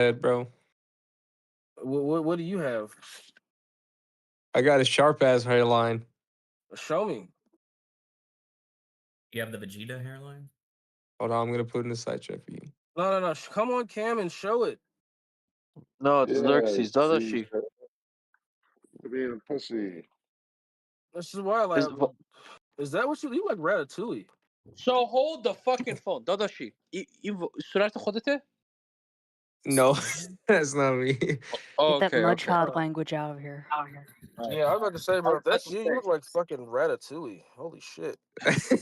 head, bro. What do you have? I got a sharp ass hairline. Show me. You have the Vegeta hairline? Hold on, I'm gonna put in the side check for you. No. Come on, Cam, and show it. No, it's Xerxes. Dadashi. Being a pussy. This is why, like, is that what you like? Ratatouille. So hold the fucking phone. Dadashi. سرعت خودته؟ No, that's not me. Oh, Get that okay, mud okay. child language out of here. Yeah, I was about to say, bro, if that's you, you look like fucking Ratatouille. Holy shit. I was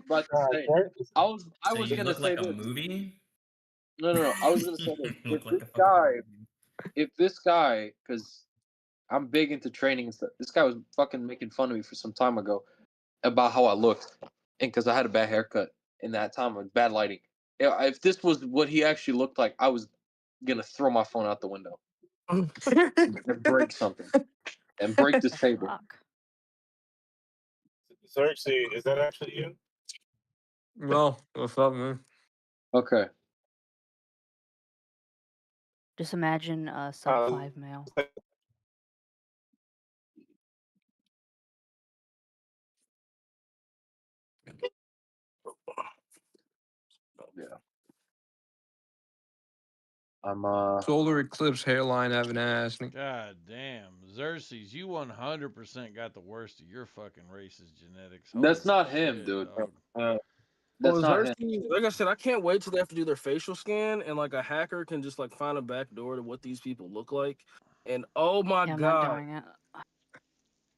about to say. I was So gonna you look say like a this. movie? No. I was gonna say this. You look like a fucking movie. If this guy, because I'm big into training and stuff, this guy was fucking making fun of me for some time ago about how I looked, and because I had a bad haircut in that time with bad lighting. If this was what he actually looked like, I was gonna throw my phone out the window and break something and break this table. Fuck. Xerxes, is that actually you? No, what's up, man? Okay. Just imagine a sub 5 male. Yeah. I'm Solar eclipse hairline having ass. God damn, Xerxes, you 100% got the worst of your fucking race's genetics. That's Holy not him, shit, dude. dog. That's not him. Xerxes, like I said, I can't wait till they have to do their facial scan and like a hacker can just like find a back door to what these people look like. And oh my Yeah, I'm god, not doing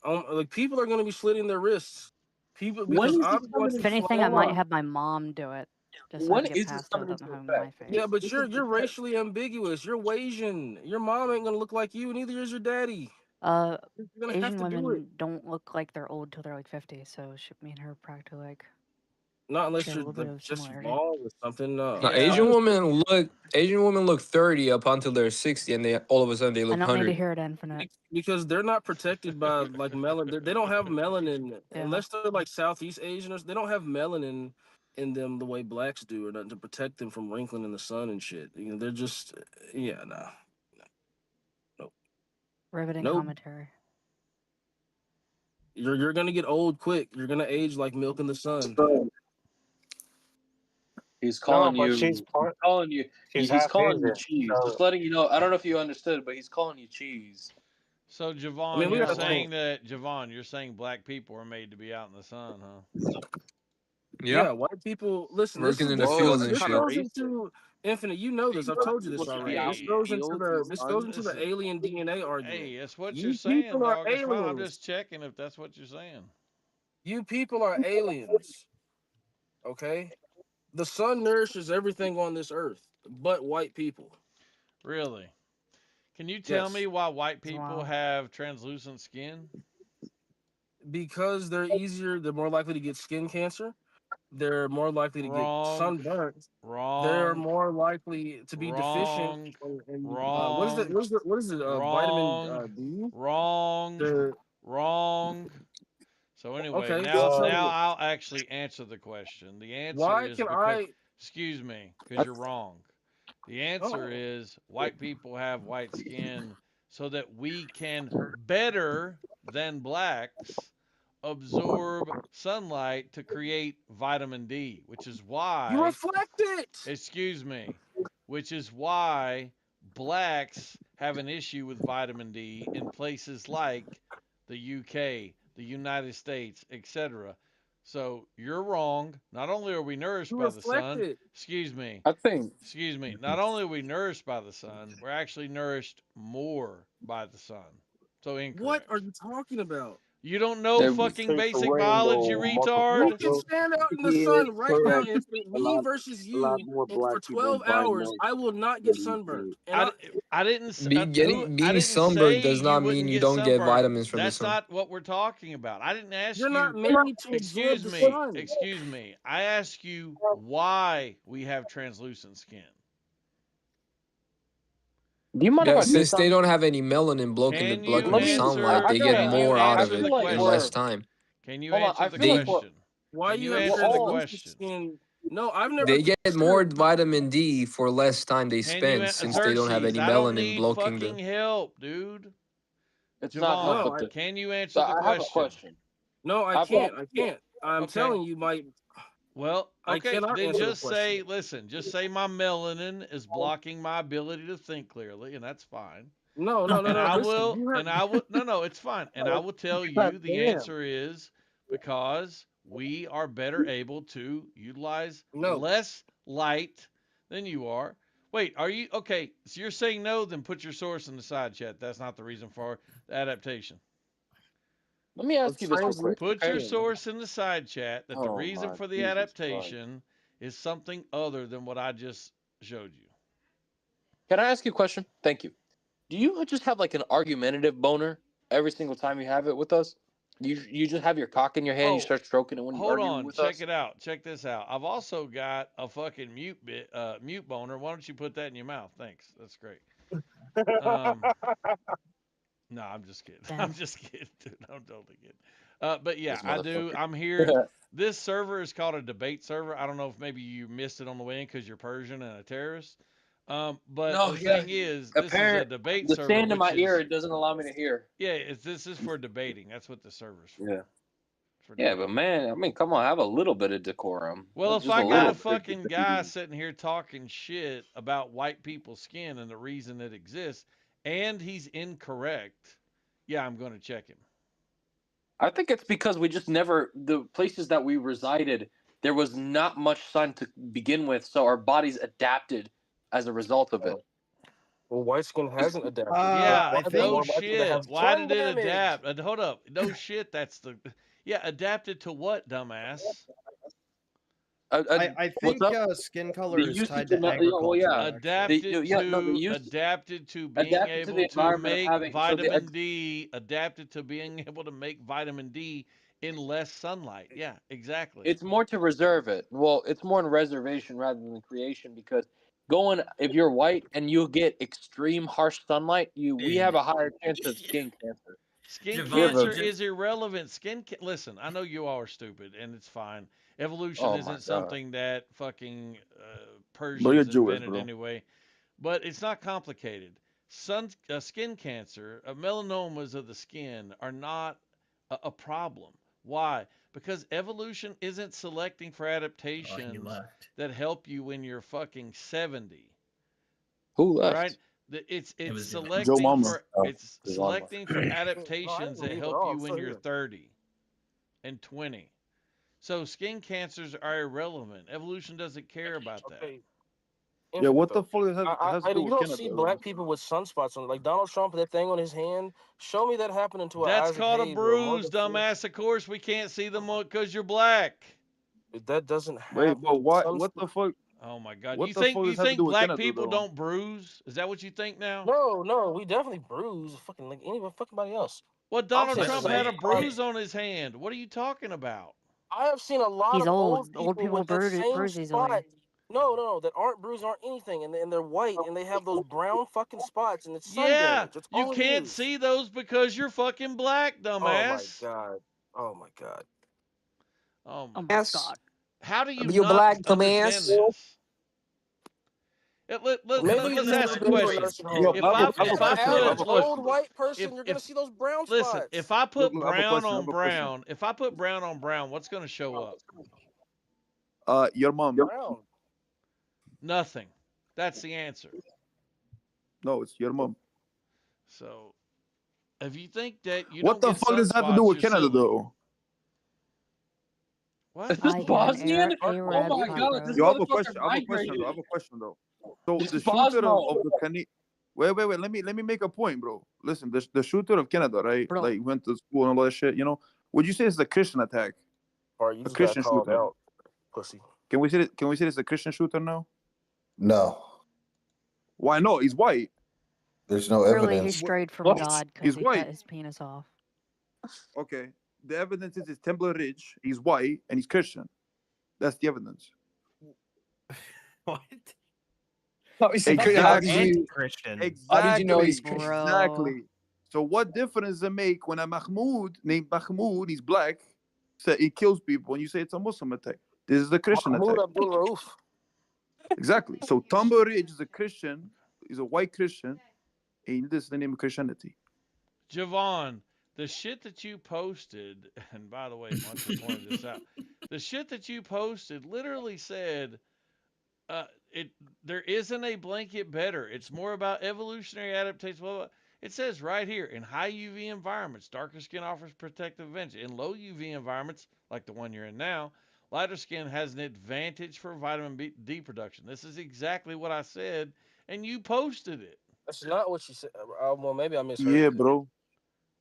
it. like people are gonna be slitting their wrists. People When because is this I'm going coming to If anything, I might have my mom do it. Just so I When can is get this past it coming without into having my effect? face. Yeah, but you're racially ambiguous. You're Asian. Your mom ain't gonna look like you, neither is your daddy. You're gonna have Asian to do it. women don't look like they're old till they're like 50, so me and her practically like Not unless share a you're little bit of just similarity. bald or something. No. No, Asian women look 30 up until they're 60, and they all of a sudden they I look don't need to 100. hear it infinite. Because they're not protected by like melanin. They don't have melanin unless they're like Southeast Asian. They don't have melanin in them the way blacks do, or nothing to protect them from wrinkling in the sun and shit. You know, they're just no. Riveting Nope. commentary. You're gonna get old quick. You're gonna age like milk in the sun. He's calling No, but you. she's part- calling you. She's He's half calling you Asian, cheese. so- Just letting you know. I don't know if you understood, but he's calling you cheese. So, Javon, I mean, we you're gotta saying that, Javon, you're saying black people are made to be out in the sun, huh? Yeah, white people. Listen, this Working is in the this, fields this and shit. goes into Infinite. You know this. I've told you this Supposed to be already. out This in goes the into fields the and sun. Listen, alien DNA argument. Hey, that's what You you're saying, people are dog. It's fine. I'm aliens. just checking if that's what you're saying. You people are aliens. Okay? The sun nourishes everything on this earth, but white people. Really? Can you tell Yes. me why white people have translucent skin? Because they're more likely to get skin cancer. They're more likely to get sunburnt. Wrong. They're more likely to be deficient. Wrong. What is it? Vitamin D. Wrong. So anyway, Okay, now so I'll actually answer the question. The answer why is can because, I? excuse me, because you're wrong. The answer is white people have white skin so that we can better than blacks absorb sunlight to create vitamin D, which is why You reflect it. Excuse me. Which is why blacks have an issue with vitamin D in places like the UK, the United States, etc. So you're wrong. Not only are we nourished by the sun, excuse me. Not only are we nourished by the sun, we're actually nourished more by the sun. So incorrect. What are you talking about? You don't know fucking basic biology, retard? You can stand out in the sun right now, and me versus you, for 12 hours, I will not get sunburned. And I didn't. Being sunburned does not mean you don't get vitamins from the sun. That's not what we're talking about. I didn't ask you. You're not made to absorb the sun. Excuse me. I ask you why we have translucent skin. Do you mind if I say since they don't have any melanin blocking the sunlight, they get more out of it in less time. Can you answer the question? Why Can you answer have the question? No, I've never. They get more vitamin D for less time they Can you, spend since they don't have Xerxes, any I don't melanin need blocking fucking the. help, dude. It's not Javon, help, but can you answer so the I have a question. No, I I've can't. got- I can't. I'm Okay. telling you, my. Well, I okay, cannot then answer the just say, question. listen, just say my melanin is blocking my ability to think clearly, and that's fine. No. And I Listen, will, you have- and I will, no, it's fine. And I will tell you the Goddamn. answer is because we are better able to utilize No. less light than you are. Wait, are you, okay, so you're saying no, then put your source in the side chat. That's not the reason for the adaptation. Let me ask you this real Translate- quick. Put your okay? source in the side chat that the Oh reason my for the Jesus adaptation is something other than what I just showed you. Can I ask you a question? Thank you. Do you just have like an argumentative boner every single time you have it with us? You just have your cock in your hand, you Oh, start stroking it when you Hold argue on, with check us? it out. Check this out. I've also got a fucking mute boner. Why don't you put that in your mouth? Thanks. That's great. No, I'm just kidding. Damn. I'm just kidding, dude. I'm totally kidding. But yeah, This I do. motherfucker. I'm here. This server is called a debate server. I don't know if maybe you missed it on the way in because you're Persian and a terrorist. But No, the yeah, thing is, this is a apparent debate the server, sand in my which ear is it doesn't allow me to hear. yeah, this is for debating. That's what the server's for. Yeah. It's for Yeah, debating. but man, I mean, come on, have a little bit of decorum. Well, if Just I a got little a bit. fucking guy sitting here talking shit about white people's skin and the reason it exists, and he's incorrect, yeah, I'm going to check him. I think it's because we just never the places that we resided. There was not much sun to begin with, so our bodies adapted as a result of it. Well, white skin hasn't adapted. Yeah, I think- no White skin shit. has Why sun did it damage. adapt? Hold up. No shit. That's the. Yeah, adapted to what, dumbass? I think what's up? skin color The is usage tied to of mel- agriculture. well, yeah. actually. Adapted yeah, no, the to use- adapted to being adapted to the able to environment of make having- so the vitamin ex- D. Adapted to being able to make vitamin D in less sunlight. Yeah, exactly. It's more to reserve it. Well, it's more in reservation rather than creation because if you're white and you get extreme harsh sunlight, we have a higher chance of skin cancer. Skin Javon, cancer just- is irrelevant. Listen, I know you all are stupid, and it's fine. Evolution Oh my isn't God. something that fucking Bro, you're Persians Jewish, invented bro. anyway. But it's not complicated. Skin cancer, melanomas of the skin are not a problem. Why? Because evolution isn't selecting for Oh, he adaptations left. that help you when you're fucking 70. Who left? Right? It's was Joe selecting Mama. for Oh, it's Joe Mama. selecting for adaptations that leave it help all. you I'm when still you're here. 30 and 20. So skin cancers are irrelevant. Evolution doesn't care about that. Okay. Yeah, what the fuck has to do You with don't Canada? see bro? black people with sunspots on it. Like Donald Trump, that thing on his hand. Show me that happening to That's Isaac called a Hayes or bruise, Morgan Freeman. dumbass. Of course, we can't see them because you're black. That doesn't happen. Wait, but what? Sunspot- What the fuck? Oh my God! What You the think fuck you does that have to think do with black Canada, people though? don't bruise? Is that what you think now? No, we definitely bruise fucking like anybody else. Well, Donald saying Trump like- had a bruise on his hand. What are you talking about? I have seen a lot He's of old. old Old people with that bruise same easily. spot. No, that aren't bruised, aren't anything, and they're white, and they have those brown fucking spots, and it's sun Yeah, damage. That's you all it can't is. see those because you're fucking black, Oh my dumbass. god. Oh my god. Oh my Oh my Yes. god. How do you You not black understand dumbass. this? Maybe Let's you ask a never been to a question. nursing Yo, home. If I have a I question, put I have a Average question. old white person, you're gonna if- see those brown listen, spots. if I put Look, I have a brown question, I on have a question. brown, if I put brown on brown, what's gonna show up? Your mom. brown. Nothing. That's the answer. No, it's your mom. So, if you think that you What don't the get fuck does that have to do sunspots, with you're Canada, silly. though? What? Is this I got an Bosnian? Arab Oh my background. god, this Yo, I have a motherfucker question. I have a question, migrated. though. I have a question, though. So It's the shooter Bosmo. of the Canadian. Wait. Let me make a point, bro. Listen, the shooter of Canada, right? Bro. Like went to school and all that shit. You know, would you say it's a Christian attack? Or you A just Christian got called shooter. out, pussy. Can we say it's a Christian shooter now? No, Why not? He's white. there's no Clearly, he evidence. strayed from What? God because He's he white. cut his penis off. Okay. The evidence is it's Temple Ridge. He's white and he's Christian. That's the evidence. What? Exactly. Anti-Christian. Exactly. How did you know he's Bro. Exactly. So what difference does it make when a Mahmoud named Mahmoud, he's black, say he kills people, and you say it's a Muslim attack? This is the Christian attack. Mahmoud Abdul Rauf. Exactly. So Tumble Ridge is a Christian, is a white Christian, and this is the name of Christianity. Javon, the shit that you posted, and by the way, Muncher pointed this out, the shit that you posted literally said, there isn't a blanket better. It's more about evolutionary adaptation. Blah, blah. It says right here, in high UV environments, darker skin offers protective advantage. In low UV environments, like the one you're in now, lighter skin has an advantage for vitamin D production. This is exactly what I said, and you posted it. That's not what you said. Well, maybe I misheard. Yeah, bro.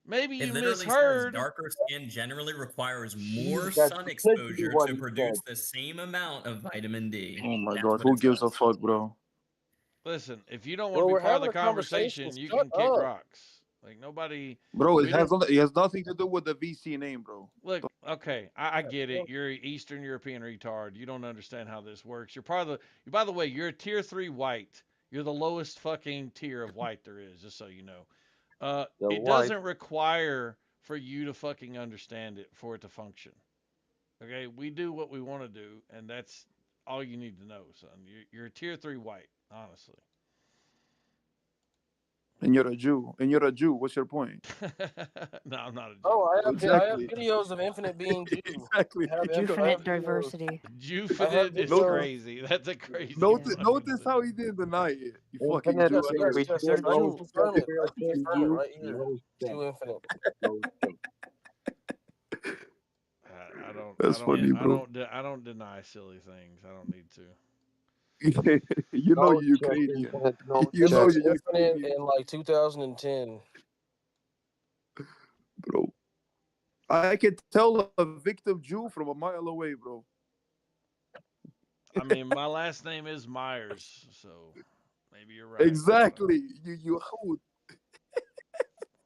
Maybe It you literally misheard. says darker skin generally requires more That's sun exactly exposure what to he produce said. the same amount of vitamin D. Oh my That's God, what who it gives a says. fuck, bro? Listen, if you don't Well, want to we're be part of having the a conversation. conversation, you Shut can kick up. rocks. Like nobody. Bro, We don't- it has nothing to do with the VC name, bro. Look, okay, I get it. You're an Eastern European retard. You don't understand how this works. You're part of the. By the way, you're a tier 3 white. You're the lowest fucking tier of white there is, just so you know. It doesn't require for you to fucking understand it for it to function. Okay, we do what we want to do, and that's all you need to know, son. You're a tier 3 white, honestly. And you're a Jew. And you're a Jew. What's your point? No, I'm not a Jew. Oh, I have Exactly. videos of Infinite being Jew. Exactly. I have Infinite videos. diversity. Jufinite is videos. crazy. That's a crazy. Notice fucking how he didn't deny it. You fucking Infinite Jew. Yes, diversity. yes, yes, I can Jew. confirm it. I can confirm it right here. Jew Infinite. That's funny, bro. I don't deny silly things. I don't need to. You know you're Ukrainian. You know Jew you're Infinite Ukrainian, in like 2010. bro. I can tell a victim Jew from a mile away, bro. I mean, my last name is Myers, so maybe you're right. Exactly. You hold.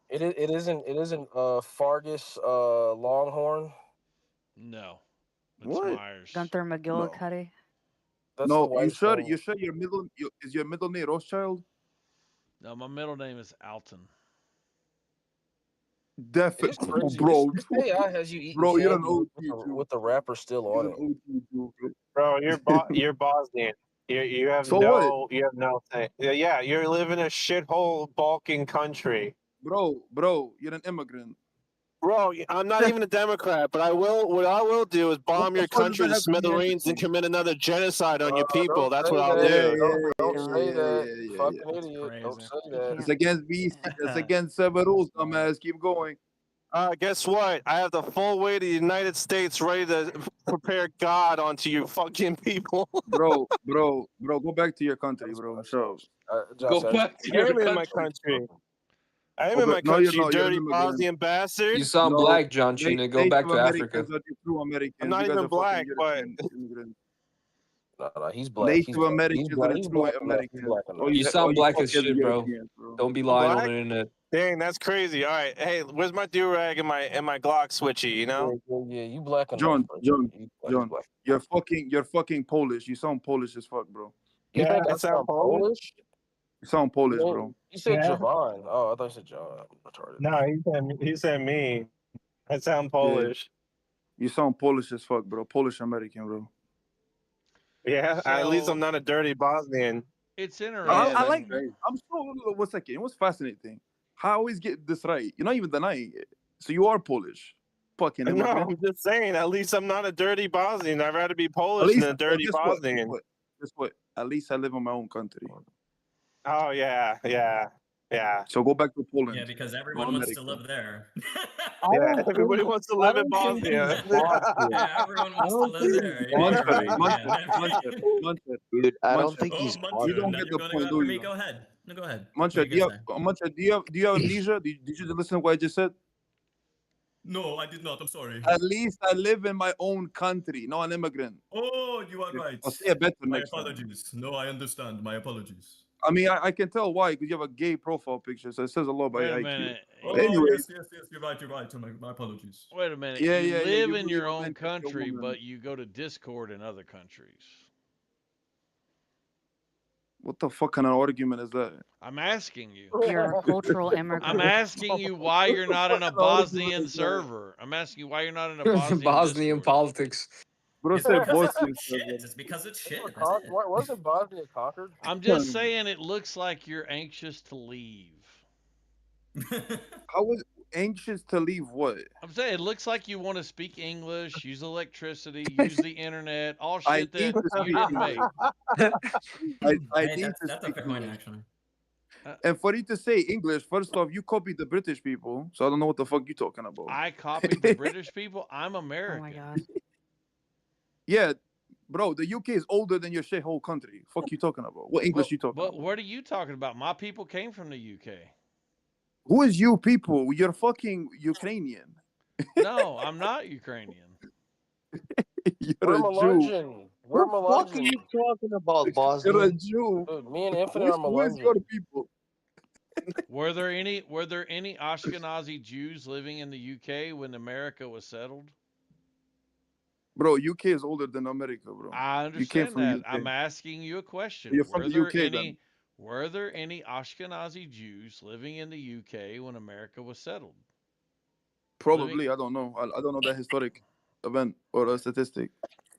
It isn't Fargus Longhorn. No, it's What? Myers. Gunther McGillicuddy. That's No, the you white sure? thing. You sure is your middle name Rothschild? No, my middle name is Alton. It's Definitely, crazy. bro. This AI has you eating Bro, you're an candy OG Jew. with the wrapper still You're on an it. OG Jew, bro. Bro, you're Bosnian. You have So no what? you have no thing. Yeah, you live in a shithole Balkan country. Bro, you're an immigrant. Bro, I'm not even a Democrat, but what I will do is bomb your the fuck does country that to have to be smithereens and interesting? commit another genocide on your Don't people. That's say what I'll that. do. Don't say yeah, that. yeah, Fucking That's idiot. Don't crazy. say You that. It's can't. against VC. It's against seven rules, dumbass. Keep going. Guess what? I have the full weight of the United States ready to prepare God onto you fucking people. Bro, go back to your country, bro. So Josh, Go back to I your am in my country. country. I am in my No, you're country, not. You're an dirty immigrant. Bosnian bastard. You sound No, black, John Cena. Go back to Africa. Americans are the true Americans. I'm not You guys even are fucking black, but European immigrants. No, he's black. He's Native black. Americans He's are black. the He's true black enough. He's Americans. black enough. You sound black as fucking shit, bro. Europeans, bro. Don't be lying on Black? the internet. dang, that's crazy. All right, hey, where's my do rag and my Glock switchy? You know? Yeah, you black enough. John, bro. John, You black, John. black. You're fucking Polish. You sound Polish as fuck, bro. You Yeah, think I I sound sound Polish? You sound Polish, You know, bro. You said Yeah. Javon. Oh, I thought you said John. I'm retarded. No, he said me. I sound Polish. You sound Polish as fuck, bro. Polish American, bro. Yeah, at least So- I'm not a dirty Bosnian. It's I interesting. like. I'm so. 1 second. It was fascinating. I always get this right. You're not even denying it. So you are Polish. Fucking No, immigrant. I'm just saying. At least I'm not a dirty Bosnian. I'd rather be At Polish least, than a dirty guess what? Bosnian. Guess what? At least I live in my own country. Oh yeah. So go back to Poland. Yeah, because everyone wants to live there. Yeah, everybody wants to live in Bosnia. Yeah, everyone wants to live there. Yeah, Muncher, right, Muncher, yeah. Muncher. Dude, I don't Muncher. think Oh, he's Muncher, You don't now get you're the gonna point, go do after me? you? Go ahead. No, go ahead. Muncher, What do you you gonna have, Muncher, do you have amnesia? Did you listen to what I just said? No, I did not. I'm sorry. At least I live in my own country, not an immigrant. Oh, you are right. I'll say it better My next time. apologies. No, I understand. My apologies. I mean, I can tell why, because you have a gay profile picture, so it says a lot about Wait your a IQ. minute. Oh, Anyway. yes. You're right. My apologies. Wait a minute. Yeah, you yeah, live you in believe your in own men, you're a country, woman. but you go to Discord in other countries. What the fuck kind of argument is that? I'm asking you. You're a cultural immigrant. I'm asking you why you're not in a Bosnian server. I'm asking you why you're not in a Bosnian Bosnian Discord. politics. Bro It's said because Bosnian. it's shit. It's because it's shit. That's Con- it. Wasn't Bosnia conquered? I'm just saying it looks like you're anxious to leave. I was anxious to leave what? I'm saying it looks like you want to speak English, use electricity, use the internet, all I shit need that to you speak didn't make. I Hey, need to that's a speak fair point, English. actually. And for you to say English, first off, you copied the British people, so I don't know what the fuck you talking about. I copied the British people. I'm Oh American. my god. Yeah, bro, the UK is older than your shit whole country. Fuck you talking about? What English you talking But about? what are you talking about? My people came from the UK. Who is you people? You're fucking Ukrainian. No, I'm not Ukrainian. You're We're a Jew. Melungeon. We're What the fuck are Melungeon. you talking about, You're a Bosnian? Jew. Dude, me and Infinite are Who is your Melungeon. people? Were there any Ashkenazi Jews living in the UK when America was settled? Bro, UK is older than America, bro. I You came understand from that. UK. I'm asking you a question. You're from the UK then. Were there any Ashkenazi Jews living in the UK when America was settled? Probably, I don't know. I don't know that historic event or a statistic.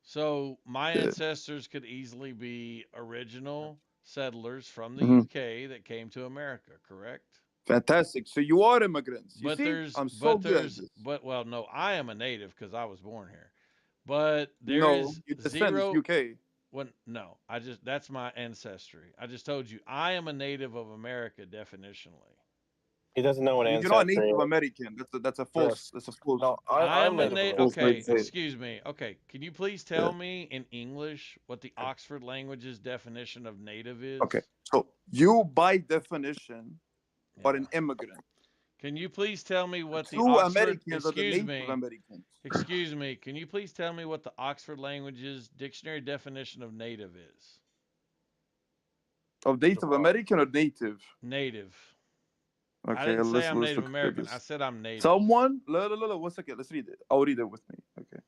So my Yeah. ancestors could easily be original settlers from the Mhm. UK that came to America, correct? Fantastic. So you are immigrants. You But see, there's, I'm so but good at there's, this. but well, no, I am a native because I was born here. But there No, is your descent is zero. UK. No, that's my ancestry. I just told you I am a native of America definitionally. He doesn't know what You're not ancestry Native is. American. That's a false. Yes. That's a false. No, I I'm am a Native native. American. Okay, False. excuse me. Okay, can you please tell me in English what the Oxford Language's definition of native is? Okay, so you by definition are Yeah. an immigrant. Can you please tell me what the True Oxford? Americans are the Excuse Native me. Americans. Excuse me. Can you please tell me what the Oxford Language's dictionary definition of native is? Of Native American or native? Native. Okay, I didn't say I'm let's Native look at American. this. I said I'm native. Someone, 1 second, let's read it. I'll read it with me. Okay.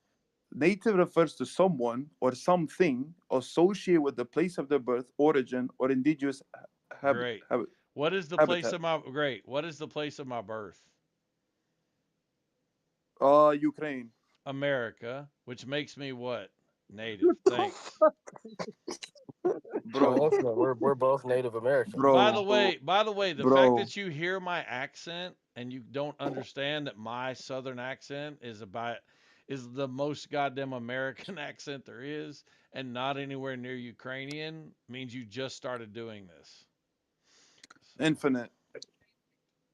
Native refers to someone or something associated with the place of their birth, origin, or indigenous Great. What is the place of my What is the place of my birth? Ukraine. America, which makes me what? Native. Thanks. Bro, we're both Native Americans. bro. By the way, the bro. fact that you hear my accent and you don't understand that my southern accent is the most goddamn American accent there is and not anywhere near Ukrainian means you just started doing this. Infinite.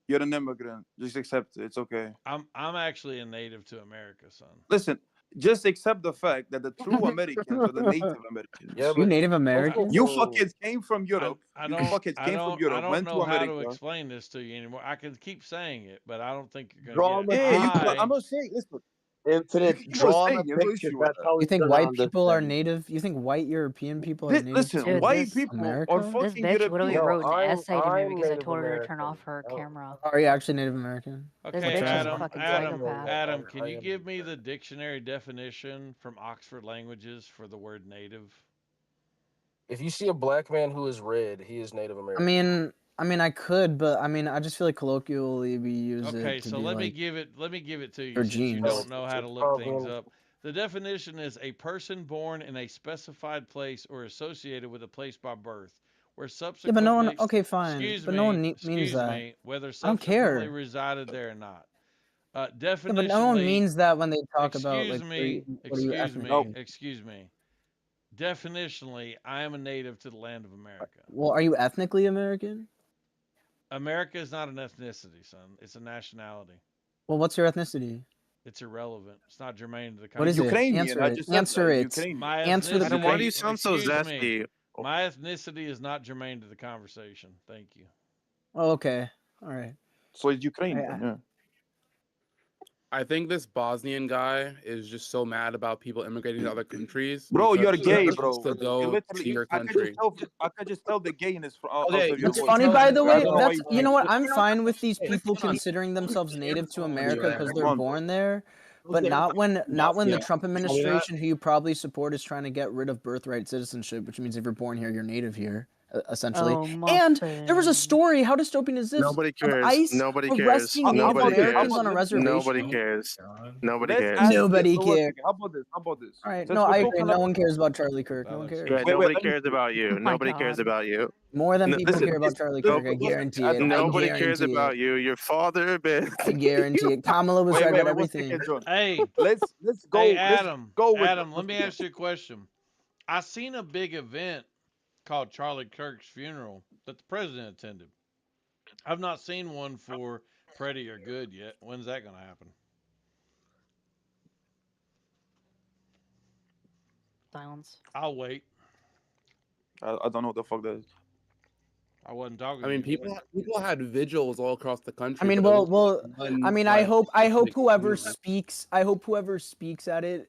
You're an immigrant. Just accept it. It's okay. I'm actually a native to America, son. Listen, just accept the fact that the true Americans are the Native Americans. Yeah, You Native American? You fuckers came from Europe. I You don't, fuckers I came don't, from Europe, I don't went know to how to America. explain this to you anymore. I can keep saying it, but I don't think you're Draw gonna get it. Yeah, you I- can, I'm not saying. Listen, Infinite, keep on draw saying a it, no picture. issue with That's that. how You he's think gonna white people are understand. native? You think white European people are native Listen, to Dude, white this people America? are This fucking bitch literally European. wrote an I'm- essay to me I'm because I Native told her to turn American. off her Oh. camera. Are you actually Native American? Okay, bitch is a Adam, fucking Adam, psychopath. Adam, can I you am give me Native the dictionary definition from Oxford Languages for the word native? If you see a black man who is red, he is Native I American. mean, I could, but I mean, I just feel like colloquially we use Okay, it to so be let me like give it to you for since you genes. don't know how to It's look things probably- up. The definition is a person born in a specified place or associated with a place by birth, where Yeah, subsequently but no one. Okay, fine. excuse But me, no one means excuse that. me, whether I don't subsequently care. resided there or not. Yeah, but Definitionally, no one means that when they talk about like excuse me, what are you excuse me, ethnically? excuse me. Definitionally, I am a native to the land of America. Well, are you ethnically American? America is not an ethnicity, son. It's a nationality. Well, what's your ethnicity? It's irrelevant. It's not germane to the What is conversation. it? Ukrainian. Answer I it. just said Answer that. it. Ukrainian. My Answer the Adam, why do you ethnicity, sound so excuse me, zesty? my ethnicity is not germane to the conversation. Thank you. Oh, okay. All right. So it's Ukraine. I- then, yeah. I think this Bosnian guy is just so mad about people immigrating to other countries. Bro, you're because gay, he bro. wants to You go literally, to your I could country. just tell the gayness from out Okay, of your That's voice. funny, tell by you the I way. don't That's like you know what? that. I'm fine with these people considering themselves native to America Yeah. because they're born there, but not when the Trump administration, who you probably support, is trying to get rid of birthright citizenship, which means if you're born here, you're native here, essentially. Oh, And there was a muffin. story. How dystopian is this? Nobody Of cares. ICE Nobody cares. arresting Native Nobody cares. Americans on a reservation. Nobody cares. Nobody Let's cares. ask this. Nobody So one cares. second, How about this? How about this? All right, Since no, we're I agree. talking No about- one cares about Charlie Kirk. No one cares. Right, Wait, nobody let me- cares about you. Oh my Nobody cares God. about you. More than No, people listen, care about it's- Charlie no, Kirk. I listen, guarantee I it. don't- Nobody I cares guarantee about it. you. Your father, man. I guarantee it. Kamala was Wait, right wait, about wait, one everything. second, John. Hey, Let's go. hey, Let's Adam. go with Adam, let me ask you a question. I seen a big event called Charlie Kirk's funeral that the president attended. I've not seen one for Pretty or Good yet. When's that going to happen? Silence. I'll wait. I don't know what the fuck that is. I wasn't talking. I mean, to you. people had vigils all across the country. I mean, but it well, was one, I mean, I like, hope specific whoever funeral. speaks, at it,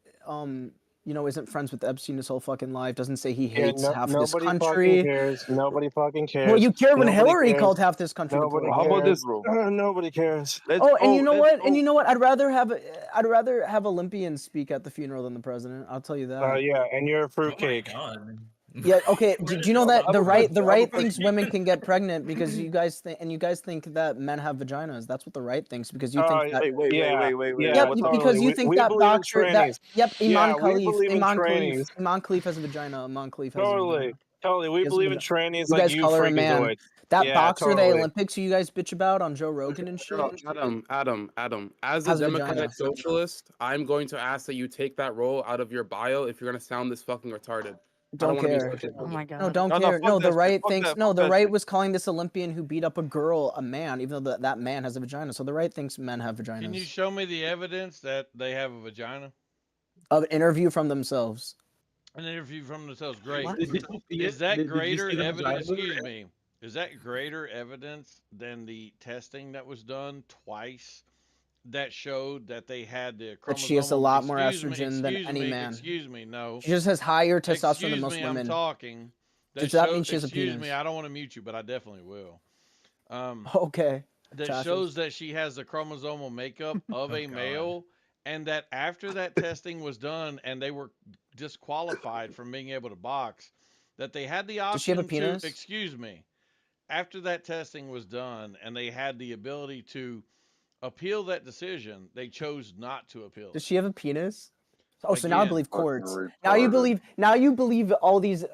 you know, isn't friends with Epstein his whole fucking life. Doesn't say he hates half this Nobody fucking country. cares. Nobody fucking cares. Well, you care when Nobody Hillary cares. called half this country. Nobody deplorable. cares. How about this, bro? Nobody cares. Let's Oh, and go, you know let's what? go. And you know what? I'd rather have Olympians speak at the funeral than the president. I'll tell you that. Yeah, and you're a Oh my fruitcake. god. Yeah. Okay. Did you know that I the have a right question, I have a thinks question. women can get pregnant because you guys think that men have vaginas. That's what the right thinks because you think that. Wait. Yeah, Yep, What's totally. because you We- think we that believe in boxer. trannies. Yep, Yeah, Iman we Khalif. believe in Iman Khalif. trannies. Iman Khalif has a vagina. Iman Khalif has a Totally. vagina. Totally. We He has a believe in vagina. trannies You like guys you call her a man. freakazoid. That Yeah, boxer, the totally. Olympics, who you guys bitch about on Joe Rogan and shit. Adam. As a Has a Democratic vagina. socialist, I'm going to ask that you take that role out of your bio if you're going to sound this fucking retarded. Don't wanna be care. such a- Oh my god. No, don't No, care. fuck No, the that shit, right fuck thinks. that, No, fuck the that right shit. was calling this Olympian who beat up a girl a man, even though that man has a vagina. So the right thinks men have vaginas. Can you show me the evidence that they have a vagina? Of interview from themselves. An interview from themselves. Great. Did you see Is it? that Did you greater see the evidence? vagina? Excuse me. Is that greater evidence than the testing that was done twice that showed that they had the chromosomal? That she has a lot more Excuse me, estrogen than excuse any me, man. Excuse me. No. She just has higher testosterone Excuse than most me, women. I'm talking. Does that mean she has a excuse penis? me. I don't want to mute you, but I definitely will. Okay. That Josh shows is- that she has the chromosomal makeup of a God. male, and that after that testing was done and they were disqualified from being able to box, that they had the option Does she have a to, penis? excuse me, after that testing was done and they had the ability to appeal that decision, they chose not to appeal. Does she have a penis? Oh, so now I Again, believe fucking courts. Now you retarded. believe all these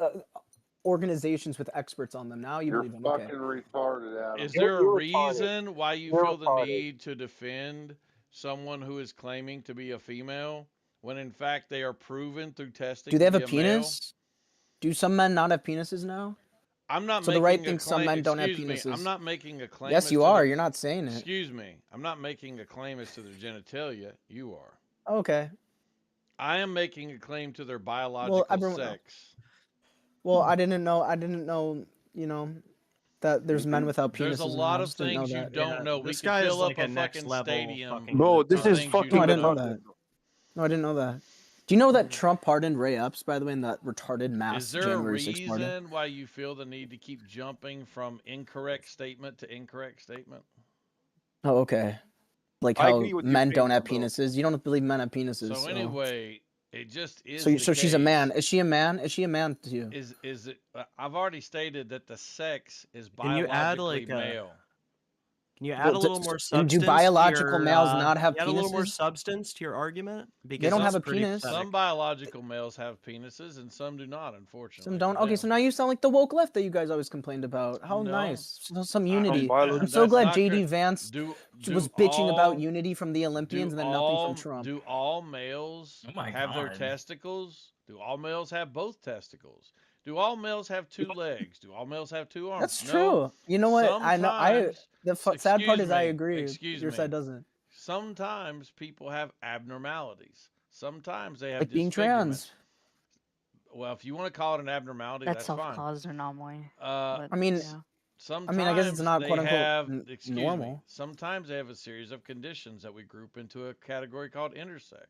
organizations with experts on them. Now you You're believe them. Okay. fucking retarded, Adam. Is there a You're retarded. reason why you You're feel the retarded. need to defend someone who is claiming to be a female when in fact they are proven through testing? Do they have to a be male? penis? Do some men not have penises now? I'm not So making the right a thinks claim. some men don't have Excuse me, I'm penises. not making a claim. Yes, as you to are. their- You're not saying it. Excuse me. I'm not making a claim as to their genitalia. You are. Okay. I am making a claim to their biological everyone- sex. Well, I didn't know. You know, that there's men without penises. There's a in the lot of house. Didn't know things you that. don't know. We This could guy is fill up like a a next fucking level stadium. fucking Bro, with this the is things you fucking No, I don't didn't know know. that. No, I didn't know that. Do you know that Trump pardoned Ray Epps, by the way, in that retarded mass Is there January a 6th pardon? reason why you feel the need to keep jumping from incorrect statement to incorrect statement? Oh, okay. Like I how agree with you, men don't have bro. penises. You don't believe men have penises. So anyway, it just is. So, the so she's a case. man. Is she a man? Is she a man to you? Is it? I've already stated that the sex is Can you add, biologically like, male. Can you add a little more substance? Do biological to your, males not have add a little more penises? substance to your argument? Because They don't have that's a pretty penis. pathetic. Some biological males have penises and some do not, unfortunately. Some don't. for Okay, them. so now you sound like the woke left that you guys always complained about. How No. nice. Some unity. biology- I'm so That's glad not JD correct. Vance Do was bitching about all- unity from the Olympians and then nothing from Trump. Do all males Oh my have their God. testicles? Do all males have both testicles? Do all males have two legs? Do all males have two arms? That's No. true. You know what? I know. Sometimes- The sad part excuse is I me, agree. excuse Your me. side doesn't. Sometimes people have abnormalities. Sometimes they have Like being disfigurement. trans. Well, if you want to call it an abnormality, That's that's fine. self-caused anomaly. Uh, but, I mean, yeah. Sometimes I guess it's not they quote unquote have, excuse me, normal. sometimes they have a series of conditions that we group into a category called intersex.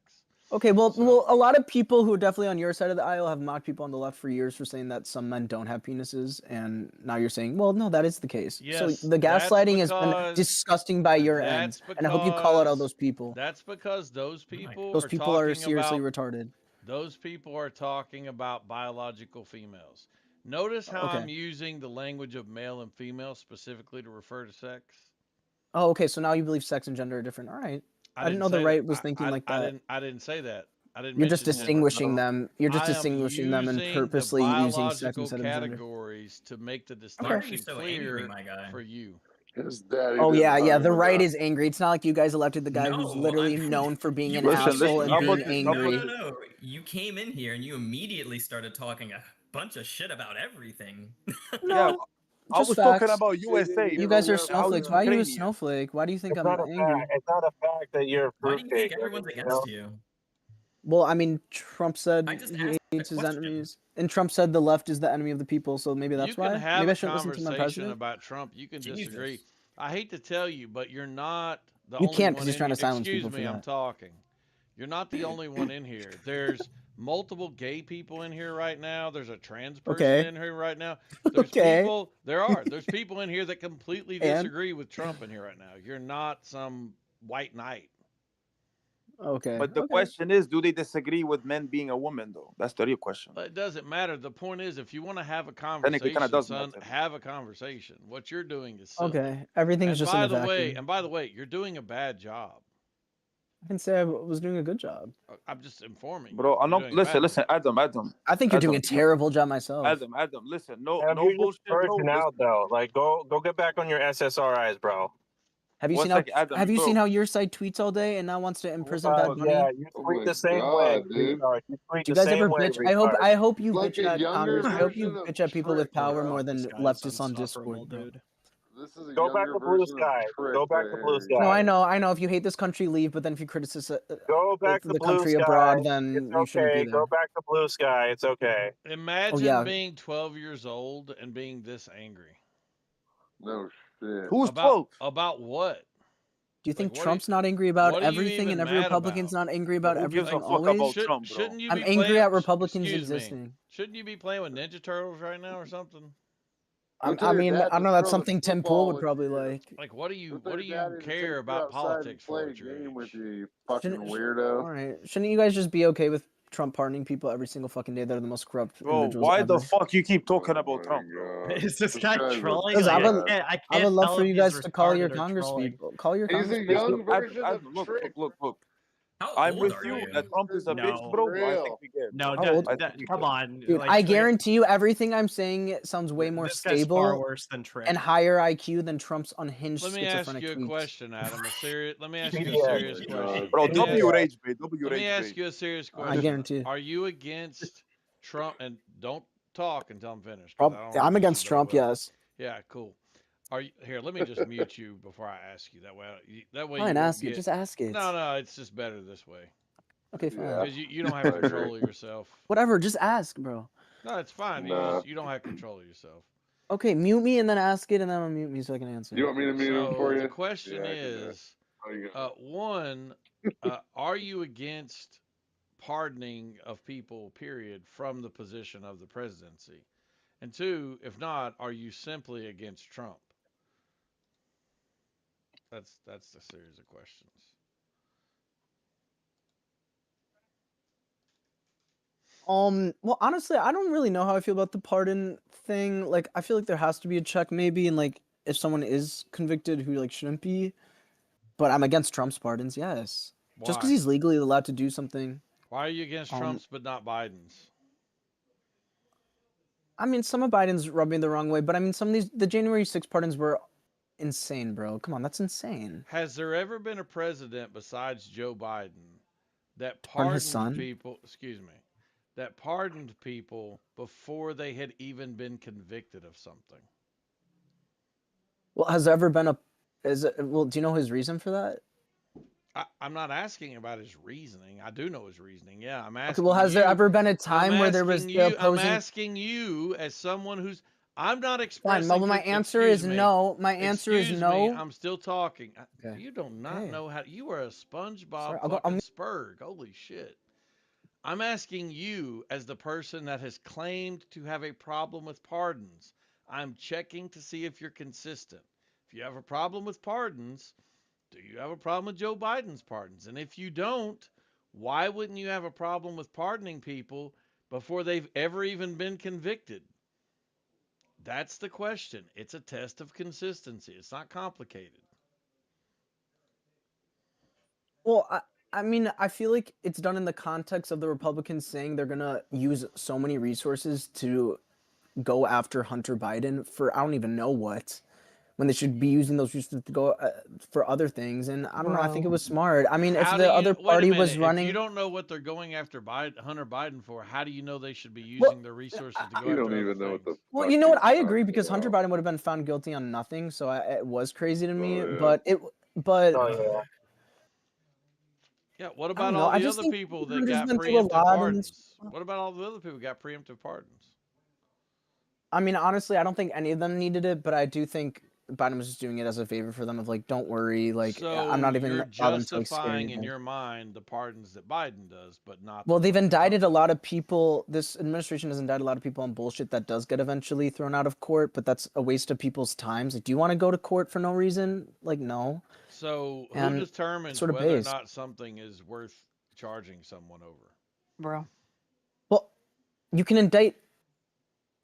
Okay, well, So- a lot of people who are definitely on your side of the aisle have mocked people on the left for years for saying that some men don't have penises, and now you're saying, well, no, that is the case. Yes, so the that's gaslighting has been because- disgusting by your end, that's and I hope you call out all because- those people. That's because those people Those are people are talking seriously about, retarded. those people are talking about biological females. Notice how Okay. I'm using the language of male and female specifically to refer to sex. Oh, okay. So now you believe sex and gender are different. All right. I didn't know the say right that. was thinking like that. I didn't say that. I didn't You're just mention gender. distinguishing them. You're just I am distinguishing them and using purposely the using sex biological instead of gender. categories to make the Why are distinction you so clear angry, my guy? for you. His daddy Oh didn't yeah, yeah. hire The him right to is angry. It's not like you guys elected the guy who's No, literally I'm known for being you an came asshole in and here- being angry. No. You came in here and you immediately started talking a bunch of shit about everything. Yeah, I Just was talking facts. about USA. You guys are I was snowflakes. Why are you a Ukrainian. snowflake? Why do you think It's I'm not a angry? fact. It's not a fact that you're a Why do you think fruitcake. everyone's you against know? you? Well, I mean, Trump said I just he asked a hates his question. enemies, and Trump said the left is the enemy of the people. So maybe You that's can why. have Maybe I a shouldn't listen to my conversation president. about Trump. You can Jesus. disagree. I hate to tell you, but you're not the You only can't, one 'cause he's in trying to here. silence Excuse people for me, I'm that. talking. You're not the only one in here. There's multiple gay people in here right now. There's a trans person Okay. in here right now. There's Okay. people. There's people in here that completely And? disagree with Trump in here right now. You're not some white knight. Okay. But the okay. question is, do they disagree with men being a woman though? That's the real question. It doesn't matter. The point is, if you want to have a Technically, kind conversation, of does son, matter. have a conversation. What you're doing is silly. Okay. Everything's just in a vacuum. By the way, you're doing a bad job. I didn't say I was doing a good job. I'm just informing you. Bro, I'm You're not. doing a bad Listen, one. Adam. I think you're doing a terrible job myself. Adam, listen. No You're just bullshit, bro. purging out though. Like, go get back on your SSRIs, bro. Have you One seen how second, Adam, Have you bro. seen how your side tweets all day and now wants to imprison Bad Bunny? Yeah, you tweet the same way. retard. You tweet Do you the guys same ever way, bitch? retard. I hope you Like bitch a at younger Congress. I hope you version of bitch at people with Trick, power bro. more than This guy's leftists on insufferable, Discord, bro. dude. This is a Go back younger to Blue version Sky. of Trick Go back right to Blue here. Sky. No, I know. If you hate this country, leave. But then if you criticize Go back to the Blue country Sky. abroad, then It's you shouldn't be okay. there. Go back to Blue Sky. It's okay. Imagine yeah. being 12 years old and being this angry. No shit. Who's About 12? About what? Do you think what are Trump's not angry about what are you everything and even every mad Republican's about? not angry about Who gives a everything fuck about always? Trump, bro? Shouldn't you I'm be angry playing, at Republicans excuse me, existing. Shouldn't you be playing with Ninja Turtles right now or something? I mean, I don't know. That's something Tim Pool would probably like. Like, what do you With their daddy to take care you about outside politics and play for a at your game with age? you, you fucking All weirdo. right. Shouldn't you guys just be okay with Trump pardoning people every single fucking day? They're the most corrupt Bro, individuals why ever. the fuck you keep talking about Trump, bro? Is this guy guy's a trolling? Because Like, I would I I would can't love tell for if you he's guys to call your retarded or Congress trolling. people. Call your He's Congress a people. young version of Adam, look. Trick. How I'm old with are you you? that Trump is a No. bitch, bro. I think Real. we get. No, How old- come on. Dude, like, I Trick- guarantee you everything I'm saying sounds way more this guy's far stable worse than Trick. and higher IQ than Trump's unhinged Let me ask schizophrenic you a tweets. question, Adam. Let me ask you a Yeah. serious God. question. Bro, Let me W ask- rage bait. W Let me rage ask bait. you a serious I question. guarantee. Are you against Trump? And don't talk until I'm finished. 'cause I don't I'm wanna against listen to Trump, nobody. yes. Yeah, cool. Are you here? Let me just mute you before I ask you. That way, you Fine, won't ask it. get- Just ask it. No, it's just better this way Okay, fine. Yeah. because you don't have control of yourself. Whatever, just ask, bro. No, it's fine. Nah. You don't have control of yourself. Okay, mute me and then ask it, and then unmute me so I can answer. You want me to mute him for So you? the question Yeah, I can do it. is, How you going? one, are you against pardoning of people, period, from the position of the presidency? And two, if not, are you simply against Trump? That's the series of questions. Well, honestly, I don't really know how I feel about the pardon thing. Like, I feel like there has to be a check, maybe, and like, if someone is convicted who like shouldn't be. But I'm against Trump's pardons, yes. Just because Why? he's legally allowed to do something. Why are you against Trump's but not Biden's? I mean, some of Biden's rub me the wrong way, but I mean, some of the January 6 pardons were insane, bro. Come on, that's insane. Has there ever been a president besides Joe Biden that Pardon his pardoned son? people? Excuse me, that pardoned people before they had even been convicted of something? Well, has there ever been well, do you know his reason for that? I'm not asking about his reasoning. I do know his reasoning. Yeah, I'm Okay, asking. well, has there you- ever been a I'm time where there was asking the you- I'm opposing? asking you as someone who's. I'm not Fine, expressing. well, my answer is excuse me. no. My answer is Excuse no. me, I'm still talking. Okay. You do not Okay. know how. You are a SpongeBob Sorry, fucking Spurg. Holy shit. I'm asking you as the person that has claimed to have a problem with pardons. I'm checking to see if you're consistent. If you have a problem with pardons, do you have a problem with Joe Biden's pardons? And if you don't, why wouldn't you have a problem with pardoning people before they've ever even been convicted? That's the question. It's a test of consistency. It's not complicated. Well, I mean, I feel like it's done in the context of the Republicans saying they're gonna use so many resources to go after Hunter Biden for I don't even know what, when they should be using those resources to go for other things. And I don't know. I think it was smart. I mean, if How the do you, other wait a party minute, was if running, you don't know what they're going after Hunter Biden for, how do you know they should be using their resources to go You after don't other even know what things? the. well, fuck you know what? he's I agree talking because Hunter about. Biden would have been found guilty on nothing, so it was crazy to me. Oh, yeah. But Yeah, what I about don't know. all I the just other think people that Hunter's got been through a preemptive lot, and pardons? What about all the other people who got preemptive pardons? I mean, honestly, I don't think any of them needed it, but I do think Biden was just doing it as a favor for them. Of like, don't worry, like So I'm not even you're gonna allow them to like scare justifying in anything. your mind the pardons that Biden does, but not. Well, the they've ones that Trump indicted a lot of people. This administration has indicted a lot of people on bullshit that does get eventually thrown out of court, but that's a waste of people's times. Like, do you want to go to court for no reason? Like, no. So who And determines sort of whether or based. not something is worth charging someone over? Bro. Well, you can indict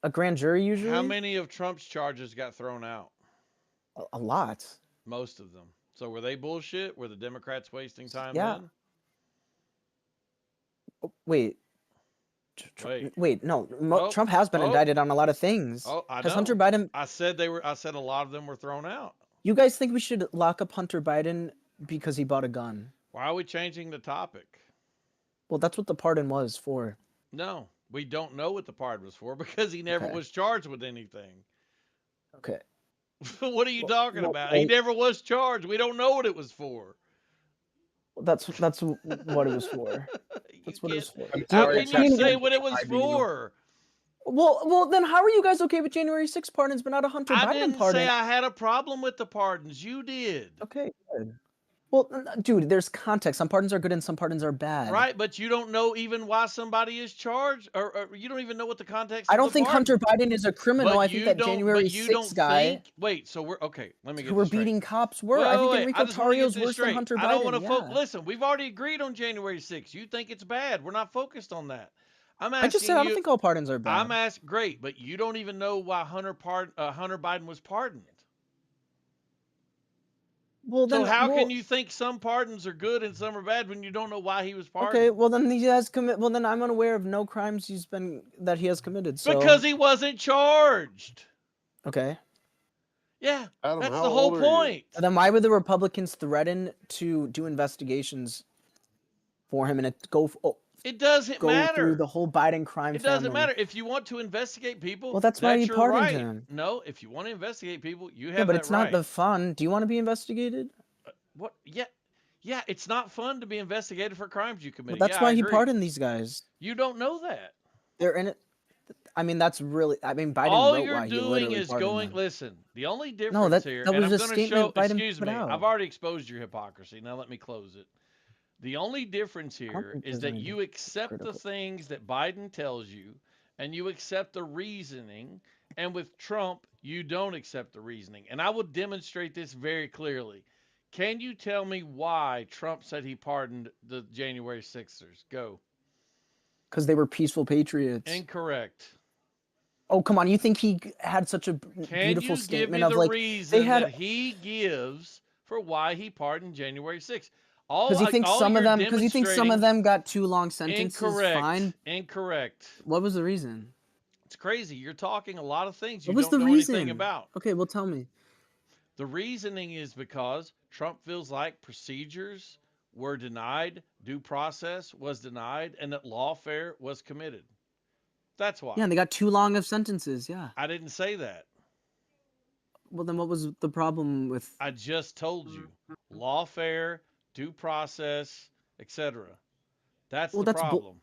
a grand jury usually. How many of Trump's charges got thrown out? A lot. Most of them. So were they bullshit? Were the Democrats wasting time Yeah. then? Wait. Wait, no. Trump has been indicted on a lot of things. Oh, I Has know. Hunter Biden? I said they were. I said a lot of them were thrown out. You guys think we should lock up Hunter Biden because he bought a gun? Why are we changing the topic? Well, that's what the pardon was for. No, we don't know what the pardon was for because he never Okay. was charged with anything. Okay. What are you talking well, about? He never was charged. We don't know what it was for. That's what it was for. That's what it was for. How can you say what it was for? Well, then how are you guys okay with January 6th pardons, but not a Hunter I Biden didn't pardon? say I had a problem with the pardons. You did. Okay, good. Well, dude, there's context. Some pardons are good and some pardons are bad. Right, but you don't know even why somebody is charged, or you don't even know what the context. I of don't the think pardon. Hunter Biden is a criminal. But I think you that don't- January but you 6th don't guy think- wait, so we're okay. Let me get who were this straight. beating cops were. Wait, I think wait, Enrico I just wanna get Tarrio's this worse than straight. Hunter Biden. I don't want to yeah. listen. We've already agreed on January 6th. You think it's bad. We're not focused on that. I'm I asking just said I you. don't think all pardons are bad. I'm asking. Great, but you don't even know why Hunter Biden was pardoned. Well, then So how well, can you think some pardons are good and some are bad when you don't know why he was pardoned? Okay, well then he has commit. Well then I'm unaware of no crimes that he has committed. So Because he wasn't charged. okay. Yeah, Adam, that's how the whole old are you? point. Then why would the Republicans threaten to do investigations for him and It doesn't go matter. through the whole Biden crime It doesn't family? matter. If you want to investigate people, Well, that's why he your pardoned right. him. No, if you want to investigate people, you have Yeah, but that it's not right. the fun. Do you want to be investigated? What? Yeah, it's not fun to be investigated for crimes you Well, committed. that's Yeah, why I he agree. pardoned these guys. You don't know that. They're in it. I mean, that's really. I mean, Biden All wrote you're why he doing literally is pardoned going. them. Listen, the only difference No, that here, was and I'm a going to statement show. Biden Excuse put me, out. I've already exposed your hypocrisy. Now let me close it. The only difference here think is there's that anything you accept the critical. things that Biden tells you, and you accept the reasoning. And with Trump, you don't accept the reasoning. And I will demonstrate this very clearly. Can you tell me why Trump said he pardoned the January 6ers? Go. Because they were peaceful patriots. Incorrect. Oh, come on. You think he had such a Can beautiful you give statement me of the like reason they had that he gives for why he pardoned January 6th? All because he thinks all some of you're them because he thinks some of them got too long sentences. Incorrect. Fine. Incorrect. What was the reason? It's crazy. You're talking a lot of things you What was don't the know reason? anything about. Okay, well tell me. The reasoning is because Trump feels like procedures were denied, due process was denied, and that lawfare was committed. That's why. Yeah, and they got too long of sentences. Yeah. I didn't say that. Well, then what was the problem with? I just told you. Lawfare, due process, etc. That's Well, the that's bull- problem.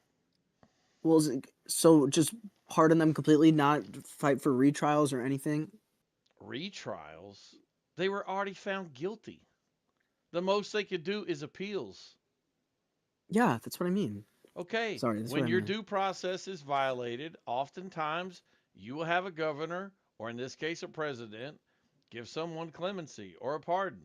Well, so just pardon them completely, not fight for retrials or anything. Retrials? They were already found guilty. The most they could do is appeals. Yeah, that's what I mean. Okay. Sorry, that's When what I your meant. due process is violated, oftentimes you will have a governor, or in this case a president, give someone clemency or a pardon.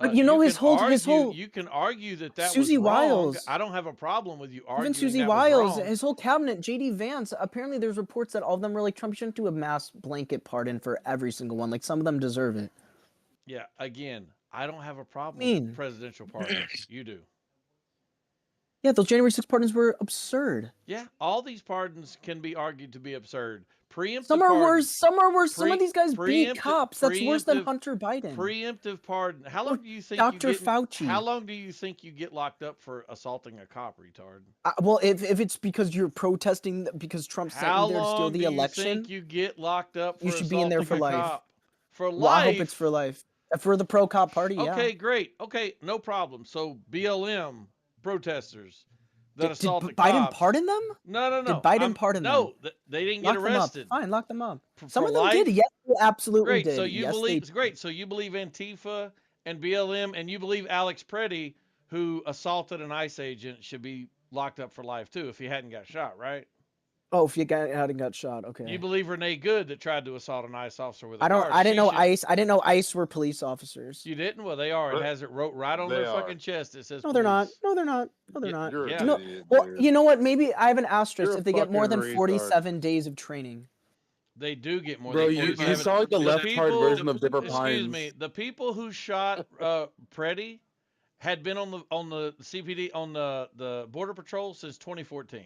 But you know his whole You can argue that that Susie was wrong. Wiles. I don't have a problem with you arguing Even Susie that was Wiles, wrong. his whole cabinet, JD Vance. Apparently, there's reports that all of them were like, Trump shouldn't do a mass blanket pardon for every single one. Like some of them deserve it. Yeah, again, I don't have a problem mean? with presidential pardons. You do. Yeah, those January 6 pardons were absurd. Yeah, all these pardons can be argued to be absurd. Preemptive Some are pardons- worse. Some are worse. Some of these guys beat preemptive- cops. That's worse than preemptive- Hunter Biden. Preemptive pardon. How long do you think Dr. you get, Fauci. How long do you think you get locked up for assaulting a cop, retard? Well, if it's because you're protesting because Trump sent How you there to steal long the do you election, think you get locked up for you should be in there for assaulting a life. cop? For life? Well, I hope it's for life. For the pro cop party, yeah. Okay, great. Okay, no problem. So BLM protesters that Did assaulted Biden cops. pardon them? No. Did Biden pardon them? No, they didn't get Lock them up. arrested. Fine, lock them up. For Some of them life? did. Yes, they absolutely Great. did. So you yes, believe they it's great. So you believe Antifa and BLM, and you believe Alex Preddy, who assaulted an ICE agent, should be locked up for life too if he hadn't got shot, right? Oh, if you hadn't got shot, okay. You believe Renee Good that tried to assault an ICE officer with a I don't. car, I didn't she know should- ICE. I didn't know ICE were police officers. You didn't? Well, they are. It has it wrote right on their They are. fucking chest. It says No, they're not. police. No, they're not. No, they're Yeah, not. You're Yeah. an No, idiot, well, dude. you know what? Maybe I have an asterisk You're a if they get more than fucking retard. 47 days of training. They do get more Bro, than you 47. sound like the left-hard version of Dipper Excuse Pines. me. The people who shot Preddy had been on the CPD on the Border Patrol since 2014.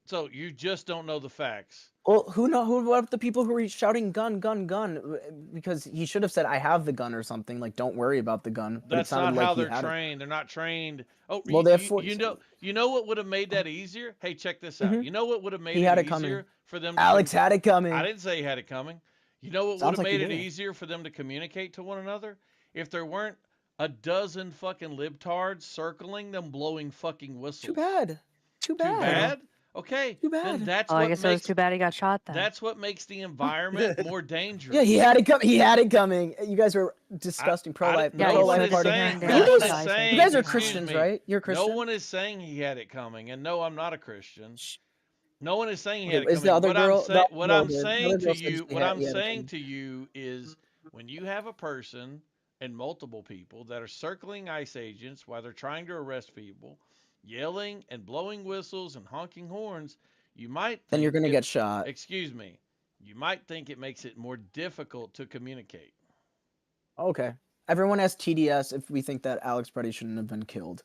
So you just don't know the facts. Well, what about the people who were shouting "gun, gun, gun"? Because he should have said, "I have the gun" or something. Like, don't worry about the gun. But it That's not sounded like how he they're had it. trained. They're not trained. Oh, Well, they have you know what would have made that easier? Hey, check this out. Mhm. You know what would have made He it had it easier coming. for them? To Alex had it coming. I didn't say he had it coming. You know what would Sounds have like he made it did. easier for them to communicate to one another? If there weren't a dozen fucking libtards circling them, blowing fucking whistles. Too bad. Too bad. Too bad? Okay. Too bad. Then that's Oh, what I guess it was makes too bad he got shot then. that's what makes the environment more dangerous. Yeah, he had it coming. He had it coming. You guys are disgusting pro-life. Yeah, no you one said is party saying. here. No Yeah, one that's is what I said. saying. You guys are excuse Christians, me, right? You're Christian. No one is saying he had it coming, and no, I'm not a Christian. No one is saying he Okay, had it is coming. the other what girl- I'm, say, no, what no, I'm the saying other to girl said you, she what had- I'm he had it saying coming. to you is, when you have a person and multiple people that are circling ICE agents while they're trying to arrest people, yelling and blowing whistles and honking horns, you might Then you're think gonna it- get shot. Excuse me. You might think it makes it more difficult to communicate. Okay. Everyone has TDS if we think that Alex Preddy shouldn't have been killed.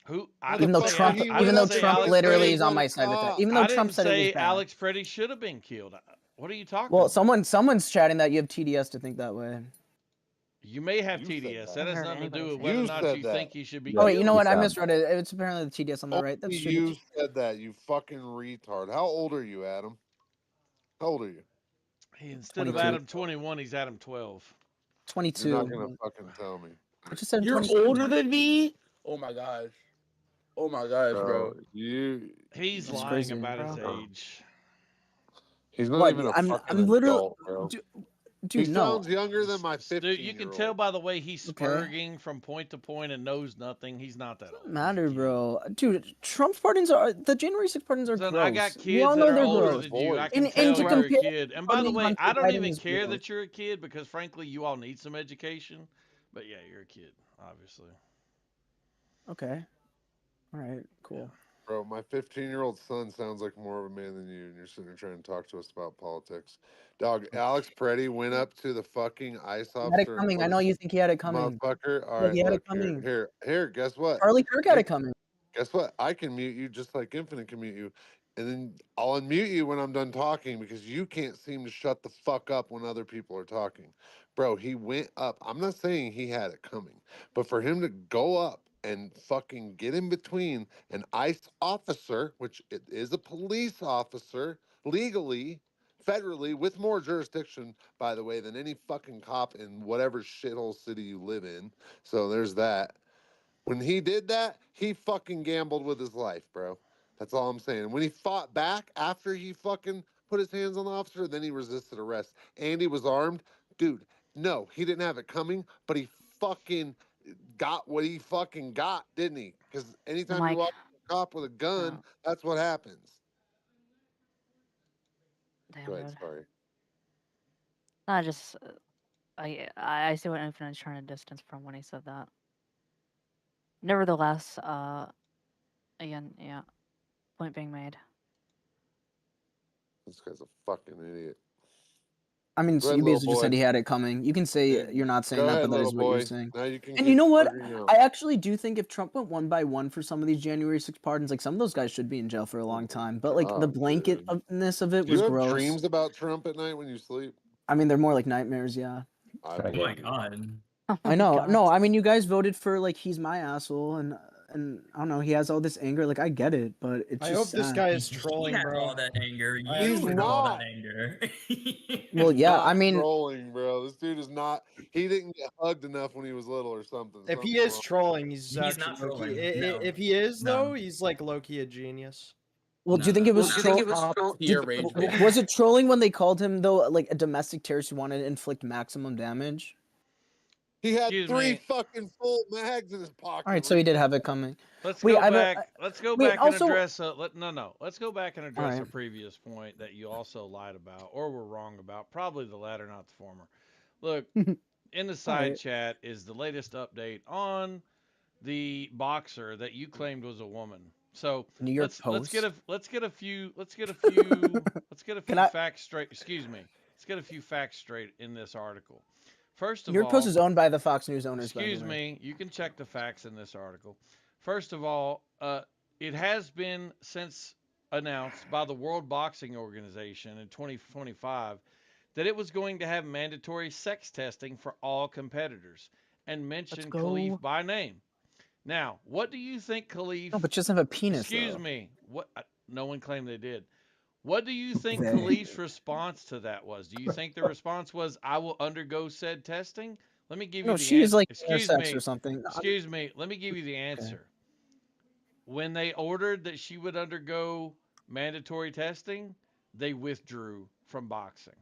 Who? Even though Trump, Trump literally is on my side with that. Even though I Trump didn't said it say was bad. Alex Preddy should have been killed. What are you talking Well, about? someone's chatting that you have TDS to think that way. You may have You said TDS. that. That has Heard nothing to do anybody with say whether or You not said you that. think he should be Oh wait, you know what? I said misread it. It's apparently the TDS on the right. That's true. You said that, you fucking retard. How old are you, Adam? How old are you? Instead of 22. Adam 21, he's Adam 12. 22. You're not gonna fucking tell me. I just said You're 22. older than me? Oh my gosh. Oh my gosh, bro. He's That's lying crazy, about his bro. age. He's not What? even a I'm fucking literally, adult, bro. dude, he no. sounds younger than my 15. Dude, you can tell by the way he's Okay. spurging from point to point and knows nothing. He's not that old. Doesn't matter, bro. Dude, Trump's pardons are the January 6 pardons are Son, gross. I got We kids all that know are they're older gross. than you. I can And tell to you're a compare kid. And by the pardoning way, Hunter I don't Biden even is care gross. that you're a kid because frankly, you all need some education. But yeah, you're a kid, obviously. Okay. All right. Cool. Bro, my 15-year-old son sounds like more of a man than you, and you're sitting there trying to talk to us about politics. Dog, Alex Preddy went up to the fucking ICE He had it officer. and coming. put I know his you think he had it coming. Motherfucker. All Yeah, right, he had it look, coming. here, guess what? Charlie Kirk had it coming. Guess what? I can mute you just like Infinite can mute you. And then I'll unmute you when I'm done talking because you can't seem to shut the fuck up when other people are talking. Bro, he went up. I'm not saying he had it coming, but for him to go up and fucking get in between an ICE officer, which it is a police officer, legally, federally, with more jurisdiction, by the way, than any fucking cop in whatever shithole city you live in. So there's that. When he did that, he fucking gambled with his life, bro. That's all I'm saying. When he fought back after he fucking put his hands on the officer, then he resisted arrest. And he was armed. Dude, no, he didn't have it coming, but he fucking got what he fucking got, didn't he? Because anytime Mike. you walk a cop with a gun, that's what happens. Damn, Go ahead, dude. sorry. I just, I see what Infinite's trying to distance from when he said that. Nevertheless, again, yeah, point being made. This guy's a fucking idiot. I mean, Go so ahead, you little basically just boy. said he had it coming. You can say Yeah, you're not saying Go that, ahead, but that little is what you're boy. saying. Now you can And keep you know what? bugging out. I actually do think if Trump went one by one for some of these January 6 pardons, like some of those guys should be in jail for a long time. But like the God, blanketness of it Do was you have gross. dreams about Trump at night when you sleep? I mean, they're more like nightmares, yeah. I Oh my believe you. god. I know. No, I mean, you guys voted for like he's my asshole, and I don't know. He has all this anger. Like I get it, but it's just. I hope this sad. guy is He trolling, had bro. all that anger. You He's had all not. that anger. Well, yeah. Not I mean, trolling, bro. This dude is not. He didn't get hugged enough when he was little or something. If he Something's is wrong. trolling, he's not actually trolling. low-key. No. If he is No. though, he's like low-key a genius. well, do you think it was troll? Tier rage bait. Was it trolling when they called him though, like a domestic terrorist who wanted to inflict maximum damage? He had Excuse 3 me. fucking full mags in his pocket. All right, so he did have it coming. Let's Wait, go I don't- back. I- Let's go wait, back and also- address. Let's go back and address a Alright. previous point that you also lied about or were wrong about. Probably the latter, not the former. Look, in the side Alright. chat is the latest update on the boxer that you claimed was a woman. So New York let's get Post. a few Can I- facts straight. Excuse me. Let's get a few facts straight in this article. First of New York all, Post is owned by the Fox News owners. by the excuse way. me, you can check the facts in this article. First of all, it has been since announced by the World Boxing Organization in 2025 that it was going to have mandatory sex testing for all competitors and mention go. Khalif by name. Now, what do you think Khalif? No, but just have a penis. Excuse though. me. What? No one claimed they did. What do you think They. Khalif's response to that was? Do you think the response was, "I will undergo said testing"? Let me give you No, the she's answer. like Excuse intersex me. or something. Excuse me. Let me give you the answer. When they ordered that she would undergo mandatory testing, they withdrew from boxing.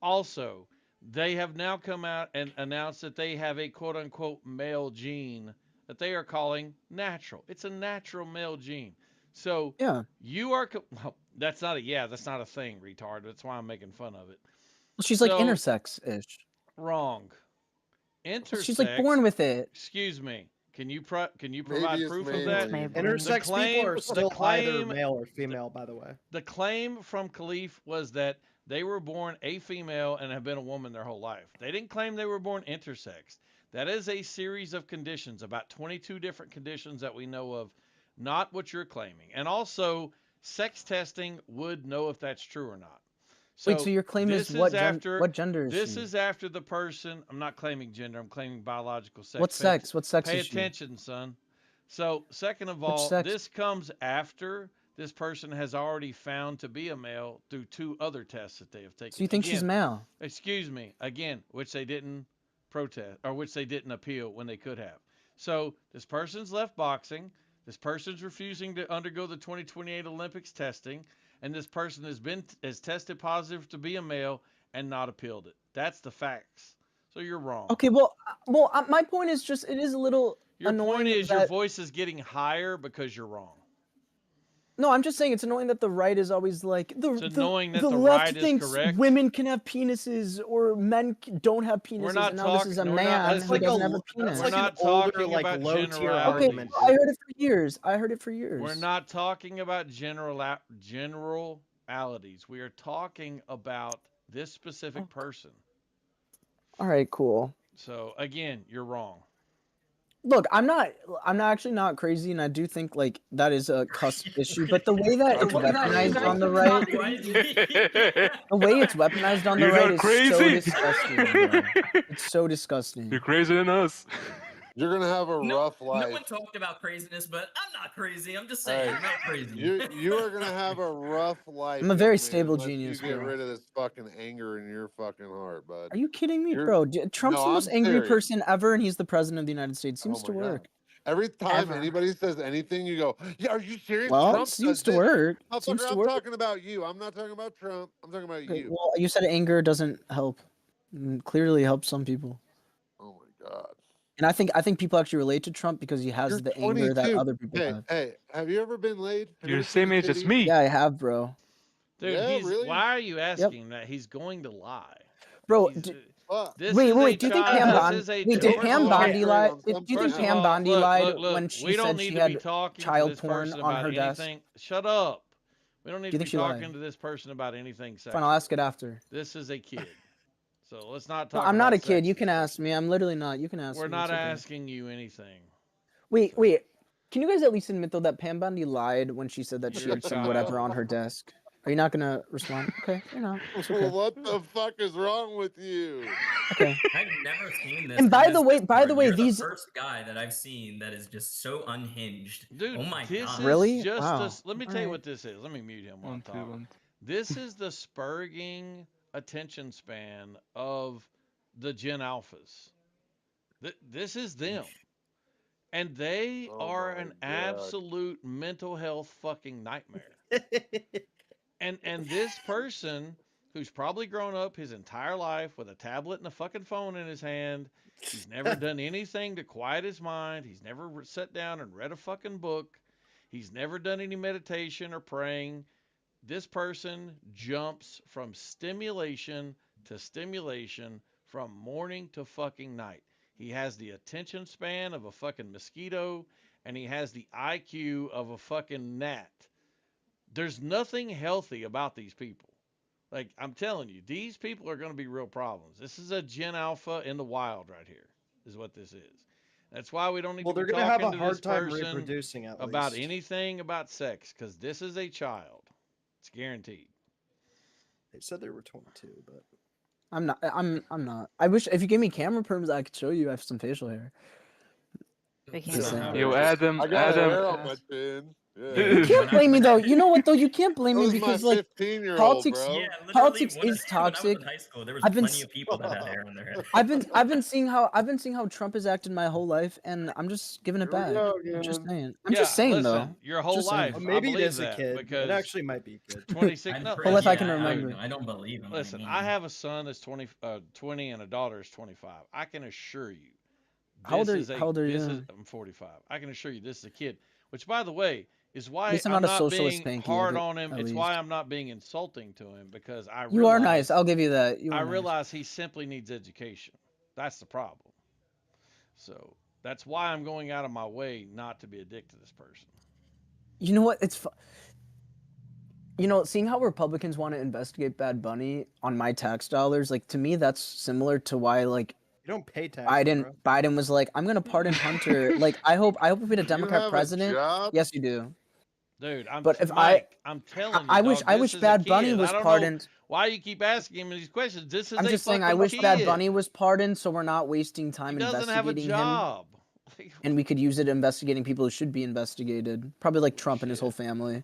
Also, they have now come out and announced that they have a quote unquote male gene that they are calling natural. It's a natural male gene. So Yeah. you are. Well, that's not a. Yeah, that's not a thing, retard. That's why I'm making fun of it. Well, she's like So- intersex-ish. Wrong. Intersex. She's like born with it. Excuse me. Can you provide it's proof of mainly- that? Maybe. Intersex claim- people are the still claim- either male or female, by the way. The claim from Khalif was that they were born a female and have been a woman their whole life. They didn't claim they were born intersex. That is a series of conditions, about 22 different conditions that we know of, not what you're claiming. And also, sex testing would know if that's true or not. Wait, so your claim is this what? after What gender is this she? is after the person. I'm not claiming gender. I'm claiming biological sex. What Pay sex? What sex Pay is she? attention, son. So, second of Which all, sex? this comes after this person has already found to be a male through 2 other tests that they have taken. So you think she's Again, male? Excuse me. Again, which they didn't protest or which they didn't appeal when they could have. So this person's left boxing. This person's refusing to undergo the 2028 Olympics testing, and this person has tested positive to be a male and not appealed it. That's the facts. So you're wrong. Okay, well, my point is just it is a little Your annoying point is your that- voice is getting higher because you're wrong. No, I'm just saying it's annoying that the right is always like It's annoying that the left right is thinks correct. women can have penises or men don't have penises. We're not and now this is a talking- we're not- man that's who like doesn't a- have a that's penis. We're like not an older, talking like, about low-tier Okay, generalities. argument. I heard it for years. I heard it for years. We're not talking about generalities. We are talking about this specific person. All right, cool. So again, you're wrong. Look, I'm actually not crazy, and I do think like that is a cusp issue. But the way that it's weaponized on the right, the way it's weaponized on the You're right not is so crazy. disgusting. Bro. It's so disgusting. You're crazier than us. You're gonna have a No, rough life. no one talked about craziness, but I'm not crazy. I'm just saying, Hey, I'm not crazy. You are gonna have a rough life. I'm a very young man, stable unless genius, You get bro. rid of this fucking anger in your fucking heart, bud. Are you kidding me, You're- bro? Trump's No, the most I'm angry serious. person ever, and he's the president of the United States. Seems Oh to my God. work. Every time Ever. anybody says anything, you go, "Yeah, are you serious?" Well, Trump it seems does to this." work. Motherfucker, Seems to I'm work. talking about you. I'm not talking about Trump. I'm talking about Okay, you. well, you said anger doesn't help. Clearly helps some people. Oh my God. And I think people actually relate to Trump because he has You're the anger that 22. other people Hey, have. hey, have you ever been laid? Have you You're ever the same seen a age as titty? me. Yeah, I have, bro. Dude, Yeah, he's, really? why are you asking that? He's going to lie. Bro, He's- fuck? This Wait, is wait, a wait. Do you think child. Pam This Bondi? is a Wait, did first Pam of all- Bondi lie? Do you First think of Pam all, Bondi look, lied look, look, when she we don't said need she to be had talking to child this porn person on about her desk? anything. Shut up. We don't need Do you to think be she lied? talking to this person about anything sexual. Fine, I'll ask it after. This is a kid. So let's not No, talk I'm not about a kid. You sex can this ask me. I'm literally not. You can ask We're me. not It's okay. asking you anything. Wait, wait. Can you guys at least admit though that Pam Bondi lied when she said that she You're a had some whatever child. on her desk? Are you not gonna respond? Okay, you're not. It's okay. What the fuck is wrong with you? Okay. I've never seen this. And by in the this way, Discord. You're these the first guy that I've seen that is just so unhinged. Dude, oh my this god. is Really? just Wow. this. Let me tell you Alright. what this is. Let me mute him while I'm 1, 2, talking. 1, 2. This is the spurging attention span of the Gen Alphas. This is them. And they Oh are my an God. absolute mental health fucking nightmare. And this person who's probably grown up his entire life with a tablet and a fucking phone in his hand, he's never done anything to quiet his mind. He's never sat down and read a fucking book. He's never done any meditation or praying. This person jumps from stimulation to stimulation from morning to fucking night. He has the attention span of a fucking mosquito, and he has the IQ of a fucking gnat. There's nothing healthy about these people. Like, I'm telling you, these people are going to be real problems. This is a Gen Alpha in the wild right here, is what this is. That's why we don't need Well, to they're be gonna have talking a to this hard time person reproducing at about least. anything about sex, because this is a child. It's guaranteed. They said they were 22, but I'm not. I'm not. I wish if you gave me camera perms, I could show you. I have some facial hair. They Just can't saying. tell. Yo, Adam, I got Adam. hair on my chin. Yeah. You can't blame me though. You know what though? You can't blame That me was because my like 15-year-old, politics. bro. Yeah, literally, Politics when is I was toxic. in high school, there was I've been plenty of people that had hair on their head. I've been seeing how Trump has acted my whole life, and I'm just giving it Here we back. go I'm just again. saying. I'm Yeah, just saying listen, though. your whole Just saying. life. Well, I maybe it believe is a that kid. because It actually might be a kid. 26. I'm No, pretty- Well, if I listen, can yeah, remember. I don't believe him. listen, I have a son that's 20 and a daughter is 25. I can assure you. How old are this is how old are this you? is I'm 45. I can assure you this is a kid. Which, by the way, is why At least I'm I'm not a not socialist being spanky, hard at- on him. at It's least. why I'm not being insulting to him because I You are realize nice. I'll give you that. You I are nice. realize he simply needs education. That's the problem. So that's why I'm going out of my way not to be a dick to this person. You know what? It's you know, seeing how Republicans want to investigate Bad Bunny on my tax dollars, like to me, that's similar to why like You don't pay taxes, bro. Biden was like, I'm gonna pardon Hunter. Like I hope if we had a Democrat have a president. job? Yes, you do. Dude, But if I'm telling you, I wish dog, I this wish is a Bad Bunny kid. was I don't know pardoned. why you keep asking him these questions. This is I'm a just saying I fucking wish Bad kid. Bunny was pardoned, so we're not wasting He time doesn't have a investigating him. job. And we could use it investigating people who should be investigated. Probably like Trump and his whole family.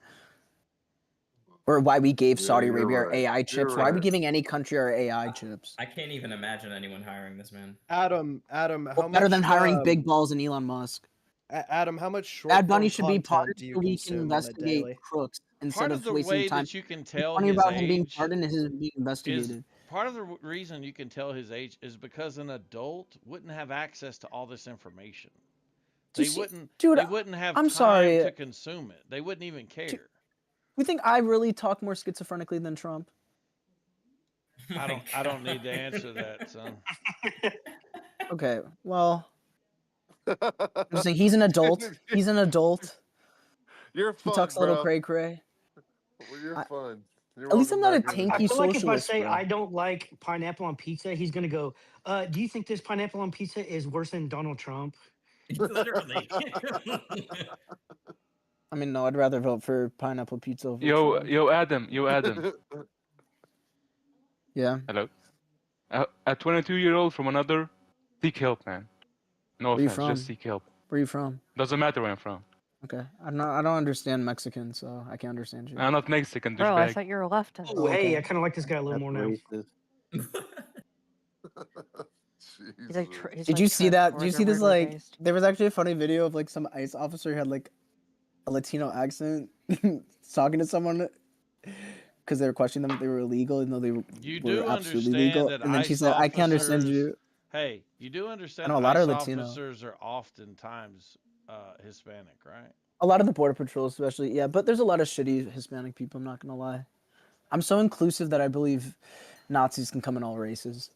Or why we gave Yeah, Saudi you're Arabia our right. AI You're chips. Why are we right. giving any country our AI chips? I can't even imagine anyone hiring this man. Adam, how Better much, than hiring Big Balls and Elon Musk. Adam, how much short Bad Bunny form should be content pardoned do you so we can consume on a investigate daily? crooks instead Part of of the wasting way time. that you can What's tell funny his about him being age pardoned is his being is investigated. part of the reason you can tell his age is because an adult wouldn't have access to all this information. They Just- wouldn't. dude, they wouldn't have I'm time sorry. to consume it. They wouldn't even care. You think I really talk more schizophrenically than Trump? I don't need to answer that, son. Okay, well, I'm just saying he's an adult. He's an adult. You're He fun, talks a little bro. cray cray. Well, you're fun. You're At least I'm welcome not a back in. tanky I feel like if I socialist, say bro. I don't like pineapple on pizza, he's gonna go, do you think this pineapple on pizza is worse than Donald Trump? Literally. I mean, no, I'd rather vote for pineapple pizza over Yo, Trump. yo, Adam, yo, Adam. Yeah. Hello. A 22-year-old from another, seek help, man. No Where you offense, from? just seek help. Where you from? Doesn't matter where I'm from. Okay, I don't understand Mexican, so I can't understand you. I'm not Mexican, Bro, I douchebag. thought you were a leftist. Oh, hey, I kind of like this guy a little more now. He's like, he's Did like you see that? Did you see this? Transformer Like, based. there was actually a funny video of like some ICE officer who had like a Latino accent talking to someone because they were questioning them if they were illegal, even though they were You do absolutely understand legal. that And then she ICE said, "I can't understand officers- you." Hey, you do understand I know a that lot ICE of Latino. officers are oftentimes Hispanic, right? A lot of the border patrol, especially, yeah. But there's a lot of shitty Hispanic people. I'm not gonna lie. I'm so inclusive that I believe Nazis can come in all races.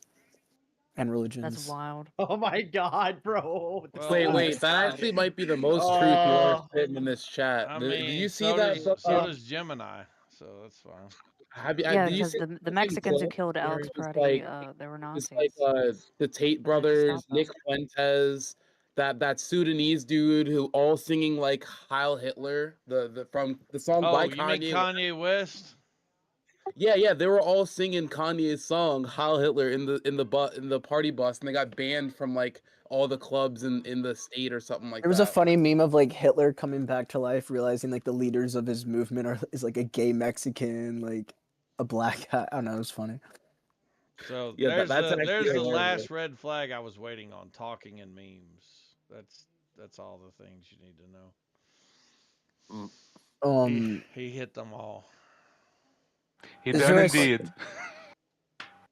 and religions. That's wild. Oh my god, bro. Wait, that actually might be the most truth you ever spitting in this chat. I Do mean, you see so that? does, fucking- so does Gemini, so that's fine. Yeah, do you because see the fucking Mexicans who clip killed where Alex it's Pratty, like- they were It's Nazis. like the Tate brothers, Nick Fuentes, that Sudanese dude who all singing like Heil Hitler, the from the song Oh, by you mean Kanye. Kanye West? Yeah, they were all singing Kanye's song Heil Hitler in the party bus, and they got banned from like all the clubs in the state or something like There was that. a funny meme of like Hitler coming back to life, realizing like the leaders of his movement is like a gay Mexican, like a black guy. I don't know, it was funny. So Yeah, there's that's the, actually there's the hilarious. last red flag I was waiting on, talking in memes. That's all the things you need to know. He hit them all. He Is done there a- indeed.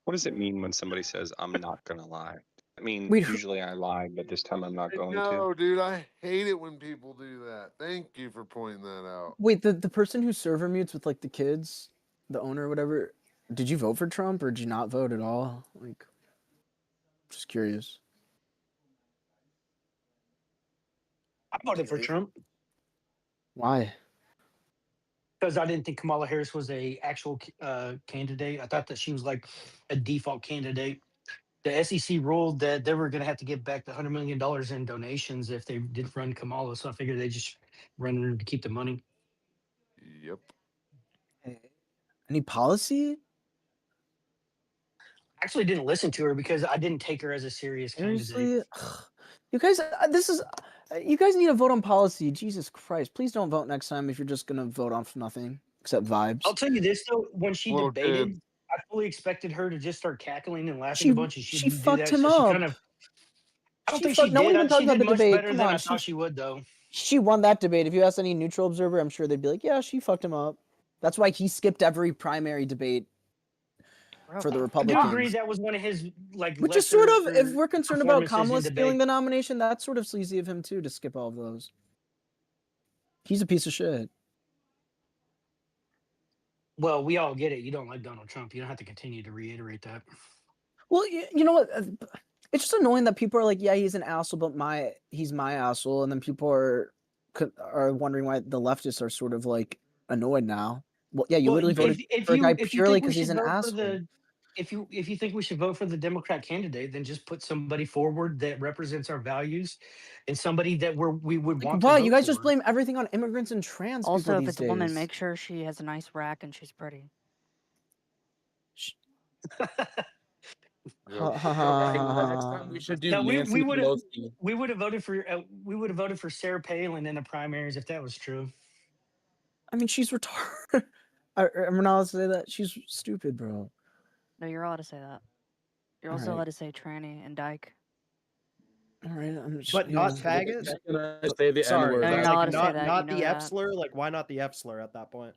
What does it mean when somebody says, I'm not going to lie? I mean, Wait, usually I lie, but this time I'm not going No, to. dude, I hate it when people do that. Thank you for pointing that out. Wait, the person who server mutes with like the kids, the owner or whatever, did you vote for Trump or did you not vote at all? Like, just curious. I voted for Trump Why? because I didn't think Kamala Harris was a actual candidate. I thought that she was like a default candidate. The SEC ruled that they were going to have to give back the $100 million in donations if they did run Kamala. So I figured they just run her to keep the money. Yep. Any policy? I actually didn't listen to her because I didn't take her as a serious candidate. Seriously? You guys, you guys need to vote on policy. Jesus Christ. Please don't vote next time if you're just going to vote on nothing except vibes. I'll tell you this though, when she Little debated, kid. I fully expected her to just start cackling and laughing She- a bunch. And she didn't do fucked that, him so she up. kind of. I don't She think fucked- she no one did. even talked She about did the much debate. better Come than on, I thought she would, though. She won that debate. If you ask any neutral observer, I'm sure they'd be like, yeah, she fucked him up. That's why he skipped every primary debate for the I do Republicans. agree that was one of his like. Which is sort of, if lesser we're concerned about performances in Kamala debate. stealing the nomination, that's sort of sleazy of him too to skip all of those. He's a piece of shit. Well, we all get it. You don't like Donald Trump. You don't have to continue to reiterate that. Well, you know what? It's just annoying that people are like, yeah, he's an asshole, but he's my asshole, and then people are wondering why the leftists are sort of like annoyed now. Well, yeah, you literally voted for a guy purely because he's an asshole. If you think we should vote for the Democrat candidate, then just put somebody forward that represents our values, and somebody that we would want. Wow, to you vote guys just for. blame everything on immigrants and trans Also, people if these it's a woman, days. make sure she has a nice rack and she's pretty. Next time we should do No, we Nancy would have Pelosi. we would have voted for Sarah Palin in the primaries if that was true. I mean, she's retarded. I'm not allowed to say that. She's stupid, bro. No, you're allowed to say that. You're also Alright. allowed to say tranny and dyke. All right, I'm just. But not faggots? Say the Sorry, N-word. No, you're like, not allowed to say not, that, not you know the F that. slur? Like, why not the F slur at that point?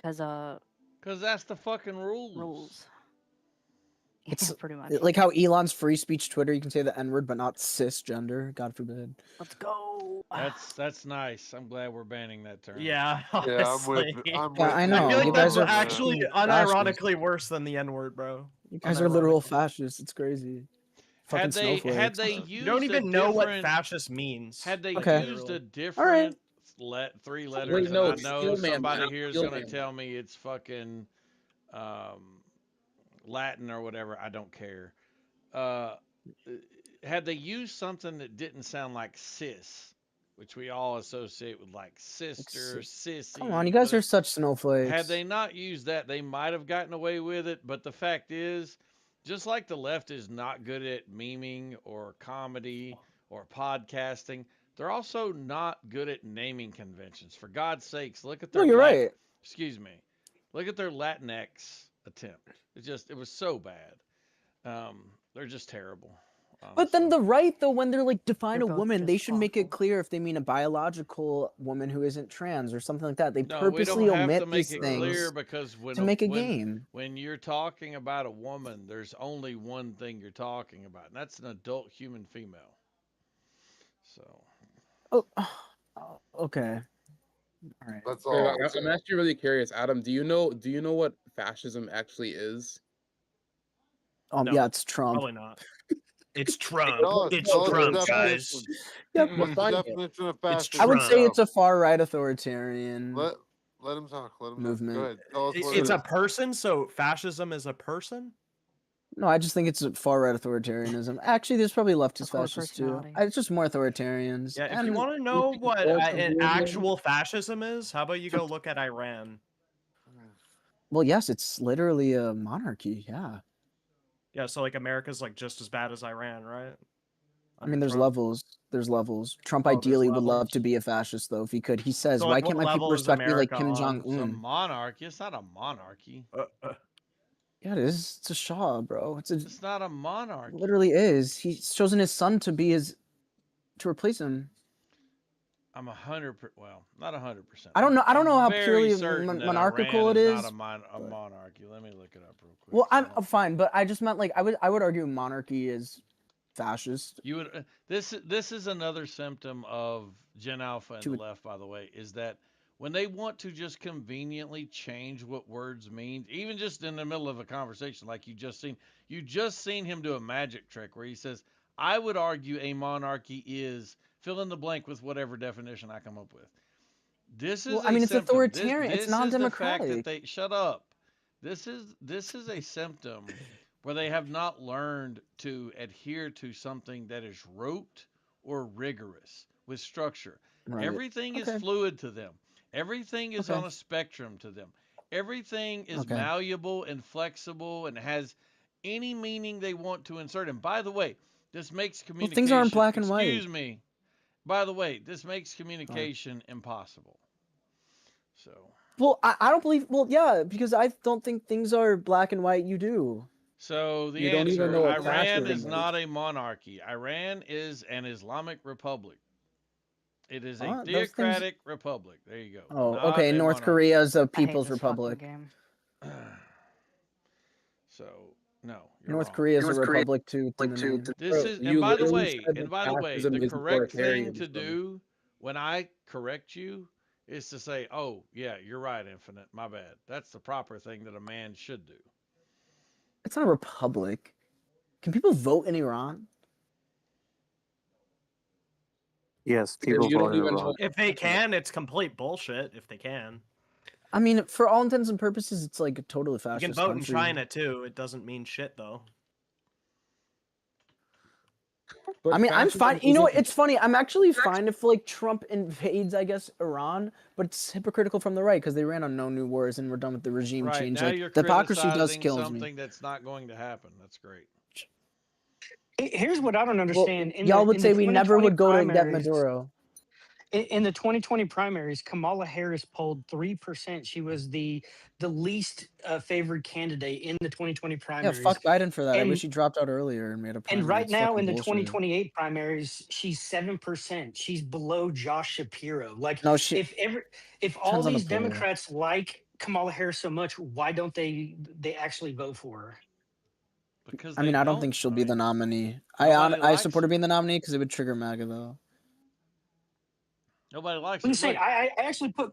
Because that's the fucking rules. Rules. It's pretty much. like how Elon's free speech Twitter, you can say the N-word, but not cisgender. God forbid. Let's go. That's nice. I'm glad we're banning that term. Yeah, Yeah, I'm with. honestly. I'm Yeah, with I know. I feel like You that's guys are actually fucking fascists. unironically worse than the N word, bro. You guys are literal fascists. It's crazy. Fucking Had snowflakes. they used You don't even know what different- fascist means. Had they Okay. used a All right. different three letters, Wait, and no, I know Steelman somebody now, here is Steelman. going to tell me it's fucking Latin or whatever. I don't care. Had they used something that didn't sound like cis, which we all associate with like sister, sissy. Come on, you guys whatever. are such snowflakes. Had they not used that, they might have gotten away with it. But the fact is, just like the left is not good at memeing or comedy or podcasting, they're also not good at naming conventions. For God's sakes, look at their No, you're right. Excuse me. Look at their Latinx attempt. It was so bad. They're just terrible. But then the right, though, when they're like define a They're both woman, they just should make it clear if they mean a biological woman who isn't trans or something like that. They No, purposely we don't have omit to make these it things clear because when to make a game. When you're talking about a woman, there's only one thing you're talking about, and that's an adult human female. So. Oh, okay. All right. That's Okay, all. I'm actually really curious, Adam. Do you know what fascism actually is? No, Yeah, it's Trump. Probably not. It's Trump. Tell us- It's tell us the Trump, definition. guys. Yep. What's the definition of fascism? I would say it's a far right authoritarian Let him talk. Let him movement. Talk. Go ahead. Tell us what It's it a is. person, so fascism is a person? No, I just think it's far right authoritarianism. Actually, there's probably leftist cult of fascists too. personality. It's just more authoritarians. Yeah, if And you want to know what also an really- actual fascism is, how about you go look at Iran? well, yes, it's literally a monarchy. Yeah, Yeah, so like America's like just as bad as Iran, right? I mean, there's Trump. levels. There's levels. Trump Oh, there's ideally would love levels. to be a fascist, though, if he could. He says, So, "Why like, can't what my people level is respect me like America Kim on? Jong It's a Un?" monarchy. It's not a monarchy. Yeah, it is. It's a Shah, bro. It's not a monarchy. Literally is. He's chosen his son to be to replace him. I'm 100%. Well, not 100%. I don't know. I don't know how Very purely certain that monarchical Iran it is is. not a monarchy. Let me look it up real quick. Well, I'm fine, but I just meant like I would argue monarchy is fascist. You would. This is another symptom of Gen Alpha and the left, by the way, is that when they want to just conveniently change what words mean, even just in the middle of a conversation, like you just seen him do a magic trick where he says, "I would argue a monarchy is fill in the blank with whatever definition I come up with." This is Well, I mean, it's symptom. authoritarian. It's This is the fact non-democratic. that they shut up. This is a symptom where they have not learned to adhere to something that is rote or rigorous with structure. Right. Everything is Okay. fluid to them. Everything is Okay. on a spectrum to them. Everything is Okay. malleable and flexible and has any meaning they want to insert. And by the way, this makes Well, communication. things aren't black and white. Excuse me. By the way, this makes communication impossible. So. Well, I don't believe. Well, yeah, because I don't think things are black and white. You do. So the You don't even answer, know what Iran fascism is is. not a monarchy. Iran is an Islamic republic. It is a Those things- theocratic republic. There you go. Oh, Not okay. a North monarchy. Korea is a I hate people's this fucking republic. game. So no, you're North wrong. Korea is a republic too. This is, and by the way, the correct thing to do when I correct you is to say, "Oh, yeah, you're right, Infinite. My bad." That's the proper thing that a man should do. It's not a republic. Can people vote in Iran? Yes, people you don't vote in even Iran. If they can, it's complete bullshit. If they can, I mean, for all intents and purposes, it's like a totally you fascist can vote country. in China too. It doesn't mean shit though. I mean, I'm fine. You know what? It's funny. I'm actually fine if like Trump invades, I guess, Iran, but it's hypocritical from the right because they ran on no new wars and we're done with the regime Right change. now, Like you're the hypocrisy does criticizing kill something me. that's not going to happen. That's great. Here's what I don't understand. Y'all would say we never would go to get primaries- Maduro. In the 2020 primaries, Kamala Harris polled 3%. She was the least favored candidate in the 2020 Yeah, primaries. fuck Biden for that. I And- wish he dropped out earlier and made a primary. And right It's now fucking in the bullshit. 2028 primaries, she's 7%. She's below Josh Shapiro. Like, No, if all Depends on the these poll. Democrats like Kamala Harris so much, why don't they actually vote for her? Because I mean, I don't think she'll be the nominee. Nobody I likes support her being the nominee because it would trigger MAGA though. Nobody likes I'm it. just saying, Look, I actually put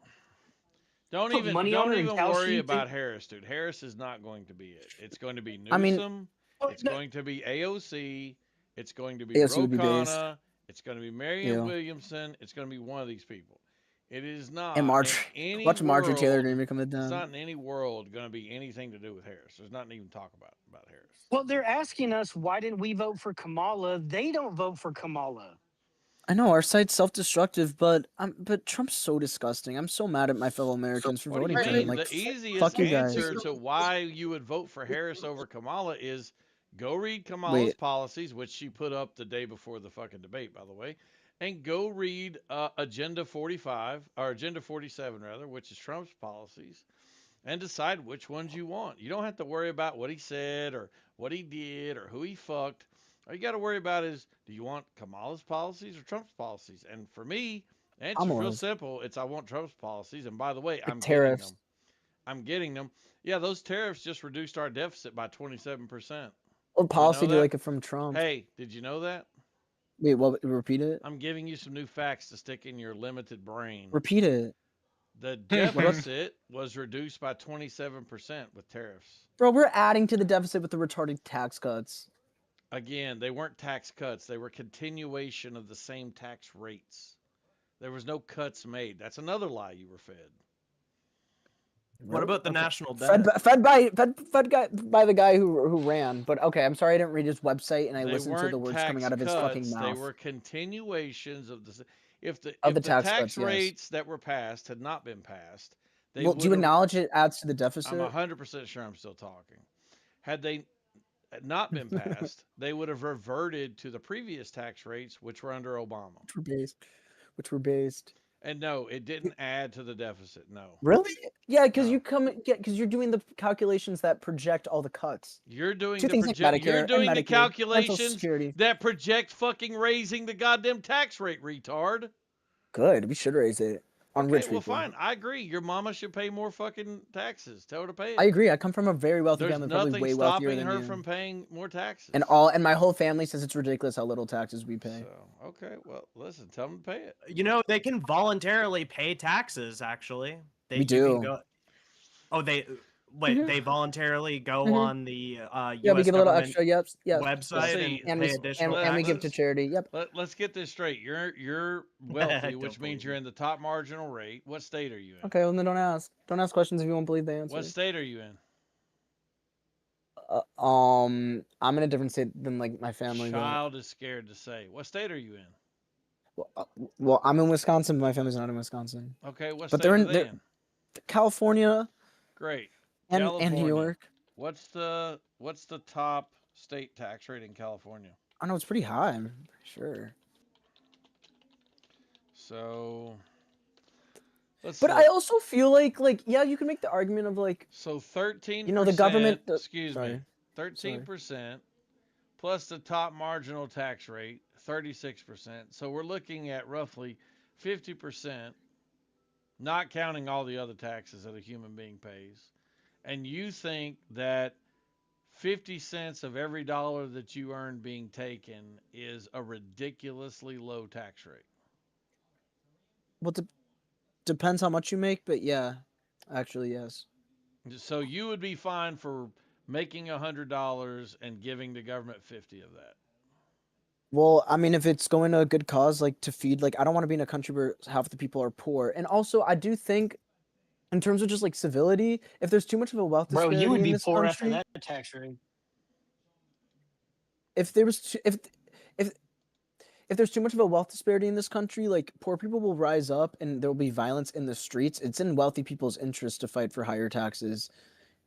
Don't put even money on don't her and even tell worry she about think- Harris, dude. Harris is not going to be it. It's going to be Newsom. I mean- it's going to be AOC. It's going to be AOC would be based. Rokana. It's going to be Marianne Ew. Williamson. It's going to be one of these people. It is not. And Marjorie, in any watch Marjorie Taylor world- Greene become the It's Dem. not in any world going to be anything to do with Harris. There's nothing to even talk about Harris. Well, they're asking us why didn't we vote for Kamala? They don't vote for Kamala. I know our site's self-destructive, but Trump's so disgusting. I'm so mad at my fellow Americans for What do voting you for him. mean? Like, The easiest fuck you guys. answer to why you would vote for Harris over Kamala is go read Kamala's Wait. policies, which she put up the day before the fucking debate, by the way, and go read Agenda 45 or Agenda 47 rather, which is Trump's policies, and decide which ones you want. You don't have to worry about what he said or what he did or who he fucked. All you got to worry about is, do you want Kamala's policies or Trump's policies? And for me, the answer's real Kamala's. simple. It's I want Trump's policies. And by the way, I'm tariffs. getting them. I'm getting them. Yeah, those tariffs just reduced our deficit by 27%. What policy do you that? like it from Trump? Hey, did you know that? Wait, what? Repeat it. I'm giving you some new facts to stick in your limited brain. Repeat it, The deficit was reduced by 27% with tariffs. bro. We're adding to the deficit with the retarded tax cuts. Again, they weren't tax cuts. They were continuation of the same tax rates. There was no cuts made. That's another lie you were fed. What about the national Fed, debt? fed by the guy who ran. But okay, I'm sorry I didn't read his website and I They listened to the weren't words coming tax out of his fucking cuts. They mouth. were continuations of the if the Of the tax tax cuts, yes. rates that were passed had not been passed, they Well, do you would've- acknowledge it adds to the I'm deficit? 100% sure I'm still talking. Had they not been passed, they would have reverted to the previous tax rates, which were under Obama. Which were based. And no, it didn't add to the deficit. No. Really? Yeah, because you're doing the calculations that project all the cuts. You're doing Two the things like project. Medicare You're and doing the Medicaid, Social calculations Security. that project fucking raising the goddamn tax rate, retard. Good. We should raise it on Okay, rich well, people. fine. I agree. Your mama should pay more fucking taxes. Tell her to pay it. I agree. I come from a very wealthy There's family, probably nothing way wealthier stopping than her you. from paying more taxes. And my whole family says it's ridiculous how little taxes we pay. So, okay, well, listen, tell them to pay it. You know, they can voluntarily pay taxes. Actually, We you can do. go- Oh, they wait. They voluntarily go Mhm. on the Yeah, we U.S. give a little government extra. Yep. website See, and pay additional and we give to taxes. charity. Yep. Let's get this straight. You're wealthy, which Don't means you're in the top marginal rate. What state are you in? Okay, well then don't ask. Don't ask questions if you won't believe the answer. What state are you in? I'm in a different state than like my family. though. Child is scared to say. What state are you in? Well, I'm in Wisconsin, but my family's not in Wisconsin. Okay, what But state they're are in they in? California Great. and New California. York. What's the top state tax rate in California? I know it's pretty high. I'm sure. So let's But see. I also feel like yeah, you can make the argument of like So 13%. You know, the government- Excuse me. sorry. 13% plus the top marginal tax rate, 36%. So we're looking at roughly 50%, not counting all the other taxes that a human being pays. And you think that 50 cents of every dollar that you earn being taken is a ridiculously low tax rate. well, depends how much you make, but yeah, actually yes. So you would be fine for making $100 and giving the government 50 of that. Well, I mean, if it's going to a good cause, like to feed, like I don't want to be in a country where half the people are poor. And also, I do think, in terms of just like civility, if there's too much of a wealth Bro, disparity you would in be this poor after country, that tax rate. if there was if there's too much of a wealth disparity in this country, like poor people will rise up and there will be violence in the streets. It's in wealthy people's interest to fight for higher taxes.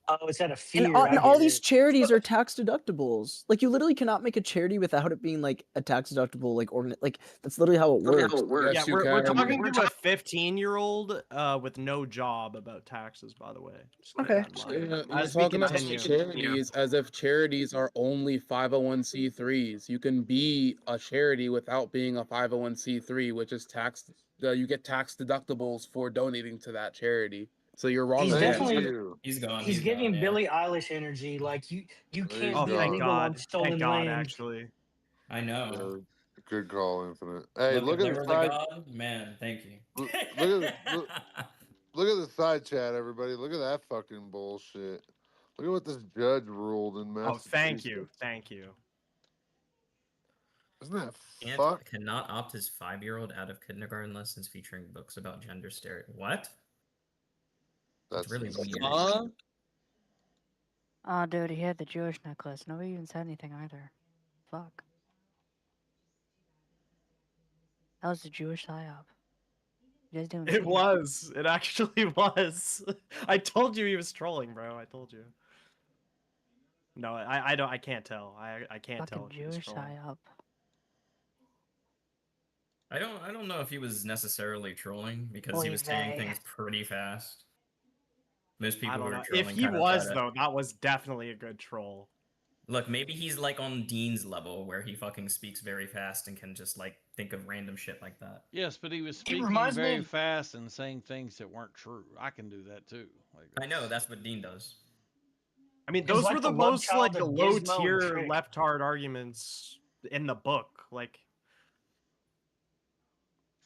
Oh, it's out of fear. And I all get these it. charities are tax deductibles. Like you literally cannot make a charity without it being like a tax deductible, like that's literally how it works. Yeah, we're talking to a 15-year-old with no job about taxes, by the way. Just keep Okay. that in mind. You're As we talking about continue. charities as if charities are only 501c3s. You can be a charity without being a 501c3, which is taxed. You get tax deductibles for donating to that charity. So you're wrong. He's again. definitely He's gone. He's giving Billie Eilish energy. Like you can't Oh, be thank illegal on God. stolen Thank God, land. actually. I know. Good call, Infinite. Hey, Look, look if at there the was a side. God, man, thank you. Look at the side chat, everybody. Look at that fucking bullshit. Look at what this judge ruled in Oh, Massachusetts. thank you. Thank you. Isn't that Can't, fuck? cannot opt his 5-year-old out of kindergarten lessons featuring books about gender stereotypes. What? That's really weird. Oh, dude, he had the Jewish necklace. Nobody even said anything either. Fuck. That was the Jewish psyop. You guys didn't. It was. It actually was. I told you he was trolling, bro. I told you. No, I don't. I can't tell. I can't tell. Fucking if he was Jewish trolling. psyop. I don't know if he was necessarily trolling because he Oy was saying vey. things pretty fast. Most I people don't who know. are trolling If he kinda was try to- though, that was definitely a good troll. Look, maybe he's like on Dean's level where he fucking speaks very fast and can just like think of random shit like that. Yes, but he was speaking reminds me very of- fast and saying things that weren't true. I can do that too. Like, I know that's what Dean does. I mean, He's those like were the the love most child like of low Gizmo and tier Trick. left hard arguments in the book. Like,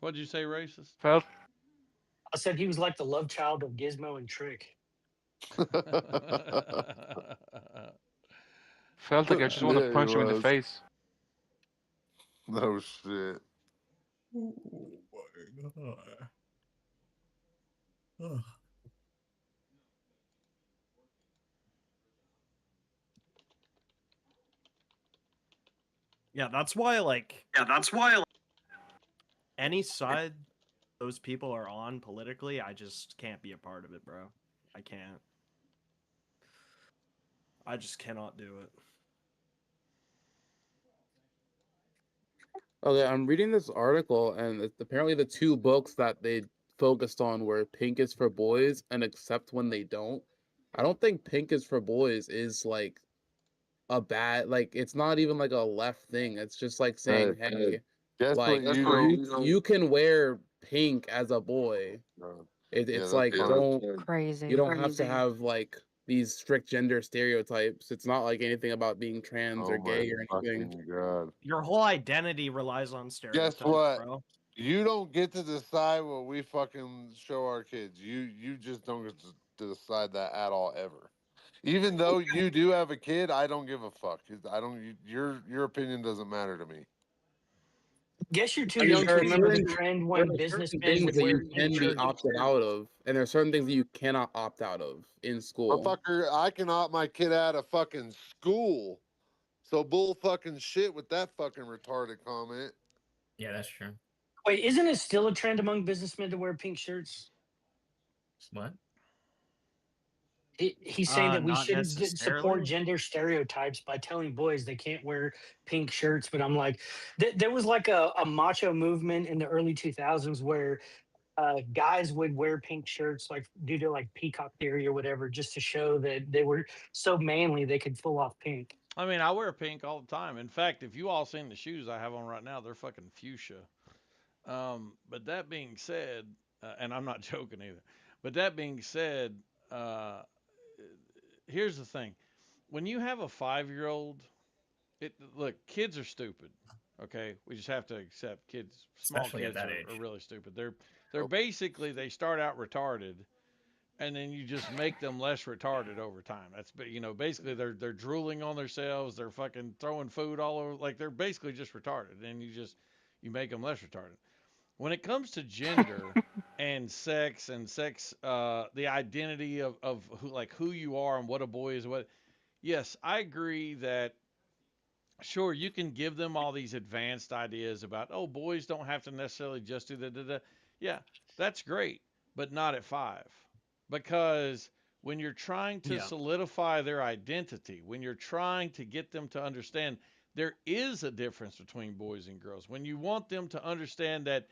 what'd you say, racist? I said he was like the love child of Gizmo and Trick. Felt like I just want to Yeah, he punch him in the was. face. No shit. Oh my god. Ugh. Yeah, that's why any side those people are on politically, I just can't be a part of it, bro. I can't. I just cannot do it. Okay, I'm reading this article, and apparently the two books that they focused on were Pink is for Boys and Except When They Don't. I don't think Pink is for Boys is like a bad, like it's not even like a left thing. It's just like saying, hey, Guess like what you don't. you can wear pink as a boy. It's that's like fucked. don't Crazy. you don't have to have like these strict gender stereotypes. It's not like anything about being trans or Oh my gay or anything. fucking god. Your whole identity relies on stereotypes, Guess what? bro. You don't get to decide what we fucking show our kids. You just don't get to decide that at all ever. Even though you do have a kid, I don't give a fuck. I don't. Your opinion doesn't matter to me. Guess you're too I mean, young to there are remember the certain- trend there when are businessmen certain things would that wear you pink can be shirts. opted out of, and there are certain things that you cannot opt out of in school. Motherfucker, I can opt my kid out of fucking school. So bull fucking shit with that fucking retarded comment. Yeah, that's true. Wait, isn't it still a trend among businessmen to wear pink shirts? What? He's saying that we Not shouldn't support necessarily. gender stereotypes by telling boys they can't wear pink shirts. But I'm like, there was like a macho movement in the early 2000s where guys would wear pink shirts like due to like peacock theory or whatever, just to show that they were so manly they could pull off pink. I mean, I wear pink all the time. In fact, if you all seen the shoes I have on right now, they're fucking fuchsia. But that being said, and I'm not joking either. But that being said, uh, here's the thing: when you have a 5-year-old, look, kids are stupid. Okay, we just have to accept kids. Small Especially at kids that are age. really stupid. They're basically they start out retarded, and then you just make them less retarded over time. That's basically they're drooling on themselves. They're fucking throwing food all over. Like they're basically just retarded, and you make them less retarded. When it comes to gender and sex the identity of who you are and what a boy is, yes, I agree that sure you can give them all these advanced ideas about, oh, boys don't have to necessarily just do the. Yeah, that's great, but not at 5, because when you're trying to solidify their identity, when you're trying to get them to understand there is a difference between boys and girls, when you want them to understand that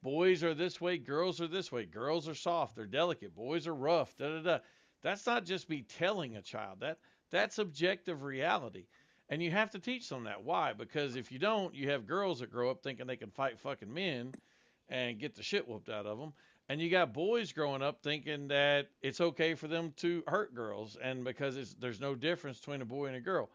boys are this way, girls are this way, girls are soft, they're delicate, boys are rough, da da da. That's not just me telling a child that's objective reality. And you have to teach them that. Why? Because if you don't, you have girls that grow up thinking they can fight fucking men and get the shit whooped out of them. And you got boys growing up thinking that it's okay for them to hurt girls, and because there's no difference between a boy and a girl.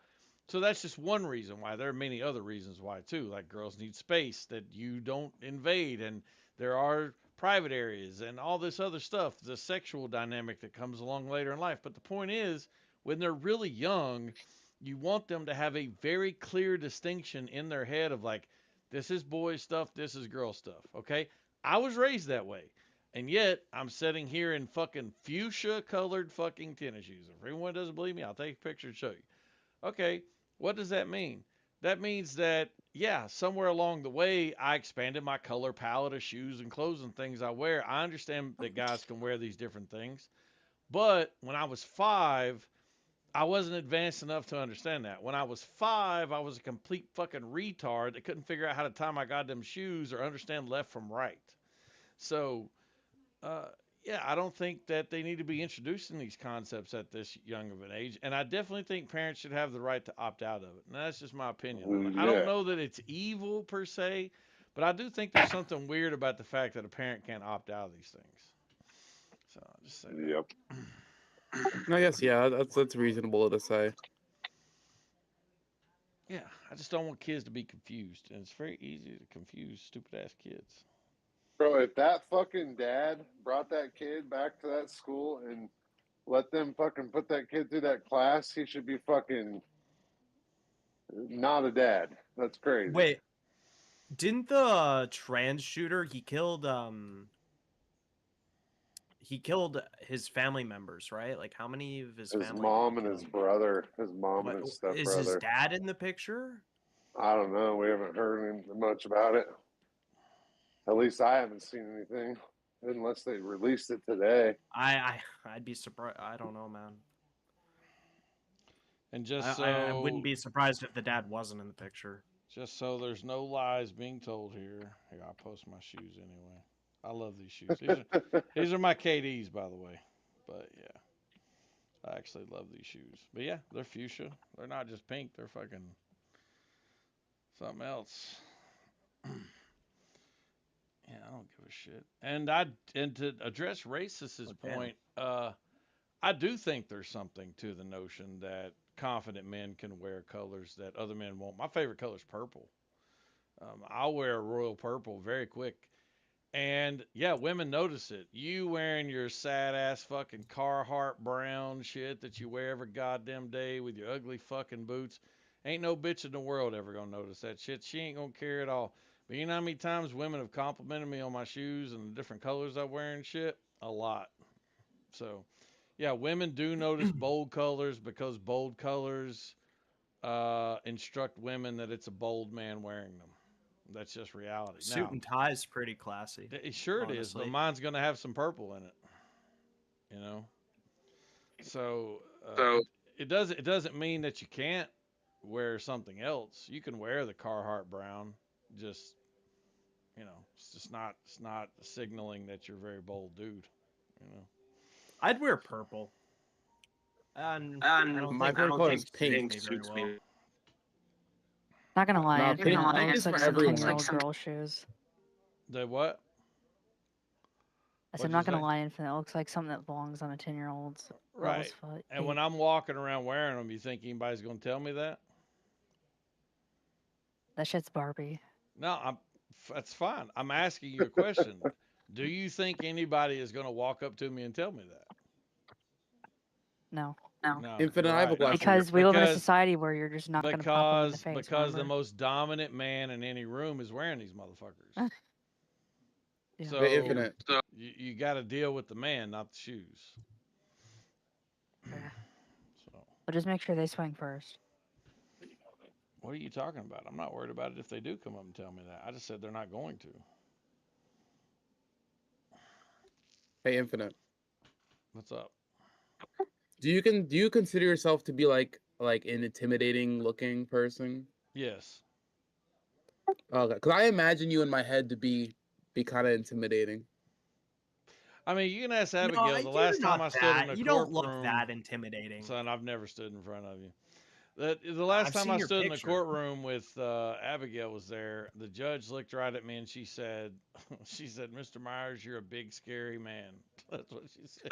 So that's just one reason why. There are many other reasons why too. Like girls need space that you don't invade, and there are private areas and all this other stuff, the sexual dynamic that comes along later in life. But the point is, when they're really young, you want them to have a very clear distinction in their head of like, this is boy stuff, this is girl stuff. Okay? I was raised that way. And yet, I'm sitting here in fucking fuchsia colored fucking tennis shoes. If anyone doesn't believe me, I'll take a picture and show you. Okay, what does that mean? That means that, yeah, somewhere along the way, I expanded my color palette of shoes and clothes and things I wear. I understand that guys can wear these different things. But when I was 5, I wasn't advanced enough to understand that. When I was 5, I was a complete fucking retard that couldn't figure out how to tie my goddamn shoes or understand left from right. So, yeah, I don't think that they need to be introducing these concepts at this young of an age. And I definitely think parents should have the right to opt out of it. And that's just my opinion. I don't know that it's evil per se, but I do think there's something weird about the fact that a parent can't opt out of these things. So I'll just say that. I guess yeah, that's reasonable to say. Yeah, I just don't want kids to be confused. And it's very easy to confuse stupid ass kids. Bro, if that fucking dad brought that kid back to that school and let them fucking put that kid through that class, he should be fucking Not a dad. That's crazy. Wait, didn't the trans shooter he killed his family members, right? Like how many of his His family? mom and his brother. His mom What, and his is his stepbrother. dad in the picture? I don't know. We haven't heard much about it. At least I haven't seen anything, unless they released it today. I'd be surprised. I don't know, man. And just I wouldn't so be surprised if the dad wasn't in the picture. just so there's no lies being told here. Here, I'll post my shoes anyway. I love these shoes. These are my KDs, by the way. But yeah, I actually love these shoes. But yeah, they're fuchsia. They're not just pink. They're fucking something else. Yeah, I don't give a shit. And to address Racist's point, I do think there's something to the notion that confident men can wear colors that other men won't. My favorite color is purple. I'll wear a royal purple very quick. And yeah, women notice it. You wearing your sad ass fucking Carhartt brown shit that you wear every goddamn day with your ugly fucking boots. Ain't no bitch in the world ever gonna notice that shit. She ain't gonna care at all. But you know how many times women have complimented me on my shoes and the different colors I wear and shit? A lot. So yeah, women do notice bold colors because bold colors instruct women that it's a bold man wearing them. That's just reality. Suit Now, and tie is pretty classy. sure it is, but honestly. mine's gonna have some purple in it. You know, so it doesn't mean that you can't wear something else. You can wear the Carhartt brown, just it's not signaling that you're a very bold dude. You know, I'd wear purple. And my favorite color is pink. Suits me. Not gonna lie, Nah, I think pink- it pink looks is like for some everyone. 10-year-old girl shoes. the what? I said, What'd I'm not you gonna say? lie, Infinite. It looks like something that belongs on a 10-year-old's Right. foot. And when I'm walking around wearing them, you think anybody's gonna tell me that? That shit's Barbie. No, that's fine. I'm asking you a question. Do you think anybody is going to walk up to me and tell me that? No. No. Infinite, I have a right. question. Because we live in a society where you're just not gonna pop them in the face. Because the remember? most dominant man in any room is wearing these motherfuckers. Yeah. So Wait, Infinite. you got to deal with the man, not the shoes. Yeah. So But just make sure they swing first. what are you talking about? I'm not worried about it if they do come up and tell me that. I just said they're not going to. Hey, Infinite. What's up? Do you consider yourself to be like an intimidating looking person? Yes. Okay, because I imagine you in my head to be kind of intimidating. I mean, you can ask No, Abigail. The you're last time not I stood in that- a you courtroom, don't look that intimidating. Son, I've never stood in front of you. The last I've time seen I your stood in the picture. courtroom with Abigail was there. The judge looked right at me and she said, "Mr. Myers, you're a big scary man." That's what she said.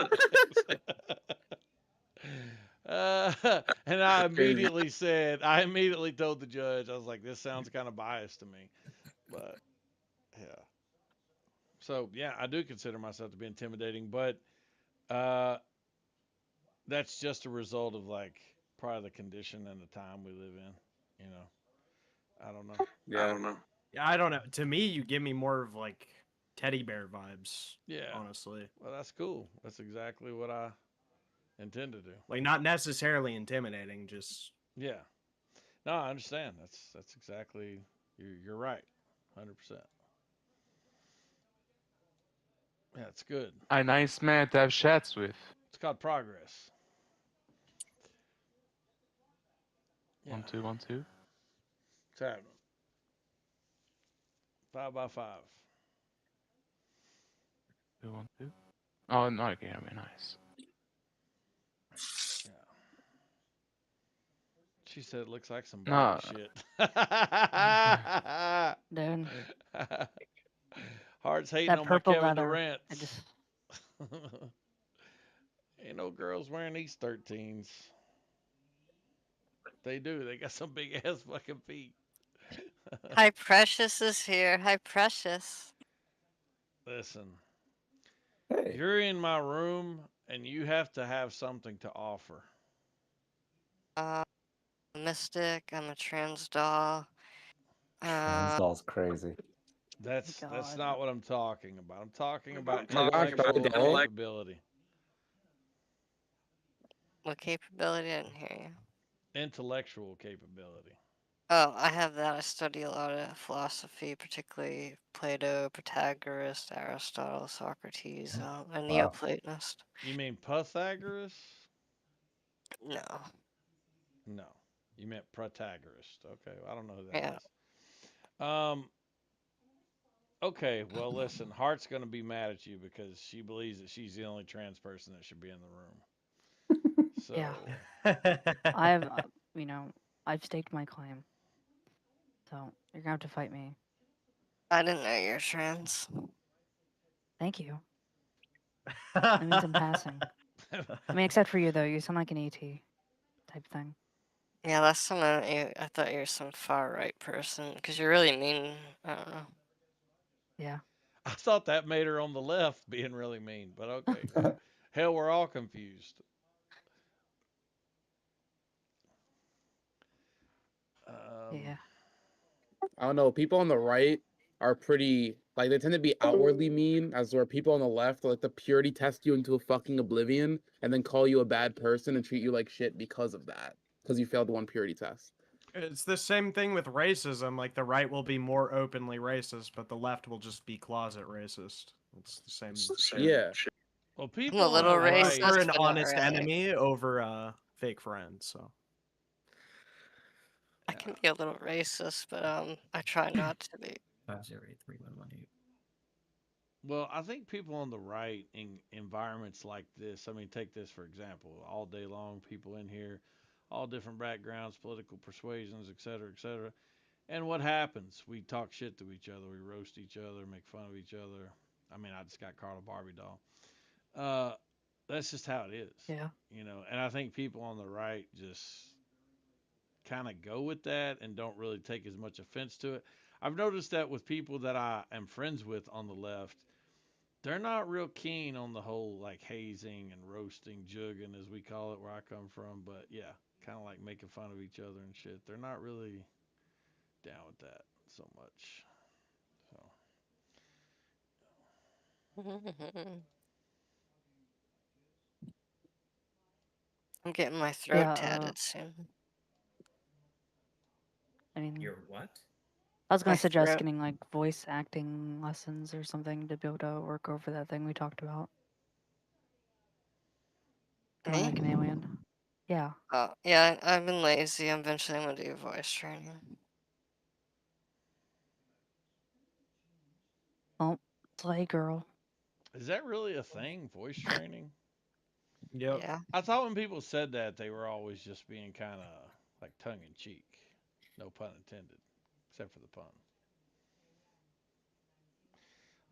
And I immediately told the judge, I was like, "This sounds kind of biased to me," but yeah. So yeah, I do consider myself to be intimidating, but that's just a result of like probably the condition and the time we live in. You know, I don't know. Yeah. Yeah, I don't know. To me, you give me more of like teddy bear vibes. Yeah. Honestly. Well, that's cool. That's exactly what I intend to do. Like not necessarily intimidating, just Yeah. No, I understand. That's exactly you're right. 100%. Yeah, it's good. A nice man to have chats with. It's called progress. Yeah. 1 2 1 2. It's happening. 5 by 5. 2 1 2. Oh no, okay, I mean nice. Yeah. She said it looks like some Nah. Barbie shit. Dude. Heart's hating That on my purple Kevin leather. Durant. I just Ain't no girls wearing these 13s. They do. They got some big ass fucking feet. Hi, Precious is here. Hi, Precious. Listen, you're in my room and you have to have something to offer. Mystic. I'm a trans doll. Doll's crazy. That's God. not what I'm talking about. I'm talking about Oh my gosh, intellectual doll. capability. What capability? I didn't hear you. Intellectual capability. Oh, I have that. I study a lot of philosophy, particularly Plato, Pythagoras, Aristotle, Socrates, a Wow. Neoplatonist. You mean Pythagoras? No. No. You meant Protagoras. Okay, I don't know who that Yeah. is. Okay, well listen, Heart's gonna be mad at you because she believes that she's the only trans person that should be in the room. So Yeah. I've, I've staked my claim. So you're gonna have to fight me. I didn't know you're trans. Thank you. That means I'm passing. I mean, except for you though. You sound like an ET type thing. Yeah, last time I thought you were some far right person because you're really mean. I don't know. Yeah. I thought that made her on the left being really mean, but okay. Hell, we're all confused. Yeah. I don't know. People on the right are pretty like they tend to be outwardly mean, as where people on the left like to purity test you into a fucking oblivion and then call you a bad person and treat you like shit because of that, because you failed one purity test. It's the same thing with racism. Like the right will be more openly racist, but the left will just be closet racist. It's the same. Yeah. Well, I'm people a on little the I right, prefer an but not honest really. enemy over a fake friend. So I can be a little racist, but I try not to be. 5083118. well, I think people on the right in environments like this, I mean, take this for example, all day long, people in here, all different backgrounds, political persuasions, et cetera, et cetera. And what happens? We talk shit to each other, we roast each other, make fun of each other. I mean, I just got Carla Barbie doll. That's just how it is. Yeah. And I think people on the right just kind of go with that and don't really take as much offense to it. I've noticed that with people that I am friends with on the left, they're not real keen on the whole like hazing and roasting, jugging as we call it where I come from. But yeah, kind of like making fun of each other and shit. They're not really down with that so much. So I'm getting my throat Yeah. tatted soon. I mean, Your what? I was gonna My suggest throat. getting like voice acting lessons or something to be able to work over that thing we talked about. Feeling Me? like an alien. Yeah. Oh, yeah, I've been lazy. Eventually, I'm gonna do voice training. Oh, play girl. is that really a thing? Voice training? yep. Yeah. I thought when people said that they were always just being kind of like tongue in cheek. No pun intended, except for the pun.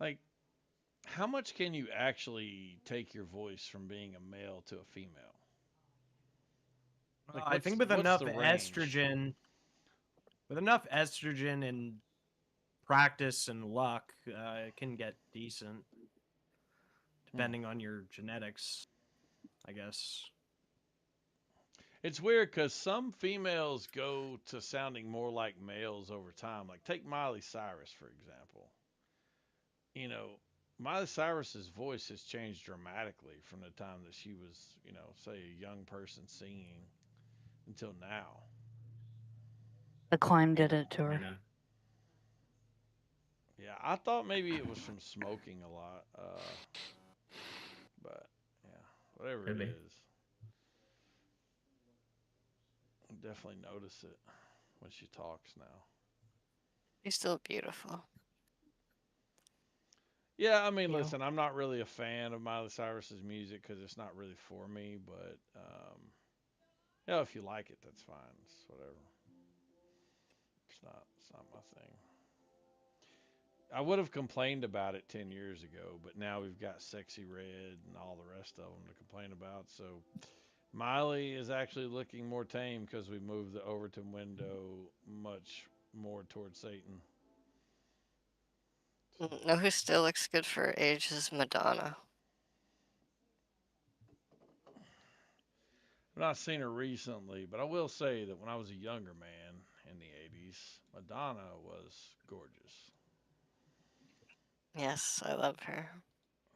Like, how much can you actually take your voice from being a male to a female? Like, I think with what's enough the range? estrogen and practice and luck, it can get decent, depending on your genetics, I guess. It's weird because some females go to sounding more like males over time. Like, take Miley Cyrus, for example. Miley Cyrus's voice has changed dramatically from the time that she was, say a young person singing until now. The climb did it to her. Yeah, I thought maybe it was from smoking a lot. But yeah, whatever Could it be. is. I definitely notice it when she talks now. She's still beautiful. Yeah, I mean, Ew. listen, I'm not really a fan of Miley Cyrus's music because it's not really for me. But if you like it, that's fine. It's whatever. It's not my thing. I would have complained about it 10 years ago, but now we've got Sexy Red and all the rest of them to complain about. So Miley is actually looking more tame because we moved the Overton window much more towards Satan. Know who still looks good for her age is Madonna. I've not seen her recently, but I will say that when I was a younger man in the 80s, Madonna was gorgeous. Yes, I love her.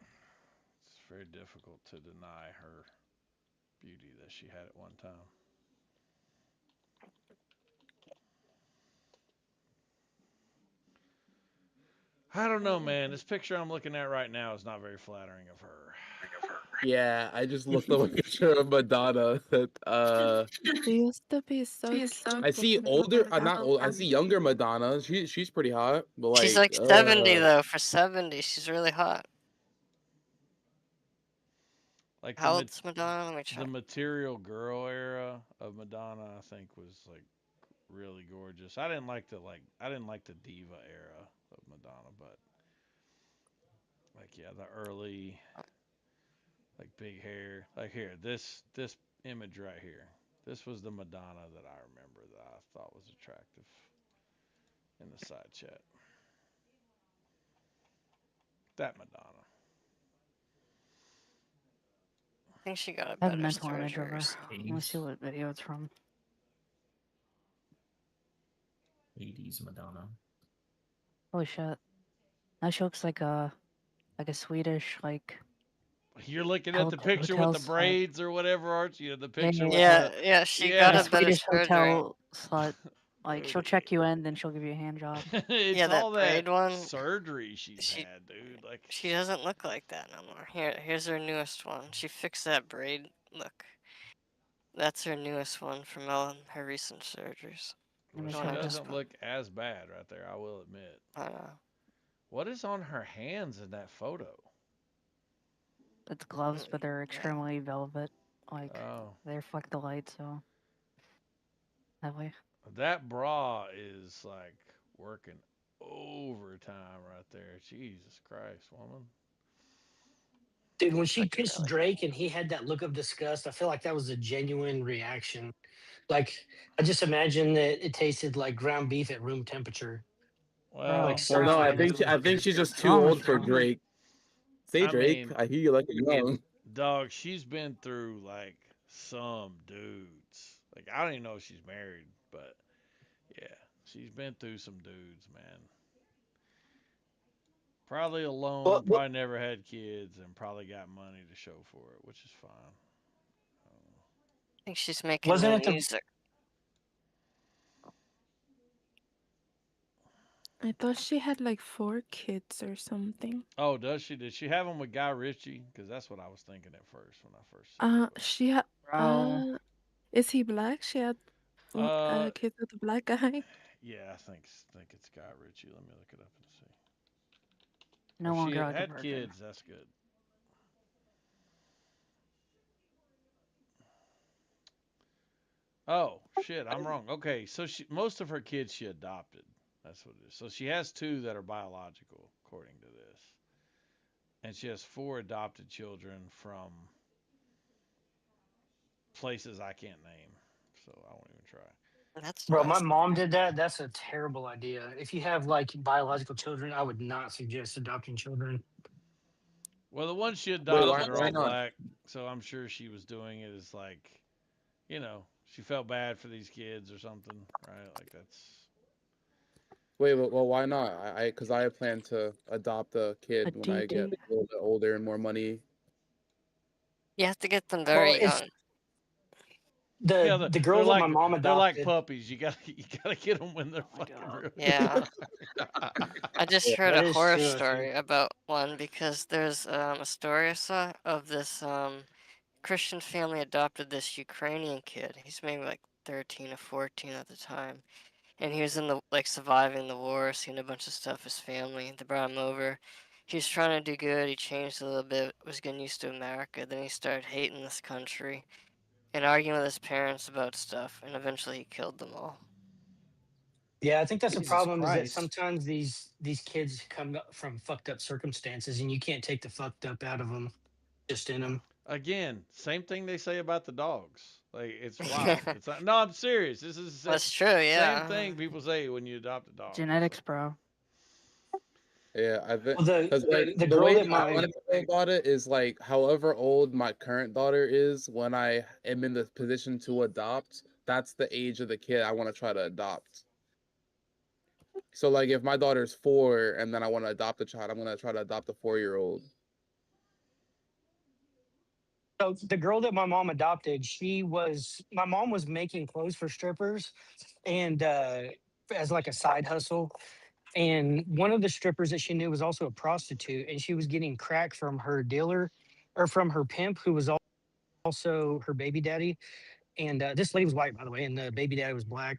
It's very difficult to deny her beauty that she had at one time. I don't know, man. This picture I'm looking at right now is not very flattering of her. Yeah, I just looked up a picture of Madonna. She used to be so I see older, not old. I see younger Madonna. She's pretty hot, but She's like like 70 though. For 70, she's really hot. Like How old's Madonna? Let me check. the Material Girl era of Madonna, I think, was like really gorgeous. I didn't like the diva era of Madonna, but like yeah, the early like big hair. Like here, this image right here. This was the Madonna that I remember that I thought was attractive in the side chat. That Madonna. I think she got a I have a better mental story image for of her. her Let me see what video it's from. 80s Madonna. Holy shit. Now she looks like a Swedish like. You're looking at the picture with the braids or whatever, aren't you? The picture with Yeah, the yeah, she yeah. got a better Swedish surgery. hotel slut. Like she'll check you in, then she'll give you a hand job. It's Yeah, that all braid that one. surgery she's had, dude. Like She doesn't look like that no more. Here's her newest one. She fixed that braid look. That's her newest one from her recent surgeries. well, she doesn't look as bad right there, I will admit. I know. What is on her hands in that photo? It's gloves, but they're extremely velvet. Like Oh. they reflect the light, so heavily. That bra is like working overtime right there. Jesus Christ, woman. Dude, when she kissed Drake and he had that look of disgust, I feel like that was a genuine reaction. Like, I just imagine that it tasted like ground beef at room temperature. Well, like well, no, I circulating. think she's just too old for Drake. Say I Drake, mean, I hear you like it young. Dog, she's been through like some dudes. Like I don't even know if she's married, but yeah, she's been through some dudes, man. Probably alone, probably never had kids, and probably got money to show for it, which is fine. I think she's making Wasn't new it the- music. I thought she had like 4 kids or something. Oh, does she? Did she have them with Guy Ritchie? Because that's what I was thinking at first when I first. She had. Is he black? She had kids with a black guy. Yeah, I think it's Guy Ritchie. Let me look it up and see. No If she longer had like a virgin. kids, that's good. Oh shit, I'm wrong. Okay, so most of her kids she adopted. That's what it is. So she has 2 that are biological, according to this, and she has 4 adopted children from places I can't name. So I won't even try. That's Bro, my mom did that. That's a terrible idea. If you have like biological children, I would not suggest adopting children. Well, the ones she why adopted are all not? black, so I'm sure she was doing it as like, you know, she felt bad for these kids or something, right? Like that's. Wait, well, why not? Because I plan to adopt a kid when I get a little bit older and more money. You have to get them very young. The girl that my mom They're like adopted. puppies. You gotta get them when they're fucking real. Yeah. I just heard that a is horror true, I story think. about one because there's a story I saw of this Christian family adopted this Ukrainian kid. He's maybe like 13 or 14 at the time. And he was in the surviving the war, seeing a bunch of stuff, his family. They brought him over. He was trying to do good, he changed a little bit, was getting used to America. Then he started hating this country and arguing with his parents about stuff, and eventually he killed them all. Yeah, I think that's the Jesus problem is that Christ. sometimes these kids come up from fucked up circumstances, and you can't take the fucked up out of them, just in them. Again, same thing they say about the dogs. Like it's wild. It's not, no, I'm serious. This is That's true, yeah. Same thing people say when you adopt a dog. Genetics, bro. Yeah, I think Well, the because like the the girl way that I want my to go about it is like however old my current daughter is when I am in the position to adopt, that's the age of the kid I want to try to adopt. So like if my daughter's 4 and then I want to adopt a child, I'm gonna try to adopt a 4-year-old. so the girl that my mom adopted, my mom was making clothes for strippers, and as like a side hustle. And one of the strippers that she knew was also a prostitute, and she was getting crack from her dealer, or from her pimp, who was also her baby daddy. And this lady was white, by the way, and the baby daddy was black.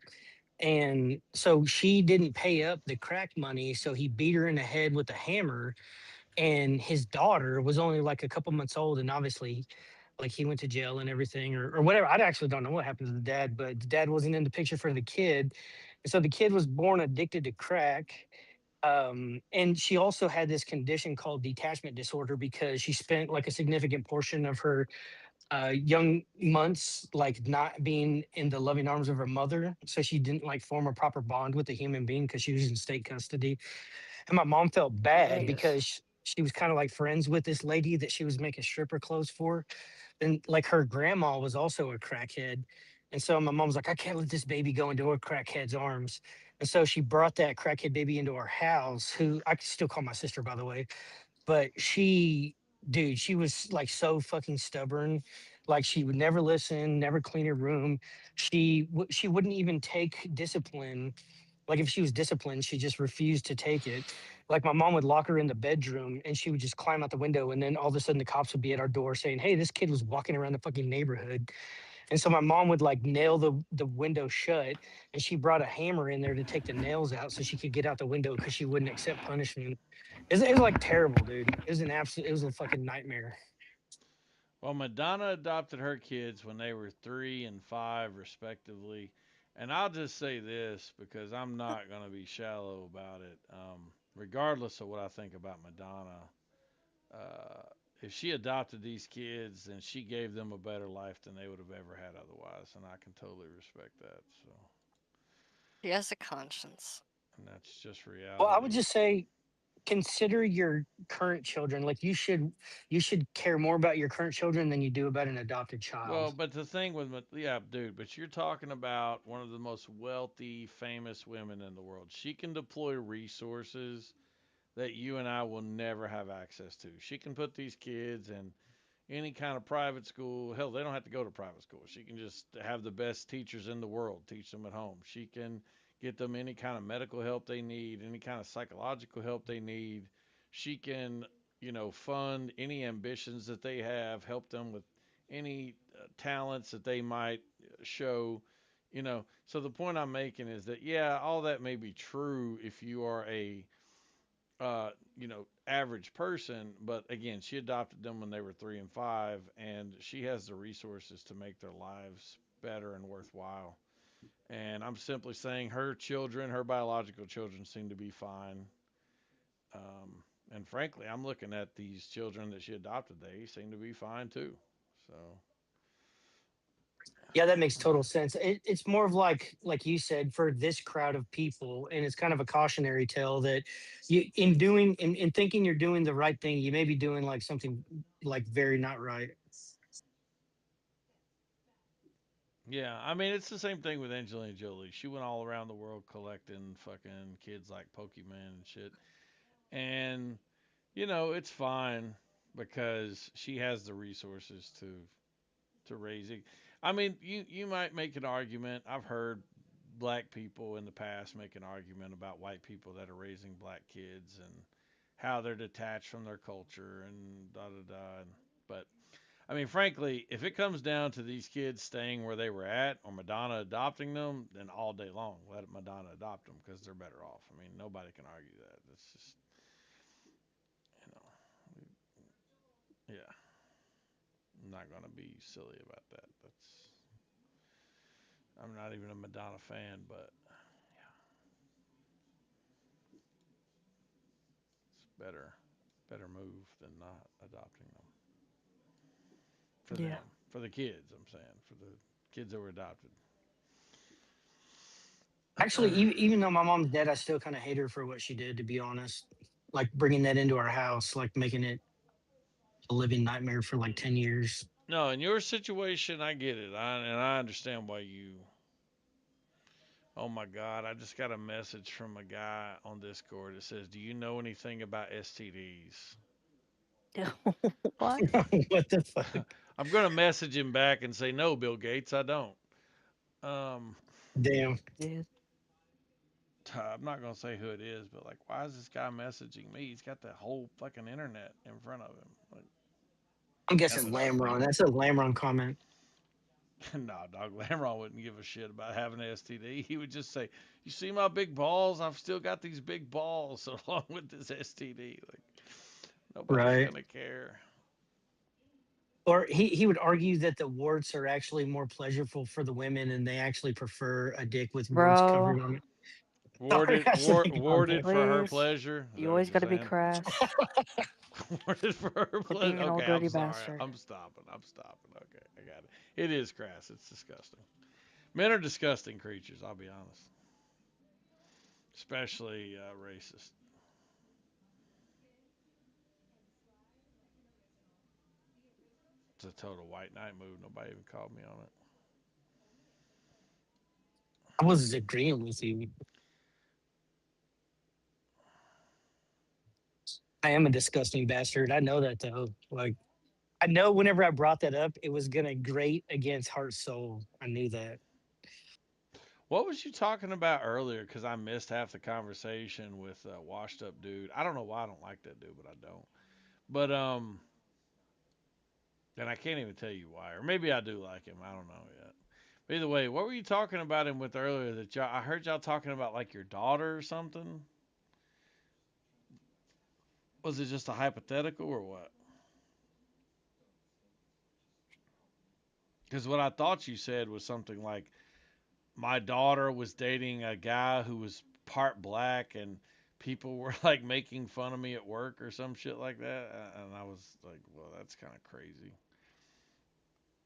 And so she didn't pay up the crack money, so he beat her in the head with a hammer. And his daughter was only like a couple months old, and obviously, like he went to jail and everything, or whatever. I actually don't know what happened to the dad, but the dad wasn't in the picture for the kid, and so the kid was born addicted to crack. And she also had this condition called detachment disorder because she spent like a significant portion of her young months like not being in the loving arms of her mother, so she didn't like form a proper bond with a human being because she was in state custody. And my mom felt bad Yes. because she was kind of like friends with this lady that she was making stripper clothes for, and like her grandma was also a crackhead. And so my mom was like, I can't let this baby go into a crackhead's arms. And so she brought that crackhead baby into our house, who I can still call my sister, by the way. But dude, she was like so fucking stubborn. Like she would never listen, never clean her room. She wouldn't even take discipline. Like if she was disciplined, she just refused to take it. Like my mom would lock her in the bedroom and she would just climb out the window, and then all of a sudden the cops would be at our door saying, "Hey, this kid was walking around the fucking neighborhood." And so my mom would like nail the window shut, and she brought a hammer in there to take the nails out so she could get out the window because she wouldn't accept punishment. It was like terrible, dude. It was a fucking nightmare. Well, Madonna adopted her kids when they were 3 and 5, respectively. And I'll just say this because I'm not going to be shallow about it. Regardless of what I think about Madonna, uh, if she adopted these kids, then she gave them a better life than they would have ever had otherwise. And I can totally respect that. So, He has a conscience. and that's just Well, I would reality. just say consider your current children. Like you should care more about your current children than you do about an adopted Well, child. but the thing with, yeah, dude, but you're talking about one of the most wealthy, famous women in the world. She can deploy resources that you and I will never have access to. She can put these kids in any kind of private school. Hell, they don't have to go to private school. She can just have the best teachers in the world teach them at home. She can get them any kind of medical help they need, any kind of psychological help they need. She can, fund any ambitions that they have, help them with any talents that they might show. So the point I'm making is that, yeah, all that may be true if you are a average person. But again, she adopted them when they were 3 and 5, and she has the resources to make their lives better and worthwhile. And I'm simply saying her children, her biological children, seem to be fine. And frankly, I'm looking at these children that she adopted; they seem to be fine too. So, Yeah, that makes total sense. It's more of like you said, for this crowd of people, and it's kind of a cautionary tale that in thinking you're doing the right thing, you may be doing like something like very not right. yeah, I mean, it's the same thing with Angelina Jolie. She went all around the world collecting fucking kids like Pokemon and shit. And it's fine because she has the resources to raise it. I mean, you might make an argument. I've heard black people in the past make an argument about white people that are raising black kids and how they're detached from their culture and da da da. But I mean, frankly, if it comes down to these kids staying where they were at or Madonna adopting them, then all day long let Madonna adopt them because they're better off. I mean, nobody can argue that. It's just, you know, yeah. I'm not gonna be silly about that. I'm not even a Madonna fan, but it's better move than not adopting them for Yeah. them, for the kids. I'm saying for the kids that were adopted. Actually, even though my mom's dead, I still kind of hate her for what she did, to be honest. like bringing that into our house, like making it a living nightmare for like 10 years. No, in your situation, I get it, and I understand why you. Oh my God! I just got a message from a guy on Discord that says, "Do you know anything about STDs?" What? What the fuck? I'm gonna message him back and say, "No, Bill Gates, I don't." Damn. I'm not gonna say who it is, but like, why is this guy messaging me? He's got the whole fucking internet in front of him. Like, I'm guessing Lamron. That's a Lamron comment. no, dog. Lamron wouldn't give a shit about having an STD. He would just say, "You see my big balls? I've still got these big balls along with this STD." Like, nobody's Right. gonna care. Or he would argue that the warts are actually more pleasurable for the women and they actually prefer a dick with warts Bro. covered on it. Warded, Sorry, I said it warded for her Please. pleasure. Is that You what always you're got to be saying? crass. Warded for her Quit pleasure. being an old Okay, I'm dirty sorry. bastard. I'm stopping. Okay, I got it. It is crass. It's disgusting. Men are disgusting creatures. I'll be honest. Especially racist. It's a total white knight move. Nobody even called me on it. I was agreeing with you. I am a disgusting bastard. I know that though. Like I know whenever I brought that up, it was gonna grate against Heart Soul. I knew that. What was you talking about earlier? Because I missed half the conversation with washed up dude. I don't know why I don't like that dude, but I don't. But and I can't even tell you why, or maybe I do like him. I don't know yet. But either way, what were you talking about him with earlier? That y'all, I heard y'all talking about like your daughter or something. Was it just a hypothetical or what? Because what I thought you said was something like my daughter was dating a guy who was part black and people were like making fun of me at work or some shit like that. And I was like, well, that's kind of crazy.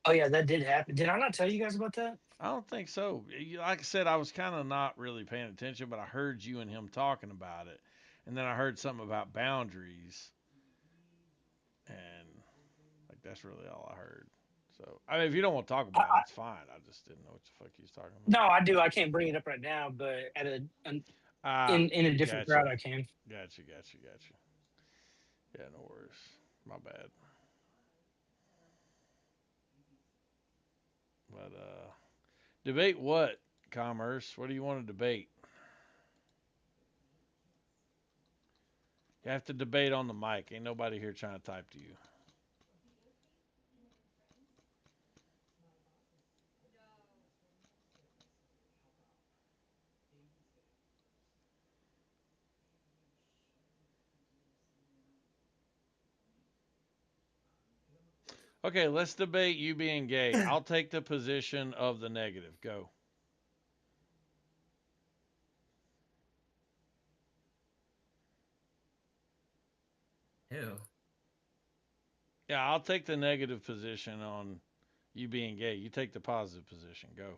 Oh yeah, that did happen. Did I not tell you guys about that? I don't think so. Like I said, I was kind of not really paying attention, but I heard you and him talking about it. And then I heard something about boundaries. And like that's really all I heard. So, I mean, if you don't want to talk about it, it's fine. I just didn't know what the fuck he was talking about. No, I do. I can't bring it up right now, but at in a different crowd, I can. Gotcha. Yeah, no worries. My bad. But debate what? Commerce. What do you want to debate? You have to debate on the mic. Ain't nobody here trying to type to you. Okay, let's debate you being gay. I'll take the position of the negative. Go. Ew. Yeah, I'll take the negative position on you being gay. You take the positive position. Go.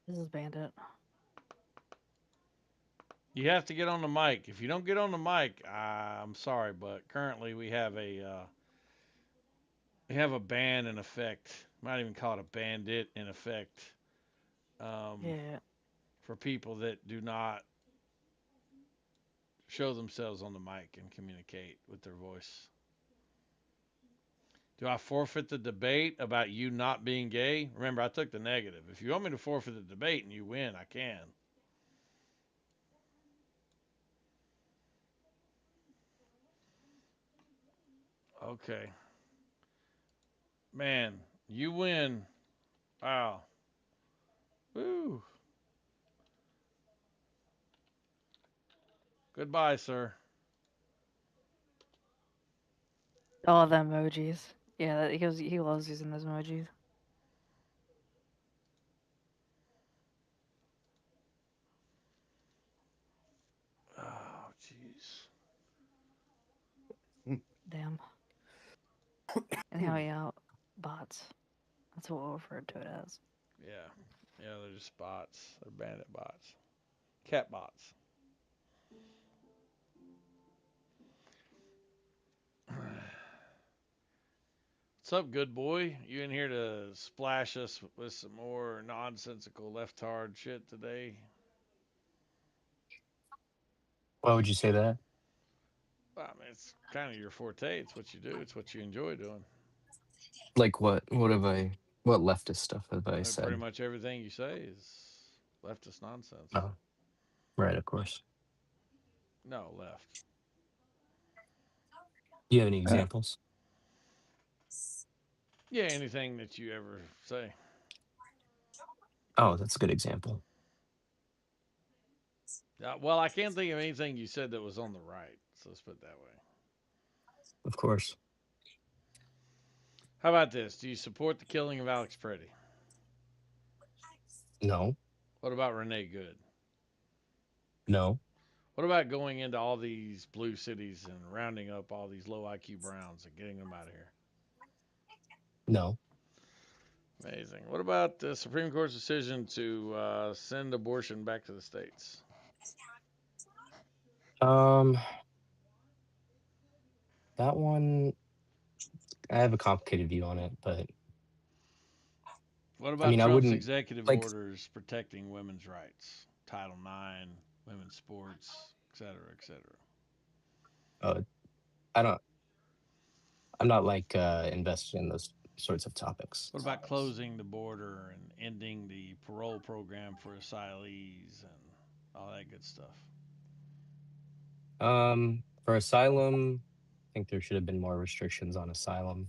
This is Bandit. You have to get on the mic. If you don't get on the mic, I'm sorry, but currently we have a ban in effect. Might even call it a bandit in effect. Yeah. For people that do not show themselves on the mic and communicate with their voice. Do I forfeit the debate about you not being gay? Remember, I took the negative. If you want me to forfeit the debate and you win, I can. Okay. Man, you win. Wow. Woo. Goodbye, sir. All the emojis. Yeah, he loves using those emojis. Oh, jeez. Damn. Anyhow, yeah, bots. That's what we'll refer to it as. Yeah. Yeah, they're just bots. They're bandit bots. Cat bots. What's up, good boy? You in here to splash us with some more nonsensical left-hard shit today? Why would you say that? Well, I mean, it's kind of your forte. It's what you do. It's what you enjoy doing. Like what? What have I? What leftist stuff have I Pretty said? much everything you say is leftist nonsense. Oh, right, of course. No, left. Do you have any examples? Yeah, anything that you ever say. Oh, that's a good example. Well, I can't think of anything you said that was on the right. So let's put it that way. Of course. How about this? Do you support the killing of Alex Preddy? No. What about Renee Good? No. What about going into all these blue cities and rounding up all these low IQ Browns and getting them out of here? No. Amazing. What about the Supreme Court's decision to send abortion back to the states? That one, I have a complicated view on it, but What I about mean, I Trump's wouldn't executive like. orders protecting women's rights? Title IX, women's sports, et cetera, et cetera. I don't. I'm not like invested in those sorts of topics. What about closing the border and ending the parole program for asylees and all that good stuff? For asylum, I think there should have been more restrictions on asylum.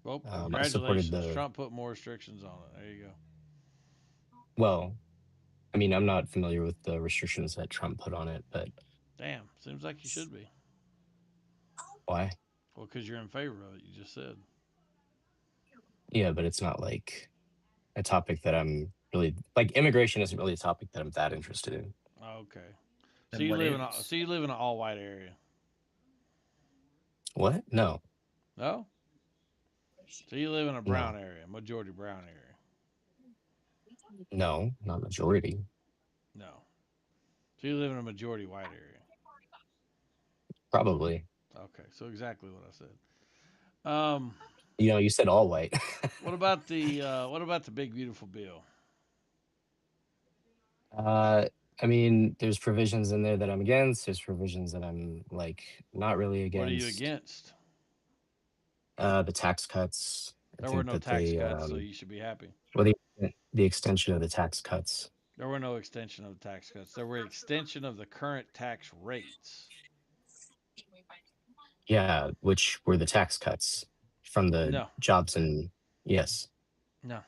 Well, I supported congratulations. the. Trump put more restrictions on it. There you go. Well, I mean, I'm not familiar with the restrictions that Trump put on it, but Damn, seems like you should be. why? Well, because you're in favor of it, you just said. Yeah, but it's not like a topic that I'm really like. Immigration isn't really a topic that I'm that interested in. Okay. So Then you what live in is? so you live in an all white area. What? No. No? So you live in a No. brown area, majority brown area. No, not majority. No. So you live in a majority white area. Probably. Okay, so exactly what I said. You know, you said all white. What about the big beautiful bill? I mean, there's provisions in there that I'm against. There's provisions that I'm like not really against. What are you against? The tax cuts. I There think were no that tax they, cuts, so you should be happy. well, the extension of the tax cuts. There were no extension of the tax cuts. There were extension of the current tax rates. Yeah, which were the tax cuts from the No. jobs and yes. No.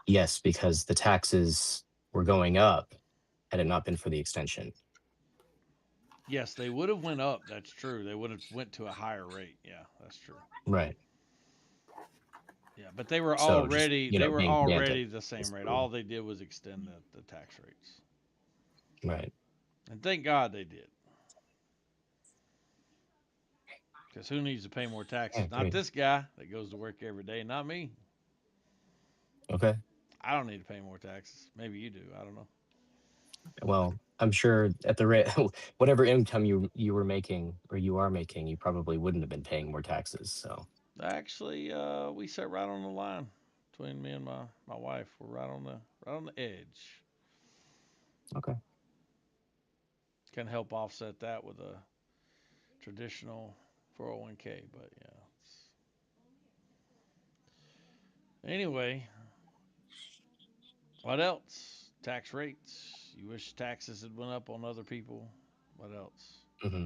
Yes, because the taxes were going up had it not been for the extension. Yes, they would have went up. That's true. They would have went to a higher rate. Yeah, that's true. Right. Yeah, but they were So just, already you know, they were being already pedantic the same is rate. cool. All they did was extend the tax rates. Right. And thank God they did. Because who needs to pay more taxes? I Not agree. this guy that goes to work every day. Not me. Okay. I don't need to pay more taxes. Maybe you do. I don't know. Well, I'm sure at the rate, whatever income you were making or you are making, you probably wouldn't have been paying more taxes. So Actually, we sat right on the line between me and my wife. We're right on the edge. okay. Can help offset that with a traditional 401k, but yeah. Anyway, what else? Tax rates. You wish taxes had went up on other people. What else? hmm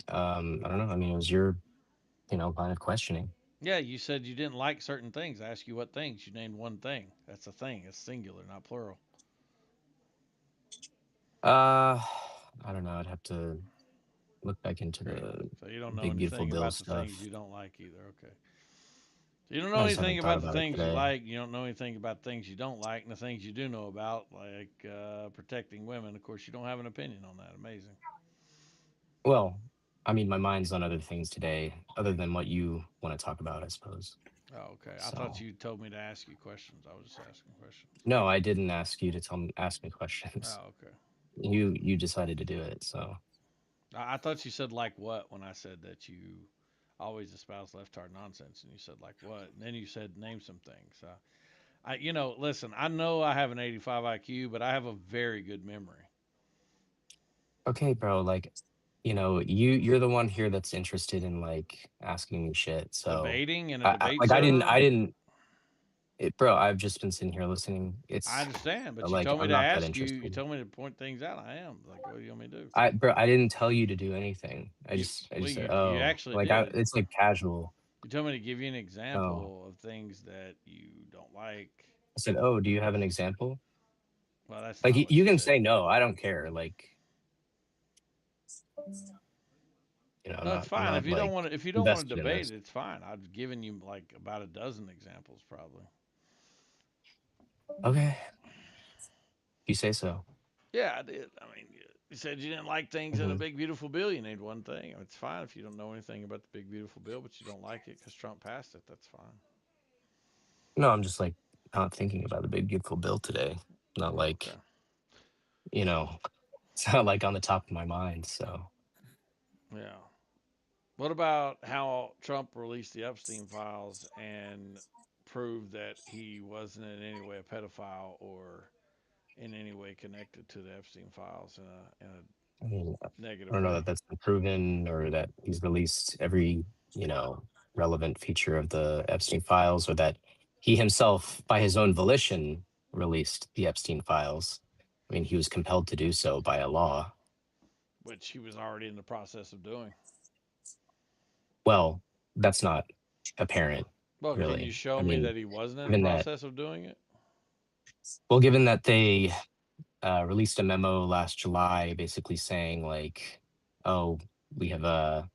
I don't know. I mean, it was your, line of questioning. Yeah, you said you didn't like certain things. I asked you what things. You named one thing. That's a thing. It's singular, not plural. I don't know. I'd have to look back into Great. the So you don't know big beautiful anything bill about the stuff. things you don't like either. Okay. So you don't know I just anything haven't thought about the about it things you today. like. You don't know anything about things you don't like, and the things you do know about, like protecting women. Of course, you don't have an opinion on that. Amazing. Well, I mean, my mind's on other things today, other than what you want to talk about, I suppose. Oh, okay. I So thought you told me to ask you questions. I was just asking questions. no, I didn't ask you to ask me questions. Oh, okay. You decided to do it, so I thought you said like what when I said that you always espouse left-hard nonsense, and you said like what, and then you said name some things. Listen, I know I have an 85 IQ, but I have a very good memory. okay, bro. Like, you're the one here that's interested in like asking me shit. So Debating in a I debate like server. bro. I've just been sitting here listening. I It's understand, but you like told me I'm to not that ask you. You interested. told me to point things out. I am like, what do you want me to do? I didn't tell you to do anything. I You, just well, said, you actually like did. it's like casual. You told me to give you an Oh, example of things that you don't like. I said, oh, do you have an example? Well, that's Like not what you you can said. say no. I don't care. Like, I'm No, not. it's fine. I'm If not you don't like want to, if you don't want to invested in debate this. it, it's fine. I've given you like about a dozen examples, probably. Okay, you say so. Yeah, I did. I mean, you said you didn't like things in a Mhm. big beautiful bill. You named one thing. It's fine if you don't know anything about the big beautiful bill, but you don't like it because Trump passed it. That's fine. No, I'm just like not thinking about the big beautiful bill today. Not like Okay. it's not like on the top of my mind. So Yeah. What about how Trump released the Epstein files and proved that he wasn't in any way a pedophile or in any way connected to the Epstein files in I mean, a I negative don't know way? that that's been proven or that he's released every relevant feature of the Epstein files, or that he himself, by his own volition, released the Epstein files. I mean, he was compelled to do so by a law. Which he was already in the process of doing. Well, that's not apparent, Well, really. can you show I me mean, that he wasn't in the given that, process of doing it? well, given that they released a memo last July, basically saying like, "Oh, we have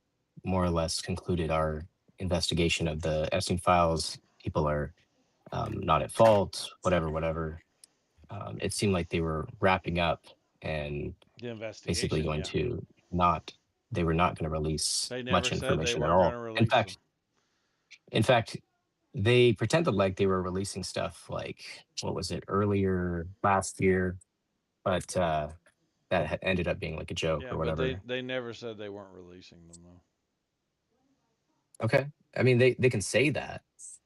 more or less concluded our investigation of the Epstein files. People are not at fault. Whatever." It seemed like they were wrapping up and The basically investigation, going yeah. to not. They were not going to release They much never said they information at weren't going to all. release them. In fact, they pretended like they were releasing stuff like, what was it, earlier last year, but that ended up being like a joke Yeah, or but whatever. they never said they weren't releasing them though. Okay, I mean they can say that,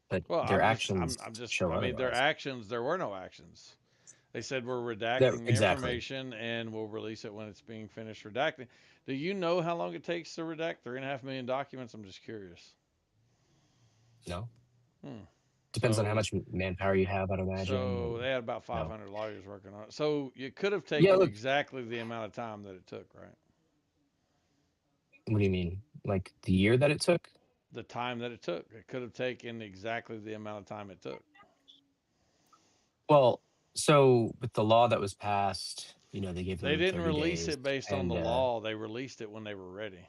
but Well, their actions show I mean, their otherwise. actions, there were no actions. They said we're That redacting the exactly. information and we'll release it when it's being finished redacting. Do you know how long it takes to redact 3.5 million documents? I'm just curious. No. Hmm. Depends on how So, much manpower you have, I'd imagine. so and, they had about you know. 500 lawyers working on it. So you could have Yeah, taken look, exactly the amount of time that it took, right? what do you mean? Like the year that it took? The time that it took. It could have taken exactly the amount of time it took. Well, so with the law that was passed, they gave They them didn't 30 release days, it based on and the law. They released it when they were ready.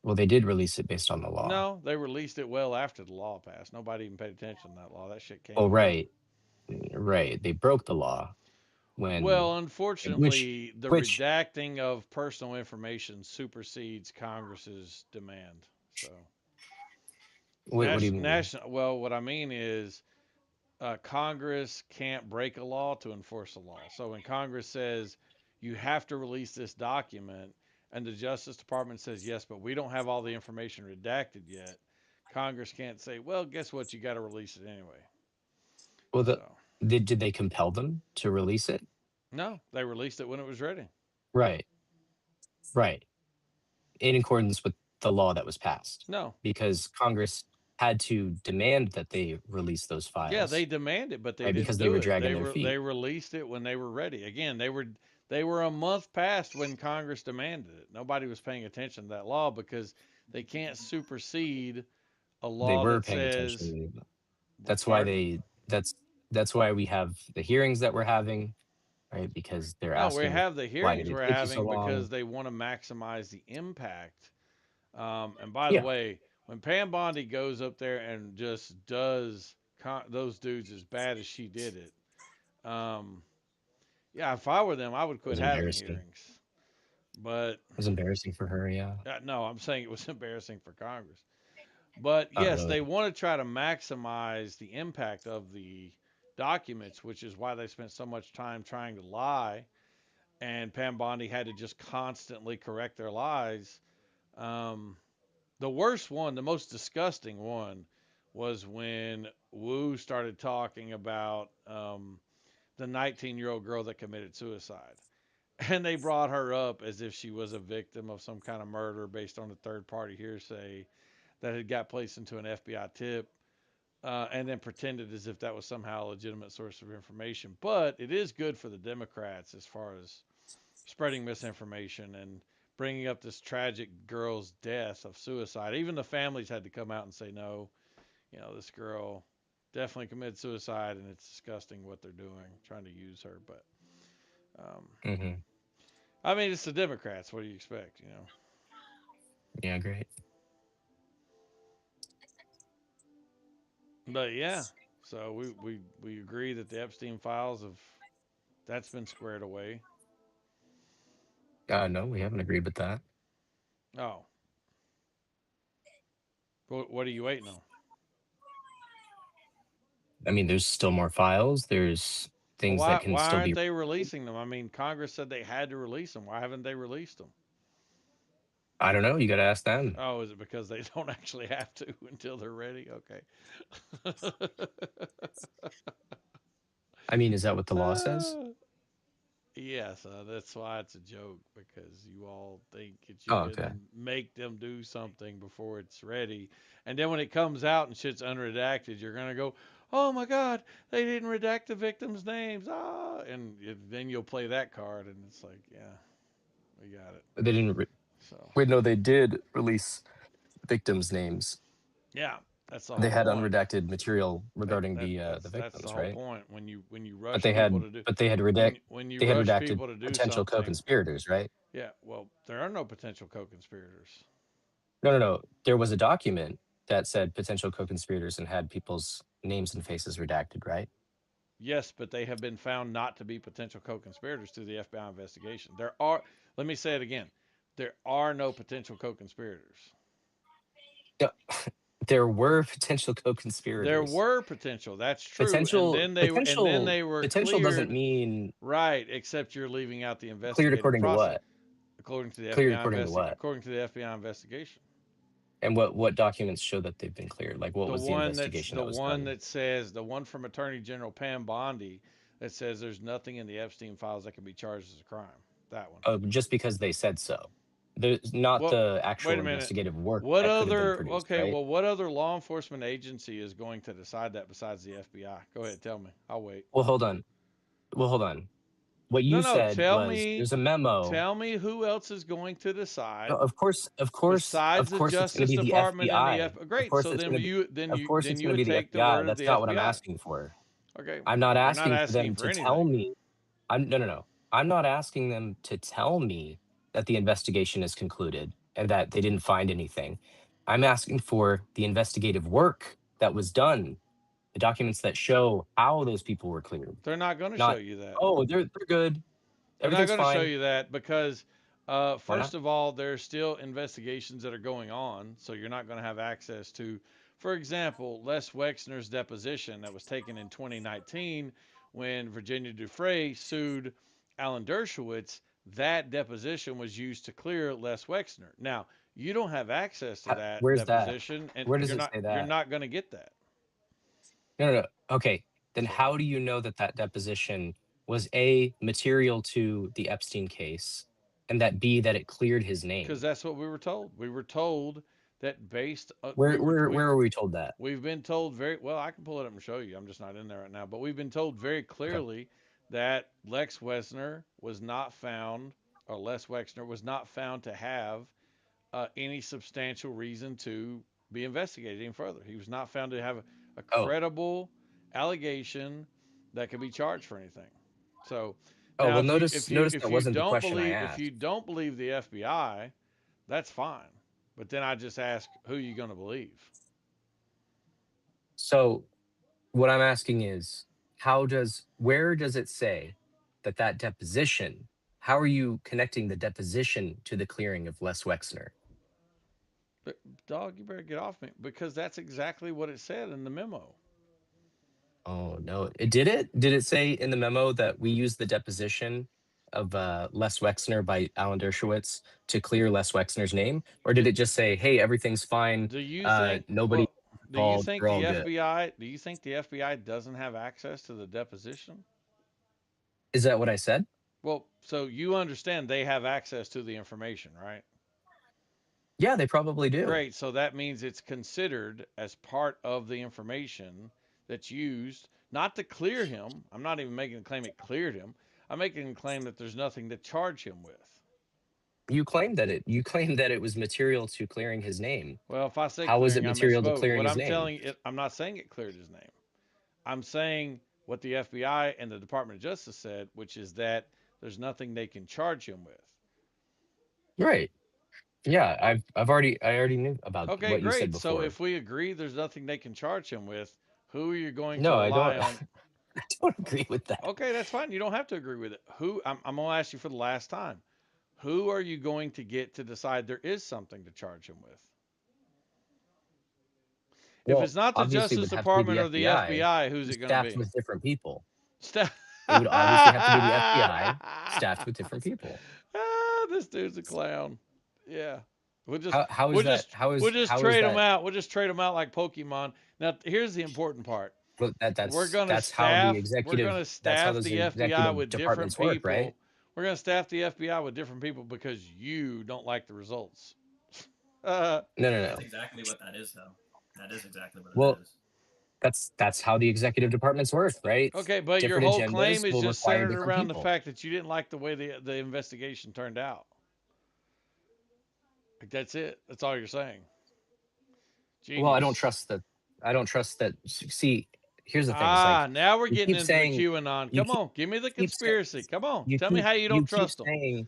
well, they did release it based on the law. No, they released it well after the law passed. Nobody even paid attention to that law. That shit came Oh, out. right. They broke the law when, Well, which unfortunately, the redacting of personal information supersedes Congress's demand. So, what do you mean? well, what I mean is Congress can't break a law to enforce a law. So when Congress says you have to release this document, and the Justice Department says yes, but we don't have all the information redacted yet, Congress can't say, well, guess what? You got to release it anyway. Well, did they compel them to release it? No, they released it when it was ready. Right. In accordance with the law that was passed. No. Because Congress had to demand that they release those files. Yeah, they demanded, but they right, didn't because do they were it. dragging their feet. They released it when they were ready. Again, they were a month past when Congress demanded it. Nobody was paying attention to that law because they can't supersede a law They were that paying says. attention. That's why that's why we have the hearings that we're having, right? Because they're No, we asking, have the why hearings did it we're take you so having because long? they want to maximize the impact. And by the Yeah. way, when Pam Bondi goes up there and just does those dudes as bad as she did it, yeah, if I were them, I would It quit was having embarrassing. hearings. But It was embarrassing for her, yeah. no, I'm saying it was embarrassing for Congress. But Not yes, really. they want to try to maximize the impact of the documents, which is why they spent so much time trying to lie. And Pam Bondi had to just constantly correct their lies. Um, the worst one, the most disgusting one, was when Wu started talking about the 19-year-old girl that committed suicide. And they brought her up as if she was a victim of some kind of murder based on a third party hearsay that had got placed into an FBI tip, and then pretended as if that was somehow a legitimate source of information. But it is good for the Democrats as far as spreading misinformation and bringing up this tragic girl's death of suicide. Even the families had to come out and say, no, this girl definitely committed suicide, and it's disgusting what they're doing, trying to use her. But Mm-hmm. I mean, it's the Democrats. What do you expect? Yeah, great. But yeah, so we agree that the Epstein files that's been squared away. No, we haven't agreed with that. Oh, what are you waiting on? I mean, there's still more files. There's things Why that can still aren't be. they releasing them? I mean, Congress said they had to release them. Why haven't they released them? I don't know. You got to ask them. Oh, is it because they don't actually have to until they're ready? Okay. I mean, is that what the law says? Yes, that's why it's a joke, because you all think that you Oh, can okay. make them do something before it's ready. And then when it comes out and shit's unredacted, you're going to go, oh my God, they didn't redact the victims' names. And then you'll play that card, and it's like, yeah, we got it. They didn't. So, Wait, no, they did release victims' names. yeah, that's the They whole had point. unredacted material regarding the That's victims, the whole right? point. When you rush But they people had, to do, but they had redact, when you they had rush redacted people to do potential something, co-conspirators, right? yeah, well, there are no potential co-conspirators. No. There was a document that said potential co-conspirators and had people's names and faces redacted, right? Yes, but they have been found not to be potential co-conspirators through the FBI investigation. Let me say it again, there are no potential co-conspirators. No, there were potential There co-conspirators. were potential. That's true. Potential, and then they were potential doesn't cleared. mean Right, except you're leaving out the cleared investigative according to process. what? According to the Cleared FBI according to what? according to the FBI investigation. And what documents show that they've been cleared? Like, what The was the one investigation that was done? that says, the one from Attorney General Pam Bondi that says there's nothing in the Epstein files that can be charged as a crime. That one. Oh, just because they said so. There's not Well, the actual wait a minute. investigative work What that could have been other produced, okay, right? well, what other law enforcement agency is going to decide that besides the FBI? Go ahead, tell me. I'll wait. Well, hold on. What you said tell was me. there's a memo. Tell me who else is going to decide. No, of course, Besides the it's going to Justice be the Department and the FBI. Great. Of course, So it's then going to be. Of course, it's you going to would be the take the FBI. word of That's the not FBI. what I'm asking for. Okay. I'm not you're asking for them for to tell me. No. I'm not asking them to tell me that the investigation is concluded and that they didn't find anything. I'm asking for the investigative work that was done, the documents that show how those people were cleared. They're not going to show you that. Oh, they're good. They're not Everything's going to show fine. you that because, Why first not? of all, there's still investigations that are going on, so you're not going to have access to, for example, Les Wexner's deposition that was taken in 2019 when Virginia Dufresne sued Alan Dershowitz. That deposition was used to clear Les Wexner. Now, you don't have access to that Where's that? deposition, and Where does it say that? you're not going to get that. No. Okay, then how do you know that deposition was A, material to the Epstein case, and that B, that it cleared his name? Because that's what we were told. We were told that based. Where were we told that? We've been told very well. I can pull it up and show you. I'm just not in there right now. But we've been told very clearly that Lex Wexner was not found, or Les Wexner was not found to have any substantial reason to be investigated any further. He was not found to have a credible allegation that could be charged for anything. So, Oh, now, well, notice that wasn't the question I if asked. you don't believe the FBI, that's fine. But then I just ask, who are you going to believe? So what I'm asking is, where does it say that deposition, how are you connecting the deposition to the clearing of Les Wexner? But, dog, you better get off me because that's exactly what it said in the memo. Oh no, it did it? Did it say in the memo that we used the deposition of Les Wexner by Alan Dershowitz to clear Les Wexner's name, or did it just say, "Hey, everything's fine. Do you think Nobody do you called. think We're the all good." FBI do you think the FBI doesn't have access to the deposition? Is that what I said? Well, so you understand they have access to the information, right? Yeah, they probably do. Great. So that means it's considered as part of the information that's used not to clear him. I'm not even making a claim it cleared him. I'm making a claim that there's nothing to charge him with. You claimed that it was material to clearing his name. Well, if I say How was it clearing, I material to misspoke. clearing What his I'm name? telling it, I'm not saying it cleared his name. I'm saying what the FBI and the Department of Justice said, which is that there's nothing they can charge him with. Right. Yeah, I already knew about Okay, what you said great. So before. if we agree there's nothing they can charge him with, who are you going to No, I rely don't. on? I don't agree with that. Okay, that's fine. You don't have to agree with it. I'm going to ask you for the last time. Who are you going to get to decide there is something to charge him with? If Well, it's not the obviously, it Justice would have to be Department or the FBI, who's it going to staffed be? with different people. Staff. It would obviously have to be the FBI staffed with different people. This dude's a clown. Yeah. We'll just How is we'll that? just How is we'll just how is trade them that? out. We'll just trade them out like Pokemon. Now here's the important part. Well, We're gonna that's how the staff. We're executive. gonna That's how staff those the FBI executive with different departments people. work, right? We're gonna staff the FBI with different people because you don't like the results. Uh, No. That's exactly what that is, though. That is exactly what Well, it is. that's how the executive departments work, right? okay, but your Different whole agendas claim is will just require centered different around the people. fact that you didn't like the way the investigation turned out. Like, that's it. That's all you're saying. Genius. Well, I don't trust that. See, here's the thing. It's like Now we're you getting keep into saying the QAnon. you Come on, give me the keep sa- conspiracy. Come on, you tell me keep how you don't trust them. saying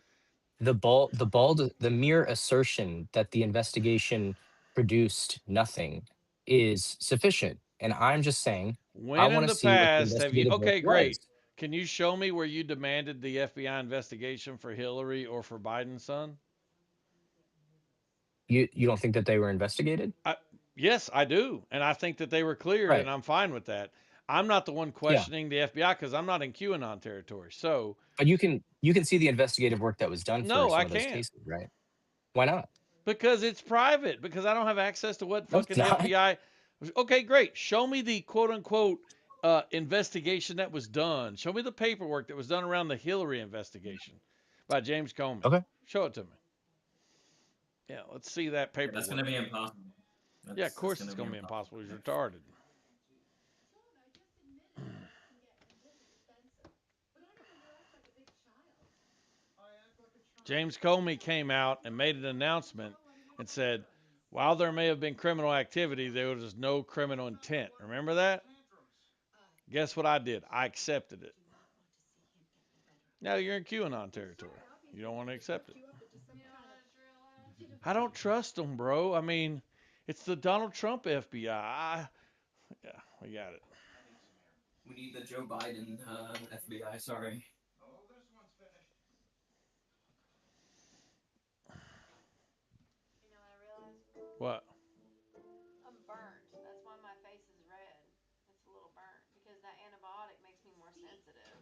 the mere assertion that the investigation produced nothing is sufficient, and I'm just saying I When in want to the see what the past have you? investigative work Okay, was. great. Can you show me where you demanded the FBI investigation for Hillary or for Biden's son? You don't think that they were investigated? Yes, I do, and I think that they were cleared, Right. and I'm fine with that. I'm not the one Yeah. questioning the FBI because I'm not in QAnon territory. So But you can see the investigative work that was done for no, some I of those can't. cases, right? Why not? Because it's private. Because I don't have access to what No, it's fucking the not. FBI. Okay, great. Show me the quote unquote investigation that was done. Show me the paperwork that was done around the Hillary investigation by James Comey. Okay. Show it to me. Yeah, let's see that paperwork. That's going to be impossible. Yeah, of course it's going to be impossible. He's retarded. James Comey came out and made an announcement and said, while there may have been criminal activity, there was no criminal intent. Remember that? Guess what I did? I accepted it. Now you're in QAnon territory. You don't want to accept it. I don't trust them, bro. I mean, it's the Donald Trump FBI. Yeah, we got it. We need the Joe Biden FBI. Sorry. What? I'm burnt. That's why my face is red. It's a little burnt because that antibiotic makes me more sensitive.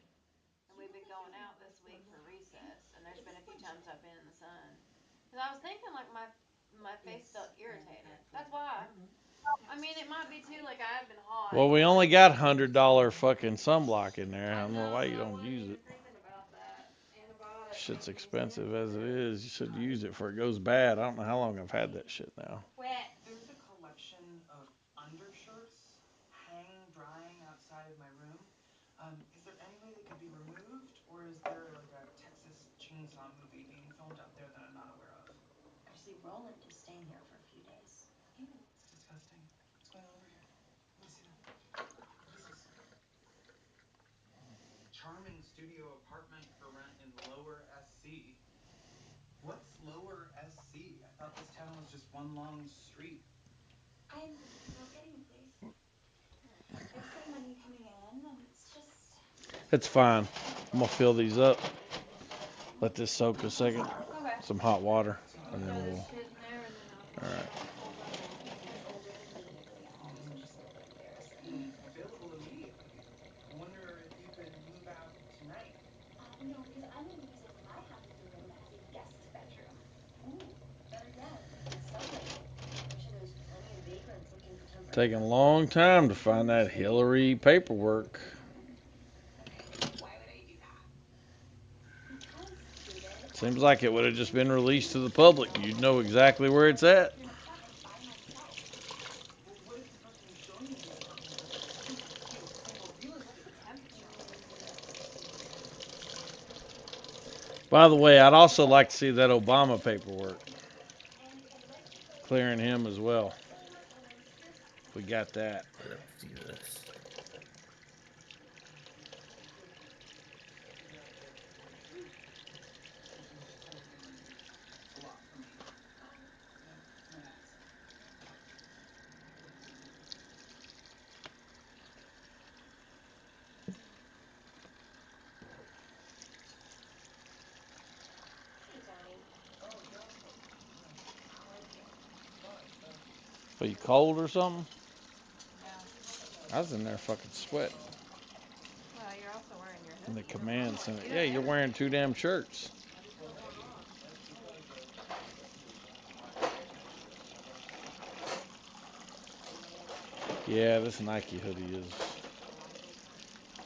And we've been going out this week for recess, and there's been a few times I've been in the sun. Because I was thinking like my face felt irritated. That's why. I mean, it might be too like I have been hot. Well, we only got $100 fucking sunblock in there. I don't know why you don't use it. Shit's expensive as it is. You should use it before it goes bad. I don't know how long I've had that shit now. There's a collection of undershirts hanging drying outside of my room. Is there any way they could be removed, or is there like a Texas Chainsaw movie being filmed out there that I'm not aware of? Actually, Roland is staying here for a few days. Ew, it's disgusting. What's going on over here? Let me see that. What is this? Charming studio apartment for rent in Lower SC. What's Lower SC? I thought this town was just one long street. I'm not getting a place. I have some money coming in, and it's just... It's fine. I'm going to fill these up. Let this soak a second. Okay. Some hot water. And then Got we'll. this shit in there, and then I'll... All right. Taking a long time to find that Hillary paperwork. Seems like it would have just been released to the public. You'd know exactly where it's at. By the way, I'd also like to see that Obama paperwork. Clearing him as well. We got that. Let's see this. Are you cold or something? No. I was in there fucking sweating. Well, you're also wearing your In the hoodie. command center. You Yeah, don't you're have wearing 2 damn shirts. Yeah, this Nike hoodie is.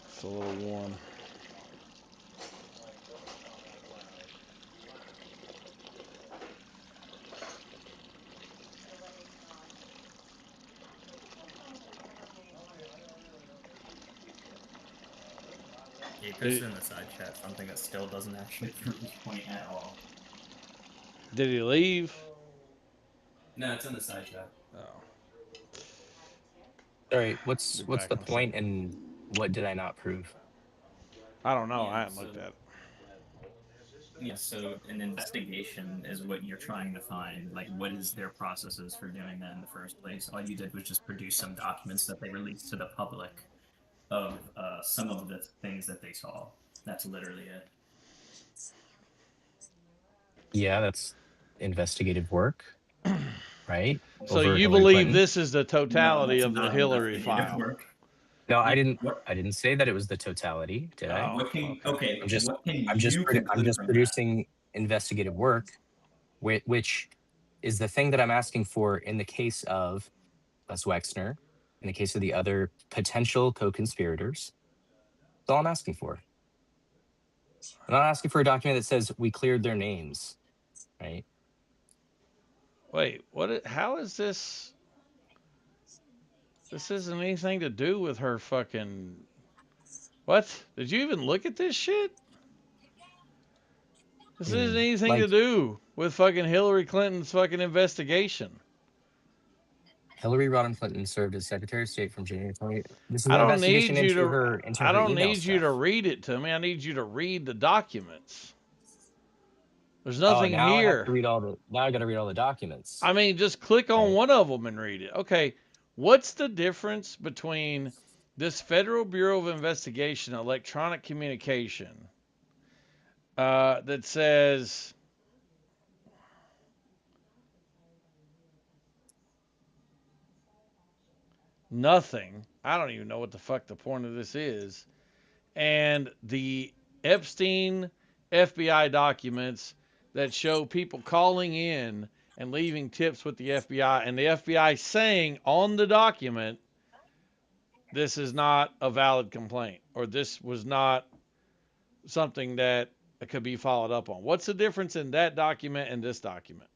It's a little warm. He posted in the side chat something that still doesn't actually prove his point at all. Did he leave? No, it's in the side chat. Oh. Sorry, what's Be the back in a point and what did I not prove? I don't know. Yeah, I haven't looked at it. Yeah, so an investigation is what you're trying to find. Like, what is their processes for doing that in the first place? All you did was just produce some documents that they released to the public of some of the things that they saw. That's literally it. Yeah, that's investigative work, right? So Over you Hillary believe Clinton. this is the totality that's of the not Hillary investigative file? work. No, I Like, didn't. what- I didn't say that it was the totality, did I? Oh, What can okay. I'm just. what can I'm just. you conclude I'm just from that? producing investigative work, which is the thing that I'm asking for in the case of Les Wexner, in the case of the other potential co-conspirators. That's all I'm asking for. I'm not asking for a document that says we cleared their names, right? Wait, what? How is this? This isn't anything to do with her fucking. What? Did you even look at this shit? This isn't anything to do with fucking Hillary Clinton's fucking investigation. Hillary Rodham Clinton served as Secretary of State from January 20. This is I an don't investigation need you into to. her I don't email need you stuff. to read it to me. I need you to read the documents. There's Oh, nothing now I have here. to read all the. Now I got to read all the documents. I mean, just click on one of them and read it. Okay, what's the difference between this Federal Bureau of Investigation electronic communication that says nothing? I don't even know what the fuck the point of this is. And the Epstein FBI documents that show people calling in and leaving tips with the FBI, and the FBI saying on the document, this is not a valid complaint, or this was not something that could be followed up on. What's the difference in that document and this document?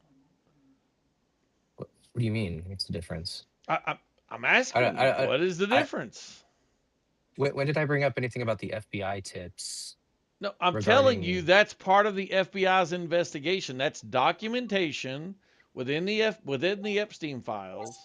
What do you mean? What's the difference? I'm asking you, what is the difference? When did I bring up anything about the FBI tips? No, I'm telling you that's part of the FBI's investigation. That's documentation within the Epstein files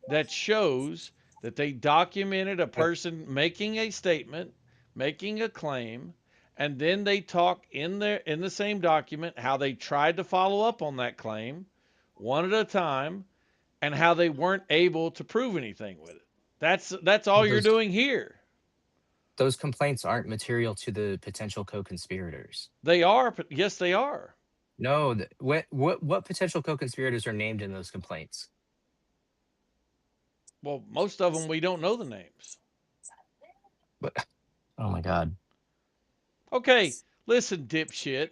that shows that they documented a person making a statement, making a claim, and then they talk in the same document how they tried to follow up on that claim one at a time and how they weren't able to prove anything with it. That's all you're doing here. Those complaints aren't material to the potential co-conspirators. They are. Yes, they are. No, what potential co-conspirators are named in those complaints? Well, most of them we don't know the names. But oh my God. Okay, listen, dipshit.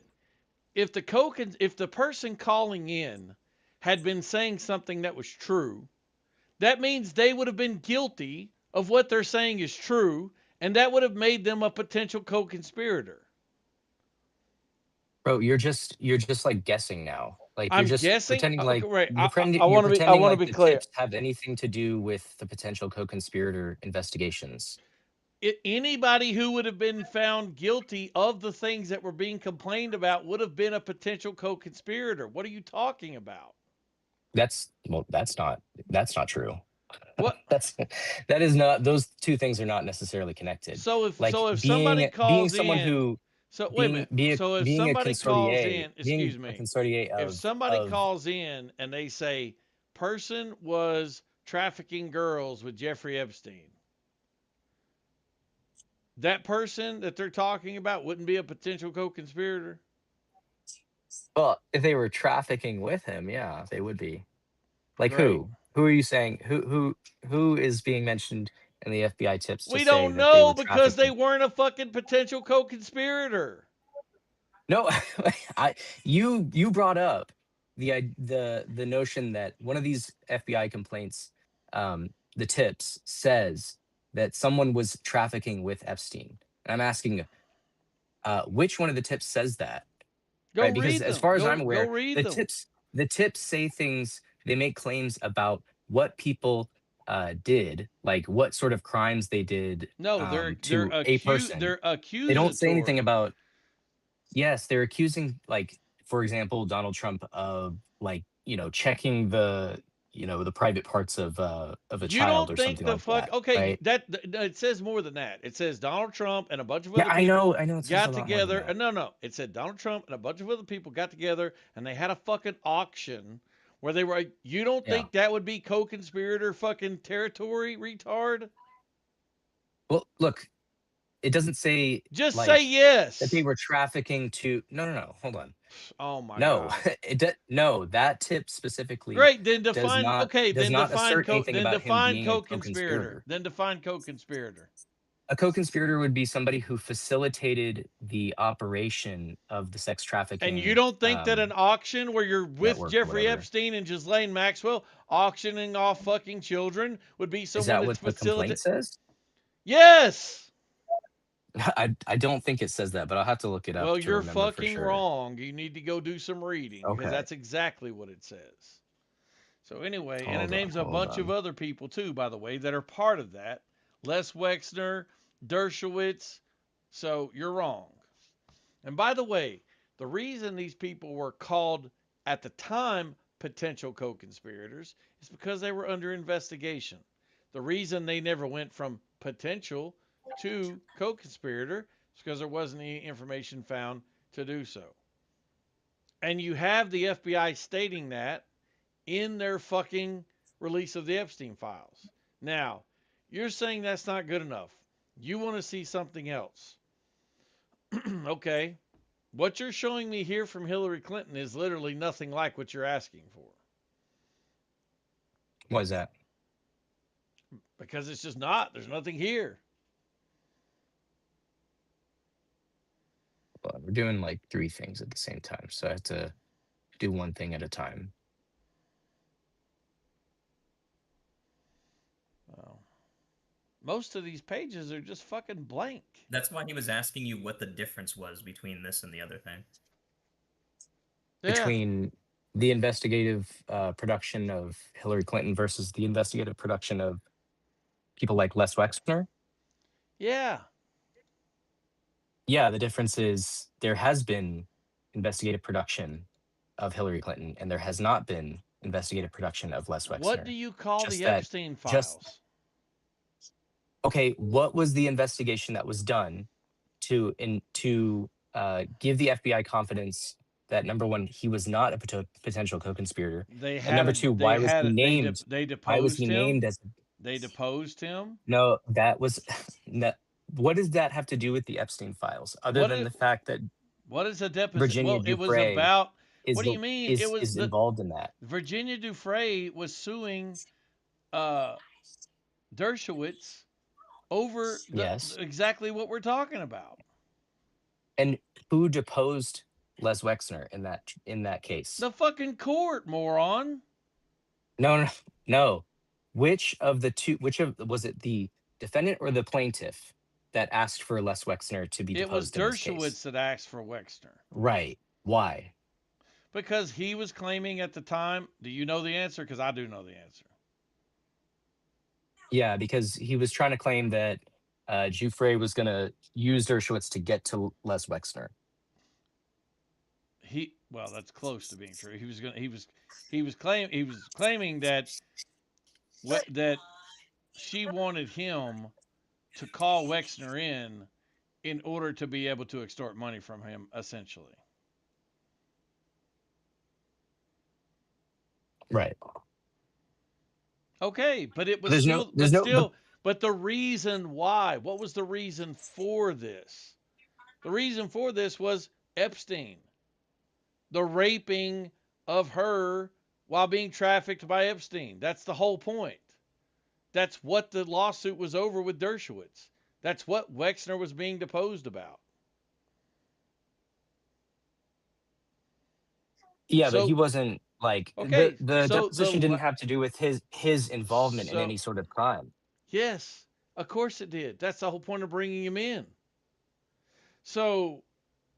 If the person calling in had been saying something that was true, that means they would have been guilty of what they're saying is true, and that would have made them a potential co-conspirator. Bro, you're just like guessing now. Like you're I'm just guessing. pretending like Right. you're pretending I you're want to be. I pretending want to like be the clear. tips have anything to do with the potential co-conspirator investigations. Anybody who would have been found guilty of the things that were being complained about would have been a potential co-conspirator. What are you talking about? That's not true. What? That is not. Those two things are not necessarily connected. So if like somebody being calls someone in, who so wait a minute. So if being a somebody calls consortier, in, excuse being a me, consortier if somebody of calls in and they say person was trafficking girls with Jeffrey Epstein, that person that they're talking about wouldn't be a potential co-conspirator. well, if they were trafficking with him, yeah, they would be. Like Great. who? Who are you saying? Who is being mentioned in the FBI tips to We say don't that they know were because they trafficking? weren't a fucking potential co-conspirator. No, you brought up the notion that one of these FBI complaints, the tips says that someone was trafficking with Epstein. And I'm asking, which one of the tips says that? Go Right? Because read as them. far as Go I'm aware, read the them. tips say things. They make claims about what people did, like what sort of crimes they did No, to a person. they're They don't say anything accusatory. about. Yes, they're accusing, like, for example, Donald Trump of, like, checking the private parts of a You child don't or think something the like fuck? that, Okay, right? that it says more than that. It says Donald Trump and a bunch of Yeah, other I people know it says a got lot more than together. that. No. It said Donald Trump and a bunch of other people got together and they had a fucking auction where they were. You don't Yeah. think that would be co-conspirator fucking territory, retard? Well, look, it doesn't say Just like say yes. that they were trafficking to. No. Hold on. Oh my No, god. no. That tip specifically Great, then does define. not Okay, does then not define assert anything about him being a co-conspirator. co-conspirator. Then define co-conspirator. A co-conspirator would be somebody who facilitated the operation of the sex trafficking. And you don't think that an auction where you're with network or Jeffrey whatever. Epstein and Ghislaine Maxwell auctioning off fucking children would be Is someone that that's what the complaint facilitating? says? Yes. I don't think it says that, but I'll have to look it up Well, to you're remember for fucking sure. wrong. You need to go do some reading because Okay. that's exactly what it says. So anyway, and it Hold names a on. bunch of other people too, by the way, that are part of that. Les Wexner, Dershowitz. So you're wrong. And by the way, the reason these people were called at the time potential co-conspirators is because they were under investigation. The reason they never went from potential to co-conspirator is because there wasn't any information found to do so. And you have the FBI stating that in their fucking release of the Epstein files. Now, you're saying that's not good enough. You want to see something else. Okay. What you're showing me here from Hillary Clinton is literally nothing like what you're asking for. Why is that? Because it's just not. There's nothing here. Well, we're doing like 3 things at the same time, so I have to do one thing at a time. Well, most of these pages are just fucking blank. That's why he was asking you what the difference was between this and the other thing. Yeah. Between the investigative production of Hillary Clinton versus the investigative production of people like Les Wexner. Yeah. Yeah, the difference is there has been investigative production of Hillary Clinton, and there has not been investigative production of Les Wexner. What do you call Just the that- Epstein just- files? Okay, what was the investigation that was done to give the FBI confidence that, number one, he was not a potential co-conspirator, and number two, why was he named? They Why was deposed he him. named as? They deposed him. No, that was. What does that have to do with the Epstein files, other What than is- the fact that What is a deposition? Virginia Well, it was Dufresne about. is What do the- you mean? is- It was is involved in that? Virginia Dufresne was suing Dershowitz over Yes. exactly what we're talking about. And who deposed Les Wexner in that case? The fucking court, moron. No. Which of the two? Which of was it the defendant or the plaintiff that asked for Les Wexner to be It was deposed in this case? Dershowitz that asked for Wexner. Right. Why? Because he was claiming at the time. Do you know the answer? Because I do know the answer. Yeah, because he was trying to claim that Giuffre was going to use Dershowitz to get to Les Wexner. Well, that's close to being true. He was claiming that that she wanted him to call Wexner in order to be able to extort money from him, essentially. Right. Okay, but it was There's still, no, but the reason why? What was the reason for this? The reason for this was Epstein, the raping of her while being trafficked by Epstein. That's the whole point. That's what the lawsuit was over with Dershowitz. That's what Wexner was being deposed about. Yeah, but he wasn't like Okay, the so deposition didn't have to do with his involvement in So- any sort of crime. Yes, of course it did. That's the whole point of bringing him in. So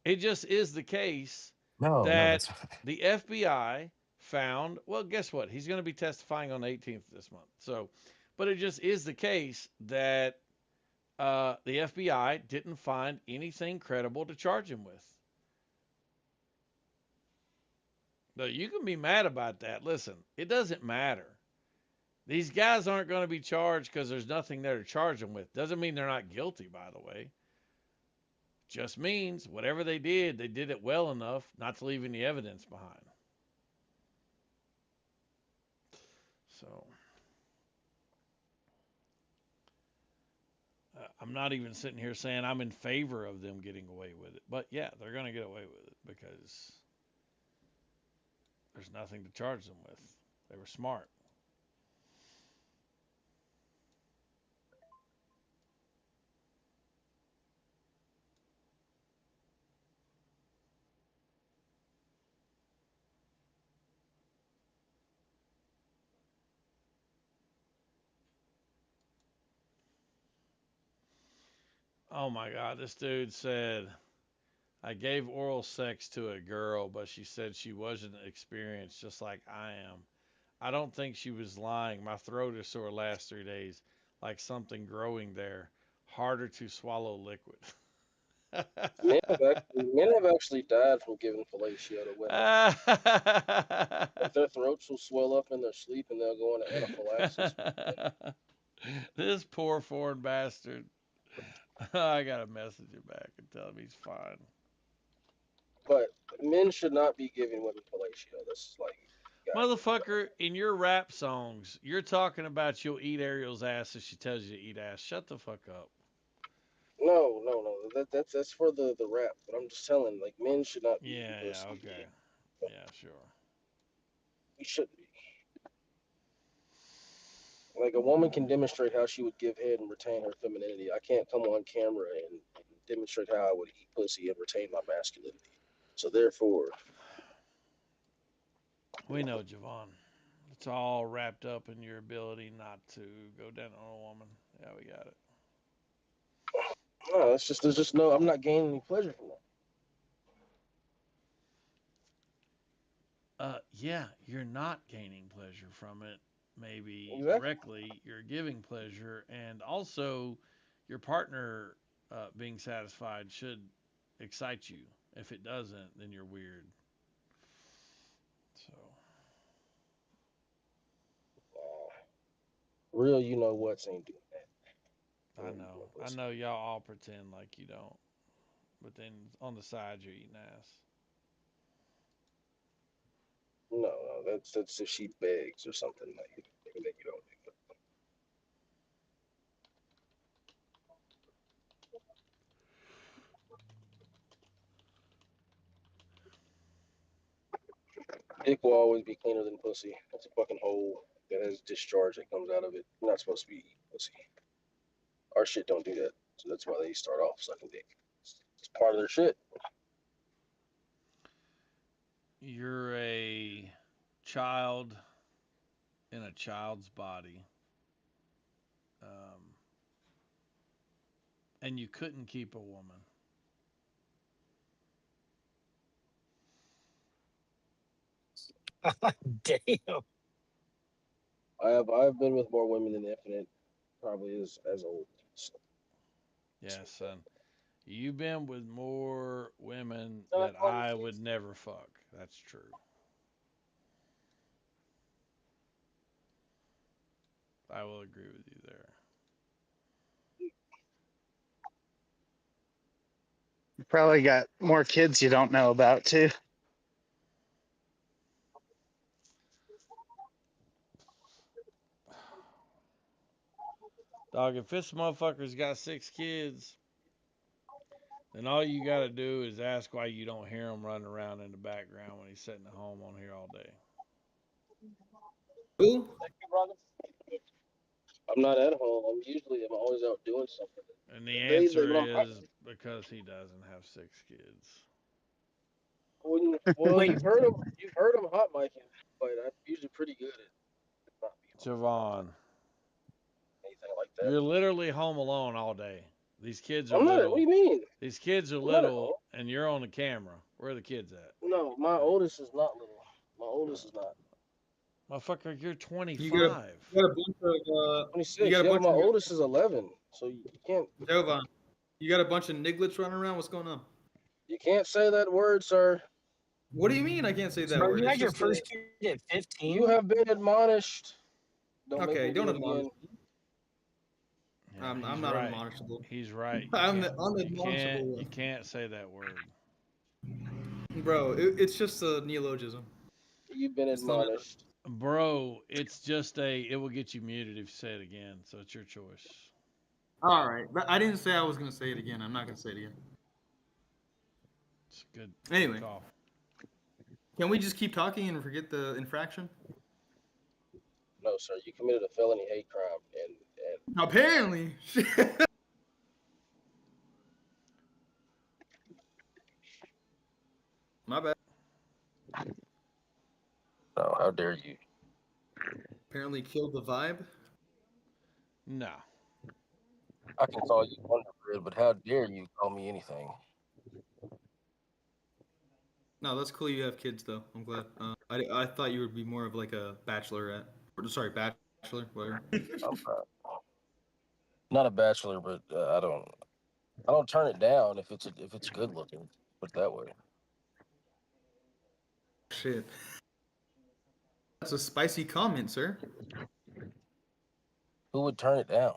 it just is the case No, that that's the FBI found, well, guess what? He's going to be testifying on the 18th this month. So, but it just is the case that the FBI didn't find anything credible to charge him with. No, you can be mad about that. Listen, it doesn't matter. These guys aren't going to be charged because there's nothing there to charge them with. Doesn't mean they're not guilty, by the way. Just means whatever they did it well enough not to leave any evidence behind. So, I'm not even sitting here saying I'm in favor of them getting away with it. But yeah, they're going to get away with it because there's nothing to charge them with. They were smart. Oh my God, this dude said, I gave oral sex to a girl, but she said she wasn't experienced just like I am. I don't think she was lying. My throat is sore last 3 days, like something growing there. Harder to swallow liquid. Men have actually died from giving fellatio to women. Like their throats will swell up in their sleep and they'll go into anaphylaxis. This poor foreign bastard. I gotta message him back and tell him he's fine. But men should not be giving women fellatio. This is like, Motherfucker, in your rap songs, you're talking about you'll eat Ariel's ass if she tells you to eat ass. Shut the fuck up. no. That's for the rap. But I'm just telling, like, men should not be. Yeah, okay. Yeah, sure. We shouldn't be. Like, a woman can demonstrate how she would give head and retain her femininity. I can't come on camera and demonstrate how I would eat pussy and retain my masculinity. So therefore, We know, Javon. It's all wrapped up in your ability not to go down on a woman. Yeah, we got it. no, there's just no. I'm not gaining any pleasure from that. Yeah, you're not gaining pleasure from it. Maybe Exactly. directly, you're giving pleasure, and also your partner being satisfied should excite you. If it doesn't, then you're weird. So, Real, you know what's ain't doing that. I know y'all all pretend like you don't, but then on the side you're eating ass. No, that's if she begs or something like that. You don't do that. Dick will always be cleaner than pussy. It's a fucking hole that has discharge that comes out of it. You're not supposed to be eating pussy. Our shit don't do that. So that's why they start off sucking dick. It's part of their shit. You're a child in a child's body. and you couldn't keep a woman. Damn. I've been with more women than Infinite probably is as old. So. Yeah, son. You've been with more women that I would never fuck. That's true. I will agree with you there. You probably got more kids you don't know about too. Dog, if this motherfucker's got 6 kids, then all you got to do is ask why you don't hear him running around in the background when he's sitting at home on here all day. Who? I'm not at home. I'm always out doing something. And the answer is because he doesn't have 6 kids. Well, you've heard him hot micing, but I'm usually pretty good at not being Javon, anything like that. you're literally home alone all day. These kids are I'm not. little. What do you mean? These kids are I'm not at little, home. and you're on the camera. Where are the kids at? No, my oldest is not little. My oldest is not. Motherfucker, you're 25. You got a bunch of 26. you got a Yeah, bunch my of oldest is 11. So you can't. Jovan, you got a bunch of nigglets running around. What's going on? You can't say that word, sir. What do you mean I can't say that Bro, word? you It's had your just first kid at 15. You have been admonished. Don't Okay, make me don't do it admonish again. Yeah, I'm he's not right. admonishable. He's right. I'm the unadmonishable You one. can't say that word. Bro, it's just a neologism. You've been It's not- admonished. Bro, it's just it will get you muted if you say it again, so it's your choice. All right, but I didn't say I was gonna say it again. I'm not gonna say it again. It's good. Anyway, Call. can we just keep talking and forget the infraction? No, sir. You committed a felony hate crime, and Apparently. My bad. no, how dare you? Apparently killed the vibe. No. I can call you Wonder Bread, but how dare you call me anything? No, that's cool. You have kids though. I'm glad. I thought you would be more of like a bachelorette. Or, sorry, bachelor, whatever. I'm not a bachelor, but I don't turn it down if it's good looking. Put it that way. Shit. That's a spicy comment, sir. Who would turn it down?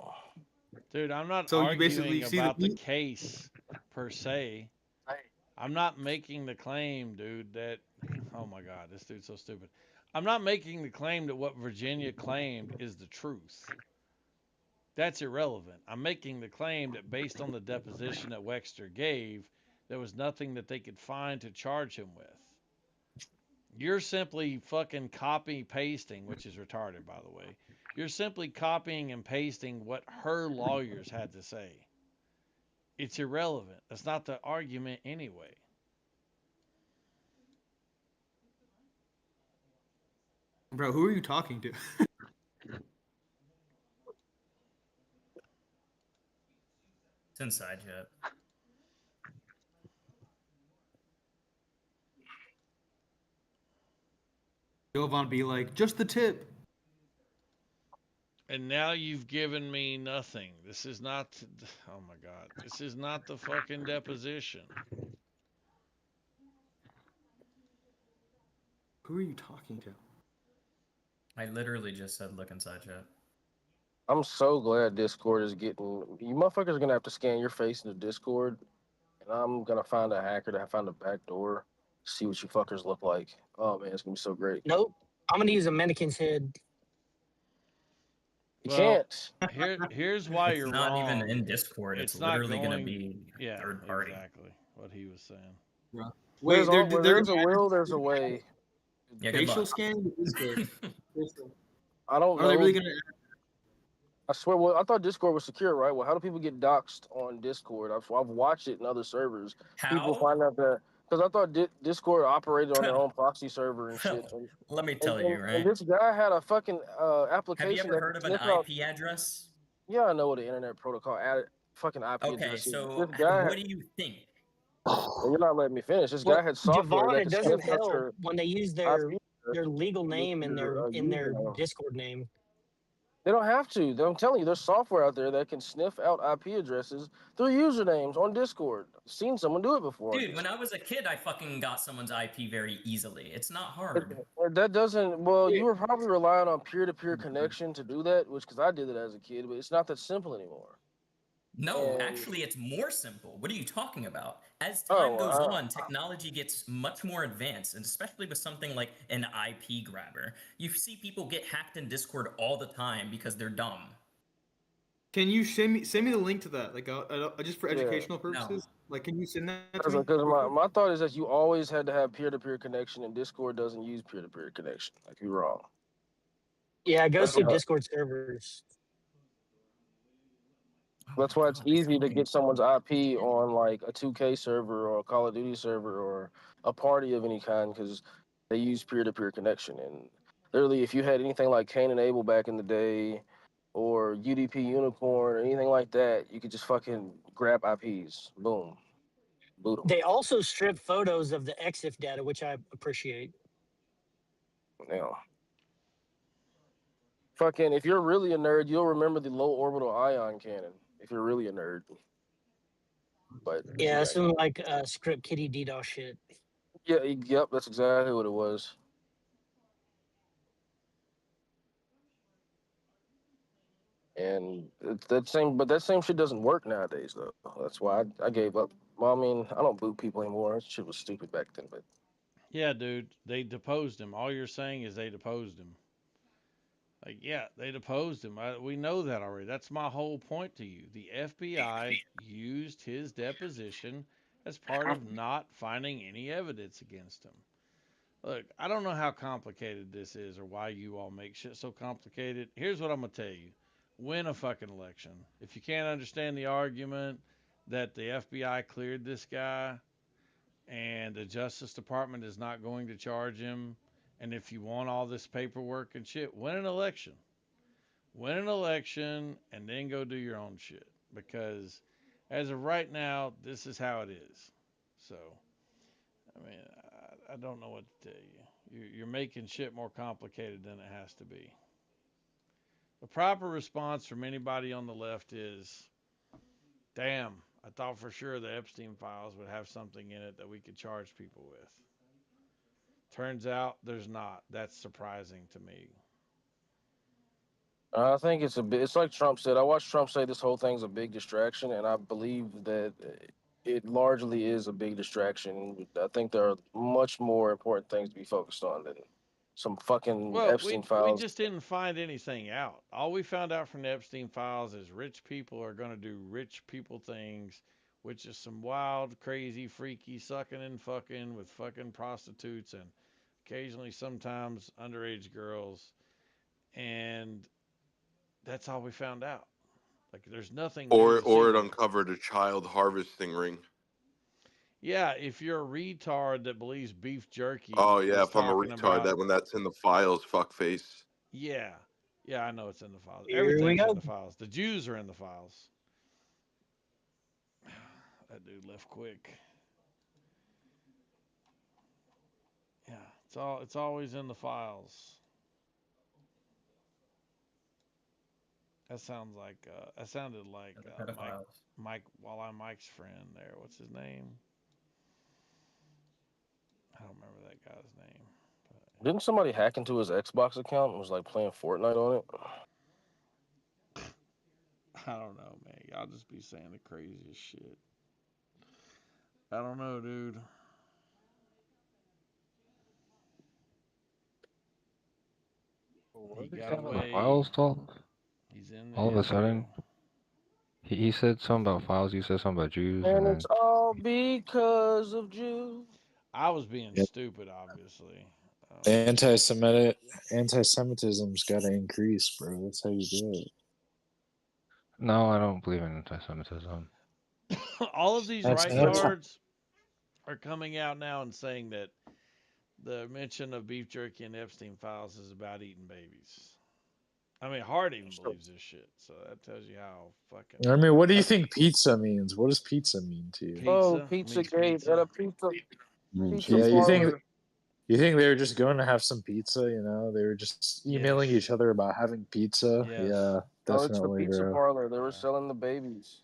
Dude, I'm not So you arguing basically see about the- the case per se. I'm not making the claim, dude, that oh my god, this dude's so stupid. I'm not making the claim that what Virginia claimed is the truth. That's irrelevant. I'm making the claim that based on the deposition that Wexter gave, there was nothing that they could find to charge him with. You're simply fucking copy pasting, which is retarded, by the way. You're simply copying and pasting what her lawyers had to say. It's irrelevant. That's not the argument anyway. Bro, who are you talking to? It's inside jet. Jovan be like, just the tip. And now you've given me nothing. This is not, oh my God, this is not the fucking deposition. Who are you talking to? I literally just said look inside chat. I'm so glad Discord is getting. You motherfuckers are gonna have to scan your face into Discord, and I'm gonna find a hacker to find a back door, see what you fuckers look like. Oh man, it's gonna be so great. Nope. I'm gonna use a mannequin's head. You Well, can't. Here's why It's you're not wrong. even in Discord. It's not literally gonna going- be yeah, third party. Exactly what he was saying. Wait, Where they're there's a will, there's a way. Yeah, good facial luck. scanning is Discord. I don't Are know. they really gonna? I swear. Well, I thought Discord was secure, right? Well, how do people get doxxed on Discord? I've watched it in other servers. People How? find out that because I thought Discord operated on their own proxy server and shit. Let me tell you, right? And this guy had a fucking Have you application. ever heard of an IP address? Yeah, I know what the internet protocol added. Fucking IP Okay, addresses. so This guy. what do you think? Well, you're not letting me finish. This Well, guy had software Javon, that it could doesn't sniff out help your when they use IP their address legal with name in your their username. Discord name. They don't have to. I'm telling you, there's software out there that can sniff out IP addresses through usernames on Discord. I've seen someone do it before. on Dude, when Discord. I was a kid, I fucking got someone's IP very easily. It's not hard. That doesn't. Well, you were probably relying on peer-to-peer connection to do that, which because I did it as a kid, but it's not that simple anymore. No, And- actually, it's more simple. What are you talking about? As time goes on, technology gets much more advanced, and especially with something like an IP grabber. You see people get hacked in Discord all the time because they're dumb. Can you send me the link to that? Like, just for Yeah. educational purposes. Like, can you send that to Because me? my thought is that you always had to have peer-to-peer connection, and Discord doesn't use peer-to-peer connection. Like you're wrong. Yeah, it goes That's through why- Discord servers. That's why it's easy to get someone's IP on like a 2K server or a Call of Duty server or a party of any kind because they use peer-to-peer connection. And literally, if you had anything like Cain and Abel back in the day, or UDP Unicorn or anything like that, you could just fucking grab IPs. Boom. Boot 'em. They also strip photos of the EXIF data, which I appreciate. Yeah. Fucking, if you're really a nerd, you'll remember the low orbital ion cannon. If you're really a nerd. But Yeah, some like script kitty DDoS shit. yeah, yep, that's exactly what it was. And that same shit doesn't work nowadays though. That's why I gave up. Well, I mean, I don't boot people anymore. That shit was stupid back then, but Yeah, dude, they deposed him. All you're saying is they deposed him. Like, yeah, they deposed him. We know that already. That's my whole point to you. The FBI used his deposition as part of not finding any evidence against him. Look, I don't know how complicated this is or why you all make shit so complicated. Here's what I'm going to tell you. Win a fucking election. If you can't understand the argument that the FBI cleared this guy and the Justice Department is not going to charge him, and if you want all this paperwork and shit, win an election. Win an election and then go do your own shit. Because as of right now, this is how it is. So, I mean, I don't know what to tell you. You're making shit more complicated than it has to be. The proper response from anybody on the left is, damn, I thought for sure the Epstein files would have something in it that we could charge people with. Turns out there's not. That's surprising to me. I think it's like Trump said. I watched Trump say this whole thing's a big distraction, and I believe that it largely is a big distraction. I think there are much more important things to be focused on than some fucking Epstein we files. just didn't find anything out. All we found out from the Epstein files is rich people are going to do rich people things, which is some wild, crazy, freaky sucking and fucking with fucking prostitutes and occasionally sometimes underage girls. And that's all we found out. Like, there's nothing new Or to it see. uncovered a child harvesting ring. Yeah, if you're a retard that believes beef jerky. Oh yeah, is if I'm a talking retard, about- that when that's in the files, fuckface. Yeah. Yeah, I know it's in the files. Here we Everything's go. in the files. The Jews are in the files. That dude left quick. Yeah, it's always in the files. That sounded like Mike Mike's friend there. What's his name? I don't remember that guy's name. Didn't somebody hack into his Xbox account and was like playing Fortnite on it? I don't know, man. Y'all just be saying the craziest shit. I don't know, dude. He got away. Files talk? He's in All of there, a sudden, he said something about files. You said something about Jews, And and then it's all because of Jews. I was being Yep. stupid, obviously. Anti-Semitism's got to increase, bro. That's how you do it. no, I don't believe in anti-Semitism. All of these That's- right that's- cards are coming out now and saying that the mention of beef jerky and Epstein files is about eating babies. I mean, Hart even believes this shit, so that tells you how fucking. I mean, what do you think pizza means? What does pizza mean to you? Oh, Pizza Pizza means Gate pizza. at a pizza. Pizza Yeah, parlor. you think they were just going to have some pizza? You know, they were just emailing Yes. each other about having pizza. Yes. Yeah, Oh, it's the definitely, pizza bro. parlor. They were selling the babies.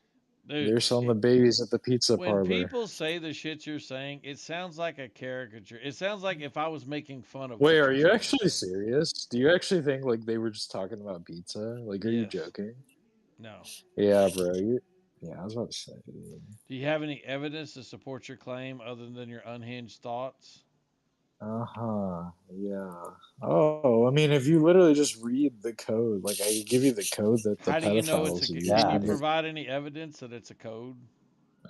Dude, They're selling the babies at the pizza when parlor. people say the shit you're saying, it sounds like a caricature. It sounds like if I was making fun of. Wait, what are you're you saying. actually serious? Do you actually think like they were just talking about pizza? Like, are you Yes. joking? No. Yeah, bro. Yeah, I was about to say. Dude. Do you have any evidence to support your claim other than your unhinged thoughts? Yeah. Oh, I mean, if you literally just read the code, like I give you the code that the How do you know it's pedophiles a? use. Can you and it- provide any evidence that it's a code?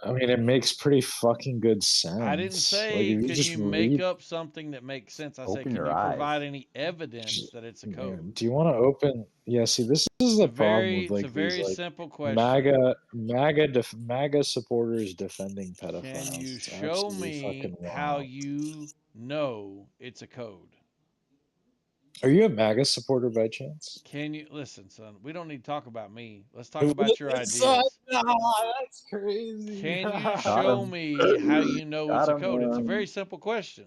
I mean, it makes pretty fucking good sense. I didn't Like, say, if you can just you make read, up something that makes sense? I said, Open can your you eyes. provide any evidence that it's a Yeah, code? do you want to open? Yeah, see, this is the problem with It's a like very these like simple question. MAGA supporters defending pedophiles. Can you It's show absolutely me fucking how wild. you know it's a code? Are you a MAGA supporter by chance? Can you listen, son? We don't need to talk about me. Let's talk about your That's ideas. crazy. Can you Got show him. me how you know it's Got a him. code? It's a very simple question.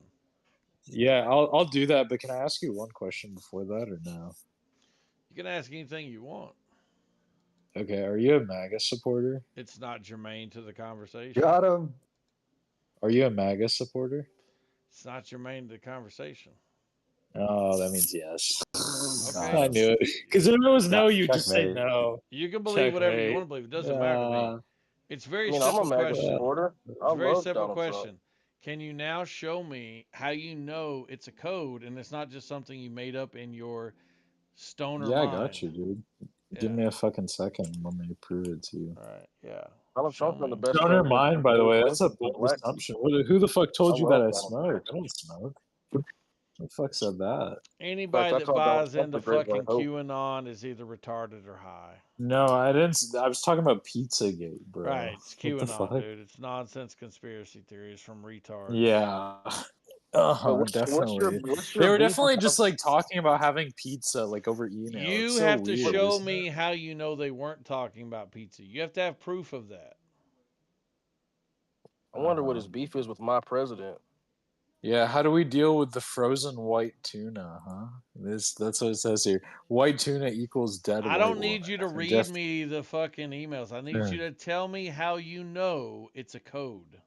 Yeah, I'll do that. But can I ask you one question before that, or no? You can ask anything you want. Okay, are you a MAGA supporter? It's not germane to the conversation. Got him. Are you a MAGA supporter? It's not germane to the conversation. Oh, that means yes. Okay. I knew it. Because if it was no, you just say Checkmate. no. You can believe whatever you Checkmate. want to believe. It doesn't matter to me. It's a very I mean, I'm a simple MAGA question. supporter. It's I a very love simple Donald Trump. question. Can you now show me how you know it's a code and it's not just something you made up in your stoner Yeah, I mind? got you, dude. Yeah. Give me a fucking second. Let me prove it to you. All right. Yeah. Donald Trump's been the best Stoner president mind, by the since way. Bill That's a Clinton bold was elected. assumption. Who the fuck told I you love that I Donald smoke? Trump. I don't smoke. Who the fuck said that? Anybody I that call Donald buys Trump into the Great fucking White Hope. QAnon is either retarded or high. No, I didn't. I was talking about Pizzagate, bro. Right. It's What the QAnon, fuck? dude. It's nonsense conspiracy theories from retards. Yeah. So Definitely. what's They your were beef definitely with just like talking about having pizza like over email. You It's so have to weird. show isn't me it? how you know they weren't talking about pizza. You have to have proof of that. I wonder what his beef is with my president. Yeah, how do we deal with the frozen white tuna, huh? That's what it says here. White tuna equals dead I white don't need woman. you to read Jeff- me the fucking emails. I need you to tell me how you know it's a code.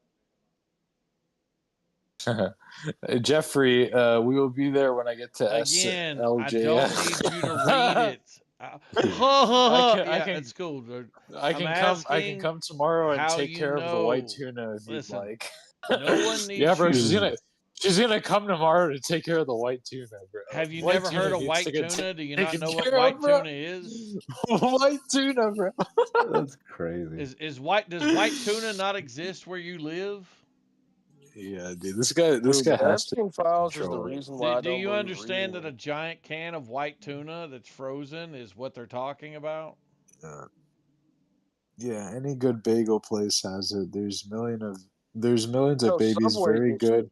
Jeffrey, we will be there when I get to Again, I SLJ. don't need you to read it. Yeah, it's cool, dude. I can come tomorrow and take care of the white tuna if you'd like. No one needs Yeah, bro, you. she's gonna come tomorrow to take care of the white tuna, bro. Have you White never heard tuna of needs white to get tuna? Do you not taken know what care of, white bro. tuna is? White tuna, bro. That's crazy. Does white tuna not exist where you live? Yeah, dude, this guy Dude, has the to Epstein files is the control it. reason why I Do don't you believe understand that reading. a giant can of white tuna that's frozen is what they're talking about? Yeah, any good bagel place has it. There's millions of No, babies. Subway Very gets it. good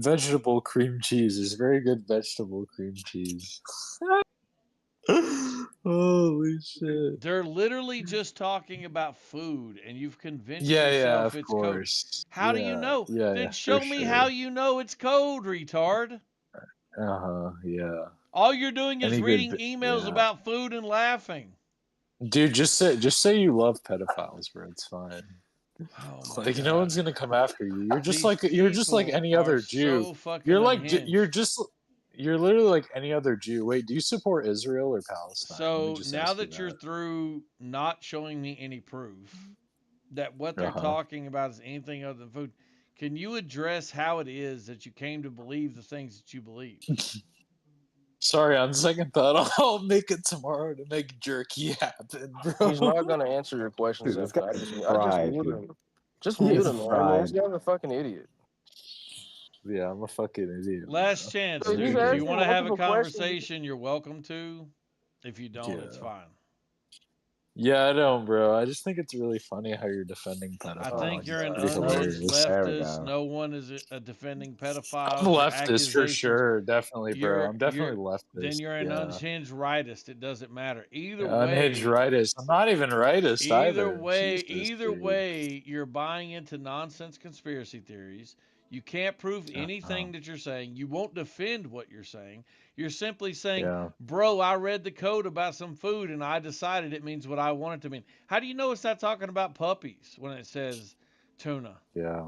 vegetable cream cheese. There's very good vegetable cream cheese. Holy shit! They're literally just talking about food, and you've convinced Yeah, yourself of it's code. course. How do you know? Yeah, Then for show me how sure. you know it's code, retard. Yeah. All you're doing is Any good reading ba- emails yeah. about food and laughing. Dude, just say you love pedophiles, bro. It's fine. Oh Like no one's gonna come after you. You're just These you're just like people any are other Jew. so fucking You're like unhinged. you're literally like any other Jew. Wait, do you support Israel or Palestine? Let me So just now ask you that you're through not showing me any proof that what they're Uh-huh. talking about is anything other than food, can you address how it is that you came to believe the things that you believe? Sorry, on second thought, I'll make it tomorrow to make jerky happen, bro. He's not gonna answer your questions. Dude, this Zephyr. guy's I just fried, mute dude. him. Just He mute is him, man. I mean, fried. this guy's a fucking idiot. Yeah, I'm a fucking idiot. Last chance, Dude, he's dude. If you asking want to have a multiple questions. conversation, you're welcome to. If you don't, it's Yeah. fine. Yeah, I don't, bro. I just think it's really funny how you're defending I pedophiles. think you're an It's pretty unhinged hilarious. leftist. No one is defending I'm pedophiles. Your leftist for accusations. sure, definitely, bro. I'm definitely Then leftist. you're an Yeah. unhinged rightist. It doesn't matter. Either Unhinged way, rightist. I'm not even rightist Either either. way, Jesus, either dude. way, you're buying into nonsense conspiracy theories. You can't prove anything that you're saying. You won't defend what you're saying. You're simply saying, Yeah. bro, I read the code about some food and I decided it means what I want it to mean. How do you know it's not talking about puppies when it says tuna? Yeah.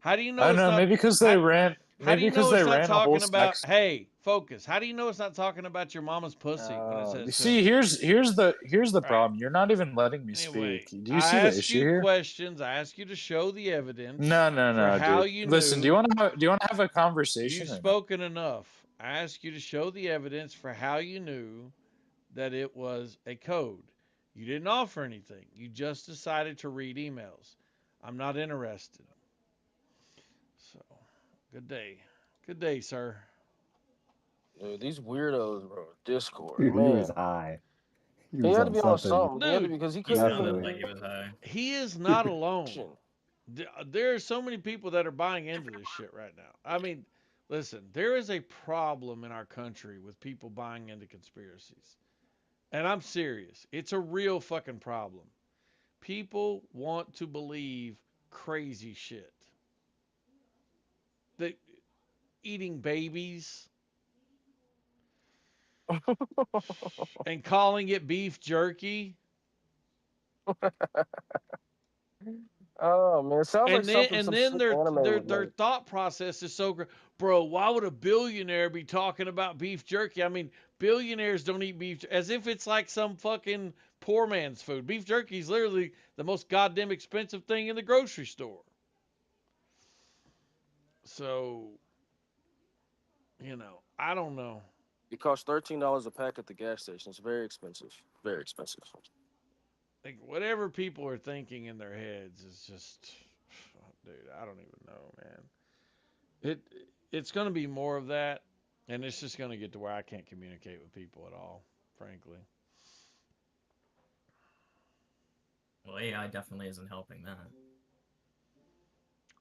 How do you know I it's know, not maybe because they ran how do you know it's not a whole talking about sex. hey, focus. How do you know it's not talking about your mama's pussy when it says You see, tuna? here's the Right. problem. You're not even letting me Anyway, speak. Do you I see the ask issue you here? questions. I ask you to show the evidence No, for how dude. you Listen, knew. do you want to have a conversation? You've or no? spoken enough. I ask you to show the evidence for how you knew that it was a code. You didn't offer anything. You just decided to read emails. I'm not interested. So, good day. Good day, sir. Dude, these weirdos, bro. Discord, Dude, he man. was high. He had to be on something. He had to Dude, because he He couldn't sounded even. like he was high. He is not alone. There are so many people that are buying into this shit right now. I mean, listen, there is a problem in our country with people buying into conspiracies. And I'm serious. It's a real fucking problem. People want to believe crazy shit. They eating babies and calling it beef jerky. Oh man, it sounds like something And some then sick anime would their make. thought process is so bro, why would a billionaire be talking about beef jerky? I mean, billionaires don't eat beef as if it's like some fucking poor man's food. Beef jerky is literally the most goddamn expensive thing in the grocery store. So, you know, I don't know. It costs $13 a pack at the gas station. It's very expensive. Very expensive. Like whatever people are thinking in their heads is just, dude, I don't even know, man. It's gonna be more of that, and it's just gonna get to where I can't communicate with people at all, frankly. Well, AI definitely isn't helping that.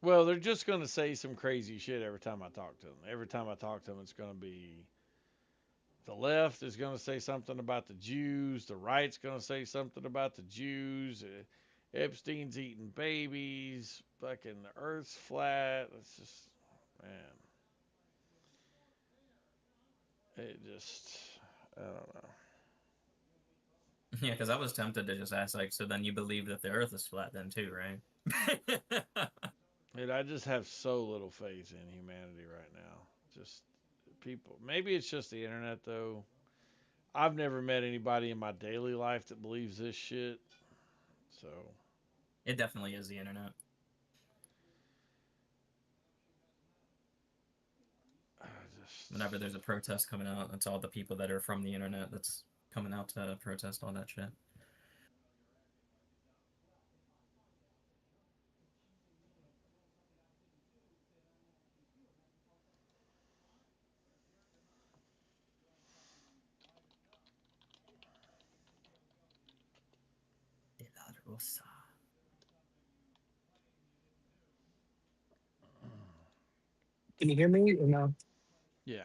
Well, they're just gonna say some crazy shit every time I talk to them. Every time I talk to them, it's gonna be the left is gonna say something about the Jews. The right's gonna say something about the Jews. Epstein's eating babies. Fucking the Earth's flat. It's just, man. It just, I don't know. Yeah, because I was tempted to just ask, like, so then you believe that the Earth is flat, then too, right? Dude, I just have so little faith in humanity right now. Just people. Maybe it's just the internet, though. I've never met anybody in my daily life that believes this shit. So. It definitely is the internet. Whenever there's a protest coming out, it's all the people that are from the internet that's coming out to protest all that shit. De La Rosa. Can you hear me or no? Yeah.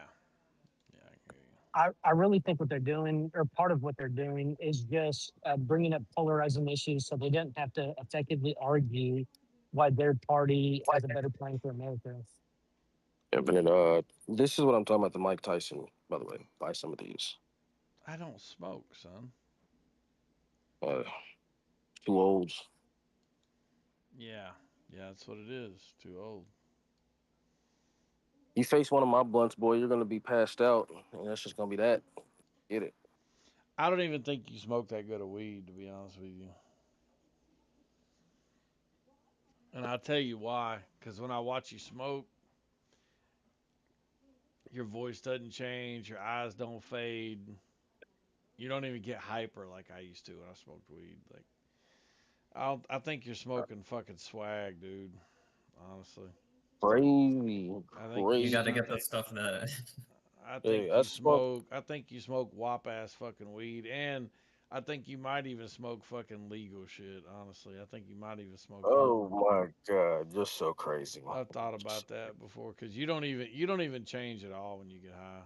I really think what they're doing, or part of what they're doing, is just bringing up polarizing issues so they don't have to effectively argue why their party has a better plan for America. Yeah, but this is what I'm talking about. The Mike Tyson, by the way. Buy some of these. I don't smoke, son. Too old. Yeah. Yeah, that's what it is. Too old. You face one of my blunts, boy, you're gonna be passed out, and that's just gonna be that. Get it? I don't even think you smoke that good of weed, to be honest with you. And I'll tell you why. Because when I watch you smoke, your voice doesn't change, your eyes don't fade. You don't even get hyper like I used to when I smoked weed. Like, I think you're smoking fucking swag, dude. Honestly. Crazy. I think You gotta get the stuff that. I think you smoke. I think you smoke wop ass fucking weed, and I think you might even smoke fucking legal shit. Honestly, I think you might even smoke. Oh my god, you're so crazy. I've thought about that before because you don't even change at all when you get high.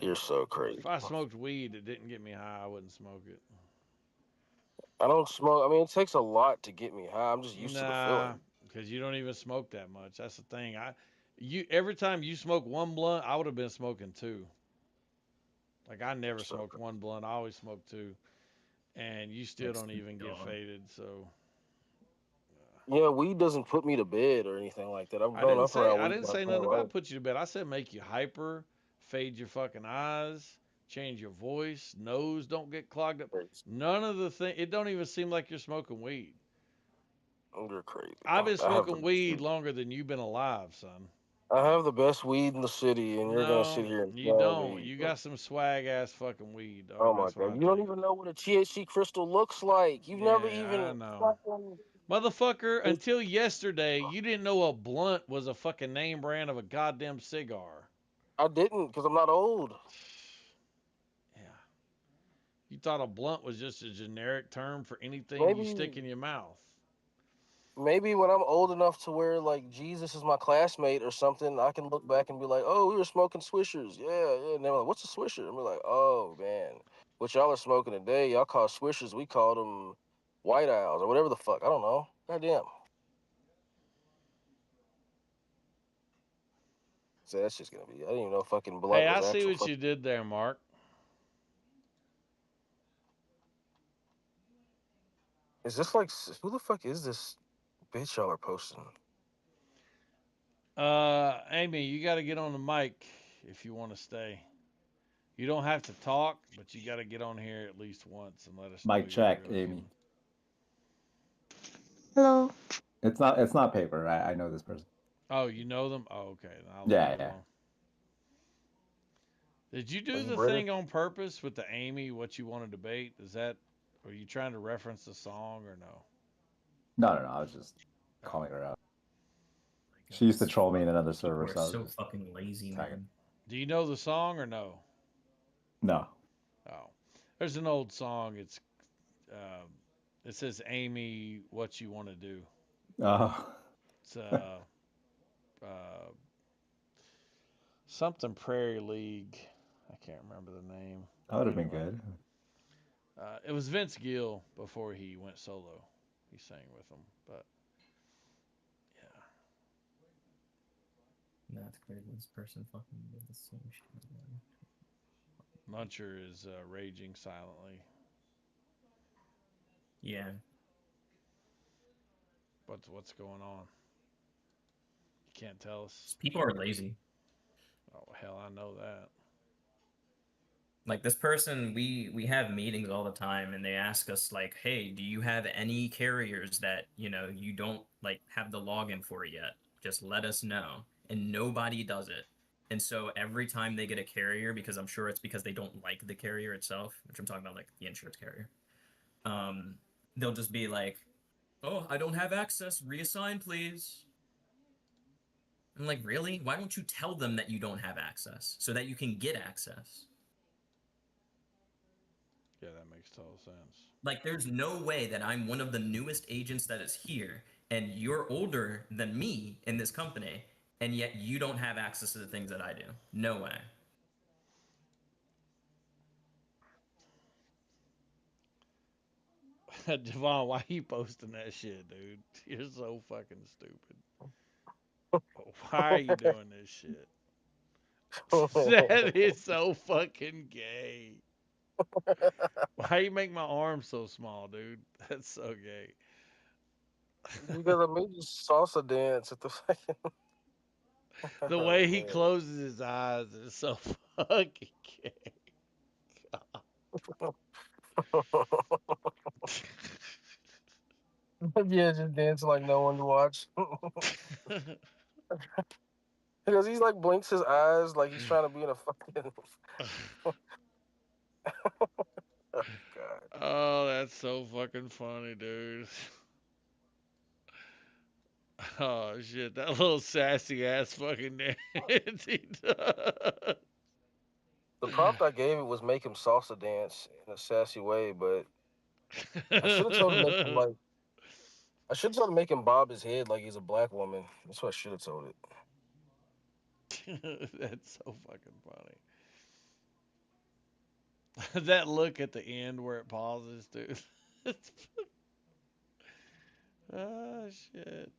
You're so crazy. If I smoked weed that didn't get me high, I wouldn't smoke it. I don't smoke. I mean, it takes a lot to get me high. I'm just used to the feeling. Because you don't even smoke that much. That's the thing. Every time you smoke one blunt, I would have been smoking two. Like I never smoked one blunt. I always smoked two, and you still don't even get faded. So Yeah, weed doesn't put me to bed or anything like that. I've grown up around weed. I didn't say nothing about put you to bed. I said make you hyper, fade your fucking eyes, change your voice, nose don't get clogged up. None of the thing. It don't even seem like you're smoking weed. You're crazy. I've been smoking weed longer than you've been alive, son. I have the best weed in the city, and you're gonna sit here and you don't. You got some swag ass fucking weed. Dog. Oh my god, you don't even know what a THC crystal looks like. You've never even. I know. Motherfucker, until yesterday, you didn't know a blunt was a fucking name brand of a goddamn cigar. I didn't, because I'm not old. Yeah. You thought a blunt was just a generic term for anything you stick in your mouth. Maybe when I'm old enough to where, like, Jesus is my classmate or something, I can look back and be like, oh, we were smoking Swishers. Yeah. And they're like, what's a Swisher? And we're like, oh, man. What y'all are smoking today, y'all call Swishers, we called them White Owls or whatever the fuck. I don't know. Goddamn. So that's just going to be, I didn't even know fucking blood Hey, I was see what you did there, Mark. Is this like, who the fuck is this bitch y'all are posting? Amy, you got to get on the mic if you want to stay. You don't have to talk, but you got to get on here at least once and let us know. Mic check, Amy. Hello. It's not paper. I know this person. Oh, you know them? Oh, okay. Yeah. Did you do the thing on purpose with the Amy, what you want to debate? Are you trying to reference the song or no? No. I was just calling her out. She used to troll me in another server. People are so fucking lazy, man. Do you know the song or no? No. Oh, there's an old song. It says, Amy, what you want to do. Oh. It's something Prairie League. I can't remember the name. That would have been good. It was Vince Gill before he went solo. He sang with them, but yeah. That's crazy. This person fucking did the same shit. Muncher is raging silently. Yeah. What's going on? You can't tell us. People are lazy. Oh hell, I know that. Like this person, we have meetings all the time, and they ask us like, "Hey, do you have any carriers that you don't like have the login for yet? Just let us know." And nobody does it. And so every time they get a carrier, because I'm sure it's because they don't like the carrier itself, which I'm talking about like the insurance carrier, they'll just be like, "Oh, I don't have access. Reassign, please." I'm like, really? Why don't you tell them that you don't have access so that you can get access? Yeah, that makes total sense. Like, there's no way that I'm one of the newest agents that is here, and you're older than me in this company, and yet you don't have access to the things that I do. No way. Devon, why you posting that shit, dude? You're so fucking stupid. Why are you doing this shit? That is so fucking gay. Why you make my arm so small, dude? That's so gay. Because I made you salsa dance at the fucking. The way he closes his eyes is so fucking gay. Yeah, just dancing like no one to watch. Because he's like blinks his eyes like he's trying to be in a fucking. Oh, God. Oh, that's so fucking funny, dude. Oh shit, that little sassy ass fucking dance he does. The prompt I gave it was make him salsa dance in a sassy way, but I should have told him make him like. I should have told him make him bob his head like he's a black woman. That's what I should have told it. That's so fucking funny. That look at the end where it pauses, dude. Oh shit.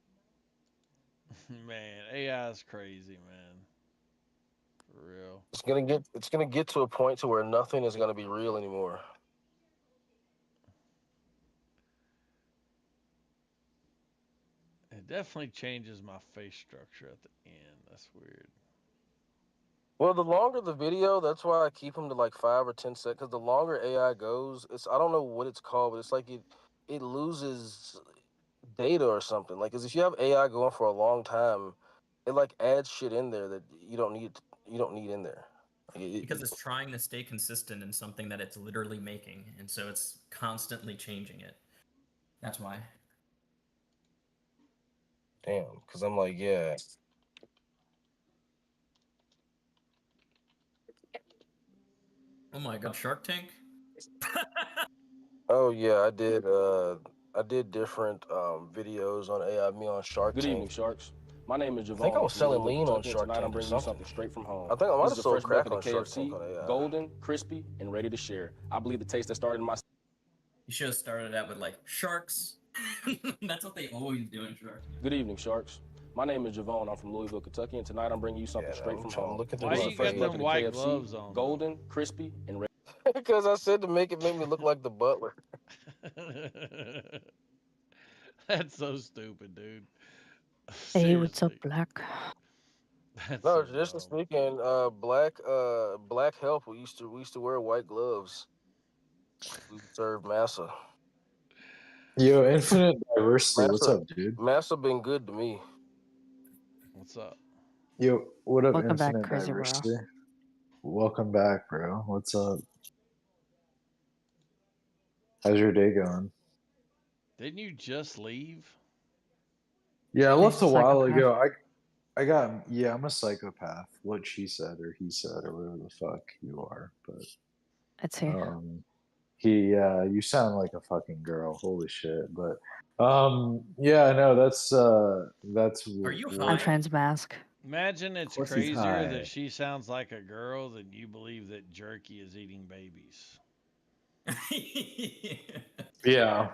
Man, AI is crazy, man. For real. It's gonna get to a point to where nothing is gonna be real anymore. It definitely changes my face structure at the end. That's weird. Well, the longer the video, that's why I keep them to like 5 or 10 seconds. Because the longer AI goes, I don't know what it's called, but it's like it loses data or something. Like, cause if you have AI going for a long time, it like adds shit in there that you don't need in there. Because it's trying to stay consistent in something that it's literally making, and so it's constantly changing it. That's why. Damn, because I'm like, yeah. Oh my god, Shark Tank? Oh yeah, I did different videos on AI, me on Shark Tank. Good evening, Sharks. My name is Javon. I think I was from selling Louisville, lean on Kentucky, and Shark Tonight Tank I'm or bringing you something. something straight from home. I think I might This have is the sold fresh crack bucket on of Shark KFC, Tank on AI. golden, crispy, and ready to share. I believe the taste that started in my. You should have started out with like sharks. That's what they always do in Sharks. Good evening, Sharks. My name is Javon. I'm from Louisville, Kentucky, and tonight I'm bringing you something straight from home. Look at Why This you is the fresh got them bucket of white KFC, gloves on? golden, crispy, and ready. Because I said to make it make me look like the butler. That's so stupid, dude. Hey, what's up, Black? That's No, so traditionally dumb. speaking, black help. We used to wear white gloves. We served massa. Yo, Infinite Diversity, what's up, dude? Massa been good to me. What's up? Yo, what up, Welcome back, Infinite Crazy Bro. Diversity? Welcome back, bro. What's up? How's your day going? Didn't you just leave? Yeah, I left a while psychopath. ago. I'm a psychopath. What she said or he said or whatever the fuck you are, but Let's see. you sound like a fucking girl. Holy shit! But yeah, no, that's. Are you I'm high? trans mask. Imagine it's course he's crazier high. that she sounds like a girl than you believe that jerky is eating babies. Yeah.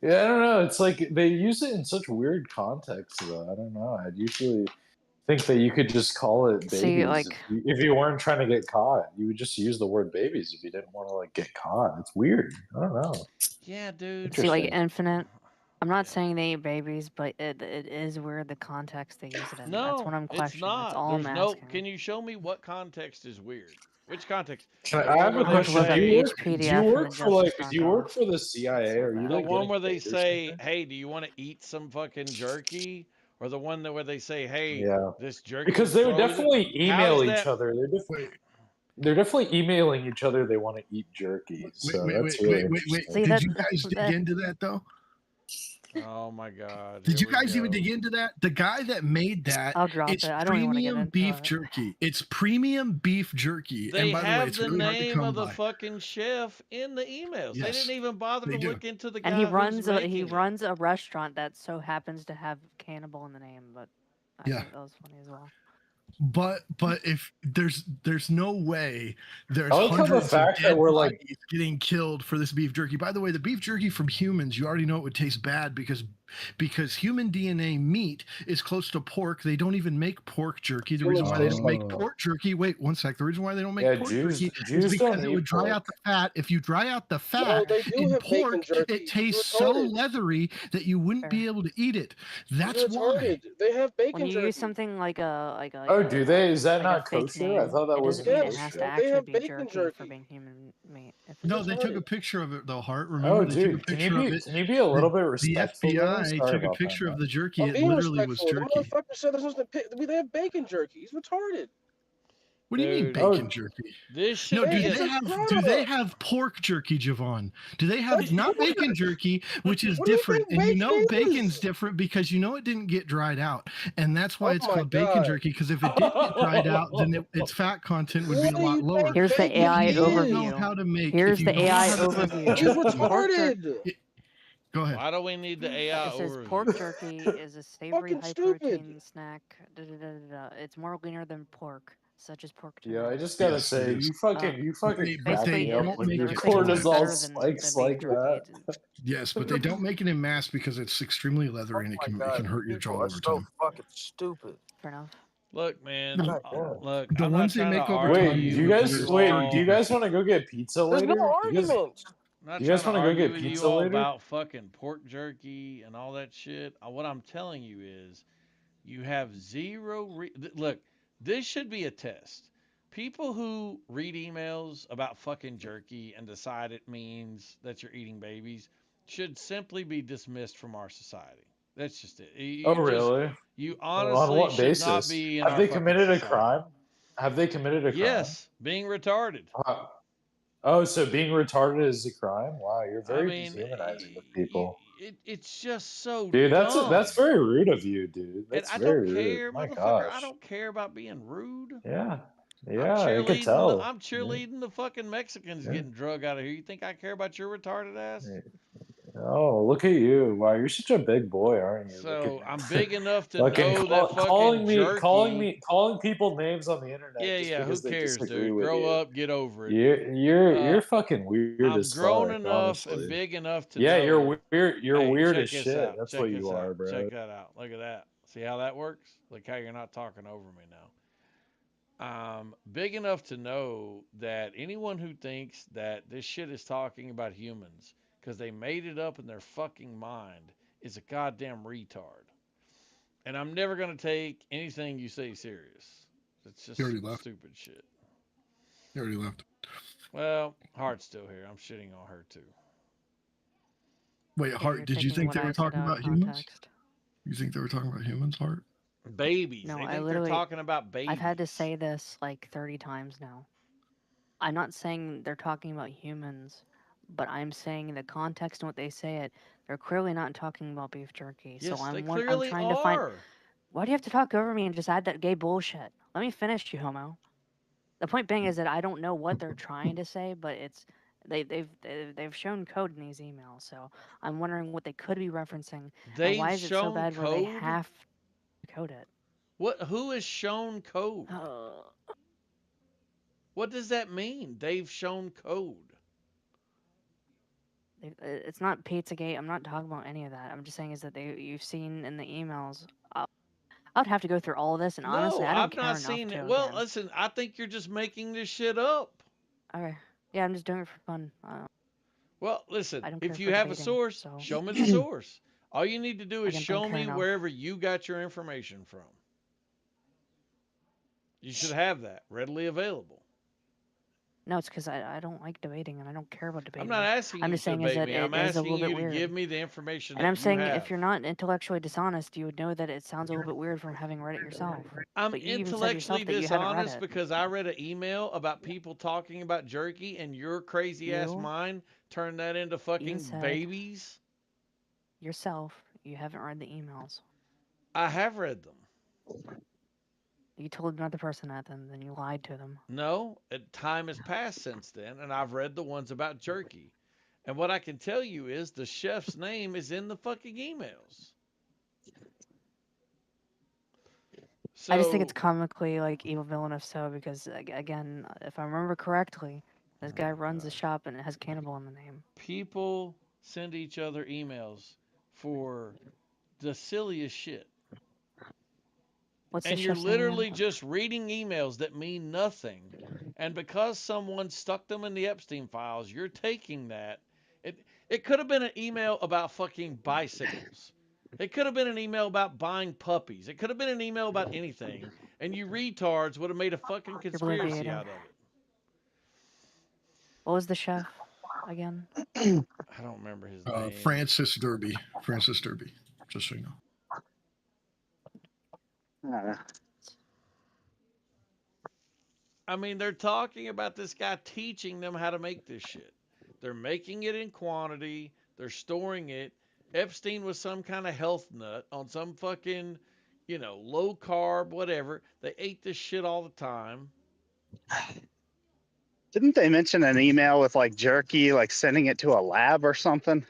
Yeah, I don't know. It's like they use it in such weird contexts, though. I don't know. I'd usually think that you could just call it babies. See, like- if you weren't trying to get caught, you would just use the word babies if you didn't want to like get caught. It's weird. I don't know. Yeah, dude. See, like Interesting. Infinite. I'm not saying they eat babies, but it is weird the context they use it in. That's what I'm No, it's questioning. not. That's all I'm There's no. asking. Can you show me what context is weird? Which context? Can The I one have a where they question? look at Do say- you the work, do HPDF you and work the for like? Justice Do you Fund work for the CIA? Are you The like one getting where they paid or say, something? "Hey, do you want to eat some fucking jerky?" Or the one that where they say, "Hey, Yeah. this jerky." Because is they would frozen." definitely How email is each that- other. They're definitely emailing each other. They want to eat jerky. So that's really interesting. See, Did you guys dig into that though? Oh my god! Did you here we guys even go. dig into that? The guy that made that, I'll drop it's it. I don't even wanna get premium into beef it. jerky. It's premium beef jerky. They and by the way, have it's the really hard to name come of the by. fucking chef in the emails. They Yes, didn't even bother they to do. look into the guy And he who's runs making he it. runs a restaurant that so happens to have cannibal in the name, but I Yeah. thought that was funny as well. But if there's no way there's I like how the hundreds of fact that dead we're like- bodies getting killed for this beef jerky. By the way, the beef jerky from humans, you already know it would taste bad because human DNA meat is close to pork. They don't even make pork jerky. The reason why they don't make Oh. pork jerky, wait one sec. The reason why they don't make Yeah, pork Jews- jerky Jews is because don't it eat would dry out the fat. If you dry out the No, fat they do in have bacon pork, jerky. it You tastes so retarded. leathery that you wouldn't be able to eat it. That's You're why. retarded. They have bacon When you jerky. use something like a Oh, do they? Is that like a not fake kosher? I name, thought that it wasn't doesn't mean it kosher. has to They actually have be bacon jerky jerky. for being human meat. If No, it's they took a retarded. picture of it though, Hart. Oh, Remember, they took a dude, can picture you of be it. can you be a little bit The respectful? though? FBI Sorry took a about that, picture of man. the jerky. I'm It being literally was respectful. The jerky. motherfucker said there's supposed to. They have bacon jerky. He's retarded. What do you mean Dude, bacon jerky? This should No, be do they have pork jerky, Javon? Do they have not bacon jerky, which is different? And you know bacon's different because you know it didn't get dried out, and that's why it's called bacon jerky. Because if it did get dried out, then its fat content would be a lot lower. Here's the AI You don't know overview. how to make. Here's if you the don't know AI how to- overview. You're Pork jer- retarded. Go ahead. Why do we need the AI It says overview? pork jerky is a savory, Fucking stupid. high-protein snack. It's more leaner than pork, such as pork. Yeah, I just gotta Yes, say, it is. you fucking Basically, crack me up it- with they your were saying it's cortisol better than spikes beef like jerky. that. Yes, but they don't make it in mass because it's extremely leathery and it can hurt your jaw over time. Fucking stupid. Fair enough. Look, man. No. Look, The I'm ones not they trying make to over argue. Wait, do you guys want to go get pizza There's later? no You guys- argument. I'm not You guys trying to wanna go argue get with pizza you all later? about fucking pork jerky and all that shit. What I'm telling you is, you have zero. Look, this should be a test. People who read emails about fucking jerky and decide it means that you're eating babies should simply be dismissed from our society. That's just it. Oh, really? You On honestly what should basis? not be in Have our they fucking committed a society. crime? Have they committed a crime? Yes, being retarded. Oh, so being retarded is a crime? Wow, you're I very mean, dehumanizing with people. It's just so Dude, dumb. that's very rude of you, dude. That's and I very don't care, rude. My motherfucker. gosh. I don't care about being rude. Yeah. I'm Yeah, I could cheerleading tell. I'm cheerleading the fucking Mexicans Yeah. getting drug out of here. You think I care about your retarded ass? Oh, look at you. Wow, you're such a big boy, aren't you? Look So at I'm you. big enough to Fucking know that fucking calling jerky. people names on the internet. Yeah, just yeah. Who because they cares, disagree dude? with Grow you. up, get over it. You're fucking weird I'm as grown fuck, enough honestly. and big enough to Yeah, know. you're weird. You're Hey, weird check as this shit. out. That's Check what this you are, out. bro. Check that out. Look at that. See how that works? Look how you're not talking over me now. Big enough to know that anyone who thinks that this shit is talking about humans because they made it up in their fucking mind is a goddamn retard. And I'm never going to take anything you say serious. It's just He already left. stupid shit. He already left. Well, Hart's still here. I'm shitting on her too. Wait, Hart, did you think they were talking about humans? You think they were talking about humans, Hart? Babies. No, they I think literally. they're talking about babies. I've had to say this like 30 times now. I'm not saying they're talking about humans, but I'm saying the context and what they say it. They're clearly not talking about beef jerky. Yes, so they I'm clearly trying to find. are. Why do you have to talk over me and just add that gay bullshit? Let me finish, you homo. The point being is that I don't know what they're trying to say, but it's they've shown code in these emails, so I'm wondering what they could be referencing. And why is it so shown bad where they code? have to code it? Who has shown code? What does that mean? They've shown code. It's not Pizzagate. I'm not talking about any of that. I'm just saying is that you've seen in the emails. I would have to go through all of this, and honestly, I don't I've care not enough seen to. it. Well, Again. listen, I think you're just making this shit up. Okay. Yeah, I'm just doing it for fun. Well, listen, I don't care if you for have a debating, source, so- show me the source. All you need to do is Again, show don't care me enough. wherever you got your information from. You should have that readily available. No, it's because I don't like debating, and I don't care about debating. I'm not asking I'm you just to saying is debate that me. it I'm is a asking little bit you to weird. give me the information And that I'm saying you have. if you're not intellectually dishonest, you would know that it sounds a little bit weird from having read it yourself. I'm But you even said intellectually yourself that you haven't read dishonest it. because I read an email about people talking about jerky and your crazy ass You mind turned that into fucking said- babies. Yourself, you haven't read the emails. I have read them. You told another person that, then you lied to them. No, time has passed since then, and I've read the ones about jerky. And what I can tell you is the chef's name is in the fucking emails. So, I just think it's comically like evil villainous so because again, if I remember correctly, this guy runs a shop and it has cannibal in the name. people send each other emails for the silliest shit. What's the And you're chef's name literally again? just reading emails that mean nothing. And because someone stuck them in the Epstein files, you're taking that. It could have been an email about fucking bicycles. It could have been an email about buying puppies. It could have been an email about anything. And you retards would have made a fucking conspiracy obliviating. out of it. What was the chef again? I don't remember his name. Francis Derby. Francis Derby. Just so you know. I mean, they're talking about this guy teaching them how to make this shit. They're making it in quantity. They're storing it. Epstein was some kind of health nut on some fucking, low carb, whatever. They ate this shit all the time. Didn't they mention an email with like jerky, like sending it to a lab or something?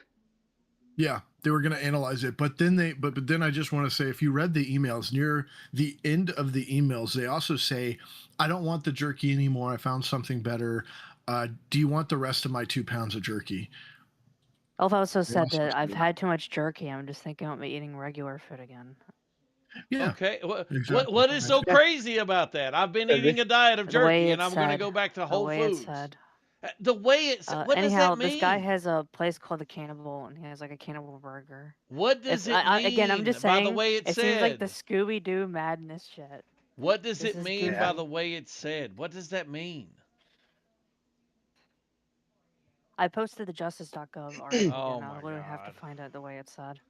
Yeah, they were going to analyze it, but then I just want to say, if you read the emails near the end of the emails, they also say, "I don't want the jerky anymore. I found something better. Do you want the rest of my 2 pounds of jerky?" I've also said also that I've said- had too much jerky. I'm just thinking about eating regular food again. Yeah. Okay. exactly. What is so crazy about that? I've been eating a diet of The way jerky, it and I'm going to said- go back to The Whole way Foods. it said. The way it said. What does Anyhow, that mean? this guy has a place called the Cannibal, and he has like a cannibal burger. What does it mean? Again, I'm just saying. By the way it seems like the said. Scooby Doo madness shit. What does This it is mean goofy. by the way it said? What does that mean? I posted the justice.gov article Oh again. I'll my literally have to God. find out the way it said.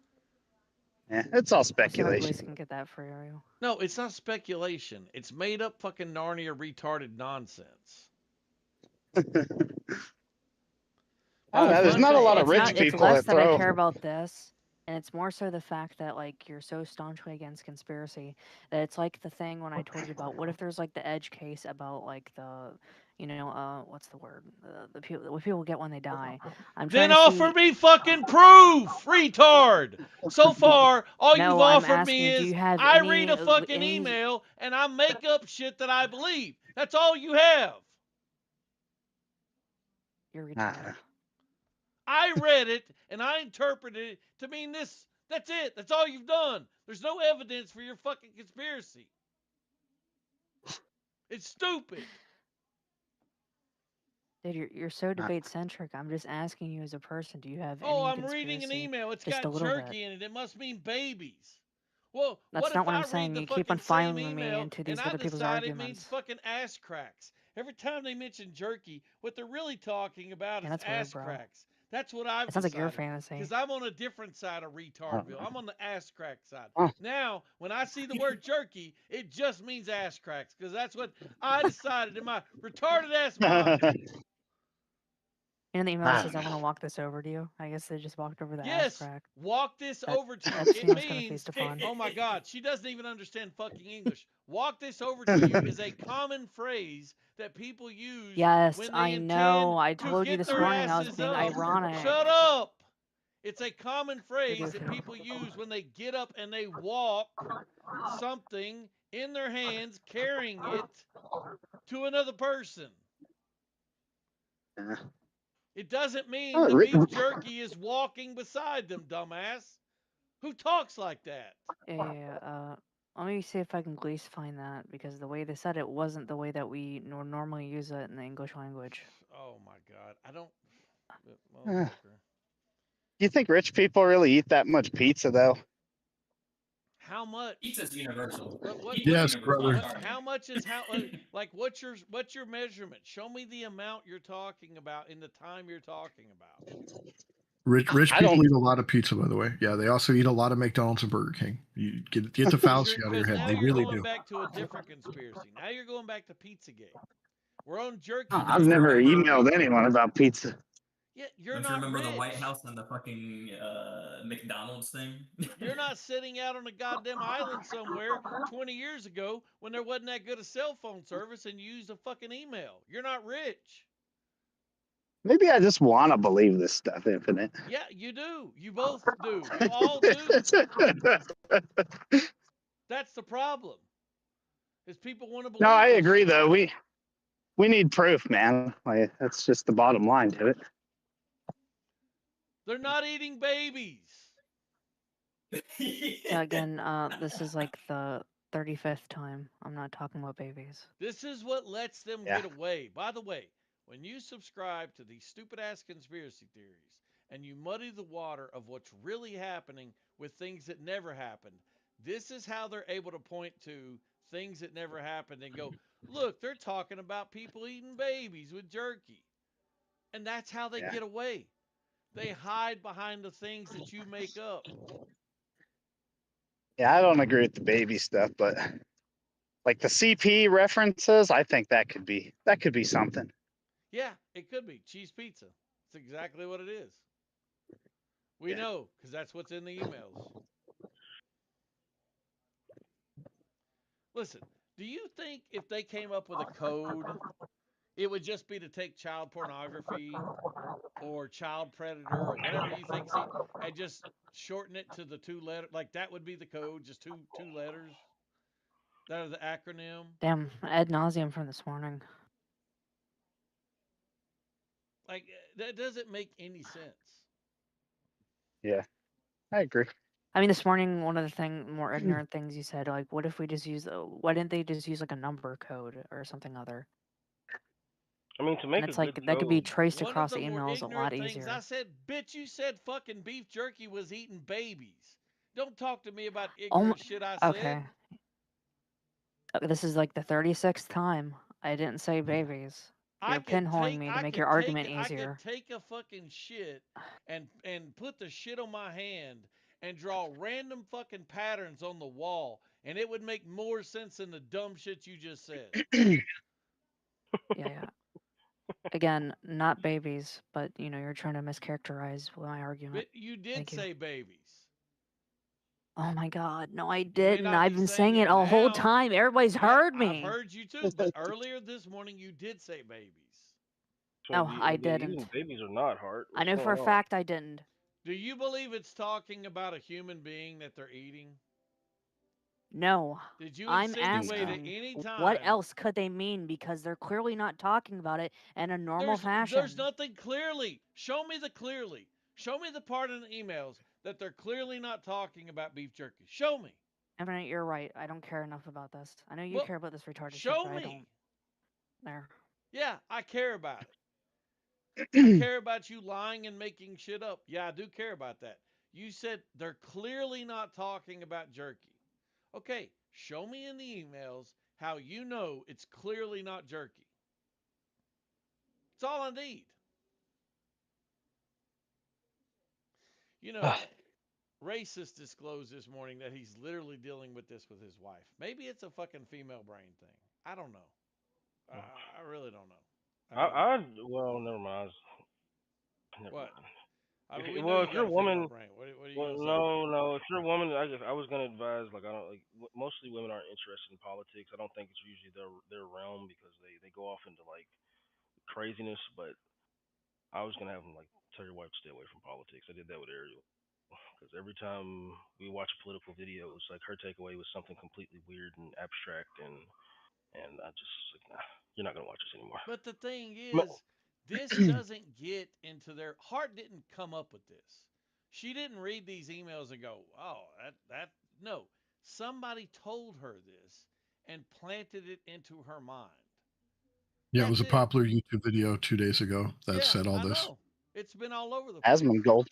Yeah, it's all I'll see if my speculation. police can get that for you. No, it's not speculation. It's made up fucking Narnia retarded nonsense. I don't know, there's not a lot of rich It's people less that that I throw. care about this, and it's more so the fact that like you're so staunchly against conspiracy that it's like the thing when I told you about what if there's like the edge case about like the, what's the word? The people what people get when they die. I'm Then trying to offer see. me fucking proof, retard. So far, all No, you've I'm offered me asking, do is you have I any read a fucking any? email and I make up shit that I believe. That's all you have. You're retarded. I read it and I interpreted it to mean this. That's it. That's all you've done. There's no evidence for your fucking conspiracy. It's stupid. Dude, you're so debate centric. I'm just asking you as a person, do you have Oh, any I'm reading an conspiracy? email. It's Just got a little bit. jerky in it. It must mean babies. Well, That's what not if what I I'm read saying. the You keep on fucking same filing me email into these and I other people's decide it means arguments. fucking ass cracks? Every time they mention jerky, what they're really talking about Yeah, is that's weird, ass bro. cracks. That's what I've It sounds like your decided. fantasy. Because I'm on a different side of retardville. I'm on the ass crack side. Oh. Now, when I see the word jerky, it just means ass cracks. Because that's what I decided in my retarded ass mind. In the email it says, I want to walk this over to you. I guess they just walked over the ass Yes, crack. walk this That over to you. Epstein It was gonna means, feast upon. oh my God, she doesn't even understand fucking English. Walk this over to you is a common phrase that people use Yes, when they I know. I intend to told you get this their morning I was asses being up. ironic. Shut up. It's a common phrase goofy. that people use when they get up and they walk something in their hands, carrying it to another person. It doesn't mean the beef jerky is walking beside them, dumbass. Who talks like that? Yeah, let me see if I can at least find that because the way they said it wasn't the way that we normally use it in the English language. Oh my God, I don't. You think rich people really eat that much pizza though? How much? Pizza's universal. Yes, brother. How much is how? Like, what's your measurement? Show me the amount you're talking about in the time you're talking about. Rich I people don't- eat a lot of pizza, by the way. Yeah, they also eat a lot of McDonald's and Burger King. You get the fallacy out of your head. Now They you're really going do. back to a different conspiracy. Now you're going back to Pizzagate. We're on jerky. I've never emailed anyone about pizza. Yeah, you're Don't you not remember rich. the White House and the fucking McDonald's thing? You're not sitting out on a goddamn island somewhere 20 years ago when there wasn't that good a cell phone service and you used a fucking email. You're not rich. Maybe I just want to believe this stuff, Infinite. Yeah, you do. You both do. You all do. That's the problem. Is people want to believe. No, I this agree shit. though. We need proof, man. Like that's just the bottom line to it. They're not eating babies. Yeah, again, this is like the 35th time I'm not talking about babies. This is what lets them Yeah. get away. By the way, when you subscribe to these stupid ass conspiracy theories and you muddy the water of what's really happening with things that never happened, this is how they're able to point to things that never happened and go, look, they're talking about people eating babies with jerky. And that's how they get away. They hide behind the things that you make up. Yeah, I don't agree with the baby stuff, but Like the CP references, I think that could be something. Yeah, it could be cheese pizza. It's exactly what it is. We know because that's what's in the emails. Listen, do you think if they came up with a code, it would just be to take child pornography or child predator or whatever you think, see, and just shorten it to the 2 letter, like that would be the code, just two letters? That are the acronym. Damn, ad nauseum from this morning. Like that doesn't make any sense. Yeah, I agree. I mean, this morning, one of the more ignorant things you said, like, what if we just use, why didn't they just use like a number code or something other? I mean, to And make it's a like good that could be code, traced One across of the the more emails a lot ignorant things easier. I said, bitch, you said fucking beef jerky was eating babies. Don't talk to me about Oh, ignorant shit I said. okay. This is like the 36th time I didn't say babies. You're pinholing me to make your argument easier. I could take a fucking shit and put the shit on my hand and draw random fucking patterns on the wall, and it would make more sense than the dumb shit you just said. Yeah. Again, not babies, but you know, you're trying to mischaracterize my argument. But you did Thank you. say babies. Oh my god, no, I may didn't. not I've be been saying saying it it a whole now. time. Everybody's heard me. I've heard you too, but earlier this morning you did say babies. No, I didn't. Even babies are not hard. I know for a fact I didn't. Do you believe it's talking about a human being that they're eating? No. Did you I'm insinuate at asking, any time? what else could they mean? Because they're clearly not talking about it in a normal fashion. There's nothing clearly. Show me the clearly. Show me the part in the emails that they're clearly not talking about beef jerky. Show me. Evan, you're right. I don't care enough about this. I know you Well, care about this retarded shit, show but I me. don't. There. Yeah, I care about it. I care about you lying and making shit up. Yeah, I do care about that. You said they're clearly not talking about jerky. Okay, show me in the emails how you know it's clearly not jerky. That's all I need. You know, Racist disclosed this morning that he's literally dealing with this with his wife. Maybe it's a fucking female brain thing. I don't know. I really don't know. Well, never mind. What? I mean, Well, if you you're a got a female woman, brain. What are you well, gonna say? no. If you're a woman, I was gonna advise like I don't like. Mostly women aren't interested in politics. I don't think it's usually their realm because they go off into like craziness. But I was gonna have them like tell your wife to stay away from politics. I did that with Ariel because every time we watch a political video, it was like her takeaway was something completely weird and abstract, and I just like, nah, you're not gonna watch this anymore. But the thing is, this doesn't get into their heart. Didn't come up with this. She didn't read these emails and go, "Oh, that." No, somebody told her this and planted it into her mind. Yeah, it was a popular YouTube video 2 days ago that said all this. Know. It's been all over the place. Asmongold.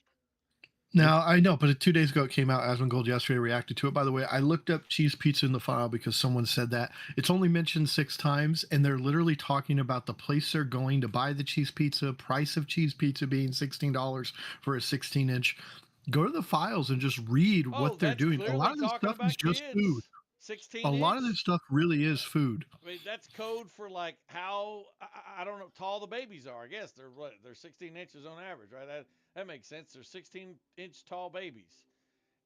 Now I know, but 2 days ago it came out. Asmongold yesterday reacted to it. By the way, I looked up cheese pizza in the file because someone said that it's only mentioned 6 times, and they're literally talking about the place they're going to buy the cheese pizza, price of cheese pizza being $16 for a 16-inch. Go to the files and just read what they're doing. A lot of this stuff is just food. 16 A lot of this stuff really is food. I mean, that's code for like how I don't know tall the babies are. I guess they're 16 inches on average, right? That makes sense. They're 16-inch tall babies.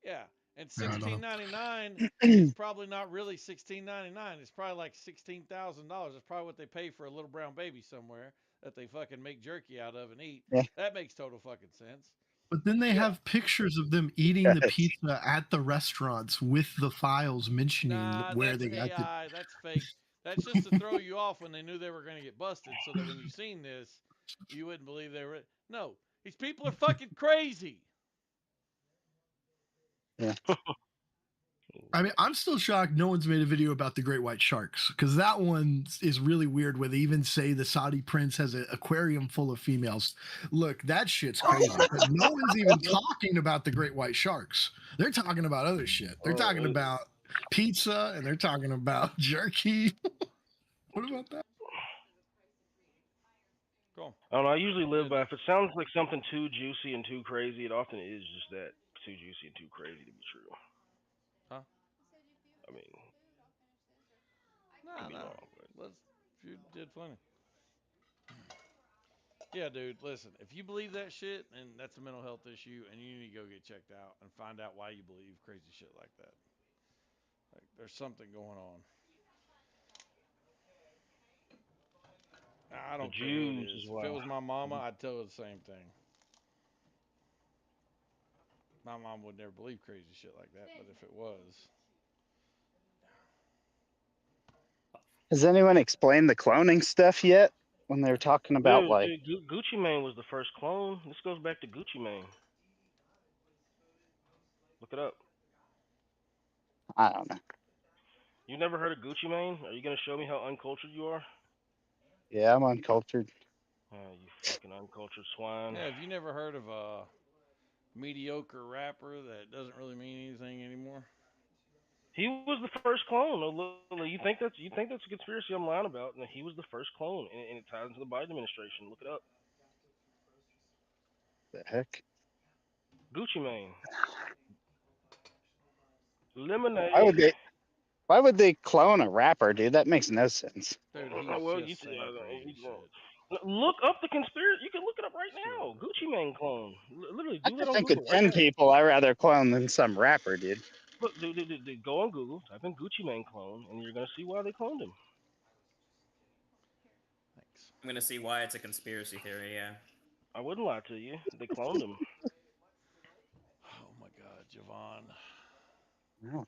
Yeah, and $16.99 is probably not really $16.99. It's probably like $16,000. It's probably what they pay for a little brown baby somewhere that they fucking make jerky out of and eat. Yeah. That makes total fucking sense. But then they have pictures of them eating the pizza at the restaurants with the files mentioning where they got AI. That's fake. That's just to throw you off when they knew they were going to get busted, so that when you seen this, you wouldn't believe they were. No, these people are fucking crazy. Yeah. I mean, I'm still shocked no one's made a video about the great white sharks, because that one is really weird where they even say the Saudi prince has an aquarium full of females. Look, that shit's crazy. But no one's even talking about the great white sharks. They're talking about other shit. They're talking about pizza and they're talking about jerky. What about that? Cool. I don't know. I usually live by if it sounds like something too juicy and too crazy, it often is just that too juicy and too crazy to be true. Huh? I mean, No. You did plenty. Yeah, dude, listen, if you believe that shit, and that's a mental health issue, and you need to go get checked out and find out why you believe crazy shit like that. Like, there's something going on. I don't care who it is. If it was my mama, I'd tell her the same thing. My mom would never believe crazy shit like that, but if it was. Has anyone explained the cloning stuff yet? When they're talking about Gucci Mane was the first clone. This goes back to Gucci Mane. Look it up. I don't know. You never heard of Gucci Mane? Are you gonna show me how uncultured you are? Yeah, I'm uncultured. Oh, you fucking uncultured swine. Yeah, have you never heard of a mediocre rapper that doesn't really mean anything anymore? He was the first clone. You think that's a conspiracy I'm lying about? No, he was the first clone, and it ties into the Biden administration. Look it up. The heck? Gucci Mane. Lemonade. Why would they clone a rapper, dude? That makes no sense. Dude, look up the conspiracy. You can look it up right now. Gucci Mane clone. Literally, do that on I think Google. of 10 people I'd rather clone than some rapper, dude. Look, dude, go on Google, type in Gucci Mane clone, and you're gonna see why they cloned him. I'm gonna see why it's a conspiracy theory. Yeah. I wouldn't lie to you. They cloned him. Oh my God, Javon. I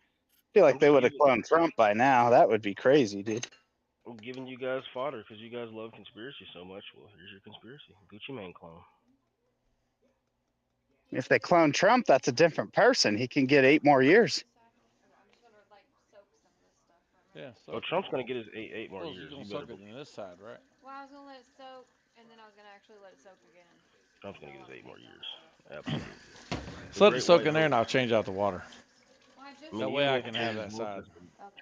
feel like they would have cloned Trump by now. That would be crazy, dude. I'm giving you guys fodder because you guys love conspiracy so much. Well, here's your conspiracy. Gucci Mane clone. If they clone Trump, that's a different person. He can get 8 more years. Yeah. So Trump's gonna get his eight more years. You're gonna suck it on this side, right? Well, I was gonna let it soak, and then I was gonna actually let it soak again. Trump's gonna get his 8 more years. Absolutely. So let it soak in there, and I'll change out the water. That way I can have that Trump's side.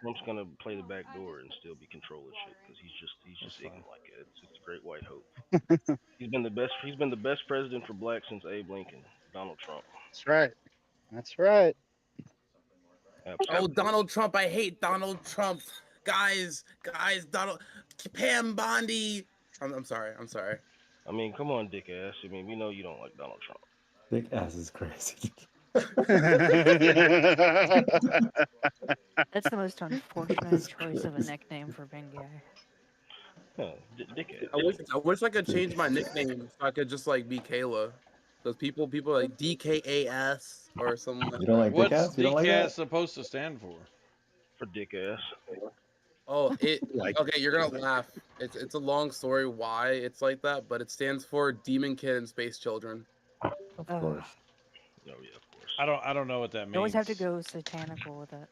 Trump's gonna play the back door and still be controlling shit because he's just ignorant like it. It's a great white hope. He's been the best president for blacks since Abe Lincoln. Donald Trump. That's right. That's right. Oh, Donald Trump! I hate Donald Trump. Guys, Donald, Pam Bondi. I'm sorry. I mean, come on, dick ass. I mean, we know you don't like Donald Trump. Dick ass is crazy. That's the most unfortunate choice of a nickname for Ben Guy. Dick ass. I wish I could change my nickname so I could just like be Kayla. Because people like DKAS or something. You don't like What's dick ass? You don't like dick that? ass supposed to stand for? For dick ass. Oh, okay, you're gonna laugh. It's a long story why it's like that, but it stands for Demon Kid and Space Children. Of course. Oh yeah, of course. I don't know what that means. You always have to go satanical with it.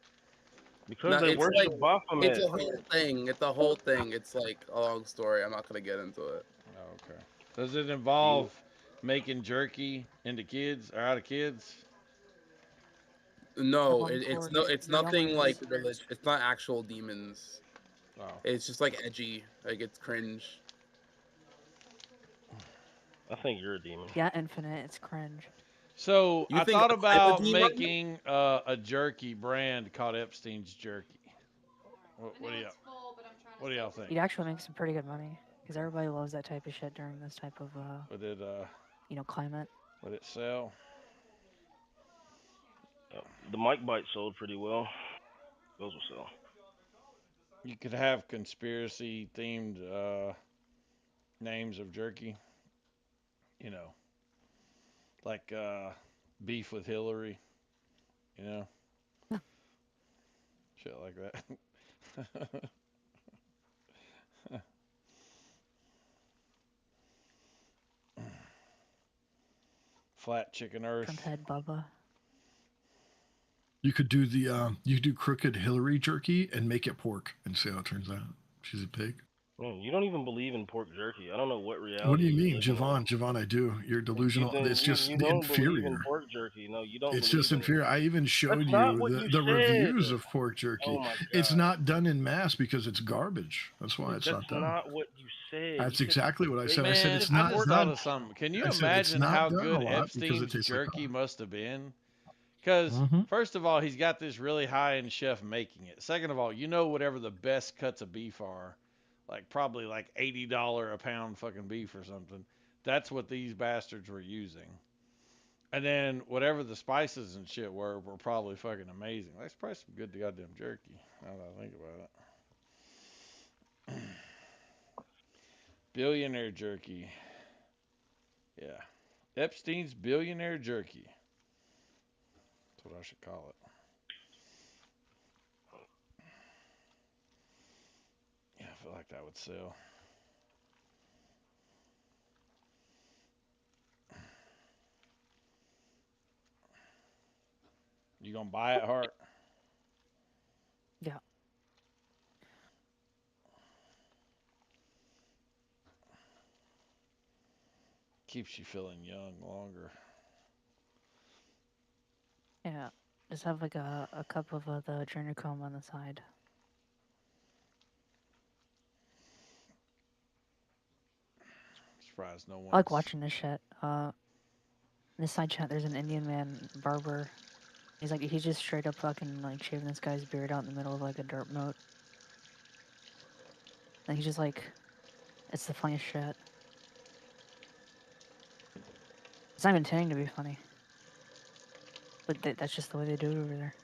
Because they worship Baphomet. It's a whole thing. It's a whole thing. It's like a long story. I'm not gonna get into it. Oh, okay. Does it involve making jerky into kids or out of kids? No, it's nothing like religious. It's not actual demons. Oh. It's just like edgy. Like it's cringe. I think you're a demon. Yeah, Infinite, it's cringe. So You I think thought I'm a about demon? making a jerky brand called Epstein's Jerky. What do y'all think? You'd actually make some pretty good money because everybody loves that type of shit during this type of Would it climate. would it sell? The Mike Bite sold pretty well. Those will sell. You could have conspiracy themed names of jerky. You know, like beef with Hillary. You know, shit like that. Flat Chicken Earth. Trump head Bubba. You could do crooked Hillary jerky and make it pork and see how it turns out. She's a pig. Man, you don't even believe in pork jerky. I don't know what reality. What do you you're mean, living in. Javon? I do. You're delusional. It's just you don't believe in inferior. pork jerky. No, you don't. It's believe just in inferior. I even showed That's not what you you the reviews said. of pork jerky. Oh my It's God. not done in mass because it's garbage. That's why it's That's not done. not what you said. That's You said exactly what I said. I said Man, it's I not just done. thought of something. Can you I said it's imagine not how done a good lot because it Epstein's tastes like jerky must have been? Because first of all, he's got this really high-end chef making it. Second of all, whatever the best cuts of beef are, like probably like $80 a pound fucking beef or something. That's what these bastards were using. And then whatever the spices and shit were probably fucking amazing. That's probably some good goddamn jerky. Now that I think about it. Billionaire jerky. Yeah. Epstein's billionaire jerky. That's what I should call it. Yeah, I feel like that would sell. You gonna buy it, Hart? Yeah. Keeps you feeling young longer. Yeah. Just have like a cup of the adrenochrome on the side. Surprised no one. I like watching this shit. In this side chat, there's an Indian man, barber. He's just straight up fucking like shaving this guy's beard out in the middle of like a dirt moat. And he's just like, it's the funniest shit. It's not even intending to be funny. But that's just the way they do it over there.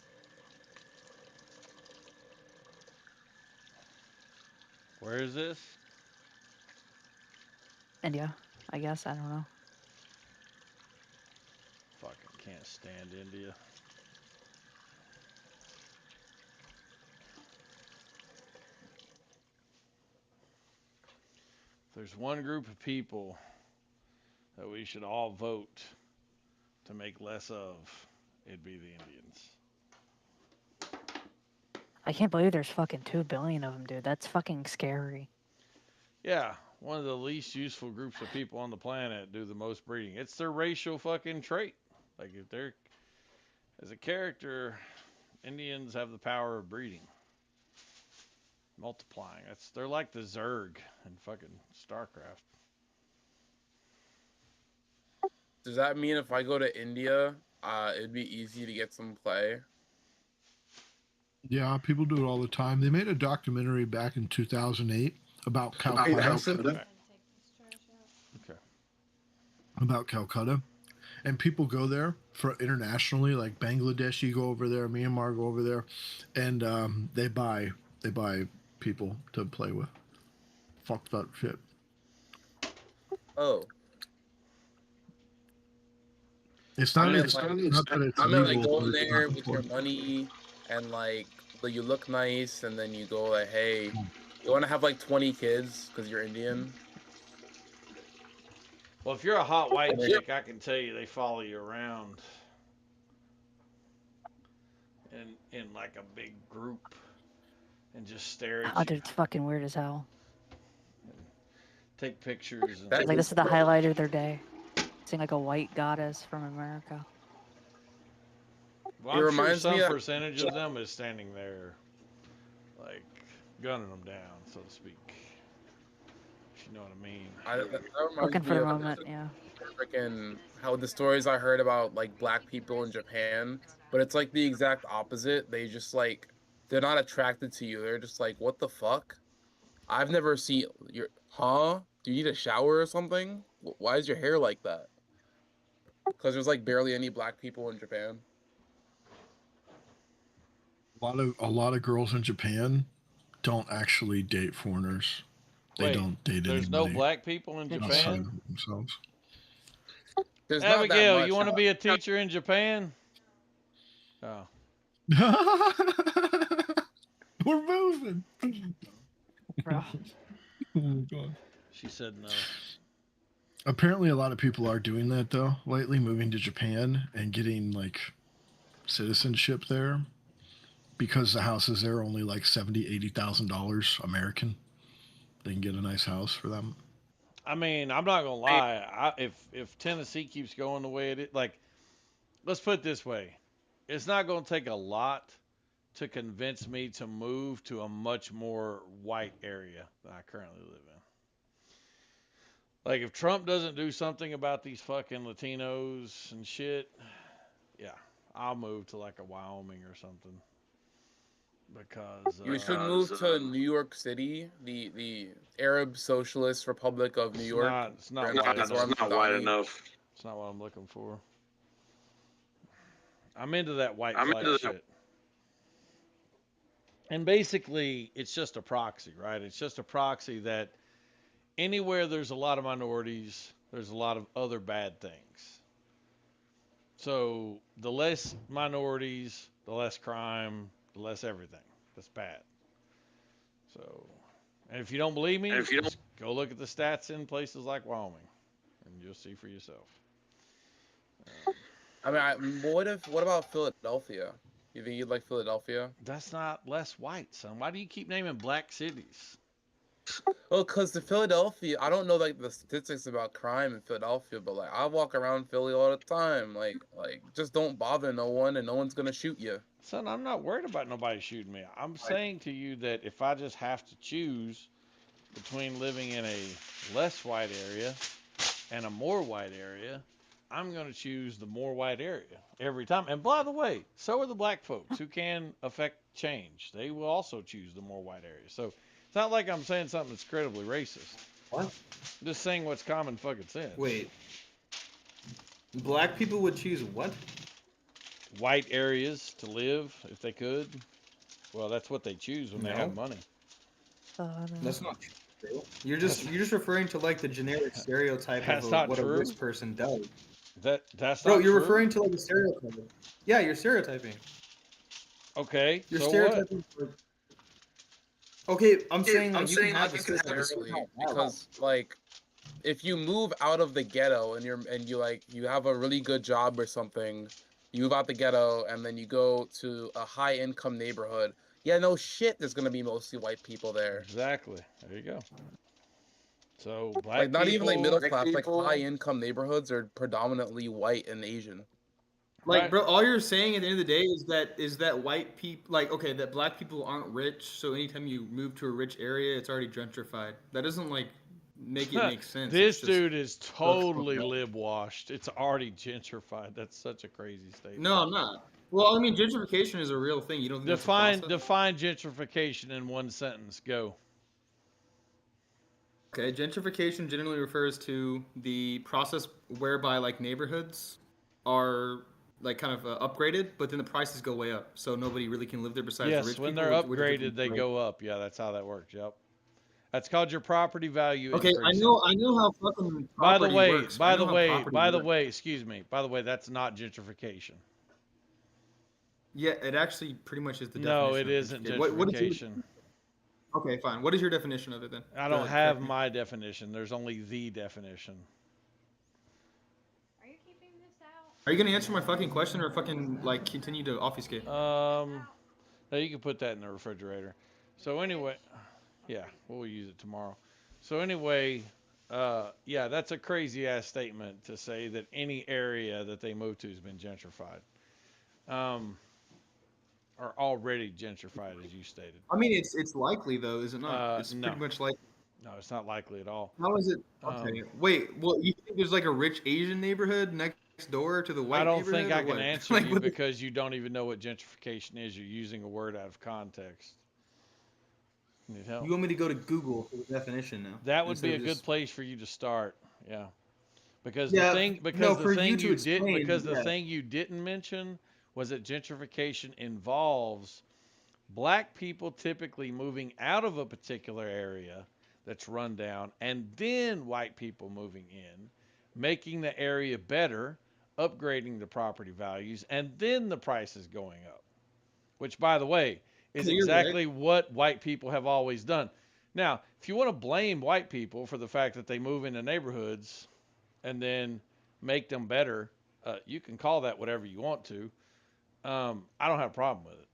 Where is this? India, I guess. I don't know. Fucking can't stand India. If there's one group of people that we should all vote to make less of, it'd be the Indians. I can't believe there's fucking 2 billion of them, dude. That's fucking scary. Yeah, one of the least useful groups of people on the planet do the most breeding. It's their racial fucking trait. Like if they're, as a character, Indians have the power of breeding. Multiplying. They're like the Zerg in fucking StarCraft. Does that mean if I go to India, it'd be easy to get some play? Yeah, people do it all the time. They made a documentary back in 2008 about Calcutta. Okay. About Calcutta. And people go there for internationally, like Bangladesh, you go over there, Myanmar go over there, and they buy people to play with. Fucked up shit. Oh. It's not. I mean, It's like, not that it's I mean, like legal, going but it's there not with your important. money and like you look nice, and then you go like, hey, you want to have like 20 kids because you're Indian. Well, if you're a hot white chick, I can tell you they follow you around in like a big group and just stare at Oh, you, dude, it's fucking weird as hell. take pictures. And It's like this is the highlight of their day. Seeing like a white goddess from America. Well, I'm sure some percentage of them is standing there, like gunning them down, so to speak. If you know what I mean. That reminds Looking me for the of moment, yeah. freaking how the stories I heard about like black people in Japan, but it's like the exact opposite. They just like they're not attracted to you. They're just like, what the fuck? I've never seen your Do you need a shower or something? Why is your hair like that? Because there's like barely any black people in Japan. A lot of girls in Japan don't actually date foreigners. They Wait, don't date there's anybody no black people in outside Japan? of themselves. There's not that Abigail, much. you want to be a teacher in Japan? Oh. We're moving. Bro. Oh, God. She said no. Apparently, a lot of people are doing that though lately, moving to Japan and getting like citizenship there because the houses there are only like $80,000 American. They can get a nice house for them. I mean, I'm not gonna lie. If Tennessee keeps going the way it is, like, let's put it this way, it's not gonna take a lot to convince me to move to a much more white area than I currently live in. Like, if Trump doesn't do something about these fucking Latinos and shit, yeah, I'll move to like a Wyoming or something. Because You should move to New York City, the Arab Socialist Republic of New York. It's not Grand wide Theft enough. Auto Madani. It's not what I'm looking for. I'm into that white flag shit. And basically, it's just a proxy, right? It's just a proxy that anywhere there's a lot of minorities, there's a lot of other bad things. So the less minorities, the less crime, the less everything. That's bad. So, and if you don't believe me, just go look at the stats in places like Wyoming, and you'll see for yourself. I mean, what about Philadelphia? You think you'd like Philadelphia? That's not less white, son. Why do you keep naming black cities? Well, because the Philadelphia, I don't know like the statistics about crime in Philadelphia, but like I walk around Philly all the time. Like just don't bother no one, and no one's gonna shoot you. Son, I'm not worried about nobody shooting me. I'm saying to you that if I just have to choose between living in a less white area and a more white area, I'm going to choose the more white area every time. And by the way, so are the black folks who can affect change. They will also choose the more white area. So it's not like I'm saying something that's incredibly racist. What? I'm just saying what's common fucking sense. Wait. Black people would choose what? White areas to live if they could. Well, that's what they choose when they have money. That's not true. You're just referring to like the generic stereotype That's of not what true. a rich person does. That's Bro, not you're true. referring to like a stereotype. Yeah, you're stereotyping. Okay. You're so stereotyping. Okay, I'm saying like, you can have the Seriously, stereotype. because like if you move out of the ghetto and you have a really good job or something, you move out the ghetto and then you go to a high income neighborhood. Yeah, no shit, there's gonna be mostly white people there. Exactly. There you go. So black Like not even like people- middle class, like high income neighborhoods are predominantly white and Asian. Like, Right. bro, all you're saying at the end of the day is that white people, like, okay, that black people aren't rich, so anytime you move to a rich area, it's already gentrified. That doesn't like make it make sense. This It's just- dude is totally lib washed. It's already gentrified. That's such a crazy statement. No, I'm not. Well, I mean, gentrification is a real thing. You don't think that's a process? Define gentrification in one sentence. Go. Okay, gentrification generally refers to the process whereby like neighborhoods are like kind of upgraded, but then the prices go way up, so nobody really can live there besides the Yes, rich when people. they're which upgraded, they go up. Yeah, that's how that works. Yep. That's called your property value. Okay, I increasing. know how fucking By the property way, works. I know how property works. excuse me. By the way, that's not gentrification. Yeah, it actually pretty much is the definition. No, it of isn't gentrification. gentrification. What is your, okay, fine. What is your definition of it then? I Go don't ahead, have correct me. my definition. There's only the definition. Are you gonna answer my fucking question or fucking like continue to obfuscate? No, you can put that in the refrigerator. So anyway, yeah, we'll use it tomorrow. So anyway, yeah, that's a crazy ass statement to say that any area that they move to has been gentrified. Or already gentrified, as you stated. I mean, it's likely though, is it not? It's no. pretty much like. No, it's not likely at all. How is it? Okay, wait. Well, you think there's like a rich Asian neighborhood next door to the white I don't neighborhood? think I or can what? answer Like, you what- because you don't even know what gentrification is. You're using a word out of context. Need help? You want me to go to Google for the definition now? That would instead be a of good just- place for you to start. Yeah. Because Yeah, the thing no, for you to the explain, yeah. thing you didn't mention was that gentrification involves black people typically moving out of a particular area that's run down and then white people moving in, making the area better, upgrading the property values, and then the prices going up. Which, by the way, is You're right. exactly what white people have always done. Now, if you want to blame white people for the fact that they move into neighborhoods and then make them better, you can call that whatever you want to. I don't have a problem with it.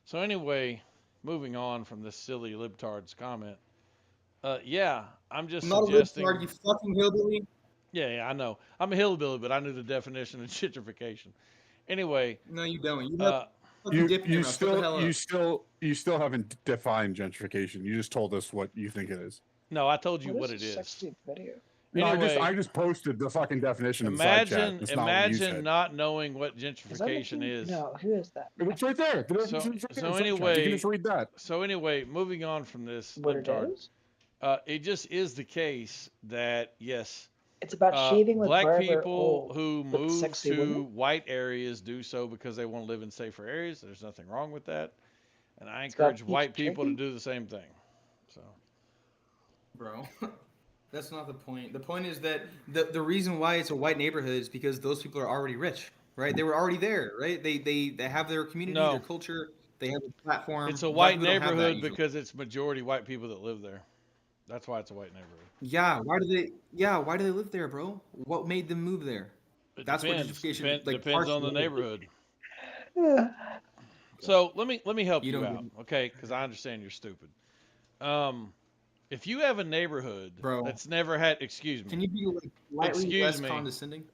So anyway, moving on from this silly libtard's comment. Yeah, I'm just I'm not suggesting. a libtard, you fucking hillbilly. Yeah, I know. I'm a hillbilly, but I knew the definition of gentrification. Anyway. No, you don't. You have fucking You, dip in your you mouth. Shut the hell still up. you still haven't defined gentrification. You just told us what you think it is. No, I told you what it is. No, I Anyway, just posted the fucking definition in the side chat. imagine It's not what you imagine said. not knowing what Is that gentrification is. No, who is that? It's right there. The So, definition's right there in the so side chat. You anyway, can just read that. so anyway, moving on from this, What it libtard, is? it just is the case that yes, It's about shaving with black barber people old who with move sexy to women. white areas do so because they want to live in safer areas. There's nothing wrong with that, and I It's about encourage beef white people to jerky? do the same thing. So, Bro, that's not the point. The point is that the reason why it's a white neighborhood is because those people are already rich, right? They were already there, right? They have their community, No. their culture, they have a platform. it's a Black white people don't have that neighborhood usually. because it's majority white people that live there. That's why it's a white neighborhood. Yeah, why do they live there, bro? What made them move there? It That's what depends. gentrification like Depends on the partially is. neighborhood. So let me help You you, don't out, okay? Because I understand you're stupid. If you have a neighborhood Bro. that's never had, excuse me, Can you be like slightly excuse less me, condescending?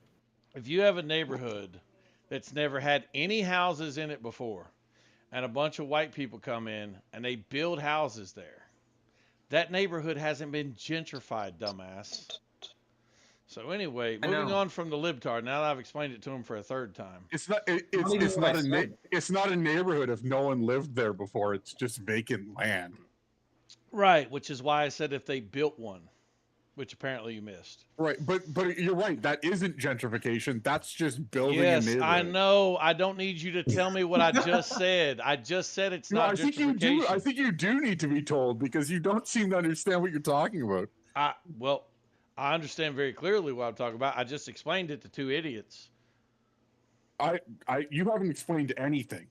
if you have a neighborhood that's never had any houses in it before, and a bunch of white people come in and they build houses there, that neighborhood hasn't been gentrified, dumbass. So anyway, I moving know. on from the libtard. Now that I've explained it to him for a third time. It's not. Not It's even it's what not I a said. it's not a neighborhood if no one lived there before. It's just vacant land. Right, which is why I said if they built one, which apparently you missed. Right, but you're right. That isn't gentrification. That's just building a Yes, neighborhood. I know. I don't need you to tell me what I just said. I just said it's No, not I think you do. gentrification. I think you do need to be told because you don't seem to understand what you're talking about. Well, I understand very clearly what I'm talking about. I just explained it to two idiots. You haven't explained anything.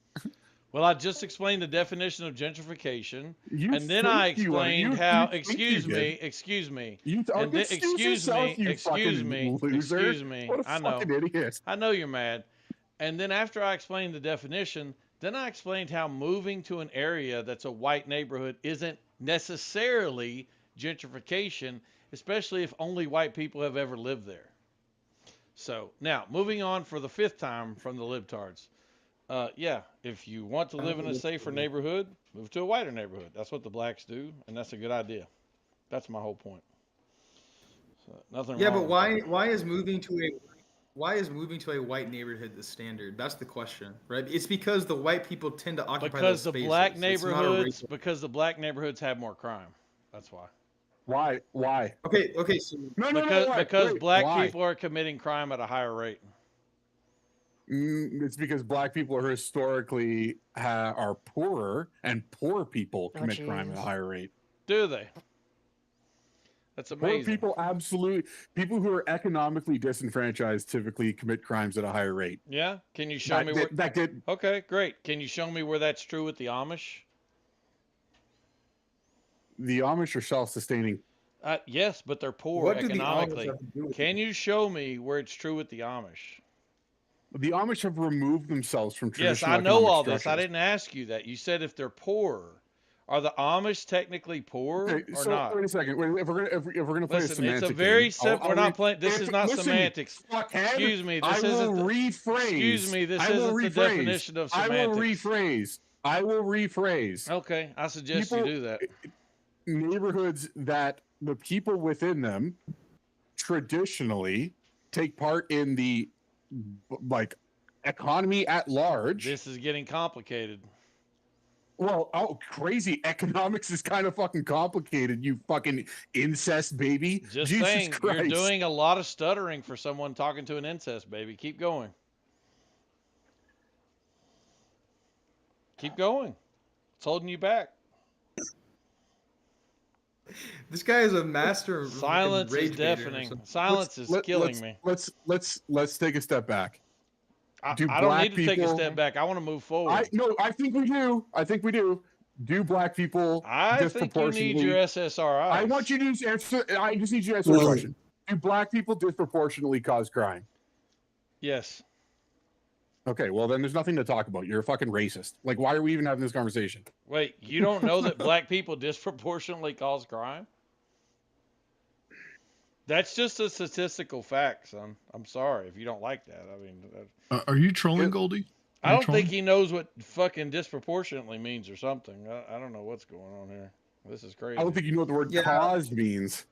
Well, I just explained the definition of gentrification, You and then I think you are. explained You how. think Excuse you me. did. Excuse me. You And then, excuse excuse yourself, me. you Excuse fucking me. loser. Excuse me. What a I know. fucking idiot. I know you're mad. And then after I explained the definition, then I explained how moving to an area that's a white neighborhood isn't necessarily gentrification, especially if only white people have ever lived there. So now, moving on for the fifth time from the libtards. Yeah, if you want to live in a safer neighborhood, move to a whiter neighborhood. That's what the blacks do, and that's a good idea. That's my whole point. So, nothing Yeah, wrong but with why is moving to a white neighborhood the standard? That's the question, right? It's because the white people tend to occupy because those the spaces. black It's not a neighborhoods racial- because the black neighborhoods have more crime. That's why. Why? Okay. So because wait, black why? people are committing crime at a higher rate. It's because black people are historically are poorer, and poor people commit crime at a jeez. higher rate. Do they? That's Poor amazing. people people who are economically disenfranchised typically commit crimes at a higher rate. Yeah? Can you show me where that get Okay, great. Can you show me where that's true with the Amish? the Amish are self-sustaining. Yes, but they're poor What do the Amish economically. have to do with Can you show me where it's true with the Amish? The Amish have removed themselves from Yes, traditional I know economic all this. I structures. didn't ask you that. You said if they're poor. Are the Amish technically poor Okay, or so not? wait a second. If we're gonna play Listen, a semantic it's a very game, simple. I'll We're not read- playing. This is not listen, semantics. fuckhead, Excuse me. I This will isn't. rephrase. Excuse me. This I will isn't the rephrase. definition of I will semantics. I will rephrase. Okay, I suggest you do that. Neighborhoods that the people within them traditionally take part in the economy at large. This is getting complicated. Well, crazy. Economics is kind of fucking complicated, you fucking incest baby. Just Jesus saying, Christ. you're doing a lot of stuttering for someone talking to an incest baby. Keep going. Keep going. It's holding you back. This guy is a master of Silence is rage baiter or deafening. something. Silence is killing me. Let's take a step back. I Do don't black need to take a people- step back. I want to move forward. I think we do. Do black people I think you disproportionately? need your SSRI. I want you to answer. I just need you to answer the question. Do black people disproportionately cause crime? Yes. Okay, well then there's nothing to talk about. You're a fucking racist. Like, why are we even having this conversation? Wait, you don't know that black people disproportionately cause crime? That's just a statistical fact, son. I'm sorry if you don't like that. I mean, Are you trolling, Goldie? I don't think he knows what fucking disproportionately means or something. I don't know what's going on here. This is crazy. I don't think you know what the word cause means.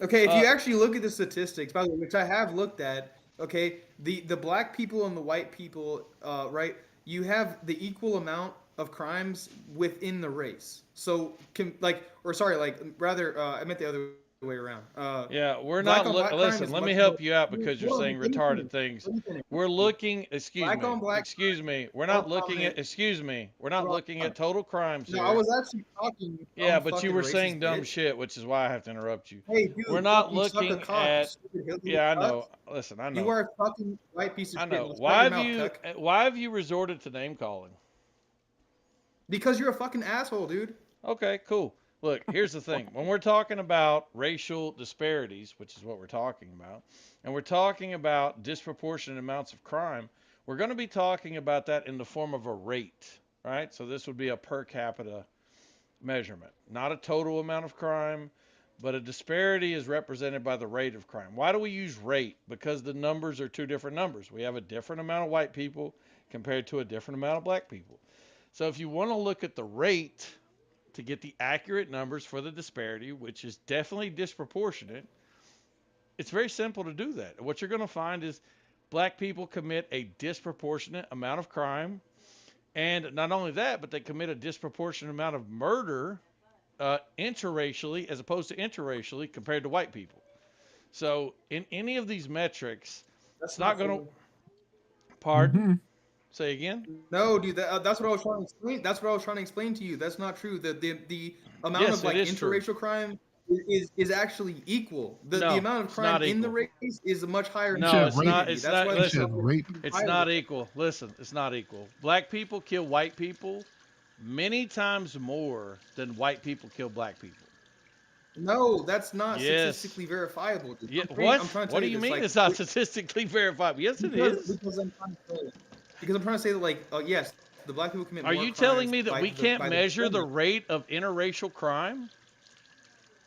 Okay, if you actually look at the statistics, by the way, which I have looked at, okay, the black people and the white people, right? You have the equal amount of crimes within the race. So, I meant the other way around. Yeah, we're black not on black crime listen, is let me much help more- you out because you're Hold on, saying let me retarded finish. things. Let me finish. We're looking, Black on black excuse me. We're Hold not on, looking man. at, excuse me. We're not Hold on. looking at total crimes No, here. I was actually talking. Yeah, but you fucking were racist saying dumb bitch. shit, which is why I have to interrupt you. Hey, dude, We're not you suck a looking cock, you at. stupid hillbilly Yeah, I cuck. know. Listen, I know. You are a fucking white piece of I shit. know. Now shut Why your have mouth, you? cuck. Why have you resorted to name calling? Because you're a fucking asshole, dude. Okay, cool. Look, here's the thing. When we're talking about racial disparities, which is what we're talking about, and we're talking about disproportionate amounts of crime, we're going to be talking about that in the form of a rate, right? So this would be a per capita measurement, not a total amount of crime, but a disparity is represented by the rate of crime. Why do we use rate? Because the numbers are two different numbers. We have a different amount of white people compared to a different amount of black people. So if you want to look at the rate to get the accurate numbers for the disparity, which is definitely disproportionate, it's very simple to do that. What you're going to find is black people commit a disproportionate amount of crime. And not only that, but they commit a disproportionate amount of murder interracially as opposed to interracially compared to white people. So in any of these metrics, it's not going to... Pardon? Say again? No, dude, that's what I was trying to explain. That's what I was trying to explain to you. That's not true. The amount Yes, of like it is true. interracial crime is actually equal. The No, amount of it's crime not in the equal. race is much higher. in No, the it's not. community. It's That's not. why Listen, it's it's higher. not equal. Listen, it's not equal. Black people kill white people many times more than white people kill black people. No, that's not Yes. statistically verifiable. Dude. Yeah, I'm what? trying to What tell do you you this, mean like, it's not statistically verifiable? Yes, it is. Because I'm trying to say that, like, yes, the black people commit Are more you telling crimes me that by we the- can't by the measure the percentage. rate of interracial crime?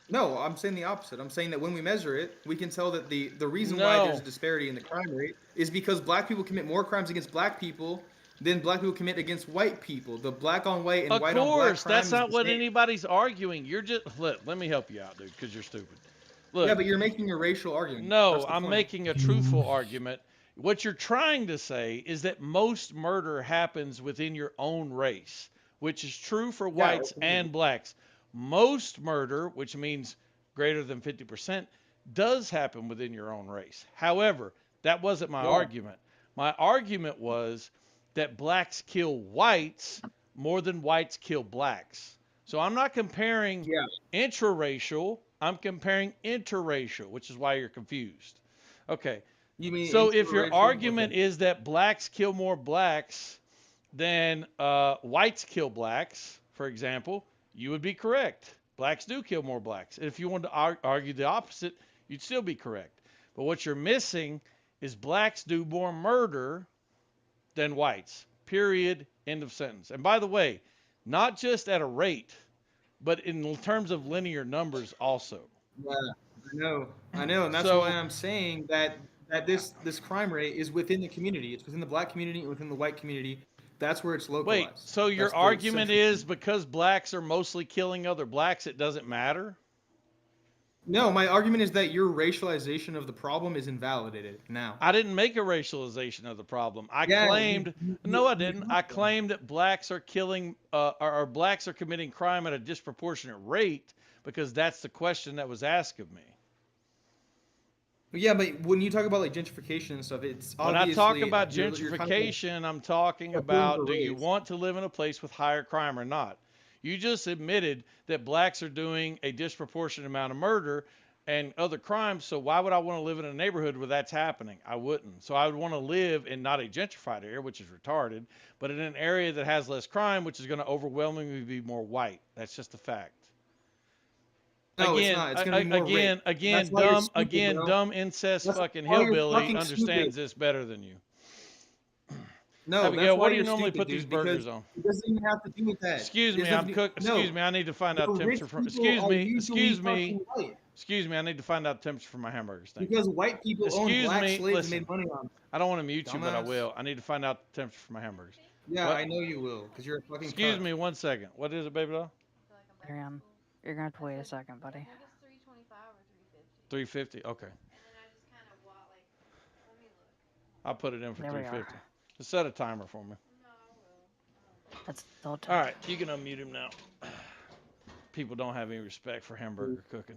No, I'm saying the opposite. I'm saying that when we measure it, we can tell that the reason why there's No. a disparity in the crime rate is because black people commit more crimes against black people than black people commit against white people. The black on white and Of white on black course, crime that's is not the what same. anybody's arguing. You're just let me help you out, dude, because you're stupid. Look, Yeah, but you're making a racial argument. no, That's the I'm point. making a truthful argument. What you're trying to say is that most murder happens within your own race, which is true for whites and blacks. Most murder, which means greater than 50%, does happen within your own race. However, that wasn't my argument. My argument was that blacks kill whites more than whites kill blacks. So I'm not comparing intraracial, I'm comparing interracial, which is why you're confused. Okay. You mean So if your interracial? argument Okay. is that blacks kill more blacks than whites kill blacks, for example, you would be correct. Blacks do kill more blacks. And if you wanted to argue the opposite, you'd still be correct. But what you're missing is blacks do more murder than whites. Period. End of sentence. And by the way, not just at a rate, but in terms of linear numbers also. Yeah, I know, and that's So- why I'm saying that this crime rate is within the community. It's within the black community and within the white community. That's where it's localized. Wait, so your That's the argument central- is because blacks are mostly killing other blacks, it doesn't matter? No, my argument is that your racialization of the problem is invalidated now. I didn't make a racialization of the problem. I Yeah, claimed, you- no, I didn't. I claimed that blacks are killing, or blacks are committing crime at a disproportionate rate because that's the question that was asked of me. Yeah, but when you talk about like gentrification and stuff, it's When I obviously talk about you're kind of- gentrification, I'm talking about do you want to live in a place with higher crime or not? You just admitted that blacks are doing a disproportionate amount of murder and other crimes, so why would I want to live in a neighborhood where that's happening? I wouldn't. So I would want to live in not a gentrified area, which is retarded, but in an area that has less crime, which is going to overwhelmingly be more white. That's just a fact. No, it's Again, not. It's gonna be more rape. again, That's why you're dumb, stupid, bro. dumb incest That's fucking why you're hillbilly fucking understands stupid. this better than you. No, Abigail, that's what why do you you're normally stupid, put these dude, burgers because on? It doesn't even have to do with that. Excuse It me, doesn't I'm do- cook. no. Excuse me, I need to find out The temperature rich from. people Excuse are me, usually excuse me, fucking white. excuse me. I need to find out temperature for my hamburgers. Thank Because white people own Excuse black me, slaves listen. and made money on them. I don't want to mute you, but I Dumbass. will. I need to find out the temperature for my hamburgers. Yeah, What? I know you will, because you're a fucking Excuse cunt. me, 1 second. What is it, baby doll? You're gonna have to wait a second, buddy. 350. Okay. I'll put it in for There we are. 350. Just set a timer for me. That's all. All right, you can unmute him now. People don't have any respect for hamburger cooking.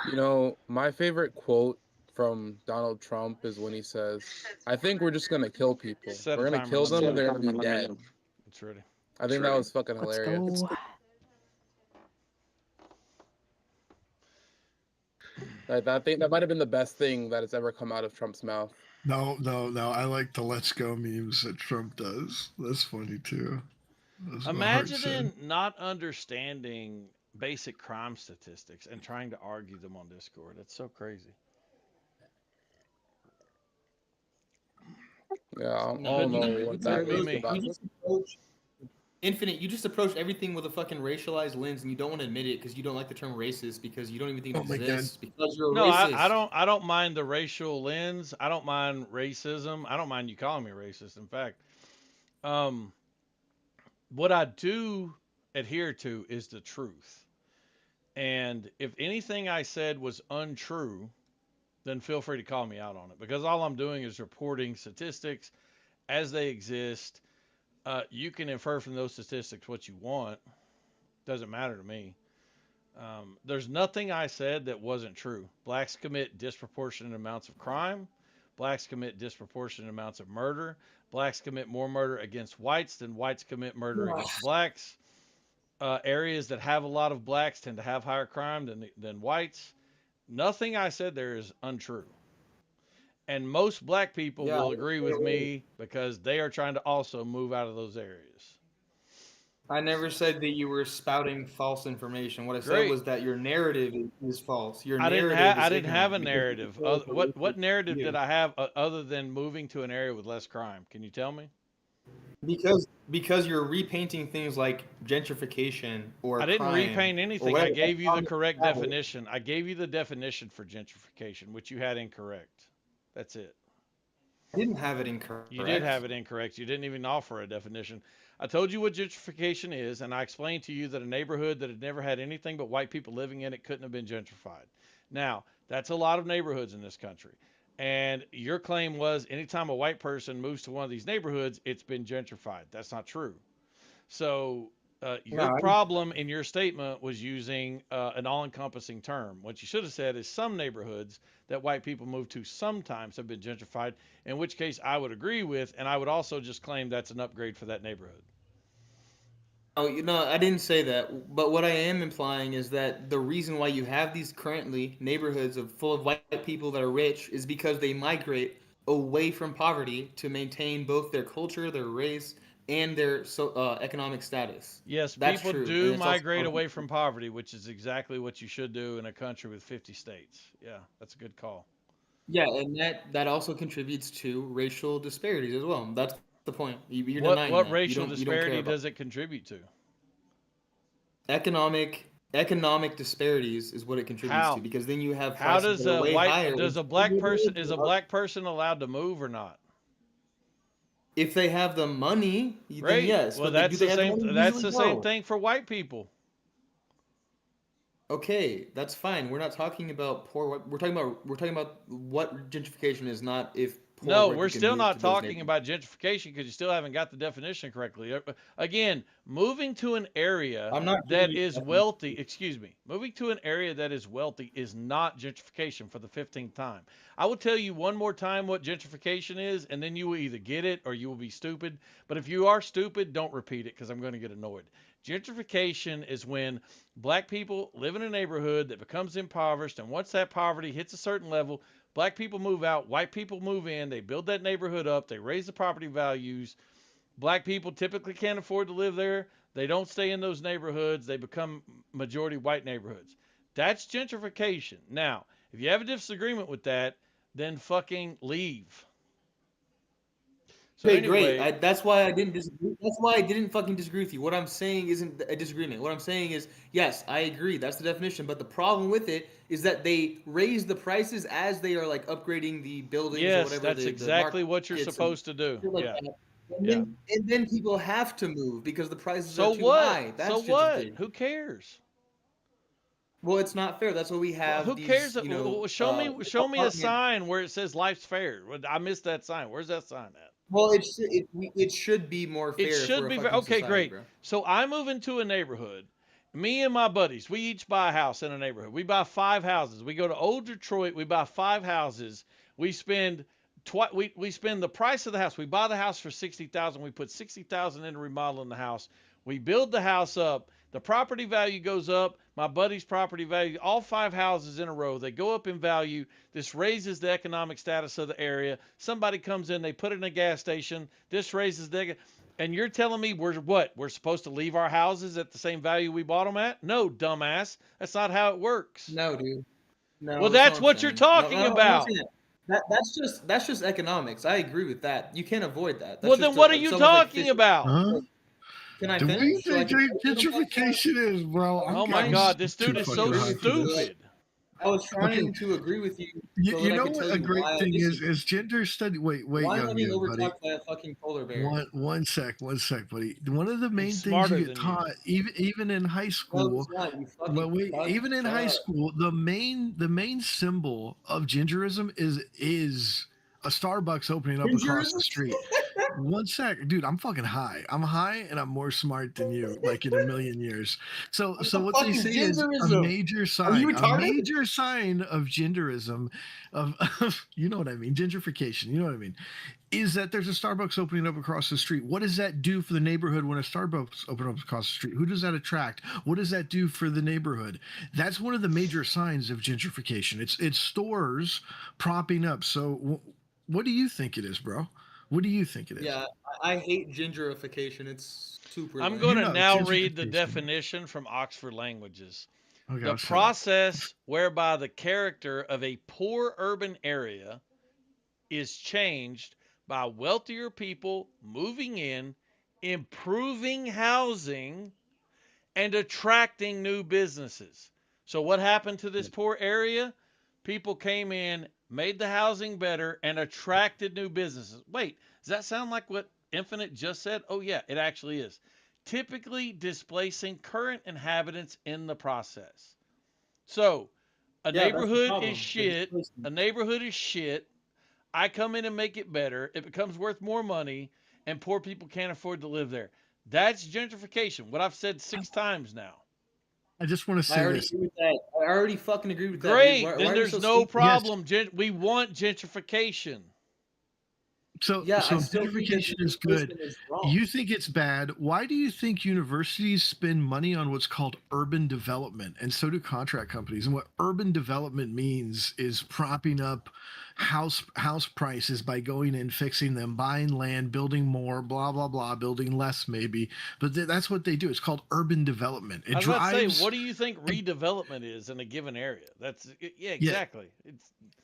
You know, my favorite quote from Donald Trump is when he says, "I think we're just gonna kill people. Set a We're gonna timer. kill Let me them, know. and they're gonna be dead." It's ready. I think that was fucking Let's hilarious. go. I think that might have been the best thing that has ever come out of Trump's mouth. No. I like the "Let's Go" memes that Trump does. That's funny too. That's what Hart said. Imagine not understanding basic crime statistics and trying to argue them on Discord. That's so crazy. Yeah, I No, don't know you- what you that be is me. about. You just approach Infinite. You just approach everything with a fucking racialized lens, and you don't want to admit it because you don't like the term racist because you don't even think Oh it my God. exists because you're a No, racist. I don't mind the racial lens. I don't mind racism. I don't mind you calling me racist. In fact, what I do adhere to is the truth. And if anything I said was untrue, then feel free to call me out on it because all I'm doing is reporting statistics as they exist. You can infer from those statistics what you want. Doesn't matter to me. There's nothing I said that wasn't true. Blacks commit disproportionate amounts of crime. Blacks commit disproportionate amounts of murder. Blacks commit more murder against whites than whites commit murder against blacks. Areas that have a lot of blacks tend to have higher crime than whites. Nothing I said there is untrue. And most black people Yeah, will agree with me because they are trying to also move out of those areas. I never said that you were spouting false information. What I said Great. was that your narrative is false. Your I narrative didn't is have a ignorant because narrative. people are What narrative you. did I have other than moving to an area with less crime? Can you tell me? Because you're repainting things like gentrification or I didn't crime repaint or anything. I whatever gave you the economic correct status. definition. I gave you the definition for gentrification, which you had incorrect. That's it. I didn't have it incorrect. You did have it incorrect. You didn't even offer a definition. I told you what gentrification is, and I explained to you that a neighborhood that had never had anything but white people living in it couldn't have been gentrified. Now, that's a lot of neighborhoods in this country. And your claim was anytime a white person moves to one of these neighborhoods, it's been gentrified. That's not true. So your problem in your statement was using an all-encompassing term. What you should have said is some neighborhoods that white people move to sometimes have been gentrified, in which case I would agree with, and I would also just claim that's an upgrade for that neighborhood. Oh, I didn't say that. But what I am implying is that the reason why you have these currently neighborhoods full of white people that are rich is because they migrate away from poverty to maintain both their culture, their race, and their economic status. Yes, That's people true. do And it's also migrate possible. away from poverty, which is exactly what you should do in a country with 50 states. Yeah, that's a good call. Yeah, and that also contributes to racial disparities as well. That's the point. You're What denying what that. racial You don't disparity care about does it contribute to? economic disparities is what it contributes How? to because then you have How prices does that are a way higher. black person allowed to move or not? If they have the money, then Great. yes. Well, but that's do the they have same. money? That's Usually the same no. thing for white people. Okay, that's fine. We're not talking about poor. We're talking about what gentrification is, not if. Poor No, white we're people still move not to those talking about gentrification because you still haven't got the definition correctly. Again, moving to an area that is wealthy, moving to an area that is wealthy is not gentrification for the 15th time. I will tell you one more time what gentrification is, and then you will either get it or you will be stupid. But if you are stupid, don't repeat it because I'm going to get annoyed. Gentrification is when black people live in a neighborhood that becomes impoverished, and once that poverty hits a certain level, black people move out, white people move in, they build that neighborhood up, they raise the property values. Black people typically can't afford to live there. They don't stay in those neighborhoods. They become majority white neighborhoods. That's gentrification. Now, if you have a disagreement with that, then fucking leave. So Okay, anyway, great. That's why I didn't disagree. That's why I didn't fucking disagree with you. What I'm saying isn't a disagreement. What I'm saying is, yes, I agree. That's the definition. But the problem with it is that they raise the prices as they are like upgrading the buildings or yes, whatever. that's the exactly what you're markets and supposed to do. shit like Yeah. that. And then people have to move because the prices So are too what? high. That's So what? gentrification. Who cares? Well, it's not fair. That's why we have. Who these, cares? You know, Show me a apartment- sign where it says life's fair. I missed that sign. Where's that sign at? Well, it should be more fair. It should be fair. Okay, great. So I move into a neighborhood. Me and my buddies, we each buy a house in a neighborhood. We buy 5 houses. We go to Old Detroit. We buy 5 houses. We spend we spend the price of the house. We buy the house for $60,000. We put $60,000 into remodeling the house. We build the house up. The property value goes up. My buddy's property value, all 5 houses in a row, they go up in value. This raises the economic status of the area. Somebody comes in, they put it in a gas station. This raises the. And you're telling me we're supposed to leave our houses at the same value we bought them at? No, dumbass. That's not how it works. No, dude. No. Well, that's what you're talking about. That's just economics. I agree with that. You can't avoid that. Well, then what are you talking about? Huh? Can I The finish? way gentrification is, bro. Oh my God, this dude is so stupid. I was trying to agree with you. You know what a great thing is gender study. Wait, Why young let me buddy. overtalk that fucking polar bear? One sec, buddy. One of the main things smarter you than get you. taught, even in high school. Even in high school, the main symbol of gingerism is a Starbucks opening up across the street. One sec, dude. I'm fucking high. I'm high, and I'm more smart than you, like in a million years. So what they say is a major sign. A major sign of genderism, of you know what I mean, gentrification. You know what I mean, is that there's a Starbucks opening up across the street. What does that do for the neighborhood when a Starbucks opens up across the street? Who does that attract? What does that do for the neighborhood? That's one of the major signs of gentrification. It's stores propping up. So what do you think it is, bro? What do you think it is? Yeah, I hate gingerification. It's super. I'm going to now read the definition from Oxford Languages. Okay, The process whereby the character of a poor urban area is changed by wealthier people moving in, improving housing, and attracting new businesses. So what happened to this poor area? People came in, made the housing better, and attracted new businesses. Wait, does that sound like what Infinite just said? Oh, yeah, it actually is. Typically displacing current inhabitants in the process. So, a neighborhood is shit. A neighborhood is shit. I come in and make it better. It becomes worth more money, and poor people can't afford to live there. That's gentrification, what I've said 6 times now. I just want to say this. Agree with that. I already fucking agree with that. Great. Why Then are you there's so no stupid? problem. We want gentrification. So Yeah, I still think gentrification is good. is wrong. You think it's bad. Why do you think universities spend money on what's called urban development? And so do contract companies. And what urban development means is propping up house prices by going in, fixing them, buying land, building more, blah, blah, blah, building less maybe. But that's what they do. It's called urban development. It I was about to drives say, what do you think redevelopment is in a given area? Yeah, exactly.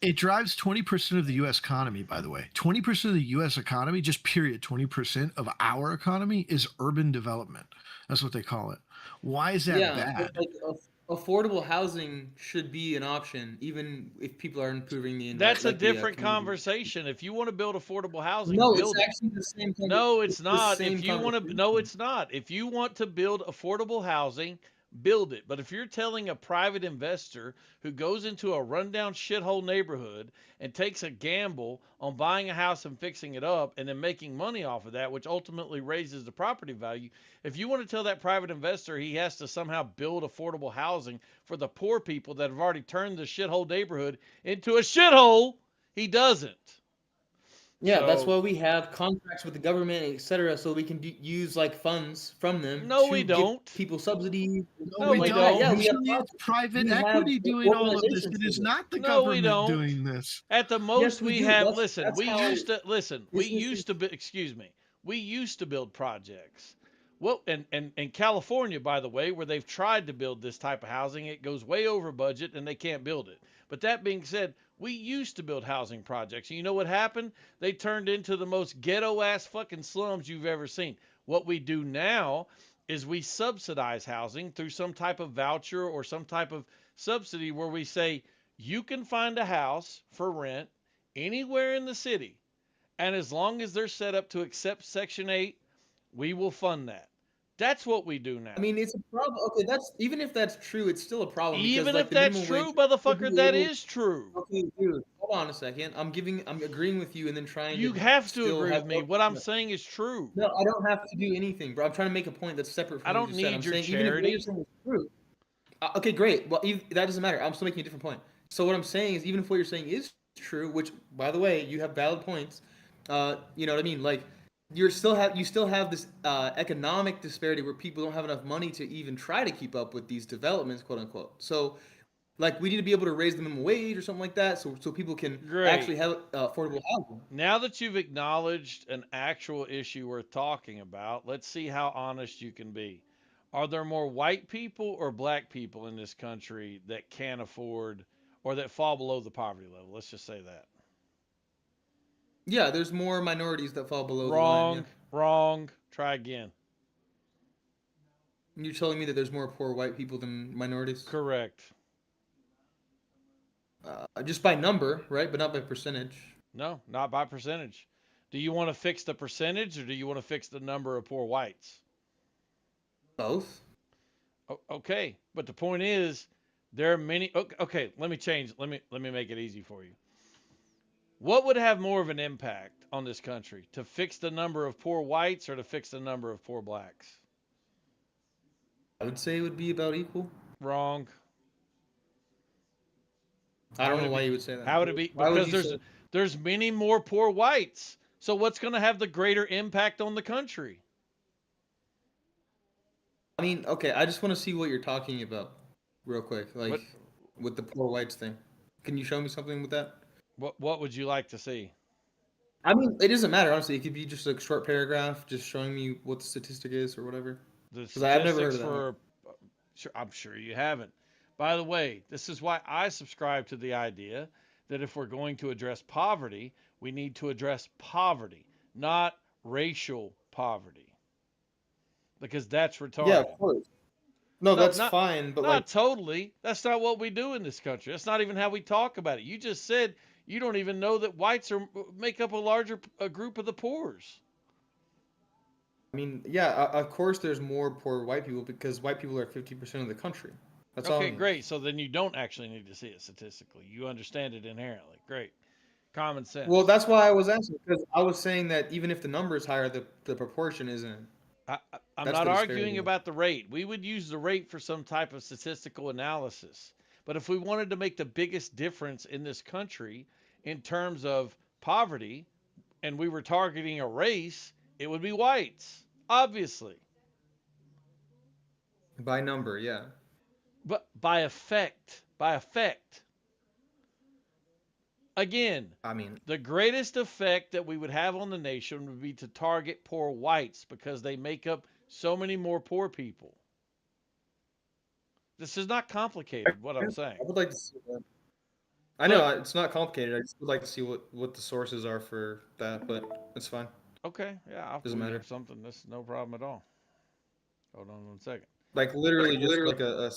It drives 20% of the U.S. economy, by the way. 20% of the U.S. economy, just period, 20% of our economy is urban development. That's what they call it. Why is that bad? but, like, affordable housing should be an option, even if people are improving the. That's a like, the, different community. conversation. If you want to build affordable housing, No, build it's it. actually the same thing. No, it's the not. same If you want to, no, it's not. If you want to build affordable housing, build it. But if you're telling a private investor who goes into a rundown shithole neighborhood and takes a gamble on buying a house and fixing it up and then making money off of that, which ultimately raises the property value, if you want to tell that private investor he has to somehow build affordable housing for the poor people that have already turned the shithole neighborhood into a shithole, he doesn't. Yeah, that's So- why we have contracts with the government, etc., so we can use like funds from them. No, to we give don't. People subsidies. No, we like don't. that. Yeah, we Usually have it's private we have equity doing all of this. organizations It is for not the No, we government don't. doing this. At the most, we we do. have. That's- Listen, that's we how used to listen. We businesses- used to be. Excuse me. We used to build projects. Well, and in California, by the way, where they've tried to build this type of housing, it goes way over budget and they can't build it. But that being said, we used to build housing projects. And you know what happened? They turned into the most ghetto ass fucking slums you've ever seen. What we do now is we subsidize housing through some type of voucher or some type of subsidy where we say you can find a house for rent anywhere in the city And as long as they're set up to accept Section 8, we will fund that. That's what we do now. I mean, it's a problem. Okay, that's even if that's true, it's still a problem. Even because, like, if the that's minimum true, wage motherfucker, should be that able- is true. Okay, dude, hold on a second. I'm agreeing with you, and then trying. You to have to still agree have with me. What I'm saying is true. No, I don't have to do anything, bro. I'm trying to make a point that's separate from I what don't you just said. need I'm your saying, even if what charity. you're saying is true. Okay, great. Well, that doesn't matter. I'm still making a different point. So what I'm saying is, even if what you're saying is true, which, by the way, you have valid points. You know what I mean? Like, you still have this economic disparity where people don't have enough money to even try to keep up with these developments, quote unquote. So, like, we need to be able to raise the minimum wage or something like that, so people can Great. actually have affordable housing. Now that you've acknowledged an actual issue worth talking about, let's see how honest you can be. Are there more white people or black people in this country that can't afford or that fall below the poverty level? Let's just say that. Yeah, there's more minorities that fall below Wrong, the line. wrong. Try again. Yeah. You're telling me that there's more poor white people than minorities? Correct. Just by number, right? But not by percentage. No, not by percentage. Do you want to fix the percentage or do you want to fix the number of poor whites? Both. Okay, but the point is, there are many. Okay, let me change. Let me make it easy for you. What would have more of an impact on this country, to fix the number of poor whites or to fix the number of poor blacks? I would say it would be about equal. Wrong. I don't know why you would say that. How would it be? Why would Because you say- there's many more poor whites. So what's going to have the greater impact on the country? I mean, okay, I just want to see what you're talking about, real quick, like with the poor whites thing. Can you show me something with that? What would you like to see? I mean, it doesn't matter, honestly. It could be just a short paragraph, just showing me what the statistic is or whatever. The 'Cause I've never heard of statistics that. I'm sure you haven't. By the way, this is why I subscribe to the idea that if we're going to address poverty, we need to address poverty, not racial poverty. Because that's retarded. Yeah, of course. No, that's not- fine, but not like, totally. That's not what we do in this country. That's not even how we talk about it. You just said you don't even know that whites make up a larger group of the poors. I mean, yeah, of course, there's more poor white people because white people are 50% of the country. That's all. Okay, great. So then you don't actually need to see it statistically. You understand it inherently. Great. Common sense. Well, that's why I was asking, because I was saying that even if the number is higher, the proportion isn't. I'm That's not the arguing disparity. about the rate. We would use the rate for some type of statistical analysis. But if we wanted to make the biggest difference in this country in terms of poverty, and we were targeting a race, it would be whites, obviously. By number, yeah. But by effect. Again, I mean, the greatest effect that we would have on the nation would be to target poor whites because they make up so many more poor people. This is not complicated, what I'm saying. I would like to see that. I know it's not complicated. I just would like to see what the sources are for that, but it's fine. Okay, yeah, I'll Doesn't pull you matter. up something. That's no problem at all. Hold on 1 second. Like literally, just like a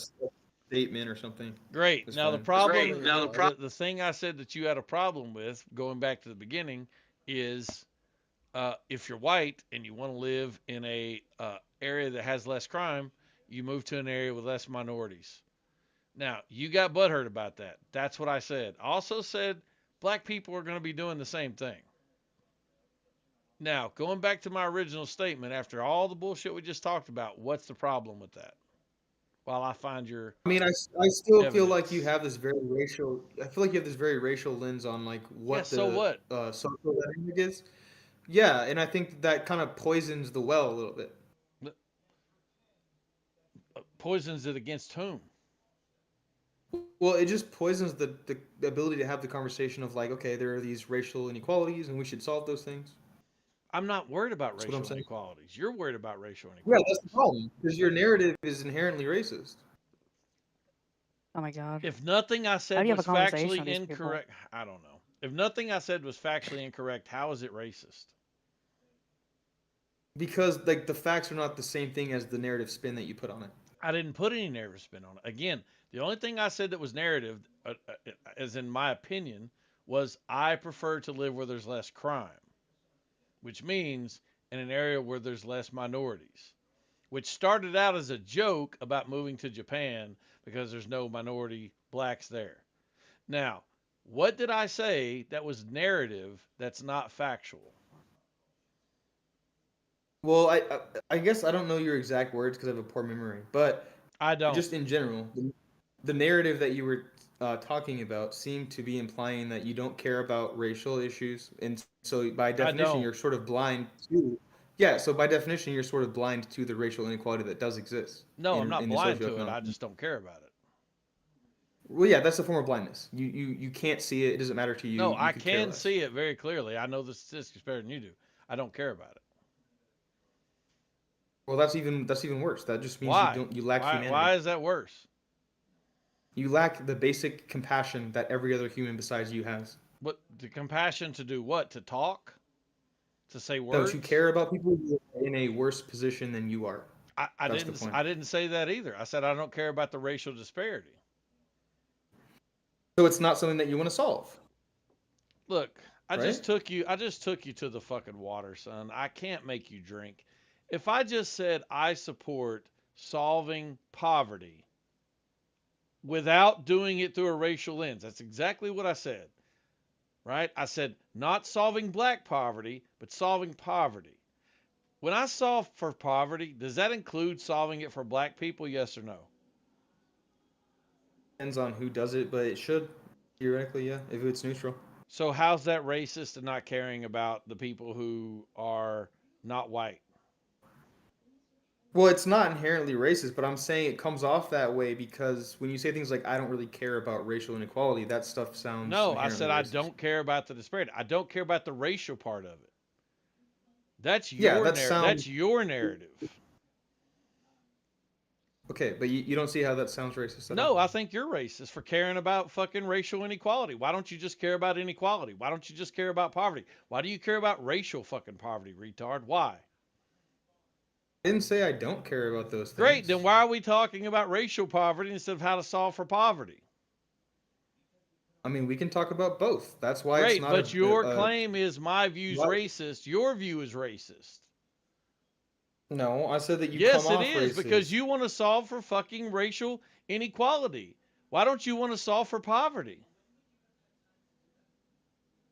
statement or something. Great. It's Now the fine. problem, the thing I said that you had a problem with, going back to the beginning, is if you're white and you want to live in a area that has less crime, you move to an area with less minorities. Now you got butthurt about that. That's what I said. I also said black people are going to be doing the same thing. Now, going back to my original statement, after all the bullshit we just talked about, what's the problem with that? While I find your I mean, I still feel evidence. like you have this very racial. I feel like you have this very racial lens on like what Yeah, so what? social dynamic is. Yeah, and I think that kind of poisons the well a little bit. Poisons it against whom? Well, it just poisons the ability to have the conversation of like, okay, there are these racial inequalities, and we should solve those things. I'm not worried about That's what I'm racial saying. inequalities. You're worried about racial Yeah, inequalities. that's the problem because your narrative is inherently racist. Oh my god. If nothing I How said do you have was a conversation factually with these people? incorrect, I don't know. If nothing I said was factually incorrect, how is it racist? Because like the facts are not the same thing as the narrative spin that you put on it. I didn't put any narrative spin on it. Again, the only thing I said that was narrative, as in my opinion, was I prefer to live where there's less crime. which means in an area where there's less minorities, which started out as a joke about moving to Japan because there's no minority blacks there. Now, what did I say that was narrative that's not factual? Well, I guess I don't know your exact words because I have a poor memory, but I don't. just in general, the narrative that you were talking about seemed to be implying that you don't care about racial issues, and so by definition, don't. you're sort of blind to. Yeah, so by definition, you're sort of blind to the racial inequality that does exist. No, I'm not the blind to it. socioeconomic- I just don't care about it. Well, yeah, that's a form of blindness. You can't see it. It doesn't matter to you. No, you I could care can less. see it very clearly. I know the statistics better than you do. I don't care about it. Well, that's even worse. That just means Why? you lack humanity. Why is that worse? You lack the basic compassion that every other human besides you has. What, the compassion to do what? To talk? To say No, words? to care about people who are in a worse position than you are. I That's the didn't. point. I didn't say that either. I said I don't care about the racial disparity. So it's not something that you want to solve. Look, I Right? just took you to the fucking water, son. I can't make you drink. If I just said I support solving poverty without doing it through a racial lens, that's exactly what I said. Right? I said not solving black poverty, but solving poverty. When I solve for poverty, does that include solving it for black people? Yes or no? Depends on who does it, but it should theoretically, yeah, if it's neutral. So how's that racist and not caring about the people who are not white? Well, it's not inherently racist, but I'm saying it comes off that way because when you say things like "I don't really care about racial inequality," that stuff sounds. No, I said I inherently racist. don't care about the disparity. I don't care about the racial part of it. That's Yeah, your that sounds- that's your narrative. Okay, but you don't see how that sounds racist at No, all? I think you're racist for caring about fucking racial inequality. Why don't you just care about inequality? Why don't you just care about poverty? Why do you care about racial fucking poverty, retard? Why? I didn't say I don't care about those things. Great, then why are we talking about racial poverty instead of how to solve for poverty? I mean, we can talk about both. That's why Great, it's not. but your claim is my view's What? racist. Your view is racist. No, I said that you Yes, come it off is racist. because you want to solve for fucking racial inequality. Why don't you want to solve for poverty?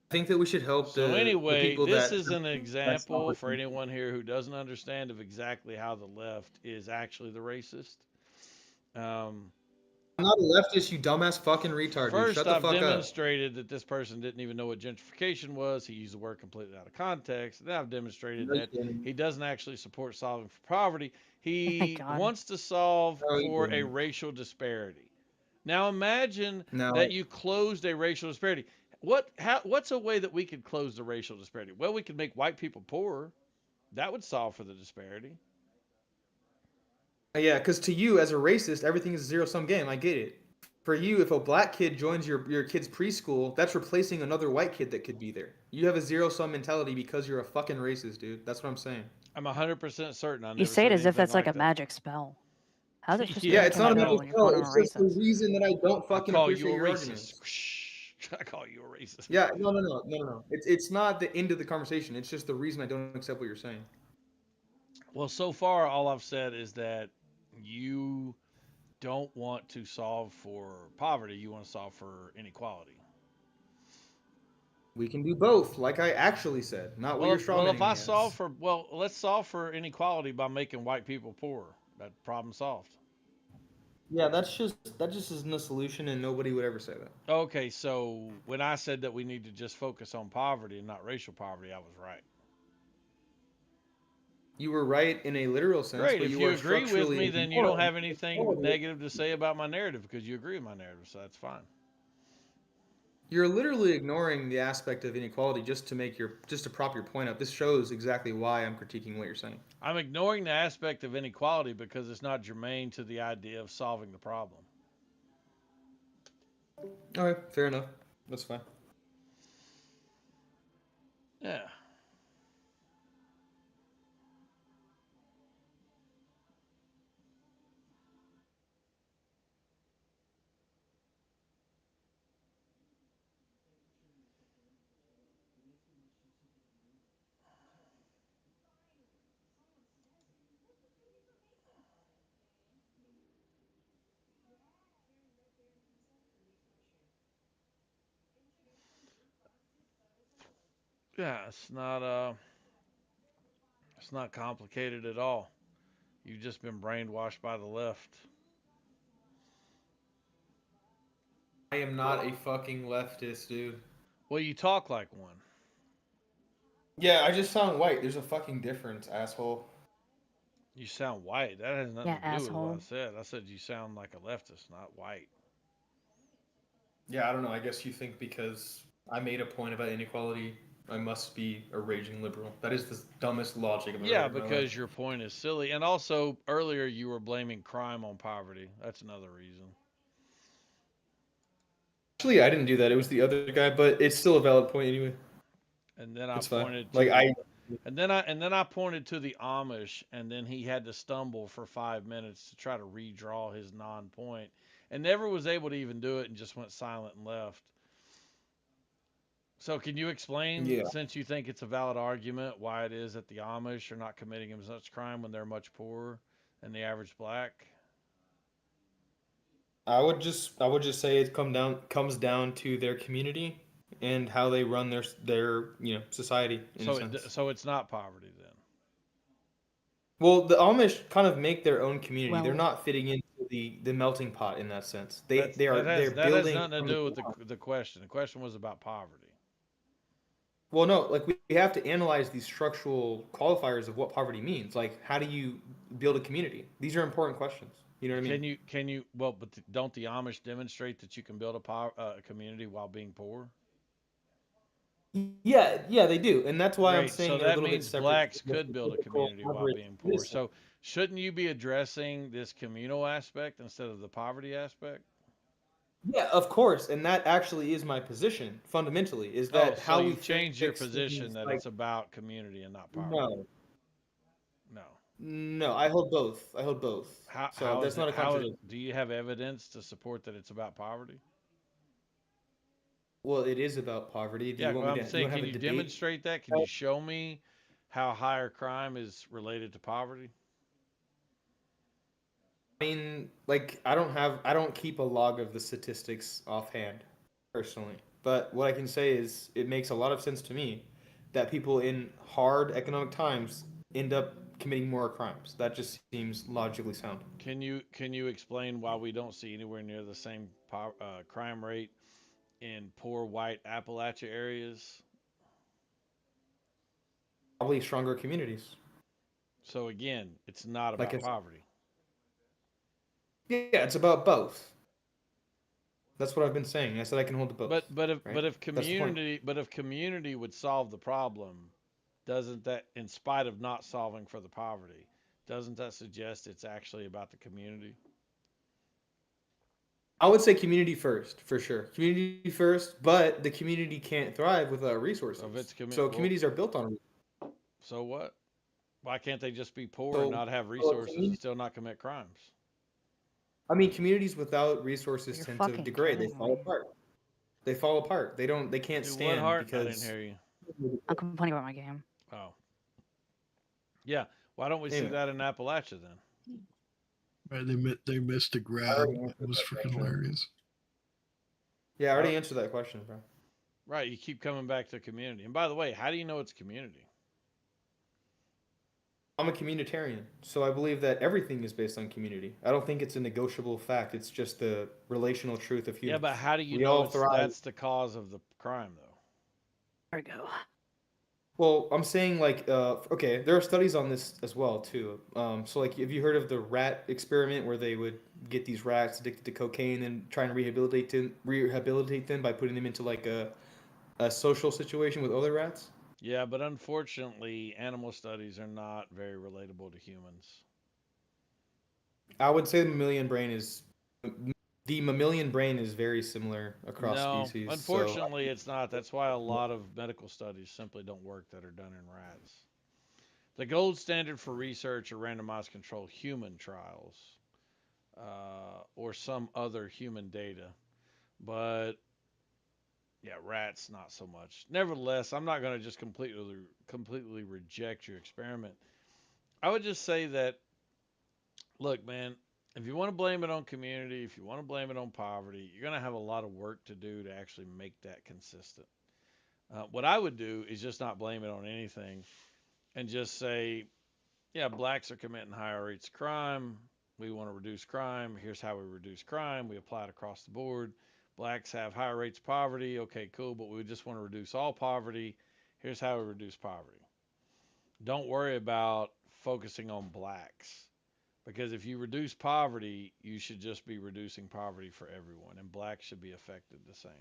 I think that we should help So the anyway, people this that. is an example for anyone here who doesn't understand of exactly how the left is actually the racist. I'm not a leftist, you dumbass fucking retard. Dude. First, Shut the I've fuck up. demonstrated that this person didn't even know what gentrification was. He used the word completely out of context. Then I've demonstrated that he doesn't actually support solving for poverty. He God. wants to solve No, he for a didn't. racial disparity. Now imagine No. that you closed a racial disparity. What's a way that we could close the racial disparity? Well, we could make white people poorer. That would solve for the disparity. Yeah, because to you, as a racist, everything is a zero-sum game. I get it. For you, if a black kid joins your kid's preschool, that's replacing another white kid that could be there. You have a zero-sum mentality because you're a fucking racist, dude. That's what I'm saying. I'm 100% certain. I You never say it said as if anything that's like a that. magic spell. How's it just Yeah, Yeah, it's not a magic magic spell when spell. you're calling It's them a just the racist? reason that I don't I fucking call appreciate you a your racist. arguments. I call you a racist. Yeah, no. It's not the end of the conversation. It's just the reason I don't accept what you're saying. Well, so far, all I've said is that you don't want to solve for poverty. You want to solve for inequality. We can do both, like I actually said, not what you're strawmanning Well, if I me as. solve for, let's solve for inequality by making white people poorer. That problem solved. Yeah, that just isn't a solution, and nobody would ever say that. Okay, so when I said that we need to just focus on poverty and not racial poverty, I was right. You were right in a literal sense, Great. but If you you are agree with structurally me, then you don't ignoring have anything inequality. negative to say about my narrative because you agree with my narrative, so that's fine. You're literally ignoring the aspect of inequality just to prop your point up. This shows exactly why I'm critiquing what you're saying. I'm ignoring the aspect of inequality because it's not germane to the idea of solving the problem. Okay, fair enough. That's fine. Yeah. Yeah, it's not complicated at all. You've just been brainwashed by the left. I am not a fucking leftist, dude. Well, you talk like one. Yeah, I just sound white. There's a fucking difference, asshole. You sound white. That has nothing Yeah, to do with what I asshole. said. I said you sound like a leftist, not white. Yeah, I don't know. I guess you think because I made a point about inequality, I must be a raging liberal. That is the dumbest logic I've ever Yeah, heard in my life. because your point is silly. And also, earlier you were blaming crime on poverty. That's another reason. Actually, I didn't do that. It was the other guy, but it's still a valid point anyway. And then I It's fine. pointed to Like I, and then I pointed to the Amish, and then he had to stumble for 5 minutes to try to redraw his non-point, and never was able to even do it, and just went silent and left. So can you explain, yeah. since you think it's a valid argument, why it is that the Amish are not committing as much crime when they're much poorer than the average black? I would just say it comes down to their community and how they run their society in a sense. So it's not poverty then. Well, the Amish kind of make their own community. They're Well- not fitting into the melting pot in that sense. That They're has building nothing to from do with ground. the question. The question was about poverty. Well, no, like we have to analyze these structural qualifiers of what poverty means. Like, how do you build a community? These are important questions. You know what I mean? Can you well, but don't the Amish demonstrate that you can build a community while being poor? Yeah, they do, and that's why I'm Great. saying So they're a that little bit means separate. blacks from the could build a typical community while average being poor. citizen. So shouldn't you be addressing this communal aspect instead of the poverty aspect? Yeah, of course, and that actually is my position fundamentally. Is Oh, that so how we you've changed your fix position things that like it's about community and not poverty. no, No. no, I hold both. I hold both. So How that's is not it? a contradiction. Do you have evidence to support that it's about poverty? Well, it is about poverty. Do Yeah, you want well, me I'm to? You saying, want to can have a you debate? demonstrate that? Can you show me how higher crime is related to poverty? I mean, like I don't keep a log of the statistics offhand, personally. But what I can say is it makes a lot of sense to me that people in hard economic times end up committing more crimes. That just seems logically sound. Can you explain why we don't see anywhere near the same crime rate in poor white Appalachia areas? Probably stronger communities. So again, it's not Like about poverty. Yeah, it's about both. That's what I've been saying. I said I can hold to both. But if right? That's the point. community would solve the problem, doesn't that, in spite of not solving for the poverty, doesn't that suggest it's actually about the community? I would say community first, for sure. Community first, but the community can't thrive without resources. So communities are built on. So what? Why can't they just be poor So- and not have so resources community- and still not commit crimes? I mean, communities without resources You're tend to fucking degrade. They kidding fall me. apart. They fall apart. They don't. They can't Do what, stand Hart? I because. didn't hear you. I'm complaining about my game. Oh. Yeah. Why don't we see Anyway. that in Appalachia then? Right, they missed a grab. It was freaking hilarious. Yeah, I already answered that question, bro. Right. You keep coming back to community. And by the way, how do you know it's community? I'm a communitarian, so I believe that everything is based on community. I don't think it's a negotiable fact. It's just the relational truth of humans. Yeah, but how do you We know all it's, thrive. that's the cause of the crime, though? There we go. Well, I'm saying like, okay, there are studies on this as well too. So like, have you heard of the rat experiment where they would get these rats addicted to cocaine and try and rehabilitate them by putting them into like a social situation with other rats? Yeah, but unfortunately, animal studies are not very relatable to humans. I would say the mammalian brain is very similar across No, species. unfortunately, it's not. That's why a lot of medical studies simply don't work that are done in rats. The gold standard for research are randomized controlled human trials or some other human data. But yeah, rats not so much. Nevertheless, I'm not going to just completely reject your experiment. I would just say that, look, man, if you want to blame it on community, if you want to blame it on poverty, you're going to have a lot of work to do to actually make that consistent. What I would do is just not blame it on anything and just say, yeah, blacks are committing higher rates of crime. We want to reduce crime. Here's how we reduce crime. We apply it across the board. Blacks have higher rates of poverty. Okay, cool, but we just want to reduce all poverty. Here's how we reduce poverty. Don't worry about focusing on blacks. Because if you reduce poverty, you should just be reducing poverty for everyone, and blacks should be affected the same.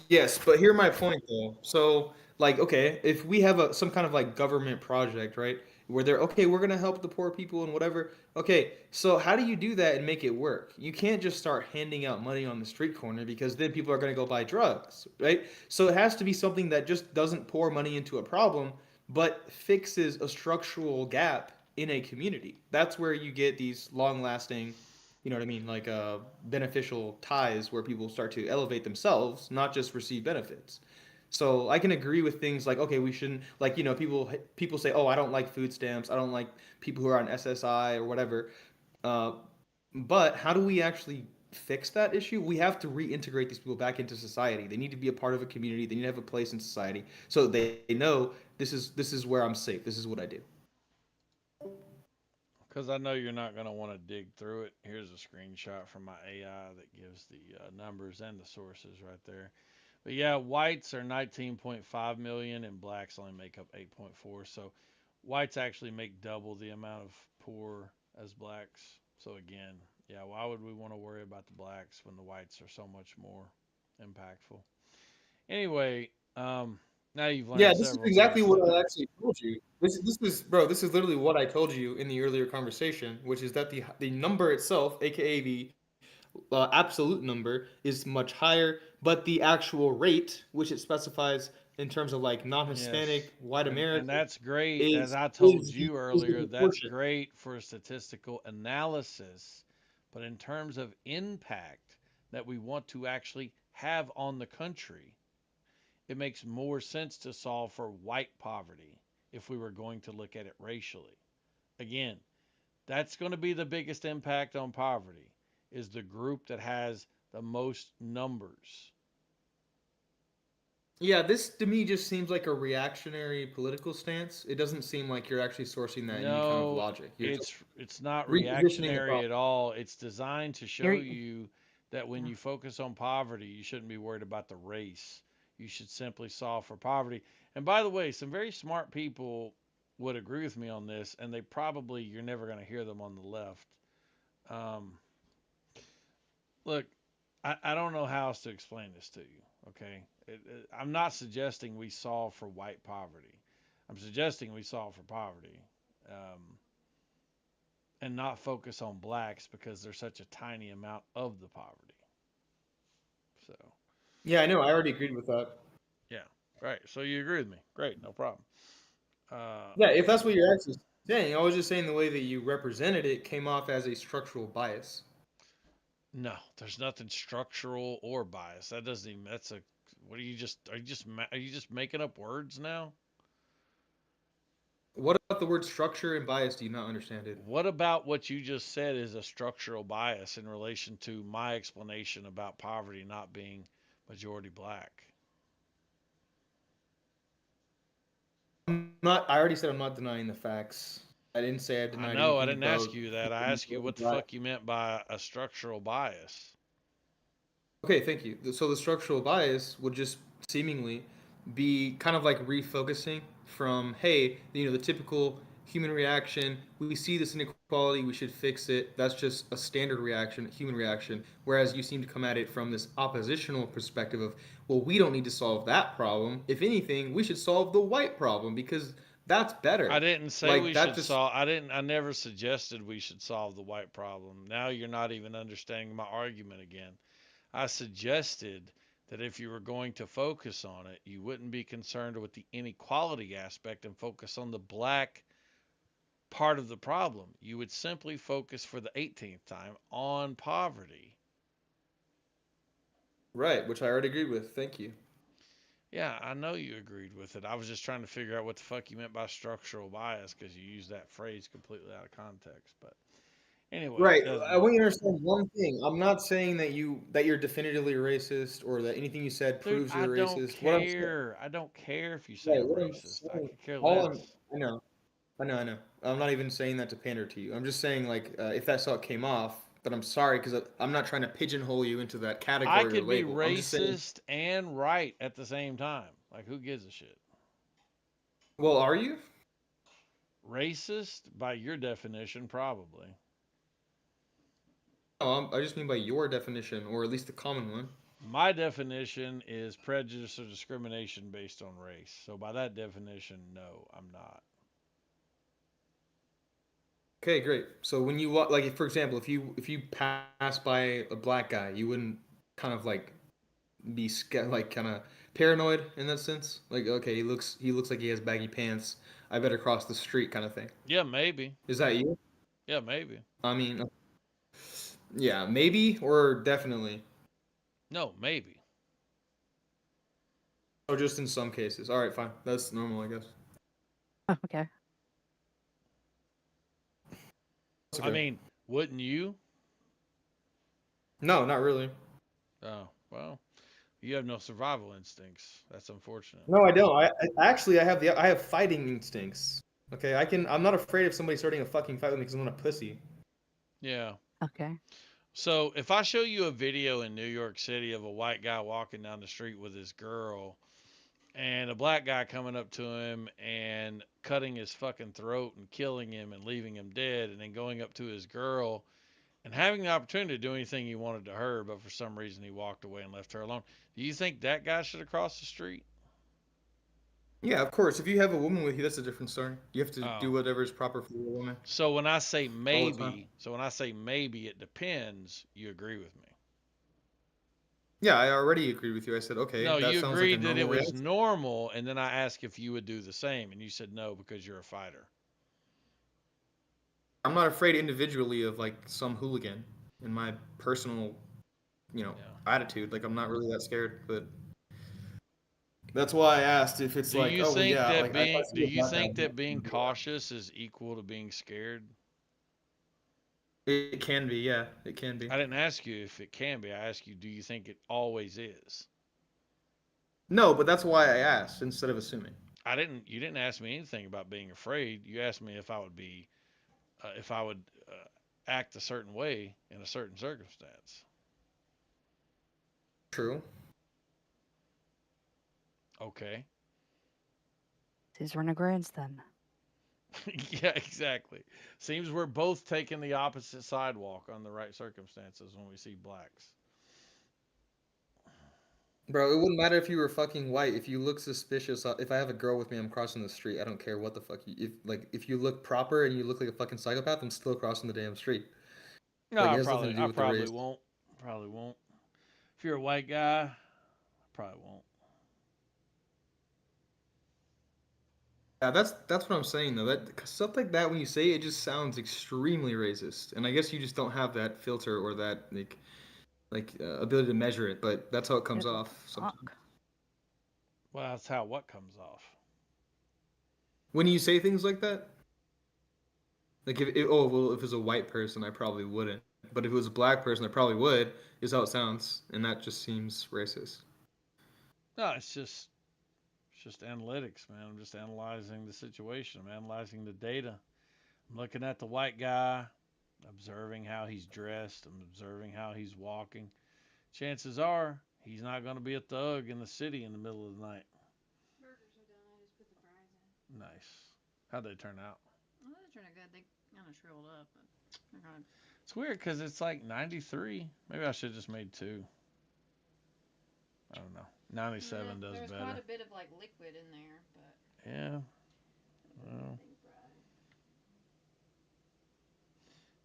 Yes, but hear my point though. So, like, okay, if we have some kind of like government project, right, where they're okay, we're gonna help the poor people and whatever. Okay, so how do you do that and make it work? You can't just start handing out money on the street corner because then people are gonna go buy drugs, right? So it has to be something that just doesn't pour money into a problem, but fixes a structural gap in a community. That's where you get these long-lasting, you know what I mean, like beneficial ties where people start to elevate themselves, not just receive benefits. So I can agree with things like, okay, we shouldn't, like, you know, people say, oh, I don't like food stamps, I don't like people who are on SSI or whatever. Uh, but how do we actually fix that issue? We have to reintegrate these people back into society. They need to be a part of a community. They need to have a place in society, so they know this is where I'm safe. This is what I do. Because I know you're not going to want to dig through it. Here's a screenshot from my AI that gives the numbers and the sources right there. But yeah, whites are 19.5 million and blacks only make up 8.4. So whites actually make double the amount of poor as blacks. So again, yeah, why would we want to worry about the blacks when the whites are so much more impactful? Anyway, now you've learned Yeah, this is several exactly things. what I actually told you. This is bro. This is literally what I told you in the earlier conversation, which is that the number itself, aka the absolute number, is much higher, but the actual rate, which it specifies in terms of like non-Hispanic, Yes. white And American, that's great. As is I told is you is the earlier, that's proportion. great for statistical analysis. But in terms of impact that we want to actually have on the country, it makes more sense to solve for white poverty if we were going to look at it racially. Again, that's going to be the biggest impact on poverty is the group that has the most numbers. Yeah, this to me just seems like a reactionary political stance. It doesn't seem like you're actually sourcing that in any kind of No, logic. You're just it's not repositioning the reactionary problem. at all. It's designed to show You're, you that when you focus on poverty, you shouldn't be worried about the race. You should simply solve for poverty. And by the way, some very smart people would agree with me on this, and they probably you're never going to hear them on the left. Um, Look, I don't know how else to explain this to you. Okay, I'm not suggesting we solve for white poverty. I'm suggesting we solve for poverty. Um, and not focus on blacks because they're such a tiny amount of the poverty. So, Yeah, I know. I already agreed with that. yeah, right. So you agree with me? Great, no problem. Yeah, if that's what you're actually saying, I was just saying the way that you represented it came off as a structural bias. No, there's nothing structural or bias. That doesn't even. That's a. What are you just? Are you just making up words now? What about the word structure and bias? Do you not understand it? What about what you just said is a structural bias in relation to my explanation about poverty not being majority black? I'm not. I already said I'm not denying the facts. I didn't say I I denied know, I anything didn't ask about. you that. I asked you what the fuck you meant by a structural bias. Okay, thank you. So the structural bias would just seemingly be kind of like refocusing from, hey, you know, the typical human reaction. We see this inequality. We should fix it. That's just a standard reaction, human reaction. Whereas you seem to come at it from this oppositional perspective of, well, we don't need to solve that problem. If anything, we should solve the white problem because that's better. I didn't say Like we that should just solve. I never suggested we should solve the white problem. Now you're not even understanding my argument again. I suggested that if you were going to focus on it, you wouldn't be concerned with the inequality aspect and focus on the black part of the problem. You would simply focus for the 18th time on poverty. right, which I already agreed with. Thank you. Yeah, I know you agreed with it. I was just trying to figure out what the fuck you meant by structural bias because you used that phrase completely out of context. But Anyway, Right. doesn't I want you to matter. understand one thing. I'm not saying that you're definitively racist or that anything you said Dude, proves I you're don't racist. What I'm saying, care. I don't care if you say right, I'm what I'm racist. I saying, could care all less. I know. I'm not even saying that to pander to you. I'm just saying, like, if that's how it came off, but I'm sorry because I'm not trying to pigeonhole you into that I category or could be label. I'm just saying, racist and right at the same time. Like, who gives a shit? well, are you? Racist, by your definition, probably. No, I just mean by your definition, or at least the common one. My definition is prejudice or discrimination based on race. So, by that definition, no, I'm not. Okay, great. So when you like, for example, if you pass by a black guy, you wouldn't kind of like be like kind of paranoid in that sense. Like, okay, he looks like he has baggy pants. I better cross the street, kind of thing. Yeah, maybe. Is that you? Yeah, maybe. I mean, yeah, maybe or definitely. No, maybe. Or just in some cases. All right, fine. That's normal, I guess. Okay. That's I okay. mean, wouldn't you? No, not really. Oh, well, you have no survival instincts. That's unfortunate. No, I don't. I have fighting instincts. Okay, I'm not afraid of somebody starting a fucking fight with me because I'm not a pussy. Yeah. Okay. So if I show you a video in New York City of a white guy walking down the street with his girl and a black guy coming up to him and cutting his fucking throat and killing him and leaving him dead and then going up to his girl and having the opportunity to do anything he wanted to her, but for some reason he walked away and left her alone. Do you think that guy should have crossed the street? Yeah, of course. If you have a woman with you, that's a different story. You have to do Oh. whatever is proper for your woman. So when I say All the time. maybe, it depends, you agree with me. Yeah, I already agreed with you. I said, okay, No, that you sounds like a agreed that it normal was reaction. normal, and then I asked if you would do the same, and you said no because you're a fighter. I'm not afraid individually of like some hooligan in my personal, attitude. Like I'm not really that scared, but that's why I asked if it's Do like, you oh well, think yeah, that like I do see a you black guy, think I'm that being not gonna do cautious is equal to being scared? that. It can be, yeah, it can be. I didn't ask you if it can be. I asked you, do you think it always is? No, but that's why I asked instead of assuming. You didn't ask me anything about being afraid. You asked me if I would be, if I would act a certain way in a certain circumstance. True. Okay. These renegades then. Yeah, exactly. Seems we're both taking the opposite sidewalk on the right circumstances when we see blacks. Bro, it wouldn't matter if you were fucking white. If you look suspicious, if I have a girl with me, I'm crossing the street. I don't care what the fuck you. If you look proper and you look like a fucking psychopath, I'm still crossing the damn street. No, Like it has nothing to do I with the probably race. won't. Probably won't. If you're a white guy, I probably won't. Yeah, that's what I'm saying though. That stuff like that when you say it, it just sounds extremely racist, and I guess you just don't have that filter or that ability to measure it. But that's how it comes off sometimes. Well, that's how what comes off. When you say things like that, like if it was a white person, I probably wouldn't. But if it was a black person, I probably would. Is how it sounds, and that just seems racist. No, it's just analytics, man. I'm just analyzing the situation. I'm analyzing the data. I'm looking at the white guy, observing how he's dressed. I'm observing how he's walking. Chances are he's not going to be a thug in the city in the middle of the night. Burgers are done. I just put the fries in. Nice. How'd they turn out? Well, they're turning good. They kind of shriveled up, but they're kind of. It's weird because it's like 93. Maybe I should have just made two. I don't know. 97 does There was better. quite a bit of like liquid in there, but. Yeah. Well.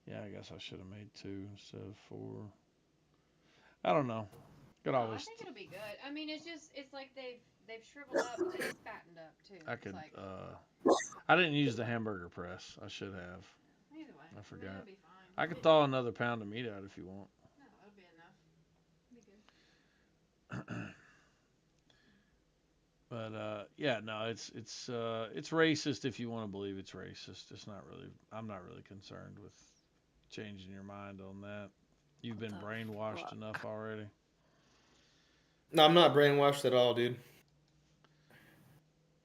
Yeah, I guess I should have made two instead of four. I don't know. Could No, always. I think it'll be good. I mean, it's like they've shriveled up, but it's fattened up too. I It's could. like, I didn't use the hamburger press. I should have. either way, I forgot. it'll be fine. I could thaw another pound of meat out if you want. No, it'll be enough. It'll be good. But yeah, no, it's racist if you want to believe it's racist. It's not really. I'm not really concerned with changing your mind on that. You've been brainwashed enough already. No, I'm not brainwashed at all, dude.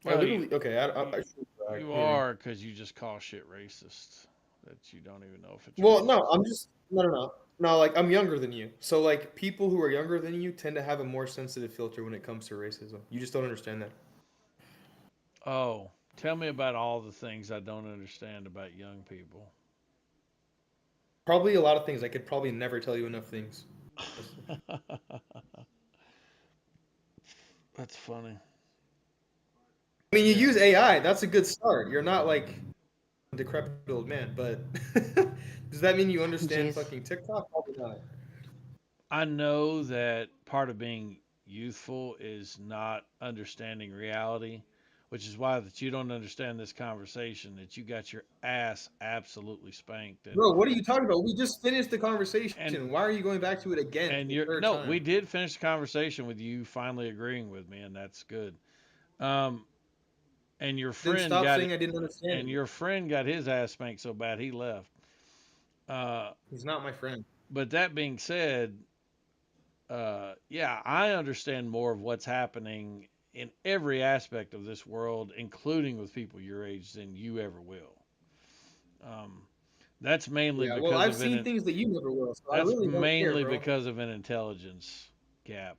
I Well, literally, okay, I You maybe. are, because you just call shit racist that you don't even know if it's Well, racist. no, I'm just no. Like I'm younger than you, so like people who are younger than you tend to have a more sensitive filter when it comes to racism. You just don't understand that. Oh, tell me about all the things I don't understand about young people. Probably a lot of things. I could probably never tell you enough things. That's funny. I mean, you use AI. That's a good start. You're not like a decrepit old man, but does that mean you understand fucking TikTok? Probably not. I know that part of being youthful is not understanding reality, which is why that you don't understand this conversation, that you got your ass absolutely spanked. And, Bro, what are you talking about? We just finished the conversation. Why are you going back to it again? and for the you're third no, time? we did finish the conversation with you finally agreeing with me, and that's good. And your Then friend stop got saying I didn't understand. and your friend got his ass spanked so bad he left. He's not my friend. But that being said, yeah, I understand more of what's happening in every aspect of this world, including with people your age, than you ever will. That's mainly Yeah, because well, I've of seen things that you never will, so I that's really don't care, mainly bro. because of an intelligence gap.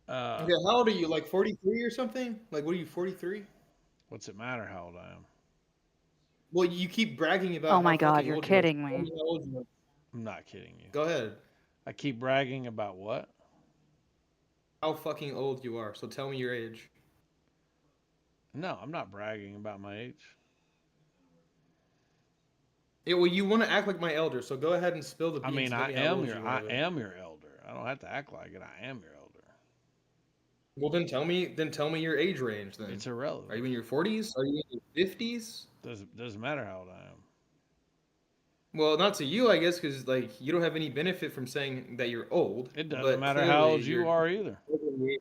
Okay, how old are you? Like 43 or something? Like, what are you, 43? What's it matter how old I am? Well, you keep bragging about Oh how my god, fucking you're old you are. kidding Tell me. me how old you are. I'm not kidding you. Go ahead. I keep bragging about what? How fucking old you are. So tell me your age. No, I'm not bragging about my age. Yeah, well, you want to act like my elder, so go ahead and spill the beans. I mean, and tell I me how am old your you I are, then. am your elder. I don't have to act like it. I am your elder. Well, then tell me your age range. Then It's irrelevant. Are you in your 40s? Are you in your 50s? Doesn't matter how old I am. Well, not to you, I guess, because like you don't have any benefit from saying that you're old. It doesn't but matter how old clearly you you're are either. older than me.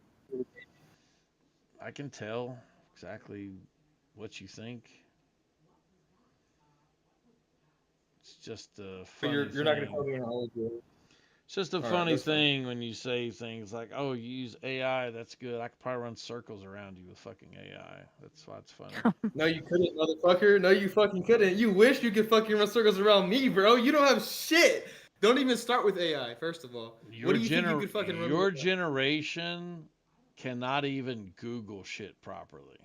I can tell exactly what you think. It's just a But funny you're not gonna thing. tell me how old you are. It's just a All right, funny that's fine. thing when you say things like, "Oh, you use AI. That's good. I could probably run circles around you with fucking AI." That's why it's funny. No, you couldn't, motherfucker. No, you fucking couldn't. You wish you could fucking run circles around me, bro. You don't have shit. Don't even start with AI, first of all. What do you think you could fucking run? Your generation cannot even Google shit properly.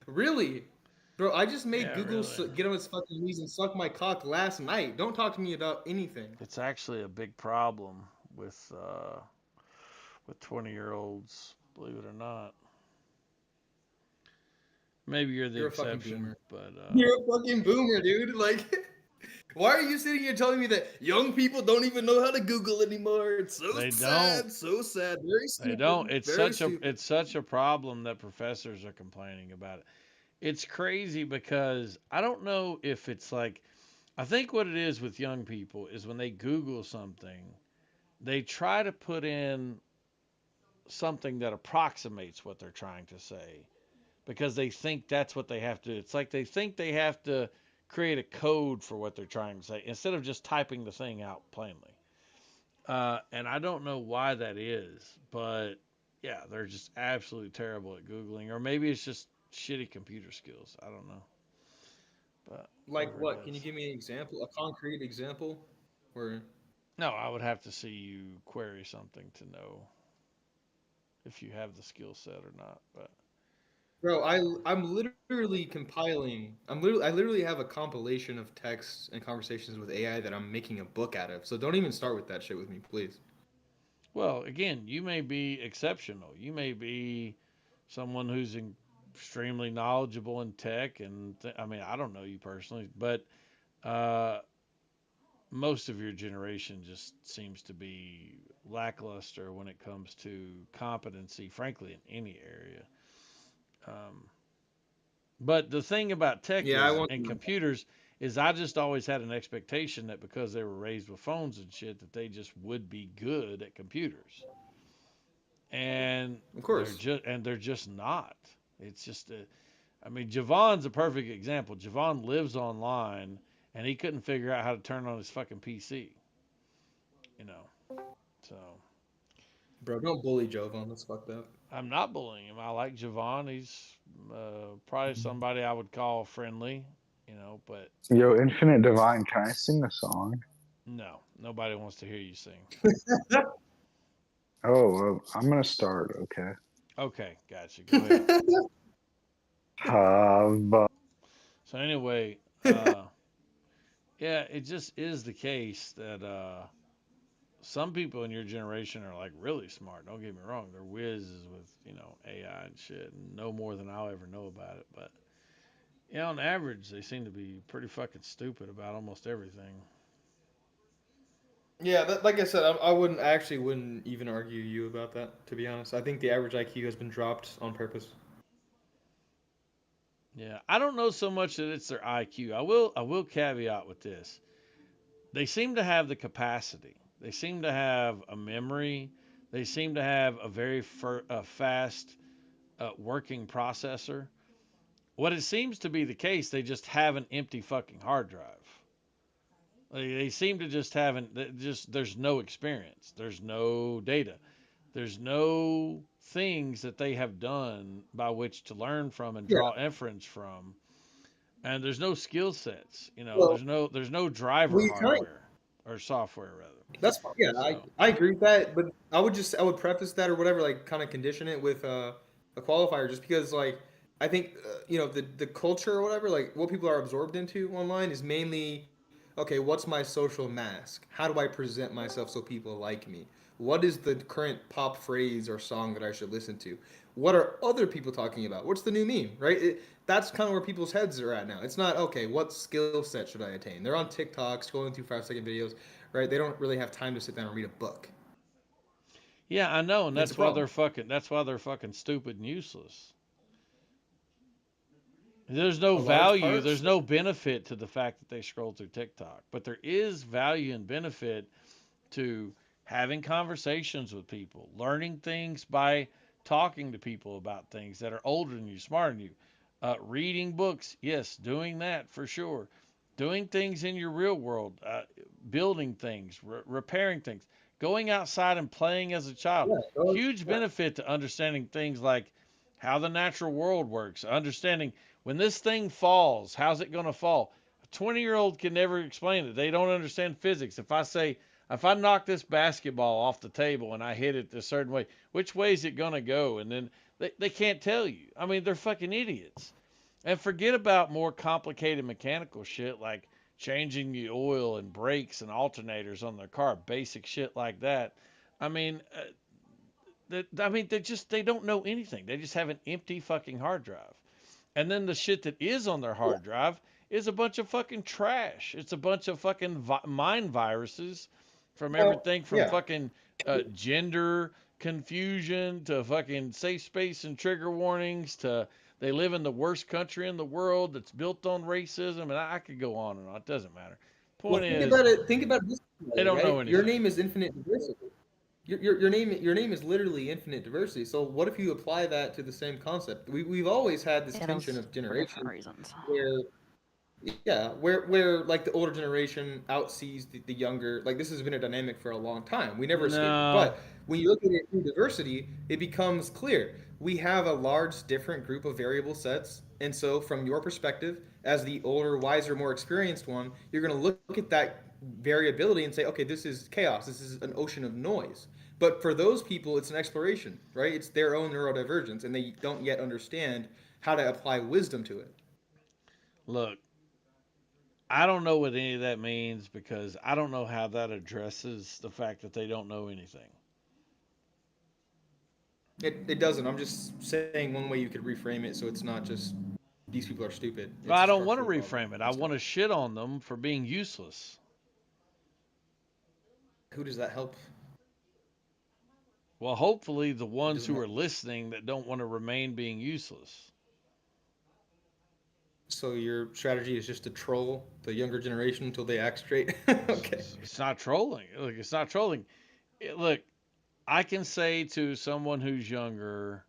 Really? Bro, I just made Yeah, Google really. get on its fucking knees and suck my cock last night. Don't talk to me about anything. It's actually a big problem with 20-year-olds, believe it or not. Maybe you're the You're a fucking exception, boomer. but You're a fucking boomer, dude. Like, why are you sitting here telling me that young people don't even know how to Google anymore? It's so They sad, don't. so sad. Very stupid. They don't. Very stupid. It's such a problem that professors are complaining about it. It's crazy because I don't know if it's like, I think what it is with young people is when they Google something, they try to put in something that approximates what they're trying to say because they think that's what they have to do. It's like they think they have to create a code for what they're trying to say instead of just typing the thing out plainly. And I don't know why that is, but yeah, they're just absolutely terrible at Googling, or maybe it's just shitty computer skills. I don't know. But Like whatever it what? Can you is. give me an example? A concrete example? Where No, I would have to see you query something to know if you have the skill set or not. But Bro, I'm literally compiling. I literally have a compilation of texts and conversations with AI that I'm making a book out of. So don't even start with that shit with me, please. well, again, you may be exceptional. You may be someone who's extremely knowledgeable in tech, and I mean, I don't know you personally, but uh, most of your generation just seems to be lackluster when it comes to competency, frankly, in any area. Um, but the thing about tech Yeah, I is want. and computers is I just always had an expectation that because they were raised with phones and shit that they just would be good at computers. And Of course. they're just not. It's just I mean, Javon's a perfect example. Javon lives online and he couldn't figure out how to turn on his fucking PC. You know, so Bro, don't bully Jovan. That's fucked up. I'm not bullying him. I like Javon. He's probably somebody I would call friendly. You know, but Yo, Infinite Divine, can I sing a song? no, nobody wants to hear you sing. Oh, well, I'm gonna start. Okay. Okay, gotcha. Go ahead. Hava. So anyway, yeah, it just is the case that some people in your generation are like really smart. Don't get me wrong; they're whizzes with AI and shit, and know more than I'll ever know about it. But yeah, on average, they seem to be pretty fucking stupid about almost everything. Yeah, like I said, I wouldn't even argue you about that. To be honest, I think the average IQ has been dropped on purpose. Yeah, I don't know so much that it's their IQ. I will caveat with this. They seem to have the capacity. They seem to have a memory. They seem to have a very fast working processor. What it seems to be the case, they just have an empty fucking hard drive. They seem to just there's no experience. There's no data. There's no things that they have done by which to learn from and draw inference from. And there's no skill sets. Well, there's no driver we kind hardware or software rather. That's fine. Yeah, So, I agree with that, but I would preface that or whatever, like kind of condition it with a qualifier, just because like I think the culture or whatever, like what people are absorbed into online is mainly, okay, what's my social mask? How do I present myself so people like me? What is the current pop phrase or song that I should listen to? What are other people talking about? What's the new meme, right? That's kind of where people's heads are at now. It's not, okay, what skill set should I attain? They're on TikTok scrolling through 5-second videos, right? They don't really have time to sit down and read a book. yeah, I know, and It's a that's why problem. that's why they're fucking stupid and useless. There's no A large value, part. there's no benefit to the fact that they scroll through TikTok, but there is value and benefit to having conversations with people, learning things by talking to people about things that are older than you, smarter than you, reading books, yes, doing that for sure, doing things in your real world, building things, repairing things, going outside and playing as a child. Huge benefit to understanding things like how the natural world works, understanding when this thing falls, how's it going to fall. A 20-year-old can never explain it. They don't understand physics. If I knock this basketball off the table and I hit it a certain way, which way is it going to go? And then they can't tell you. I mean, they're fucking idiots. And forget about more complicated mechanical shit like changing the oil and brakes and alternators on their car, basic shit like that. I mean, they don't know anything. They just have an empty fucking hard drive. And then the shit that is on their hard drive is a bunch of fucking trash. It's a bunch of fucking mind viruses from everything from yeah. fucking gender confusion to fucking safe space and trigger warnings to they live in the worst country in the world that's built on racism, and I could go on and on. It doesn't matter. Well, Point think is, about it. Think about it this way, they don't right? know Your anything. name is infinite diversity. Your name is literally infinite diversity. So what if you apply that to the same concept? We've always had this tension of generation reasons. where like the older generation outsees the younger. Like this has been a dynamic for a long time. We never escaped it. No. But when you look at it through diversity, it becomes clear. We have a large different group of variable sets. And so from your perspective, as the older, wiser, more experienced one, you're going to look at that variability and say, okay, this is chaos. This is an ocean of noise. But for those people, it's an exploration, right? It's their own neurodivergence, and they don't yet understand how to apply wisdom to it. Look, I don't know what any of that means because I don't know how that addresses the fact that they don't know anything. It doesn't. I'm just saying one way you could reframe it so it's not just these people are stupid. But I don't want to reframe it. I want to shit on them for being useless. Who does that help? Well, hopefully the ones who are listening that don't want to remain being useless. So your strategy is just to troll the younger generation until they act straight? Okay. It's not trolling. Look, it's not trolling. Look, I can say to someone who's younger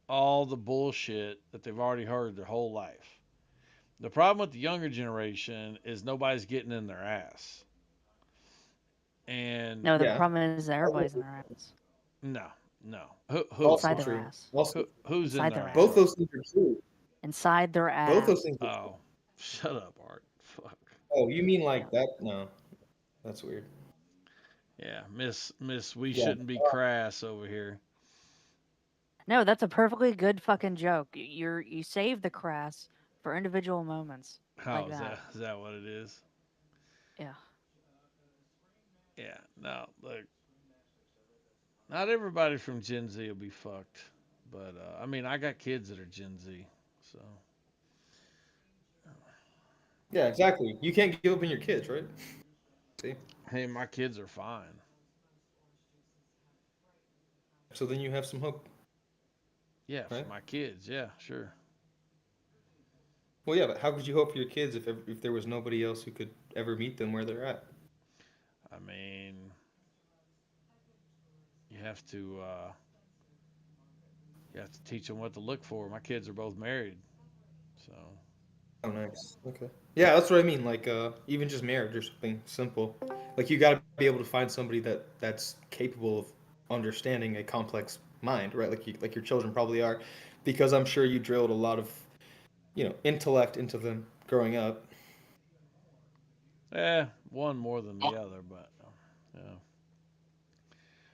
all the bullshit that they've already heard their whole life. The problem with the younger generation is nobody's getting in their ass. And No, the problem is that everybody's in their ass. no. Who Also Inside their true. ass. Also, who's in Inside their their ass? both those things are true. Inside their ass. Both those things are true. Oh, shut up, Art. Fuck. Oh, you mean like that? No, that's weird. Yeah, Miss, we Yeah. shouldn't be crass over here. No, that's a perfectly good fucking joke. You save the crass for individual moments. How like that. is that what it is? Yeah. Yeah, no, look. Not everybody from Gen Z will be fucked. But, I mean, I got kids that are Gen Z, so. Yeah, exactly. You can't give up on your kids, right? See? Hey, my kids are fine. So then you have some hope. Yeah, Right? for my kids, yeah, sure. Well, yeah, but how could you hope for your kids if there was nobody else who could ever meet them where they're at? I mean, you have to teach them what to look for. My kids are both married, so. Oh, nice. Okay. Yeah, that's what I mean. Like, even just marriage or something simple. Like, you got to be able to find somebody that's capable of understanding a complex mind, right? Like your children probably are, because I'm sure you drilled a lot of, intellect into them growing up. One more than the other, but yeah.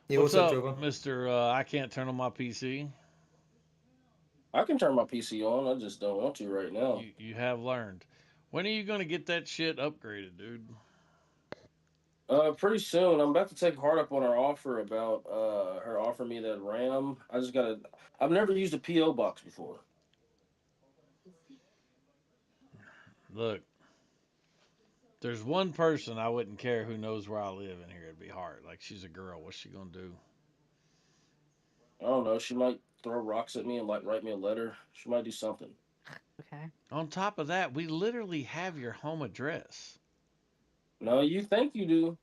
Yeah, what's what's up, up, Jovo? Mister? I can't turn on my PC. I can turn my PC on. I just don't want to right now. You have learned. When are you gonna get that shit upgraded, dude? Pretty soon. I'm about to take Heart up on her offer about her offering me that RAM. I've never used a PO box before. Look, there's one person I wouldn't care who knows where I live in here. It'd be hard. Like, she's a girl. What's she gonna do? I don't know. She might throw rocks at me and like write me a letter. She might do something. Okay. On top of that, we literally have your home address. No, you think you do.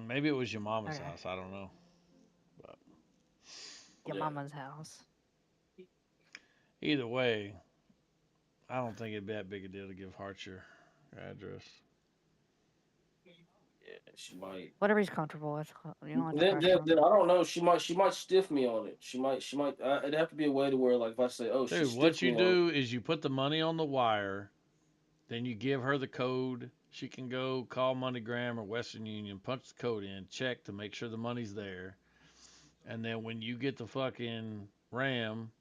Maybe it was your mama's house. I don't know. But Your mama's house. either way, I don't think it'd be that big a deal to give Hart your address. Yeah, she might. Whatever he's comfortable with. You don't have to Then pressure him. I don't know. She might stiff me on it. She might. It'd have to be a way to where, like, if I say, "Oh, Dude, what you do is you put the money on the wire, then you give her the code. She can go call MoneyGram or Western Union, punch the code in, check to make sure the money's there, and then when you get the fucking RAM,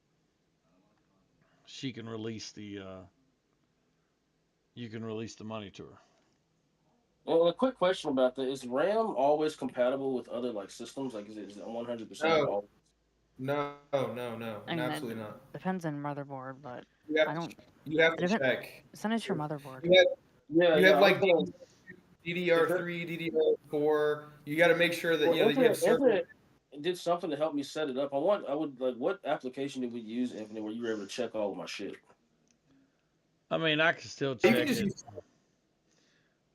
she can release the. You can release the money to her. Well, a quick question about that: is RAM always compatible with other like systems? Like, is it 100%? No, I mean, absolutely not. Depends on motherboard, but You have I don't. You have to it depend- check. Send us your motherboard. You have like DDR3, DDR4. You got to make sure that that you have certain. Infinite did something to help me set it up. What application did we use, Infinite, where you were able to check all of my shit? I mean, I can still You check can just it. use.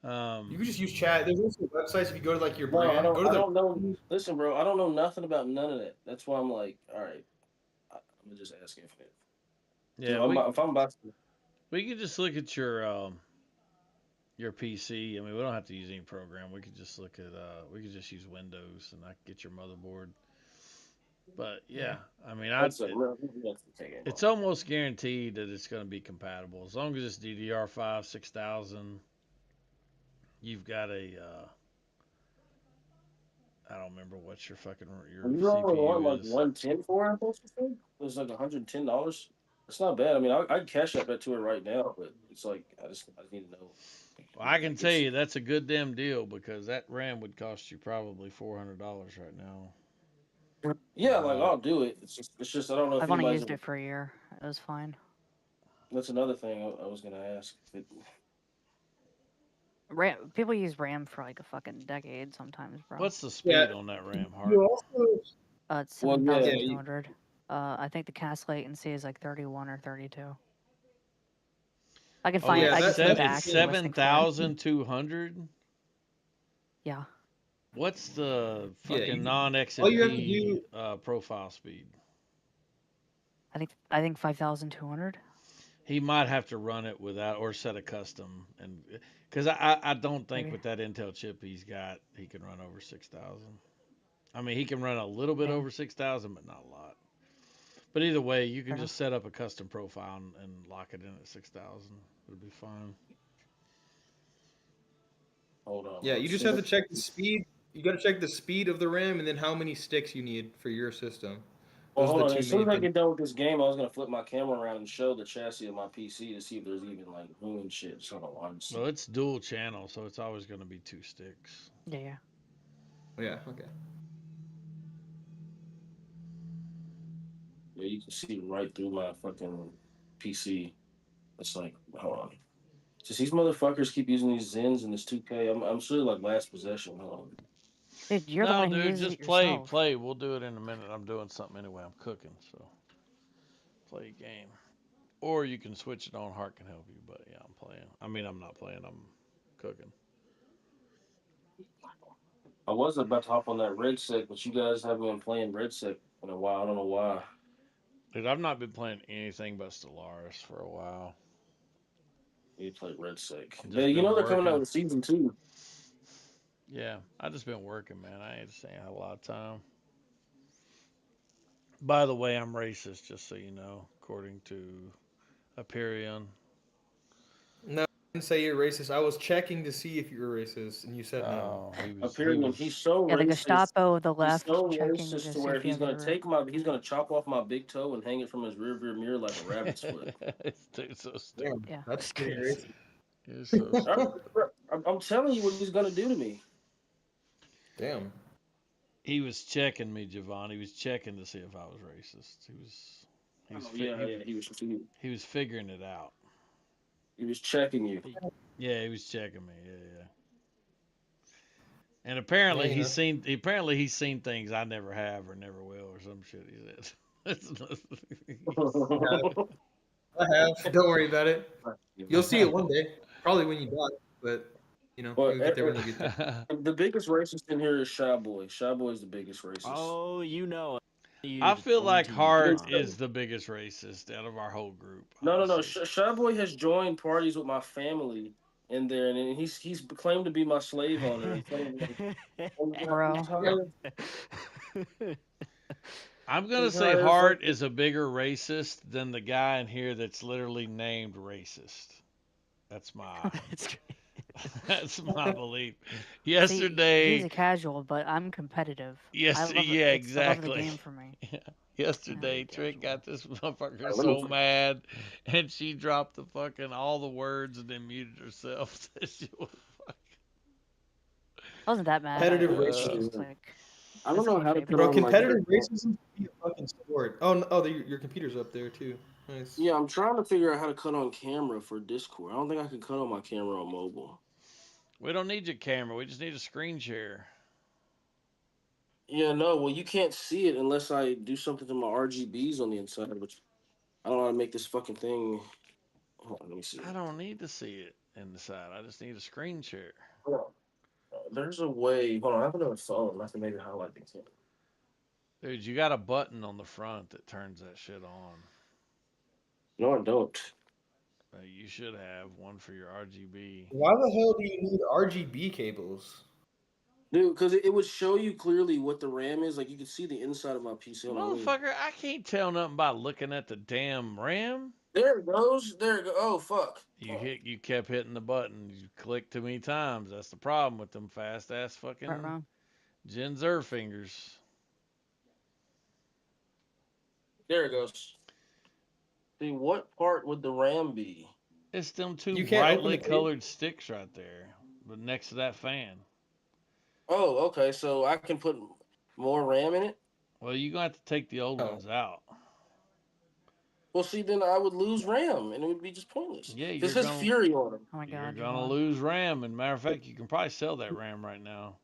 You can just use chat. There's also websites if you go to like your No, brand. I Go to the. don't know. Listen, bro, I don't know nothing about none of that. That's why I'm like, all right, I'm gonna just ask Infinite. Yeah, So if I'm about to. we can just look at your PC. I mean, we don't have to use any program. We could just look at we could just use Windows, and I can get your motherboard. But yeah, I mean, it's almost guaranteed that it's going to be compatible as long as it's DDR5 6000. You've got a I don't remember what your fucking your You only want like CPU is. 110 for it. It was like $110. It's not bad. I mean, I'd cash that to her right now, but it's like I just need to know. Well, I can tell you that's a good damn deal because that RAM would cost you probably $400 right now. Yeah, like I'll do it. It's just I don't know if I've only anybody's used it for a year. It was fine. That's another thing I was gonna ask. People use RAM for like a fucking decade sometimes, bro. What's the speed on that RAM, Hart? It's Well, 7,200. I think the cast latency is like 31 or 32. I can find. I can see the actual listing for it. 7,200. Yeah. What's the fucking all you have to non-XMP profile speed? I think 5,200. He might have to run it without or set a custom, and because I don't think Maybe. with that Intel chip he's got, he can run over 6,000. I mean, he can run a little bit Yeah. over 6,000, but not a lot. But either way, you can Fair just set up a custom profile and lock it in at 6,000. It'll be fine. Hold on. Yeah, you just have to check the speed. You got to check the speed of the RAM and then how many sticks you need for your system. Well, Those are hold the on. two As soon as main I things. get done with this game, I was gonna flip my camera around and show the chassis of my PC to see if there's even like room and shit. So hold on. Well, it's dual channel, so it's always going to be 2 sticks. Yeah. Yeah. Okay. Yeah, you can see right through my fucking PC. It's like, hold on. Just these motherfuckers keep using these Zens and this 2K. I'm sure like last possession. Hold on. Dude, you're the No, one who dude, uses just it play. yourself. Play. We'll do it in a minute. I'm doing something anyway. I'm cooking, so play a game. Or you can switch it on. Heart can help you, but yeah, I'm playing. I mean, I'm not playing. I'm cooking. I was about to hop on that Red Sec, but you guys haven't been playing Red Sec in a while. I don't know why. Dude, I've not been playing anything but Stellaris for a while. You play Red Sec. Just Yeah, you been know they're coming out working. with season 2. Yeah, I just been working, man. I ain't saying a lot of time. By the way, I'm racist, just so you know, according to Aperion. No, I didn't say you're racist. I was checking to see if you were racist, and you said no. Aperion, he's so Yeah, the racist. Gestapo of the He's left so checking racist to to see where if you he's have gonna gonna chop off my big toe and hang it from his rearview mirror like a rabbit's foot. It's so stupid. Yeah. That's pretty racist. It's so stupid. I'm telling you what he's gonna do to me. Damn. He was checking me, Javon. He was checking to see if I was racist. He was figuring it out. He was checking you. Yeah, he was checking me. Yeah. And apparently Yeah, he's seen things I never have or never will or some shit he said. I have. Don't worry about it. You'll see it one day. Probably when you die, but you know, Well, you'll get there when you get there. the biggest racist in here is Shy Boy. Shy Boy is the biggest racist. Oh, you know. I feel like Hart is the biggest racist out of our whole group. No. Shy Boy has joined parties with my family in there, and he's claimed to be my slave owner. Bro. I'm gonna say Hart is a bigger racist than the guy in here that's literally named racist. That's my that's my belief. Yesterday, See, he's a casual, but I'm competitive. Yes, I love yeah, it. I love exactly. the game for me. Yeah. Yesterday, Trick got this motherfucker so mad, and she dropped the fucking all the words and then muted herself. She was I wasn't that mad. Competitive It was racism. just like, I don't know how to put Bro, on my competitive racism should be a fucking sport. Oh, no, your computer's up there too. Nice. Yeah, I'm trying to figure out how to cut on camera for Discord. I don't think I can cut on my camera on mobile. We don't need your camera. We just need a screen share. Yeah, no. Well, you can't see it unless I do something to my RGBs on the inside, which I don't know how to make this fucking thing. Hold on, let me see. I don't need to see it inside. I just need a screen share. There's a way. Hold on, I have another phone. I can maybe highlight things. Dude, you got a button on the front that turns that shit on. No, I don't. You should have one for your RGB. Why the hell do you need RGB cables? Dude, because it would show you clearly what the RAM is. Like, you can see the inside of my PC. Hold on, let me- Motherfucker, I can't tell nothing by looking at the damn RAM. There it goes. There it goes. Oh, fuck. You kept hitting the button. You clicked too many times. That's the problem with them fast ass fucking Gen Zer fingers. There it goes. See, what part would the RAM be? It's them two You can't open brightly the colored sticks right there, but next to that fan. Oh, okay. So I can put more RAM in it? Well, you're going to have to take the old ones out. Well, see, then I would lose RAM, and it would be just pointless. Yeah, This you're has gonna- Fury on it. Oh my You're going to lose RAM. And matter of fact, you can probably sell that RAM right now.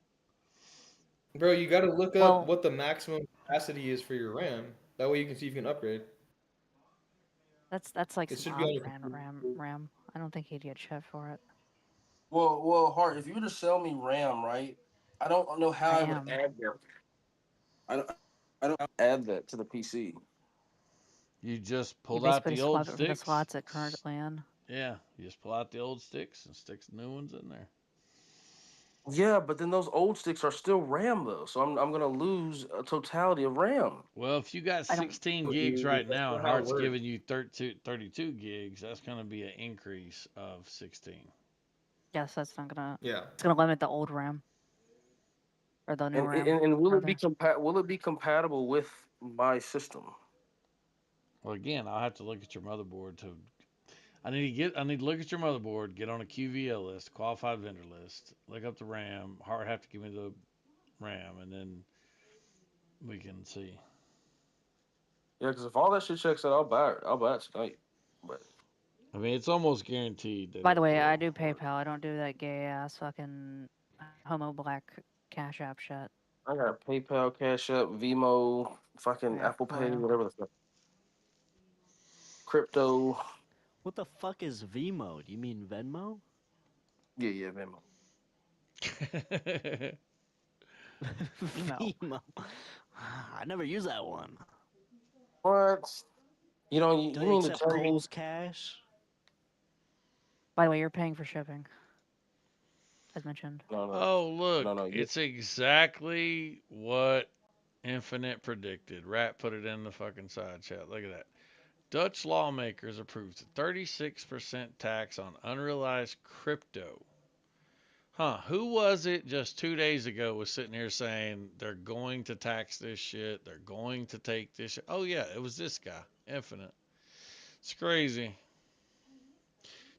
Bro, you got to look up what the maximum capacity is for your RAM. That way you can see if you can upgrade. that's like It should some be on off your RAM. I don't think he'd get shit for it. Well, Hart, if you were to sell me RAM, right? I don't know how I would add that. I don't add that to the PC. You just You pulled out basically the just old swap it for the sticks. slots it currently in. Yeah, you just pull out the old sticks and stick the new ones in there. Yeah, but then those old sticks are still RAM though, so I'm gonna lose a totality of RAM. Well, if you got I don't- 16 gigs right That's now not and how it Heart's works. giving you 32 gigs, that's going to be an increase of 16. Yes, that's not gonna. Yeah. It's gonna limit the old RAM or the new RAM. And will it be rather. will it be compatible with my system? Well, again, I'll have to look at your motherboard to. I need to look at your motherboard, get on a QVL list, qualified vendor list, look up the RAM. Heart have to give me the RAM, and then we can see. Yeah, because if all that shit checks out, I'll buy it. I'll buy it tonight. But I mean, it's almost guaranteed that. By the way, I do PayPal. I don't do that gay ass fucking homo black Cash App shit. I got PayPal, Cash App, Vimo, fucking Yeah, Apple oh, Pay, yeah. whatever the fuck. Crypto. What the fuck is Vimo? Do you mean Venmo? Yeah, Venmo. Vimo. I never use that one. What? You know, you Do they mean to accept tell me? Kohl's Cash? By the way, you're paying for shipping, as mentioned. No, Oh, look, No, it's exactly what Infinite predicted. Rat put it in the fucking side chat. Look at that. Dutch lawmakers approved a 36% tax on unrealized crypto. Huh, who was it just 2 days ago was sitting here saying they're going to tax this shit, they're going to take this shit? Oh, yeah, it was this guy, Infinite. It's crazy.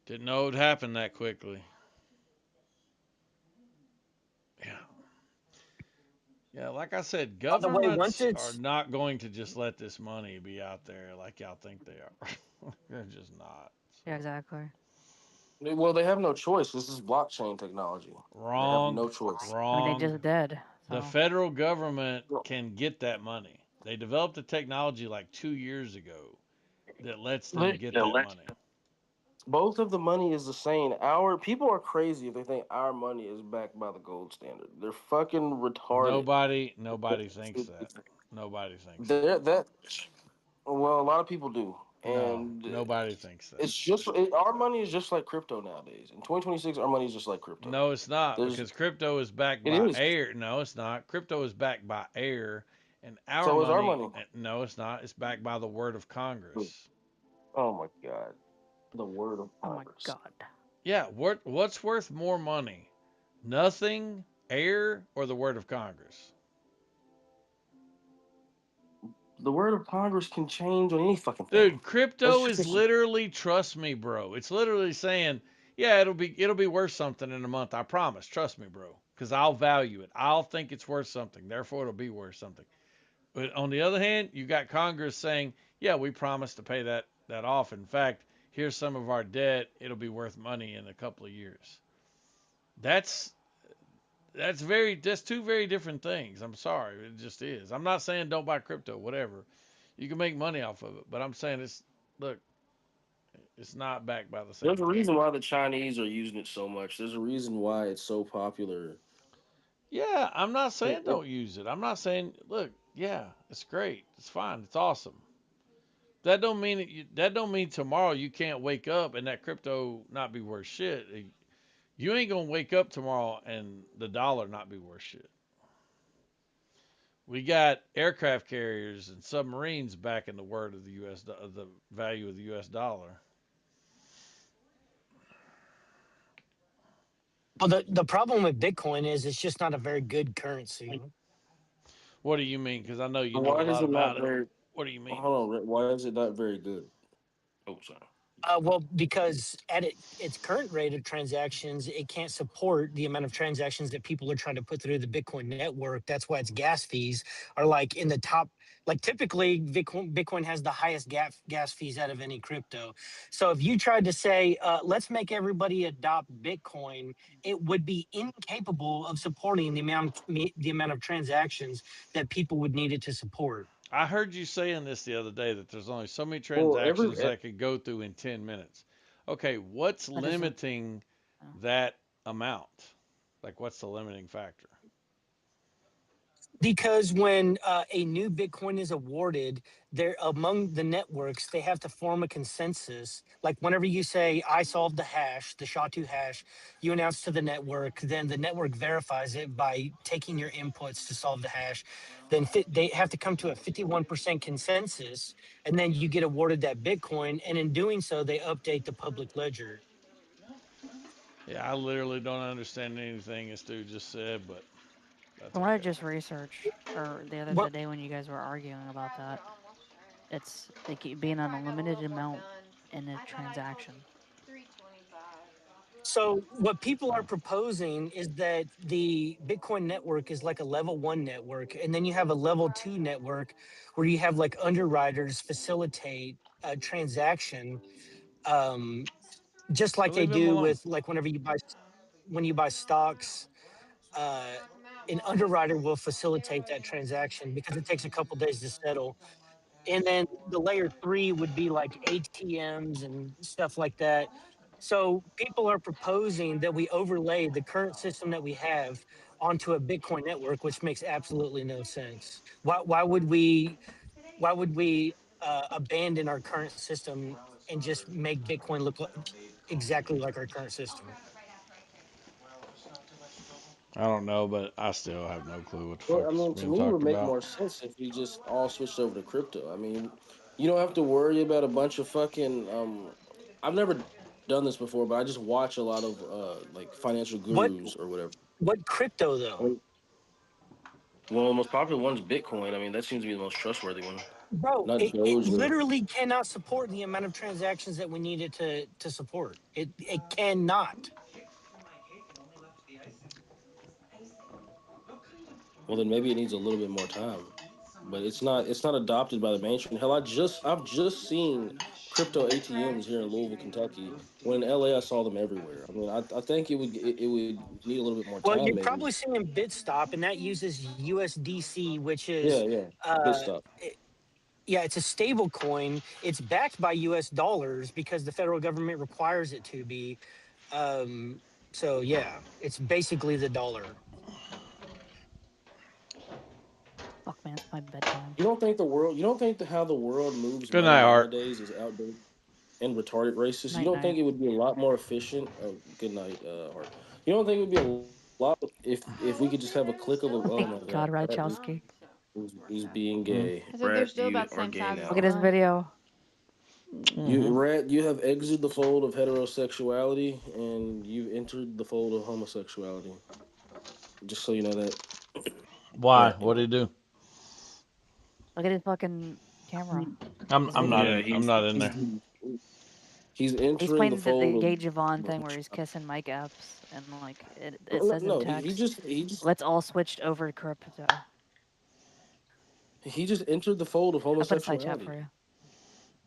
Didn't know it would happen that quickly. Yeah. Yeah, like I said, By the way, governments are not going to just let this money be out there like y'all think they are. They're just not. Yeah, exactly. Well, they have no choice. This is blockchain technology. Wrong. They have no choice. Wrong. I mean, they just did. The so. federal government can get that money. They developed a technology like 2 years ago that lets them get that money. Both of the money is the same. Our people are crazy if they think our money is backed by the gold standard. They're fucking retarded. Nobody thinks that. Nobody thinks that. Well, a lot of people do, and no, nobody thinks that. it's just our money is just like crypto nowadays. In 2026, our money is just like crypto. No, it's not because crypto is backed by air. No, it's not. Crypto is backed by air, and So is our money. No, it's not. It's backed by the word of Congress. Oh my God, the word of Congress. Oh my God. Yeah, what's worth more money? Nothing, air, or the word of Congress? The word of Congress can change on any fucking thing. Dude, crypto is literally, trust me, bro. It's literally saying, yeah, it'll be worth something in a month. I promise. Trust me, bro. Because I'll value it. I'll think it's worth something. Therefore, it'll be worth something. But on the other hand, you got Congress saying, yeah, we promise to pay that off. In fact, here's some of our debt. It'll be worth money in a couple of years. That's two very different things. I'm sorry. It just is. I'm not saying don't buy crypto, whatever. You can make money off of it. But I'm saying it's not backed by the same. There's a reason why the Chinese are using it so much. There's a reason why it's so popular. Yeah, I'm not saying don't use it. I'm not saying, look, yeah, it's great. It's fine. It's awesome. That don't mean tomorrow you can't wake up and that crypto not be worth shit. You ain't gonna wake up tomorrow and the dollar not be worth shit. We got aircraft carriers and submarines backing the word of the value of the U.S. dollar. Well, the problem with Bitcoin is it's just not a very good currency. What do you mean? Because I know you know a lot about it. What do you mean? Hold on, why is it not very good? Oh, sorry. Well, because at its current rate of transactions, it can't support the amount of transactions that people are trying to put through the Bitcoin network. That's why its gas fees are like in the top. Like typically, Bitcoin has the highest gas fees out of any crypto. So if you tried to say, let's make everybody adopt Bitcoin, it would be incapable of supporting the amount of transactions that people would need it to support. I heard you saying this the other day that there's only so many transactions that could go through in 10 minutes. Okay, what's limiting that amount? Like, what's the limiting factor? Because when a new Bitcoin is awarded, they're among the networks, they have to form a consensus. Like whenever you say, I solved the hash, the SHA-2 hash, you announce to the network, then the network verifies it by taking your inputs to solve the hash. Then they have to come to a 51% consensus, and then you get awarded that Bitcoin. And in doing so, they update the public ledger. Yeah, I literally don't understand anything this dude just said, but that's From what I just researched, or Well, the day when you guys were arguing about that, it's they keep being an unlimited amount in a transaction. So what people are proposing is that the Bitcoin network is like a level 1 network, and then you have a level 2 network where you have like underwriters facilitate a transaction, just like So they leave him do alone. with like when you buy stocks. An underwriter will facilitate that transaction because it takes a couple days to settle. And then the layer 3 would be like ATMs and stuff like that. So people are proposing that we overlay the current system that we have onto a Bitcoin network, which makes absolutely no sense. Why would we abandon our current system and just make Bitcoin look exactly like our current system? I don't know, but I still have no clue what the Well, fuck I is mean, to being me, it would talked make about. more sense if we just all switched over to crypto. I mean, you don't have to worry about a bunch of fucking. I've never done this before, but I just watch a lot of like financial What gurus or whatever. what crypto though? Well, the most popular one is Bitcoin. I mean, that seems to be the most trustworthy one. Bro, Not it Doge or literally cannot support the amount of transactions that we need it to support. It cannot. well, then maybe it needs a little bit more time. But it's not adopted by the mainstream. Hell, I've just seen crypto ATMs here in Louisville, Kentucky. When in LA, I saw them everywhere. I mean, I think it would need a little bit more Well, time, you're maybe. probably seeing Bitstop, and that uses USDC, which Yeah, is yeah, good uh, stuff. yeah, it's a stable coin. It's backed by US dollars because the federal government requires it to be. So yeah, it's basically the dollar. Fuck man, it's my bedtime. You don't think how the world moves Good money night, Art. nowadays is outdated and retarded racist? You Night don't night. think it would be a lot more efficient? Oh, good night, Hart. You don't think it would be a lot if we could just have a click of a oh my God, god, Radchowski. he's being gay. I said they're Rat, still you about the are same gay size as now. Look at his mine. video. You you have exited the fold of heterosexuality and you've entered the fold of homosexuality. Just so you know that. Why? Rat. What did he do? Look at his fucking camera. I'm His I'm not video. in. I'm not in there. He's He's entering the playing the fold Gay of Javon thing where he's kissing Mike Epps, and like it no, says in no, text, he just "Let's all switch over to crypto." he just entered the fold of I put a side chat homosexuality. for you.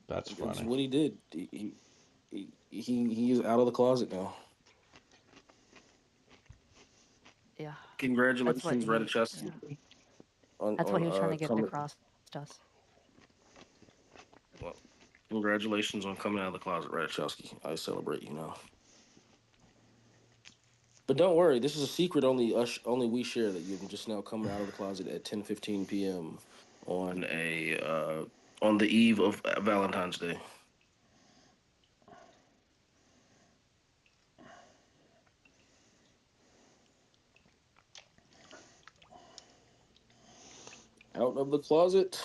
That's That's funny. what he did. He is out of the closet now. Yeah. Congratulations, Radachowski. Yeah. On That's what he was trying to get coming. across to us. Well, congratulations on coming out of the closet, Radachowski. I celebrate you now. But don't worry, this is a secret only we share that you're just now coming out of the closet at 10:15 p.m. on on the eve of Valentine's Day. Out of the closet.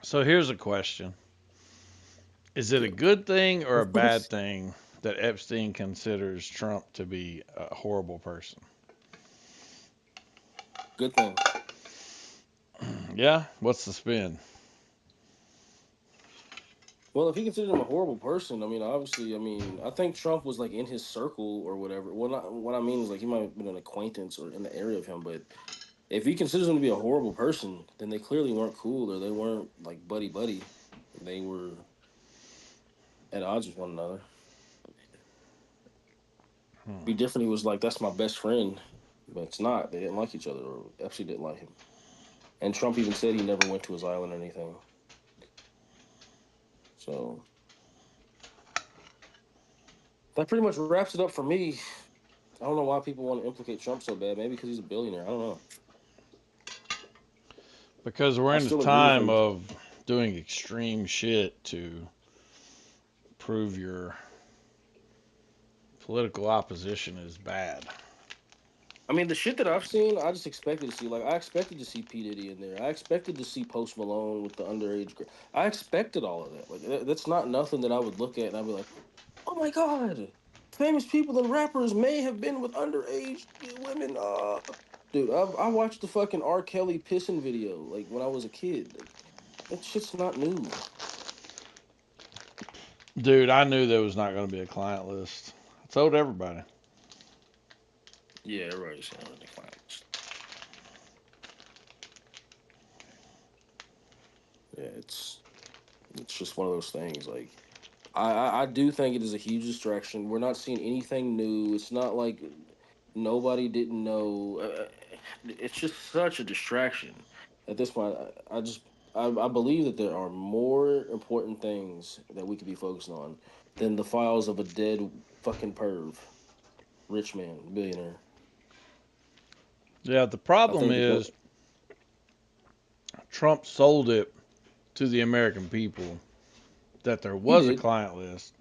So here's a question: is it a good thing or a Of course. bad thing that Epstein considers Trump to be a horrible person? Good thing. Yeah. What's the spin? Well, if he considered him a horrible person, I mean, obviously, I think Trump was like in his circle or whatever. Well, not what I mean is like he might have been an acquaintance or in the area of him, but if he considers him to be a horrible person, then they clearly weren't cool or they weren't like buddy buddy. They were at odds with one another. It'd be different. He was like, "That's my best friend," but it's not. They didn't like each other, or Epstein didn't like him. And Trump even said he never went to his island or anything. So That pretty much wraps it up for me. I don't know why people want to implicate Trump so bad. Maybe because he's a billionaire. I don't know. Because we're I in a still agree with time him. of doing extreme shit to prove your political opposition is bad. I mean, the shit that I've seen, I just expected to see. Like, I expected to see P. Diddy in there. I expected to see Post Malone with the underage. I expected all of that. Like, that's not nothing that I would look at and I'd be like, oh my God, famous people and rappers may have been with underage women. Dude, I watched the fucking R. Kelly pissing video, like, when I was a kid. Like, that shit's not new. Dude, I knew there was not going to be a client list. I told everybody. Yeah, everybody's saying the clients. Yeah, it's just one of those things. Like, I do think it is a huge distraction. We're not seeing anything new. It's not like nobody didn't know. It's just such a distraction. At this point, I believe that there are more important things that we could be focused on than the files of a dead fucking perv, rich man, billionaire. Yeah, the problem is Trump sold it to the American people that there was a client list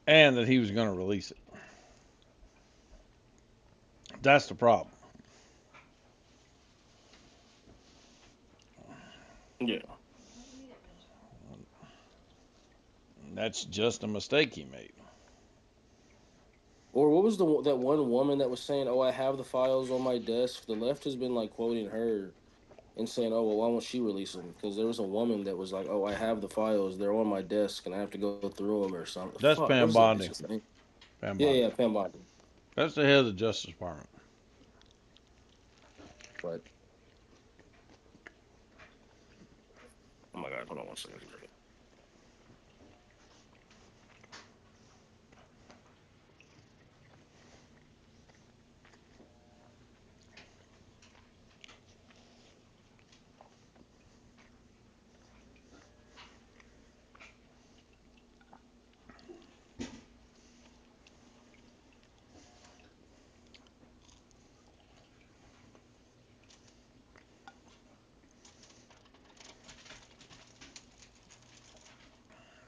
and that he was going to release it. That's the problem. Yeah. That's just a mistake he made. Or what was that one woman that was saying, "Oh, I have the files on my desk." The left has been like quoting her and saying, "Oh, well, why won't she release them?" Because there was a woman that was like, "Oh, I have the files. They're on my desk, and I have to go through them or something." That's Fuck, Pam what was that Bondi. bitch's name? Pam Yeah, Bondi. yeah, Pam Bondi. That's the head of the Justice Department. But oh my God, hold on one second.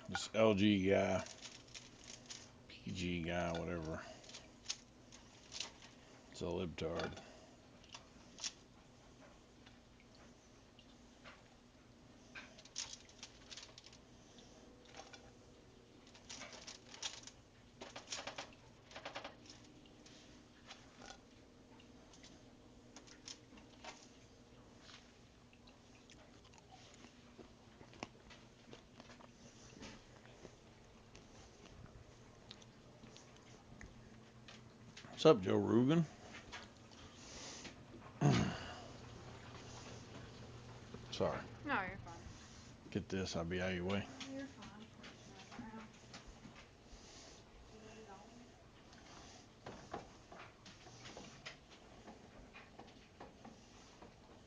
This LG guy, PG guy, whatever. It's a libtard. What's up, Joe Rogan? Sorry. No, you're fine. Get this, I'll be out of your way. You're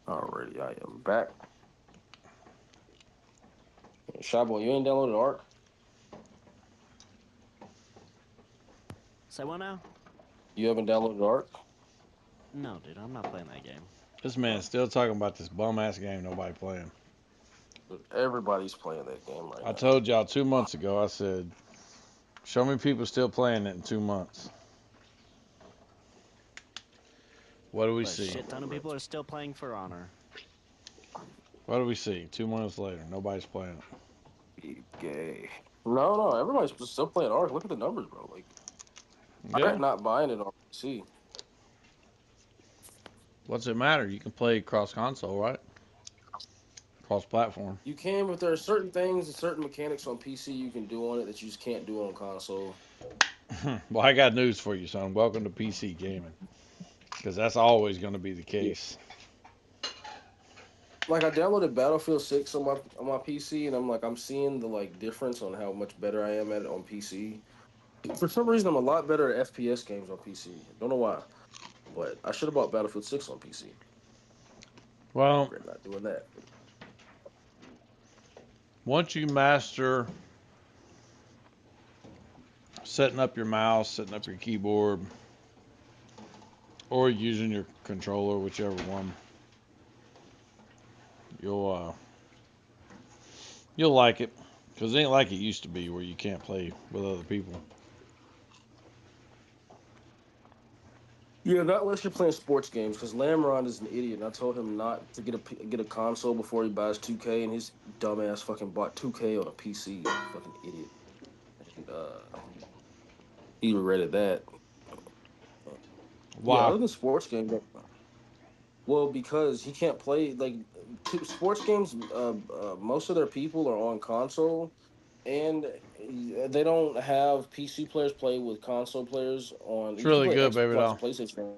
fine. Alrighty, I am back. Shyboy, you ain't downloaded Ark? Say what now? You haven't downloaded Ark? No, dude, I'm not playing that game. This man's still talking about this bum ass game nobody playing. Everybody's playing that game right now. I told y'all 2 months ago, I said, show me people still playing it in 2 months. What do we But see? a shit ton of people are still playing For Honor. What do we see? 2 months later, nobody's playing it. Gay. No, everybody's still playing Ark. Look at the numbers, bro. Like, I regret not buying it on PC. What's it matter? You can play cross console, right? Cross platform. You can, but there are certain things and certain mechanics on PC you can do on it that you just can't do on console. Well, I got news for you, son. Welcome to PC gaming. Because that's always going to be the case. Like, I downloaded Battlefield 6 on my PC, and I'm seeing the difference on how much better I am at it on PC. For some reason, I'm a lot better at FPS games on PC. Don't know why, but I should have bought Battlefield 6 on PC. Well, I regret not doing that. Once you master setting up your mouse, setting up your keyboard, or using your controller, whichever one. You'll like it, because it ain't like it used to be where you can't play with other people. Yeah, not unless you're playing sports games, because Lamron is an idiot, and I told him not to get a console before he buys 2K, and his dumbass fucking bought 2K on a PC. Fucking idiot. And, he regretted that. Why? Yeah, other than sports games, well, because he can't play like sports games. Most of their people are on console, and they don't have PC players play with console players on. It's You can really play good, baby Xbox doll. and PlayStation.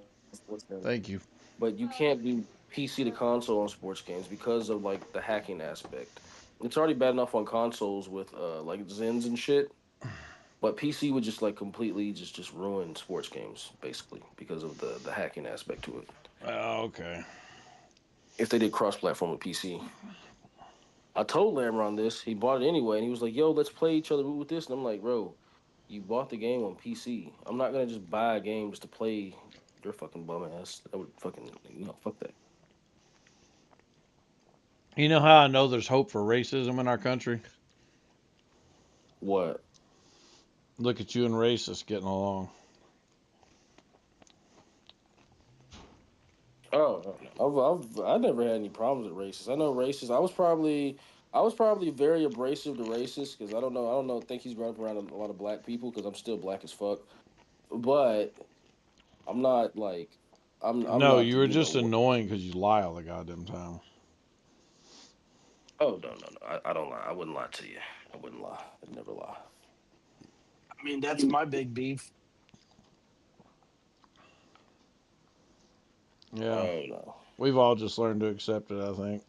Thank you. But you can't do PC to console on sports games because of like the hacking aspect. It's already bad enough on consoles with like Zens and shit. But PC would just like completely just ruin sports games basically because of the hacking aspect to it. Oh, okay. If they did cross-platform with PC. I told Lamron this. He bought it anyway, and he was like, "Yo, let's play each other with this." And I'm like, "Bro, you bought the game on PC. I'm not gonna just buy a game just to play your fucking bum ass. I would fucking fuck that." You know how I know there's hope for racism in our country? What? Look at you and racists getting along. Oh, I never had any problems with racists. I know racists. I was probably very abrasive to racists because I don't know. Think he's grown up around a lot of black people because I'm still black as fuck. But I'm not like I'm No, not, you were just annoying because you lie all the goddamn time. Oh no. I don't lie. I wouldn't lie to you. I wouldn't lie. I'd never lie. I mean, that's my big beef. Yeah. Oh no. We've all just learned to accept it, I think.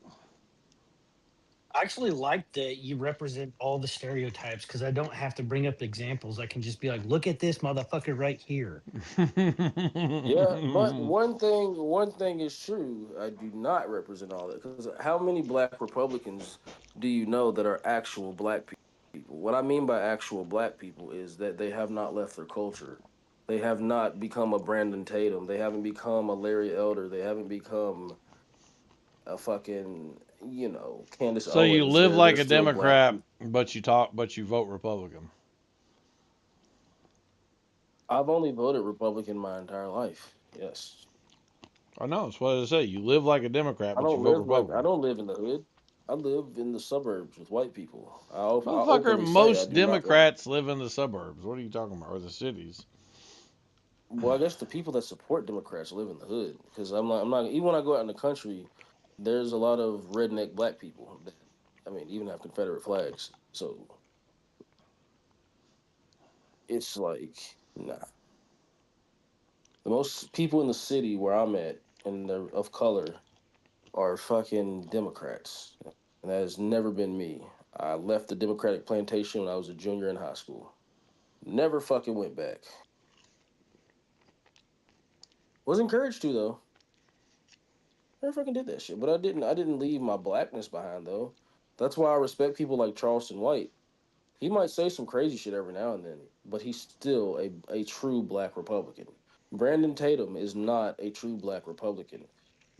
I actually like that you represent all the stereotypes because I don't have to bring up examples. I can just be like, look at this motherfucker right here. Yeah, but one thing is true. I do not represent all that because how many black Republicans do you know that are actual black people? What I mean by actual black people is that they have not left their culture. They have not become a Brandon Tatum. They haven't become a Larry Elder. They haven't become a fucking Candace So Owens. you live They're like a still black Democrat, people. but you vote Republican. I've only voted Republican my entire life. Yes. I know, that's what I say. You live like a Democrat, I but you don't vote live like Republican. I don't live in the hood. I live in the suburbs with white people. I'll Motherfucker, openly say I most do not like. Democrats live in the suburbs. What are you talking about? Or the cities? Well, I guess the people that support Democrats live in the hood because I'm not. Even when I go out in the country, there's a lot of redneck black people that, even have Confederate flags. So it's like, nah. The most people in the city where I'm at and they're of color are fucking Democrats. And that has never been me. I left the Democratic plantation when I was a junior in high school. Never fucking went back. Was encouraged to though. Never fucking did that shit. But I didn't leave my blackness behind though. That's why I respect people like Charleston White. He might say some crazy shit every now and then, but he's still a true black Republican. Brandon Tatum is not a true black Republican.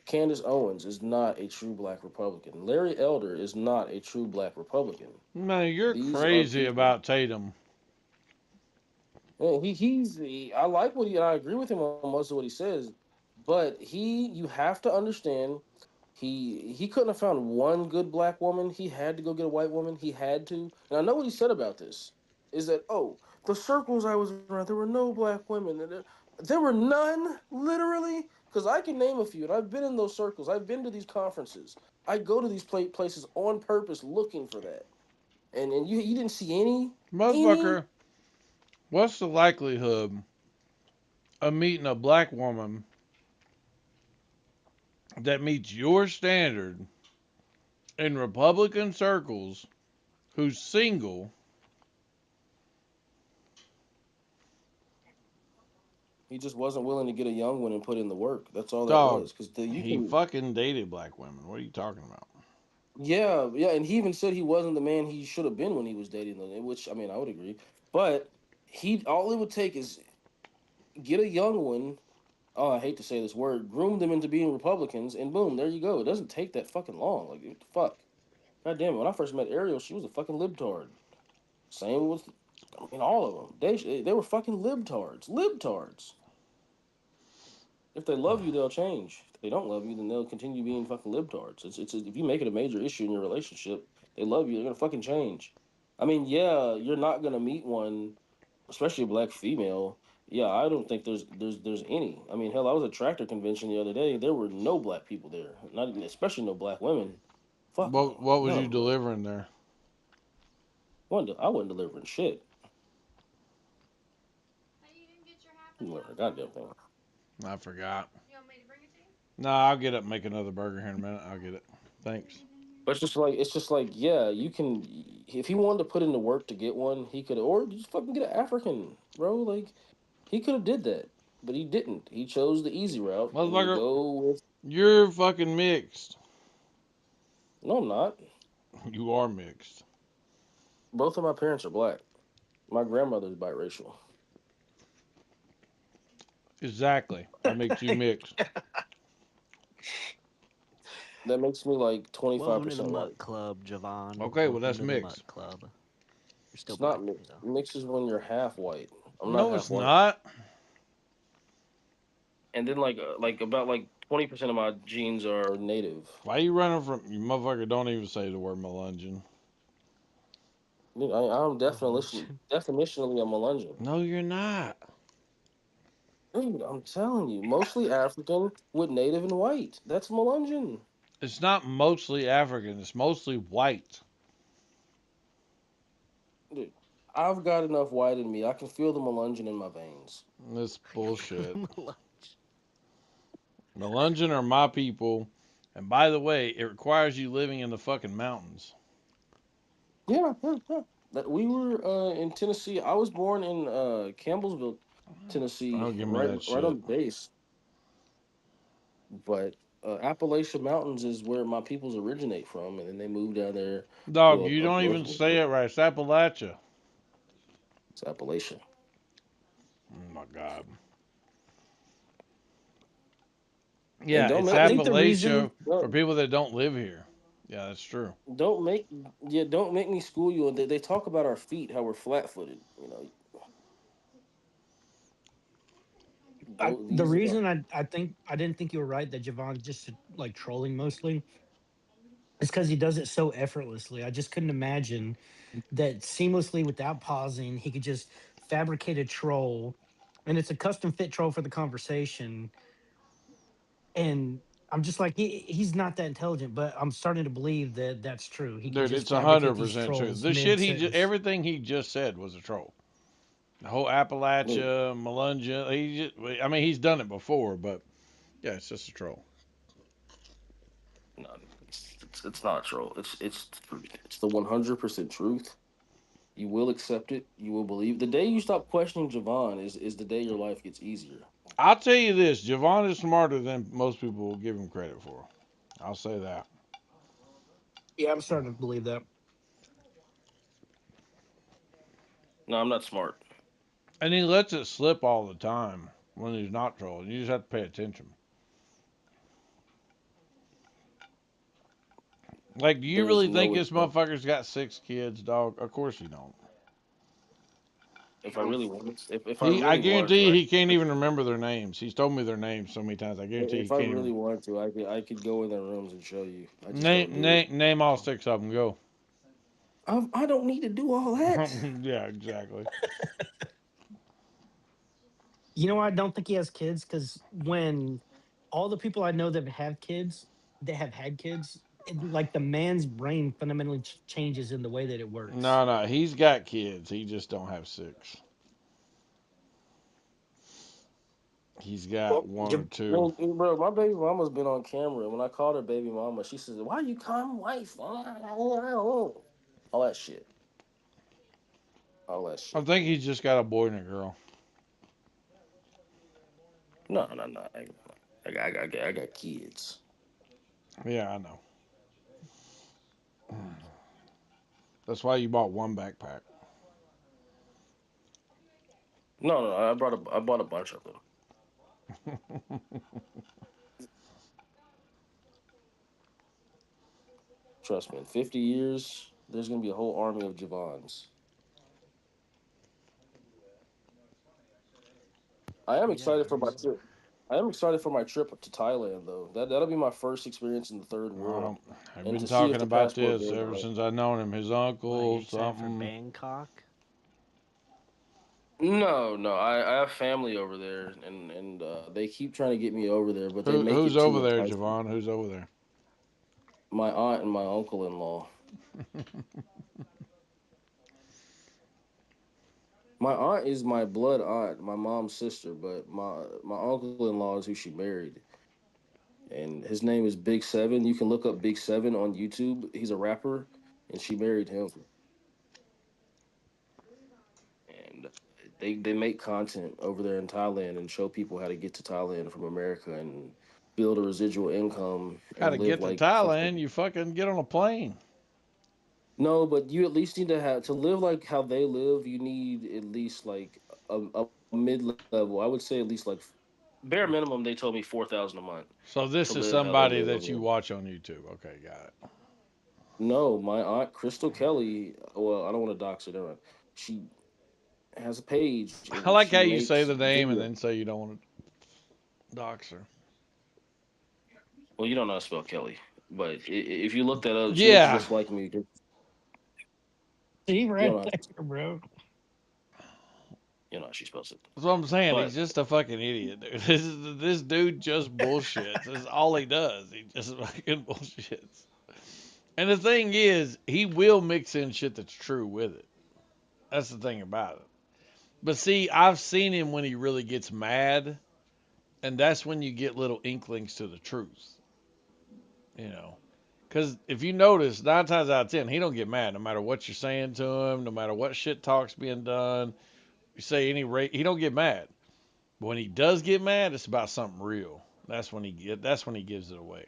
Candace Owens is not a true black Republican. Larry Elder is not a true black Republican. Man, you're These are crazy people. about Tatum. Well, I like what I agree with him on most of what he says, but you have to understand, he couldn't have found one good black woman. He had to go get a white woman. He had to. And I know what he said about this is that, the circles I was around, there were no black women. There were none, literally, because I can name a few, and I've been in those circles. I've been to these conferences. I go to these places on purpose looking for that. And you didn't see any? Motherfucker, what's the likelihood of meeting a black woman that meets your standard in Republican circles who's single? He just wasn't willing to get a young one and put in the work. That's all that Dog, was. Because he fucking dated black women. What are you talking about? Yeah, and he even said he wasn't the man he should have been when he was dating them. Which I would agree. But all it would take is get a young one. Oh, I hate to say this word. Groom them into being Republicans, and boom, there you go. It doesn't take that fucking long. Like, what the fuck? God damn it! When I first met Ariel, she was a fucking libtard. Same with, all of them. They were fucking libtards. Libtards. If they love you, they'll change. If they don't love you, then they'll continue being fucking libtards. If you make it a major issue in your relationship, they love you, they're gonna fucking change. I mean, yeah, you're not gonna meet one, especially a black female. Yeah, I don't think there's any. I mean, hell, I was at a tractor convention the other day. There were no black people there, not even, especially no black women. Fuck. What was no. you delivering there? I wasn't delivering shit. I got that thing. I forgot. No, I'll get up and make another burger here in a minute. I'll get it. Thanks. But it's just like, yeah, you can. If he wanted to put in the work to get one, he could, or just fucking get an African, bro. Like, he could have did that, but he didn't. He chose the easy route. And Motherfucker, go with. You're fucking mixed. No, I'm not. You are mixed. Both of my parents are black. My grandmother's biracial. Exactly. That makes you mixed. That makes me like 25% Welcome to the white. Mutt Club, Javon. Okay, well, Welcome that's to the mixed. Mutt Club. You're still It's not black, mixed. though. Mixed is when you're half white. I'm No, not half it's white. not. And then about 20% of my genes are native. Why you running from you motherfucker? Don't even say the word Melungeon. Dude, I'm definitionally a Melungeon. No, you're not. Dude, I'm telling you, mostly African with native and white. That's Melungeon. It's not mostly African. It's mostly white. Dude, I've got enough white in me. I can feel the Melungeon in my veins. That's bullshit. Melungeon are my people. And by the way, it requires you living in the fucking mountains. Yeah. That we were in Tennessee. I was born in Campbellsville, Tennessee, Don't give me right that shit. on the base. But Appalachian Mountains is where my peoples originate from, and then they moved down there. Dog, Well, you up don't even north. say it right. It's Appalachia. It's Appalachia. Oh my God. Yeah, don't it's make- I think the Appalachia reason- for people that don't live here. Yeah, that's true. Don't make me school you. They talk about our feet, how we're flat-footed. You know. The reason I didn't think you were right that Javon just like trolling mostly is because he does it so effortlessly. I just couldn't imagine that seamlessly without pausing he could just fabricate a troll, and it's a custom fit troll for the conversation. And I'm just like he's not that intelligent, but I'm starting to believe that that's true. He can Dude, just it's fabricate these 100% true. trolls The shit mid-sentence. everything he just said was a troll. The whole Appalachia, Melungeon, he's done it before, but yeah, it's just a troll. No, it's not a troll. It's truth. It's the 100% truth. You will accept it. You will believe. The day you stop questioning Javon is the day your life gets easier. I'll tell you this, Javon is smarter than most people will give him credit for. I'll say that. Yeah, I'm starting to believe that. No, I'm not smart. And he lets it slip all the time when he's not trolling. You just have to pay attention. Like, do you There's really no think this way- motherfucker's got 6 kids, dog? Of course you don't. If I really wanted, if I really I guarantee wanted to, he can't even remember their names. He's told me their names so many times. I guarantee he if I can't really even. wanted to, I could go in their rooms and show you. I just don't do it. Name all 6 of them. Go. I don't need to do all that. Yeah, exactly. You know why I don't think he has kids? Because when all the people I know that have kids, they have had kids, like the man's brain fundamentally changes in the way that it works. No, he's got kids. He just don't have 6. He's got 1 or 2. Well, bro, my baby mama's been on camera. When I called her baby mama, she says, "Why you calling wife?" All that shit. All that shit. I think he's just got a boy and a girl. No. I got kids. Yeah, I know. That's why you bought 1 backpack. No, I bought a bunch of them. Trust me, in 50 years, there's gonna be a whole army of Javons. I am excited for my trip. I am excited for my trip to Thailand, though. That'll be my first experience in the third world. I've And been to see if talking the about passport this ever verifies. since I known him. His uncle, excited for something. Bangkok? No, I have family over there, and they keep trying to get me over there, but they make Who's it too over there, enticing. Javon? Who's over there? My aunt and my uncle-in-law. My aunt is my blood aunt, my mom's sister, but my uncle-in-law is who she married, and his name is Big Seven. You can look up Big Seven on YouTube. He's a rapper, and she married him. And they make content over there in Thailand and show people how to get to Thailand from America and build a residual income How and to live get to like Thailand? You fucking get on a plane. No, but you at least need to live like how they live. You need at least like a mid level. I would say at least like bare minimum. They told me 4,000 a month So this to is live how they somebody live that over you there. watch on YouTube. Okay, got it. No, my aunt Crystal Kelly. Well, I don't want to dox her. Never mind. She has a page I and like she how you say makes the name and video. then say you don't want to dox her. Well, you don't know how to spell Kelly, but if you look that up, she looks Yeah. just like me. See You right don't know, there, bro. you know how she spells it. That's what I'm saying. But He's just a fucking idiot, dude. This dude just bullshits. That's all he does. He just fucking bullshits. And the thing is, he will mix in shit that's true with it. That's the thing about it. But see, I've seen him when he really gets mad, and that's when you get little inklings to the truth. You know, because if you notice, 9 times out of 10, he don't get mad no matter what you're saying to him, no matter what shit talk's being done. You say any rate, he don't get mad. But when he does get mad, it's about something real. That's when he gives it away.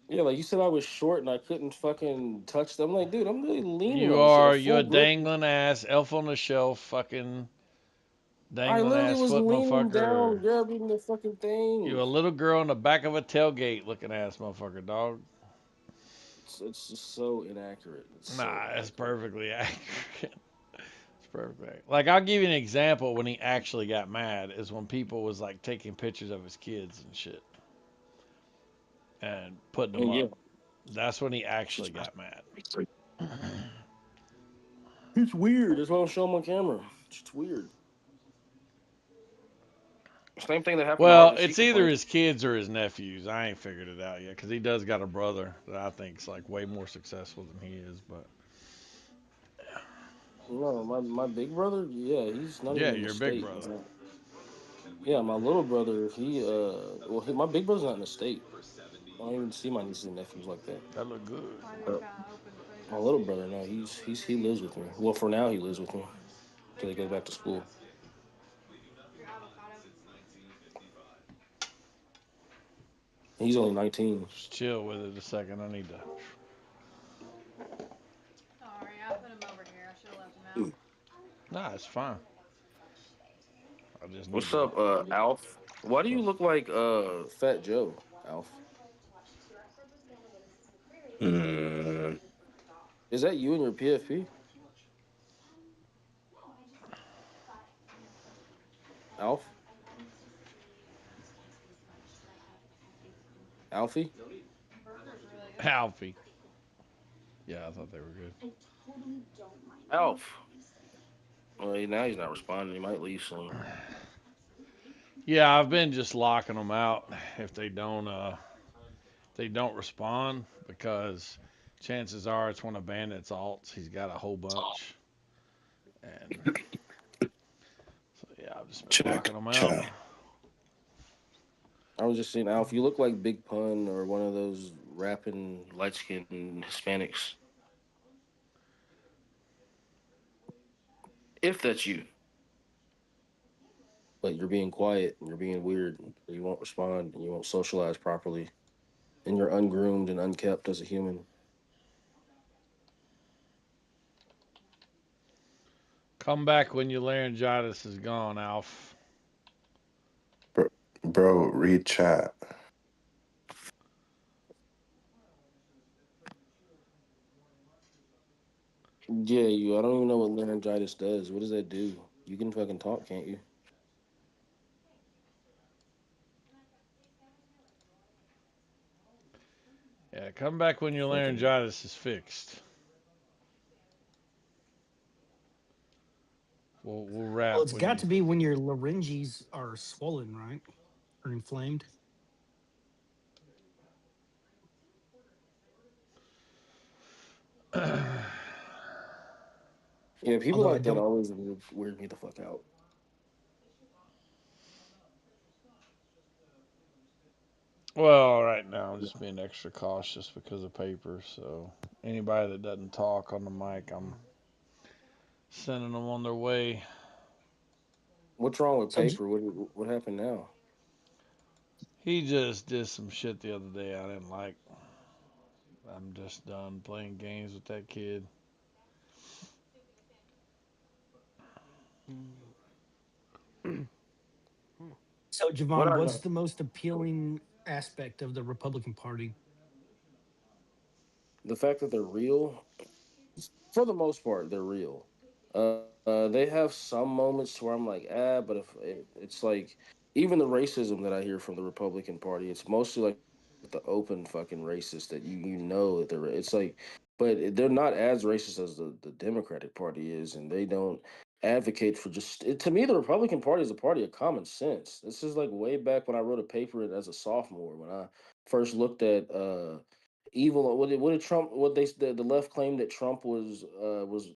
yeah, like you said, I was short and I couldn't fucking touch them. I'm like, dude, I'm really leaning on You're full a grip. dangling ass, elf on the shelf, fucking I dangling literally ass was foot leaning down, motherfucker. grabbing the fucking thing. You a little girl in the back of a tailgate looking ass motherfucker, dog. It's just so inaccurate. It's so Nah, it's inaccurate. perfectly accurate. It's perfectly accurate. Like, I'll give you an example when he actually got mad is when people was like taking pictures of his kids and shit and putting them Yeah. up. That's when he actually got mad. It's weird. That's why I don't show them on camera. It's weird. Same thing that happened to Well, Arden. She it's either complained. his kids or his nephews. I ain't figured it out yet because he does got a brother that I think's like way more successful than he is. But No, my big brother, yeah, he's not yeah, even in the your big state. brother. Yeah, my little brother, my big brother's not in the state. I don't even see my nieces and nephews like that. That look good. But my little brother, no, he lives with me. Well, for now he lives with me till he goes back to school. He's only 19. Just chill with it a second. I need to. Sorry, I put him over here. I should have left him out. Nah, it's fine. I just need What's to. up, Alf? Why do you look like Fat Joe, Alf? Is that you and your PFP? Alf? Alfie? Alfie. Yeah, I thought they were good. Alf. Well, now he's not responding. He might leave soon. Yeah, I've been just locking them out if they don't respond because chances are it's one of Bandit's alts. He's got a whole bunch, and so yeah, I've just been locking them out. I was just saying, Alf, you look like Big Pun or one of those rapping light-skinned Hispanics. If that's you. But you're being quiet and you're being weird. You won't respond and you won't socialize properly. And you're ungroomed and unkept as a human. Come back when your laryngitis is gone, Alf. Bro, read chat. Yeah, I don't even know what laryngitis does. What does that do? You can fucking talk, can't you? Yeah, come back when your laryngitis is fixed. We'll wrap. Well, it's got to be when your larynges are swollen, right? Or inflamed. Yeah, people Although I like that don't. always weird me the fuck out. Well, right now I'm just being extra cautious because of paper. So anybody that doesn't talk on the mic, I'm sending them on their way. What's wrong with paper? What happened now? He just did some shit the other day I didn't like. I'm just done playing games with that kid. So, Javon, what's the most appealing aspect of the Republican Party? The fact that they're real, for the most part, they're real. They have some moments where I'm like, but if it's like even the racism that I hear from the Republican Party, it's mostly like the open fucking racist that you know that they're. It's like, but they're not as racist as the Democratic Party is, and they don't advocate for just. To me, the Republican Party is a party of common sense. This is like way back when I wrote a paper as a sophomore when I first looked at evil. What did Trump? What the left claimed that Trump was